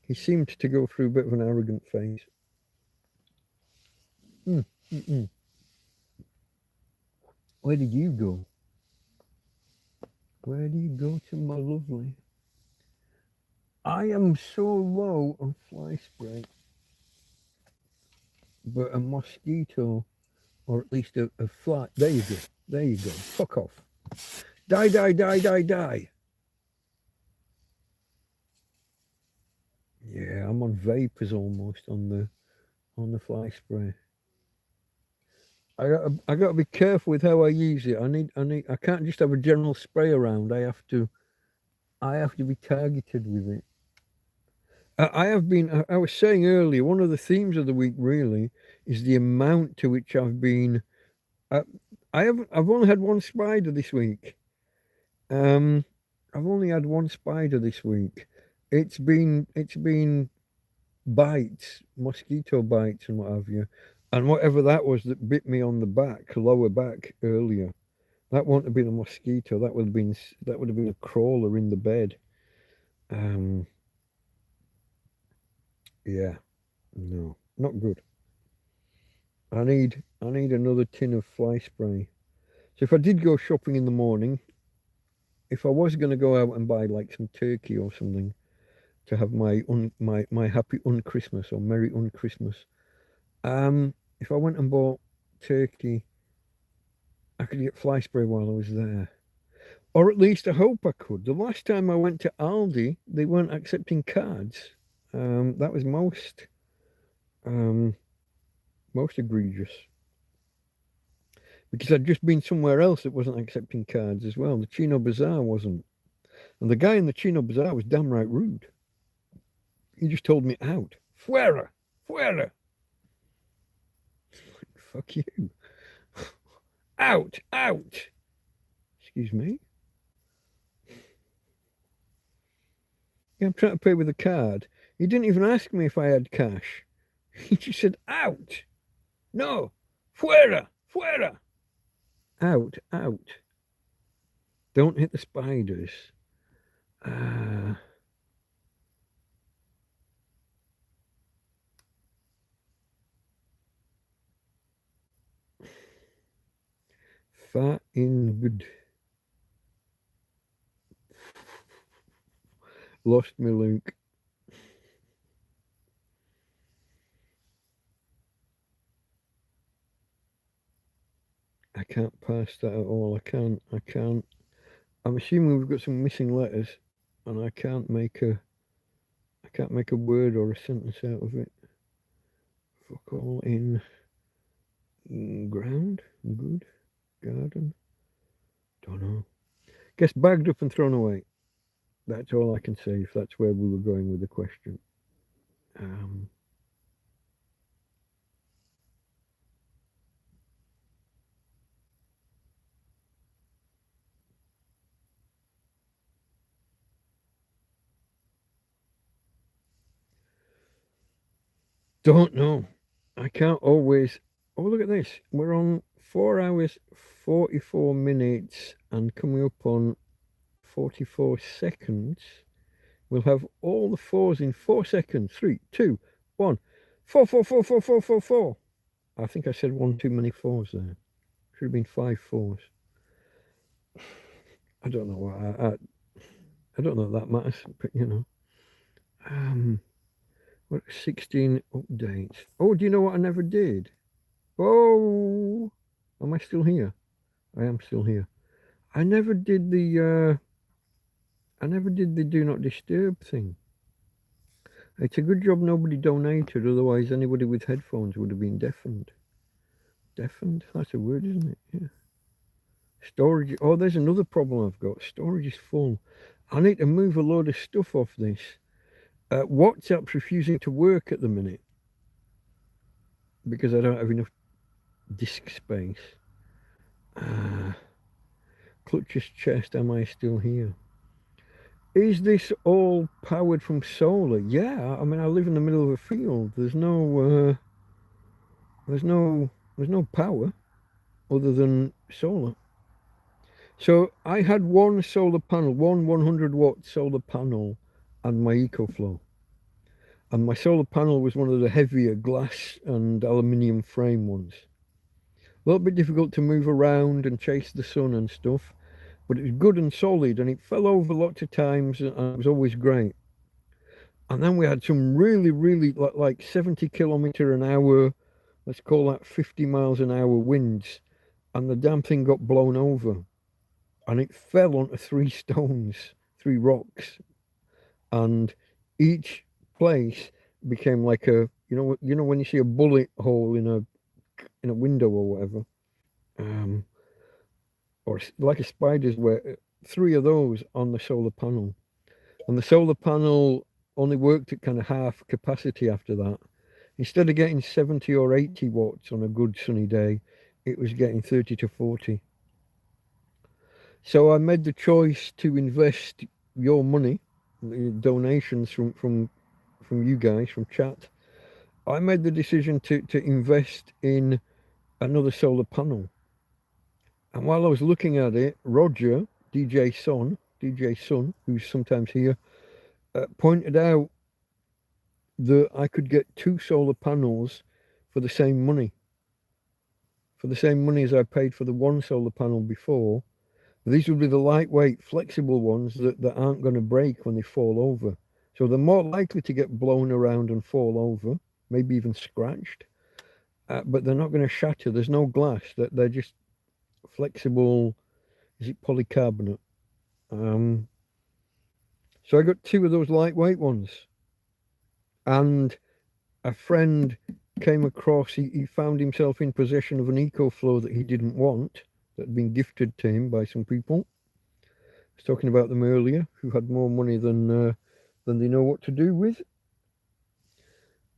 He seemed to go through a bit of an arrogant phase. Where did you go? Where do you go to, my lovely? I am so low on fly spray. But a mosquito, or at least a fly. There you go. There you go. Fuck off. Die. Yeah, I'm on vapors almost on the fly spray. I got to be careful with how I use it. I can't just have a general spray around. I have to be targeted with it. I was saying earlier, one of the themes of the week really is the amount to which I've been. I've only had one spider this week. I've only had one spider this week. It's been bites, mosquito bites, and what have you, and whatever that was that bit me on the back, lower back earlier. That wouldn't have been a mosquito. That would have been a crawler in the bed. Yeah, no, not good. I need another tin of fly spray. So if I did go shopping in the morning, if I was going to go out and buy like some turkey or something to have my happy Christmas or merry Christmas, if I went and bought turkey, I could get fly spray while I was there. Or at least I hope I could. The last time I went to Aldi, they weren't accepting cards. That was um, most egregious. Because I'd just been somewhere else that wasn't accepting cards as well. The Chino Bazaar wasn't. And the guy in the Chino Bazaar was damn right rude. He just told me out. Fuera! Fuera! Fuck you. Out! Out! Excuse me? Yeah, I'm trying to pay with a card. He didn't even ask me if I had cash. He just said, out! No! Fuera! Fuera! Out! Out! Don't hit the spiders. Fat in good. Lost my link. I can't pass that at all. I can't. I'm assuming we've got some missing letters, and I can't make a word or a sentence out of it. Fuck all in ground, good, garden. Don't know. Guess bagged up and thrown away. That's all I can say. If that's where we were going with the question. Don't know. I can't always. Oh, look at this. We're on 4 hours, 44 minutes, and coming up on 44 seconds. We'll have all the fours in 4 seconds. 3, 2, 1. 4, 4, 4, 4, 4, 4, 4. I think I said one too many fours there. Should have been 5 fours. I don't know what I don't know that matters, but you know. What 16 updates? Oh, do you know what I never did? Oh, am I still here? I am still here. I never did the do not disturb thing. It's a good job nobody donated, otherwise anybody with headphones would have been deafened. Deafened? That's a word, isn't it? Yeah. Storage. Oh, there's another problem I've got. Storage is full. I need to move a load of stuff off this. WhatsApp's refusing to work at the minute because I don't have enough disk space. Clutch's chest, am I still here? Is this all powered from solar? Yeah, I mean I live in the middle of a field. There's no power other than solar. So I had one solar panel, one 100-watt solar panel, and my EcoFlow. And my solar panel was one of the heavier glass and aluminium frame ones. A little bit difficult to move around and chase the sun and stuff, but it was good and solid, and it fell over lots of times, and it was always great. And then we had some really, really like 70 km an hour, let's call that 50 miles an hour winds, and the damn thing got blown over, and it fell onto 3 stones, 3 rocks, and each place became like a you know when you see a bullet hole in a window or whatever, or like a spider's web. 3 of those on the solar panel, and the solar panel only worked at kind of half capacity after that. Instead of getting 70 or 80 watts on a good sunny day, it was getting 30 to 40. So I made the choice to invest your money, donations from you guys, from chat. I made the decision to invest in another solar panel. And while I was looking at it, Roger, DJ Sun, who's sometimes here, pointed out that I could get 2 solar panels for the same money. For the same money as I paid for the one solar panel before. These would be the lightweight, flexible ones that aren't going to break when they fall over. So they're more likely to get blown around and fall over, maybe even scratched. But they're not going to shatter. There's no glass. They're just flexible. Is it polycarbonate? So I got two of those lightweight ones, and a friend came across. He found himself in possession of an EcoFlow that he didn't want, that had been gifted to him by some people. I was talking about them earlier, who had more money than they know what to do with.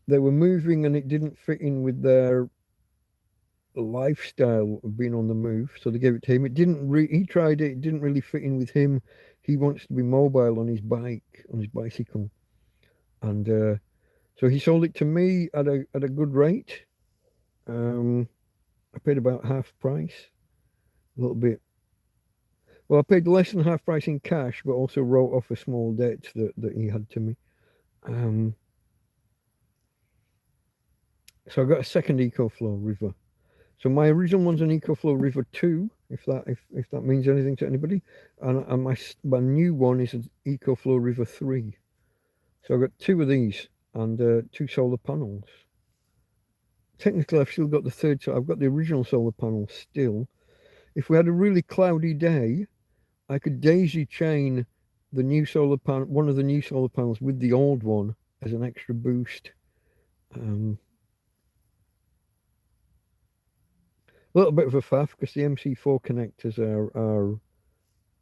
They were moving, and it didn't fit in with their lifestyle of being on the move, so they gave it to him. It didn't. He tried it. It didn't really fit in with him. He wants to be mobile on his bike, on his bicycle, and so he sold it to me at a good rate. I paid about half price, a little bit. Well, I paid less than half price in cash, but also wrote off a small debt that he had to me. So I got a second EcoFlow River. So my original one's an EcoFlow River 2, if that means anything to anybody, and my new one is an EcoFlow River 3. So I've got two of these and two solar panels. Technically, I've still got the third, so I've got the original solar panel still. If we had a really cloudy day, I could daisy chain the new solar panel, one of the new solar panels, with the old one as an extra boost. A little bit of a faff because the MC4 connectors are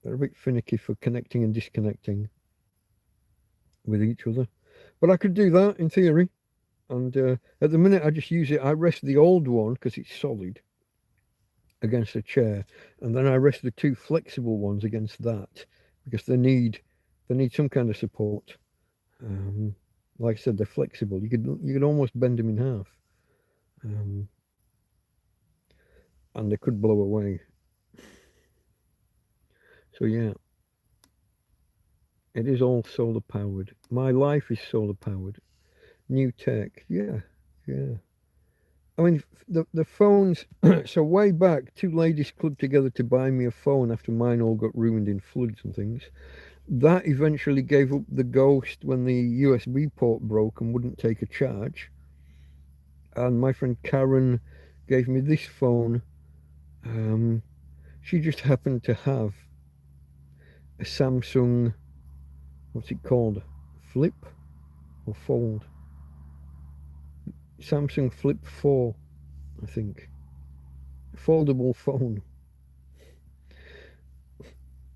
they're a bit finicky for connecting and disconnecting with each other. But I could do that in theory. And at the minute, I just use it. I rest the old one because it's solid against a chair, and then I rest the two flexible ones against that because they need some kind of support. Like I said, they're flexible. You could almost bend them in half, and they could blow away. So yeah, it is all solar powered. My life is solar powered. New tech, yeah. I mean, the phones. So way back, two ladies clubbed together to buy me a phone after mine all got ruined in floods and things. That eventually gave up the ghost when the USB port broke and wouldn't take a charge. And my friend Karen gave me this phone. She just happened to have a Samsung, what's it called? Flip or Fold? Samsung Flip 4, I think. Foldable phone.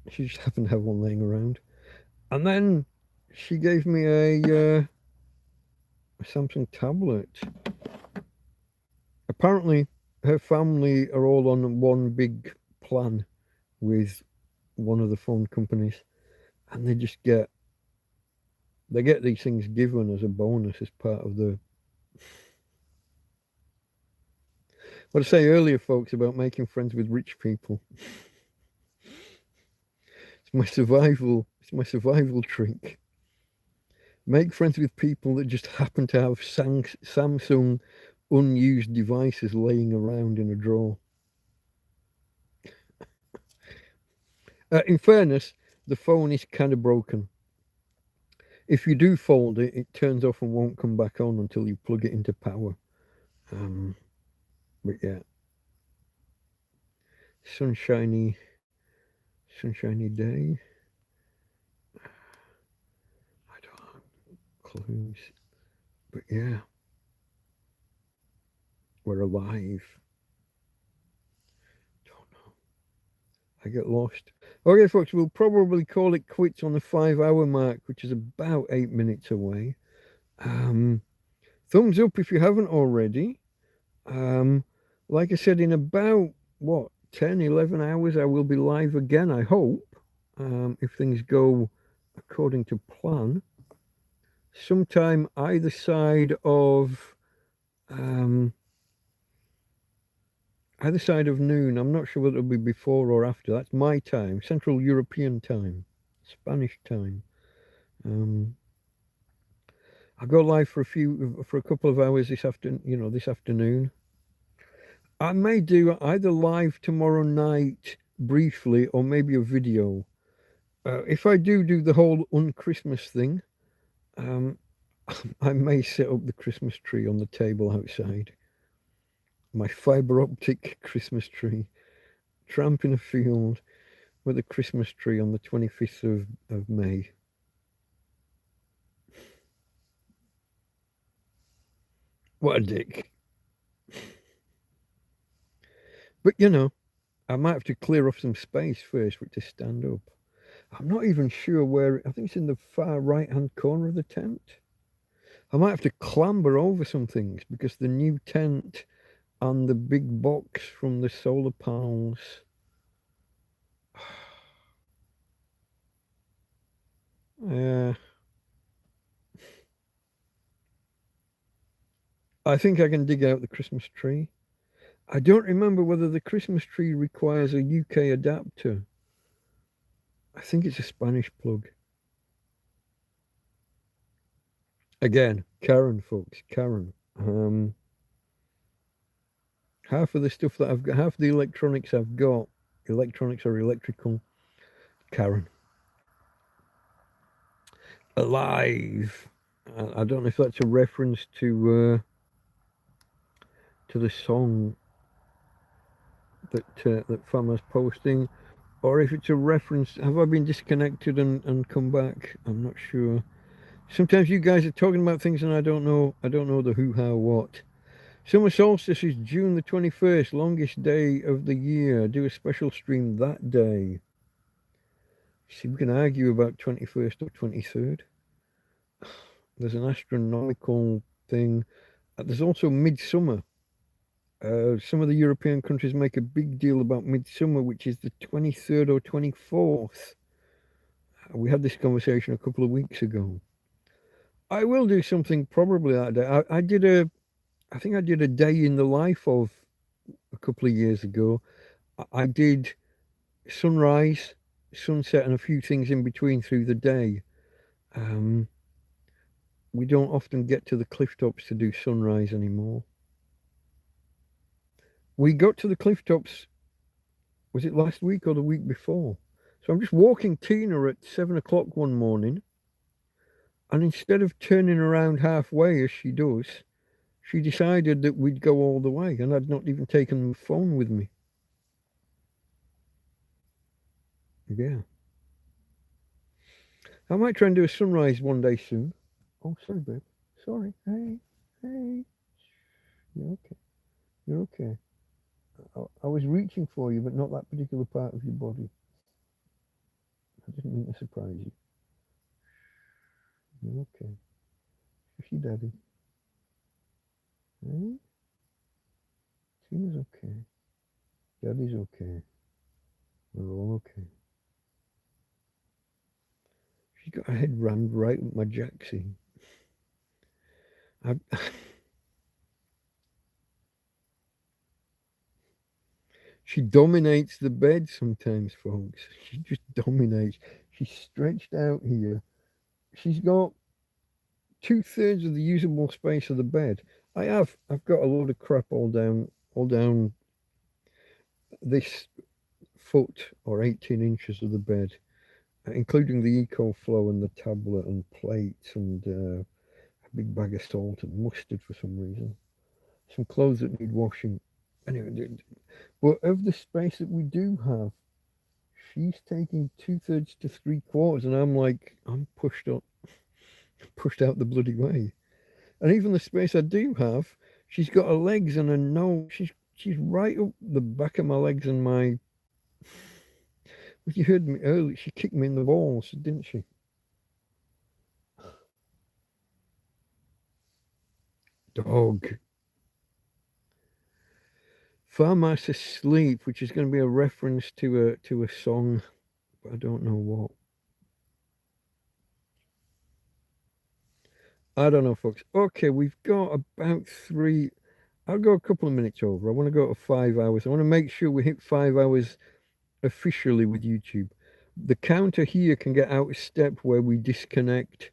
She just happened to have one laying around. And then she gave me a Samsung tablet. Apparently, her family are all on one big plan with one of the phone companies, and they get these things given as a bonus as part of the. What I say earlier, folks, about making friends with rich people. It's my survival trick. Make friends with people that just happen to have Samsung unused devices laying around in a drawer. In fairness, the phone is kind of broken. If you do fold it, it turns off and won't come back on until you plug it into power. But yeah, sunshiny day. I don't have clues, but yeah, we're alive. Don't know. I get lost. Okay, folks, we'll probably call it quits on the 5-hour mark, which is about 8 minutes away. Thumbs up if you haven't already. Like I said, in about 10, 11 hours, I will be live again, I hope, if things go according to plan. Sometime either side of noon. I'm not sure whether it'll be before or after. That's my time, Central European time, Spanish time. I'll go live for a couple of hours this afternoon. I may do either live tomorrow night briefly or maybe a video. If I do the whole un-Christmas thing, I may set up the Christmas tree on the table outside. My fiber optic Christmas tree. Tramp in a field. with a Christmas tree on the 25th of May. What a dick. But you know, I might have to clear off some space first for it to stand up. I'm not even sure where. I think it's in the far right-hand corner of the tent. I might have to clamber over some things because the new tent and the big box from the solar panels. Yeah. I think I can dig out the Christmas tree. I don't remember whether the Christmas tree requires a UK adapter. I think it's a Spanish plug. Again, Karen, folks, Karen. Half of the stuff that I've got, half of the electronics I've got, electronics or electrical, Karen. Alive. I don't know if that's a reference to the song that Fama's posting, or if it's a reference. Have I been disconnected and come back? I'm not sure. Sometimes you guys are talking about things and I don't know the who, how, what. Summer solstice is June the 21st, longest day of the year. Do a special stream that day. See, we can argue about 21st or 23rd. There's an astronomical thing. There's also midsummer. Some of the European countries make a big deal about midsummer, which is the 23rd or 24th. We had this conversation a couple of weeks ago. I will do something probably that day. I think I did a day in the life of a couple of years ago. I did sunrise, sunset, and a few things in between through the day. We don't often get to the cliff tops to do sunrise anymore. We got to the cliff tops, was it last week or the week before? So I'm just walking Tina at 7 o'clock one morning, and instead of turning around halfway as she does, she decided that we'd go all the way, and I'd not even taken my phone with me. Yeah. I might try and do a sunrise one day soon. Oh, sorry, babe. Sorry. Hey. You're okay. You're okay. I was reaching for you, but not that particular part of your body. I didn't mean to surprise you. You're okay. Shush, Daddy. Hey? Tina's okay. Daddy's okay. We're all okay. She got her head rammed right with my jacksie. She dominates the bed sometimes, folks. She just dominates. She's stretched out here. She's got 2/3 of the usable space of the bed. I've got a load of crap all down this foot or 18 inches of the bed, including the EcoFlow and the tablet and plates and a big bag of salt and mustard for some reason. Some clothes that need washing. Anyway, but of the space that we do have, she's taking 2/3 to 3/4, and I'm like, I'm pushed out the bloody way. And even the space I do have, she's got her legs and her nose. She's right up the back of my legs and my. Well, you heard me earlier. She kicked me in the balls, didn't she? Dog. Farmhouse Asleep, which is going to be a reference to a song, but I don't know what. I don't know, folks. Okay, we've got about 3. I'll go a couple of minutes over. I want to go to 5 hours. I want to make sure we hit 5 hours officially with YouTube. The counter here can get out of step where we disconnect.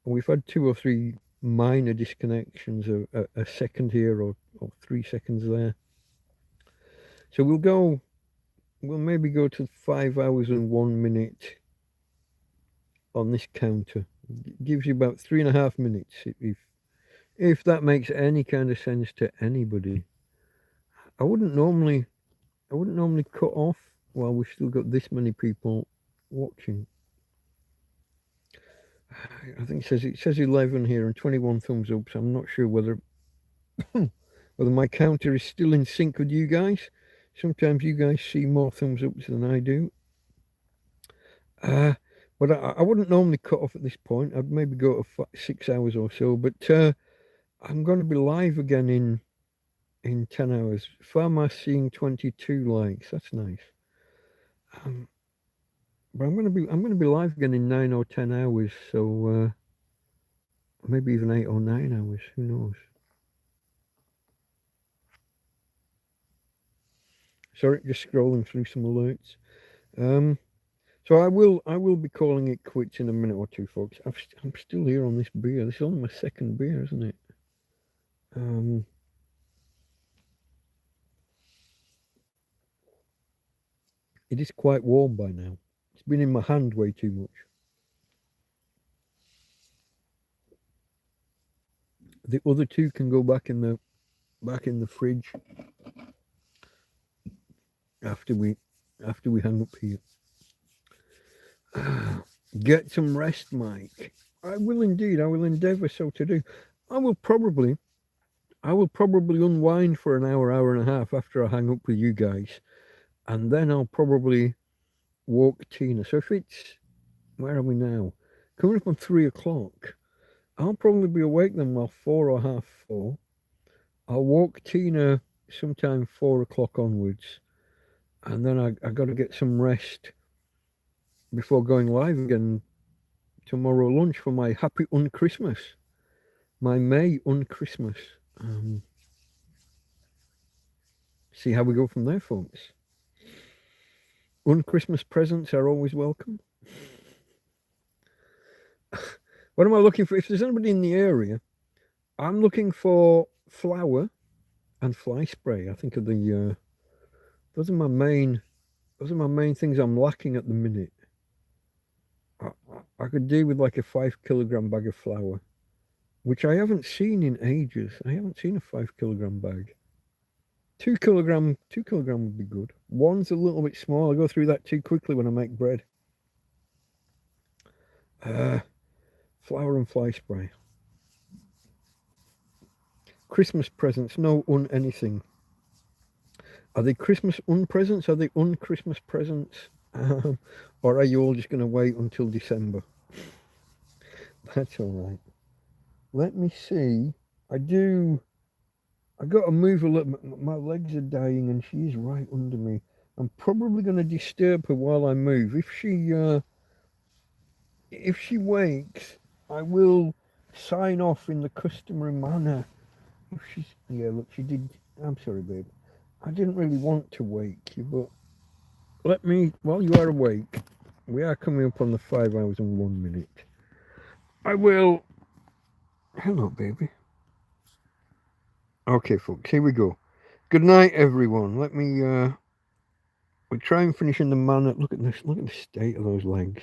We've had 2 or 3 minor disconnections, a second here or 3 seconds there. So we'll maybe go to 5 hours and 1 minute on this counter. It gives you about 3.5 minutes if that makes any kind of sense to anybody. I wouldn't normally cut off while we've still got this many people watching. I think it says 11 here and 21 thumbs up, so I'm not sure whether whether my counter is still in sync with you guys. Sometimes you guys see more thumbs ups than I do. But I wouldn't normally cut off at this point. I'd maybe go to 6 hours or so. But I'm going to be live again in 10 hours. Farmer seeing 22 likes. That's nice. But I'm going to be live again in 9 or 10 hours. So maybe even 8 or 9 hours. Who knows? Sorry, just scrolling through some alerts. So I will be calling it quits in a minute or two, folks. I'm still here on this beer. This is only my second beer, isn't it? It is quite warm by now. It's been in my hand way too much. The other two can go back in the fridge after we hang up here. Get some rest, Mike. I will indeed. I will endeavour so to do. I will probably unwind for an hour and a half after I hang up with you guys, and then I'll probably walk Tina. So if it's, where are we now? Coming up on 3 o'clock. I'll probably be awake then while 4 or half 4. I'll walk Tina sometime 4 o'clock onwards, and then I got to get some rest before going live again tomorrow lunch for my happy un-Christmas, my May un-Christmas. See how we go from there, folks. Un-Christmas presents are always welcome. What am I looking for? If there's anybody in the area, I'm looking for flour and fly spray. I think of the those are my main things I'm lacking at the minute. I could do with like a 5 kilogram bag of flour, which I haven't seen in ages. I haven't seen a 5 kilogram bag. 2 kilogram would be good. One's a little bit small. I go through that too quickly when I make bread. Flour and fly spray. Christmas presents, no anything. Are they Christmas presents? Are they un-Christmas presents? Or are you all just going to wait until December? That's all right. Let me see. I got to move a little. My legs are dying and she's right under me. I'm probably going to disturb her while I move. If she wakes, I will sign off in the customary manner. Look, she did. I'm sorry, babe. I didn't really want to wake you, but let me, while you are awake, we are coming up on the 5 hours and 1 minute. I will. Hello, baby. Okay, folks, here we go. Good night, everyone. Let me, we'll try and finish in the manner, look at this, look at the state of those legs.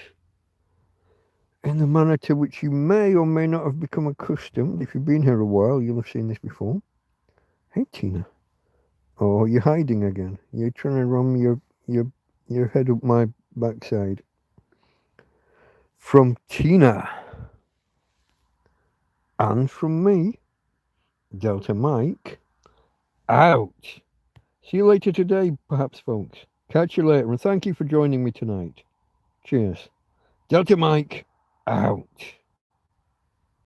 In the manner to which you may or may not have become accustomed. If you've been here a while, you'll have seen this before. Hey, Tina. Oh, you're hiding again. You're trying to ram your head up my backside. From Tina. And from me, Delta Mike, out. See you later today, perhaps, folks. Catch you later, and thank you for joining me tonight. Cheers. Delta Mike, out.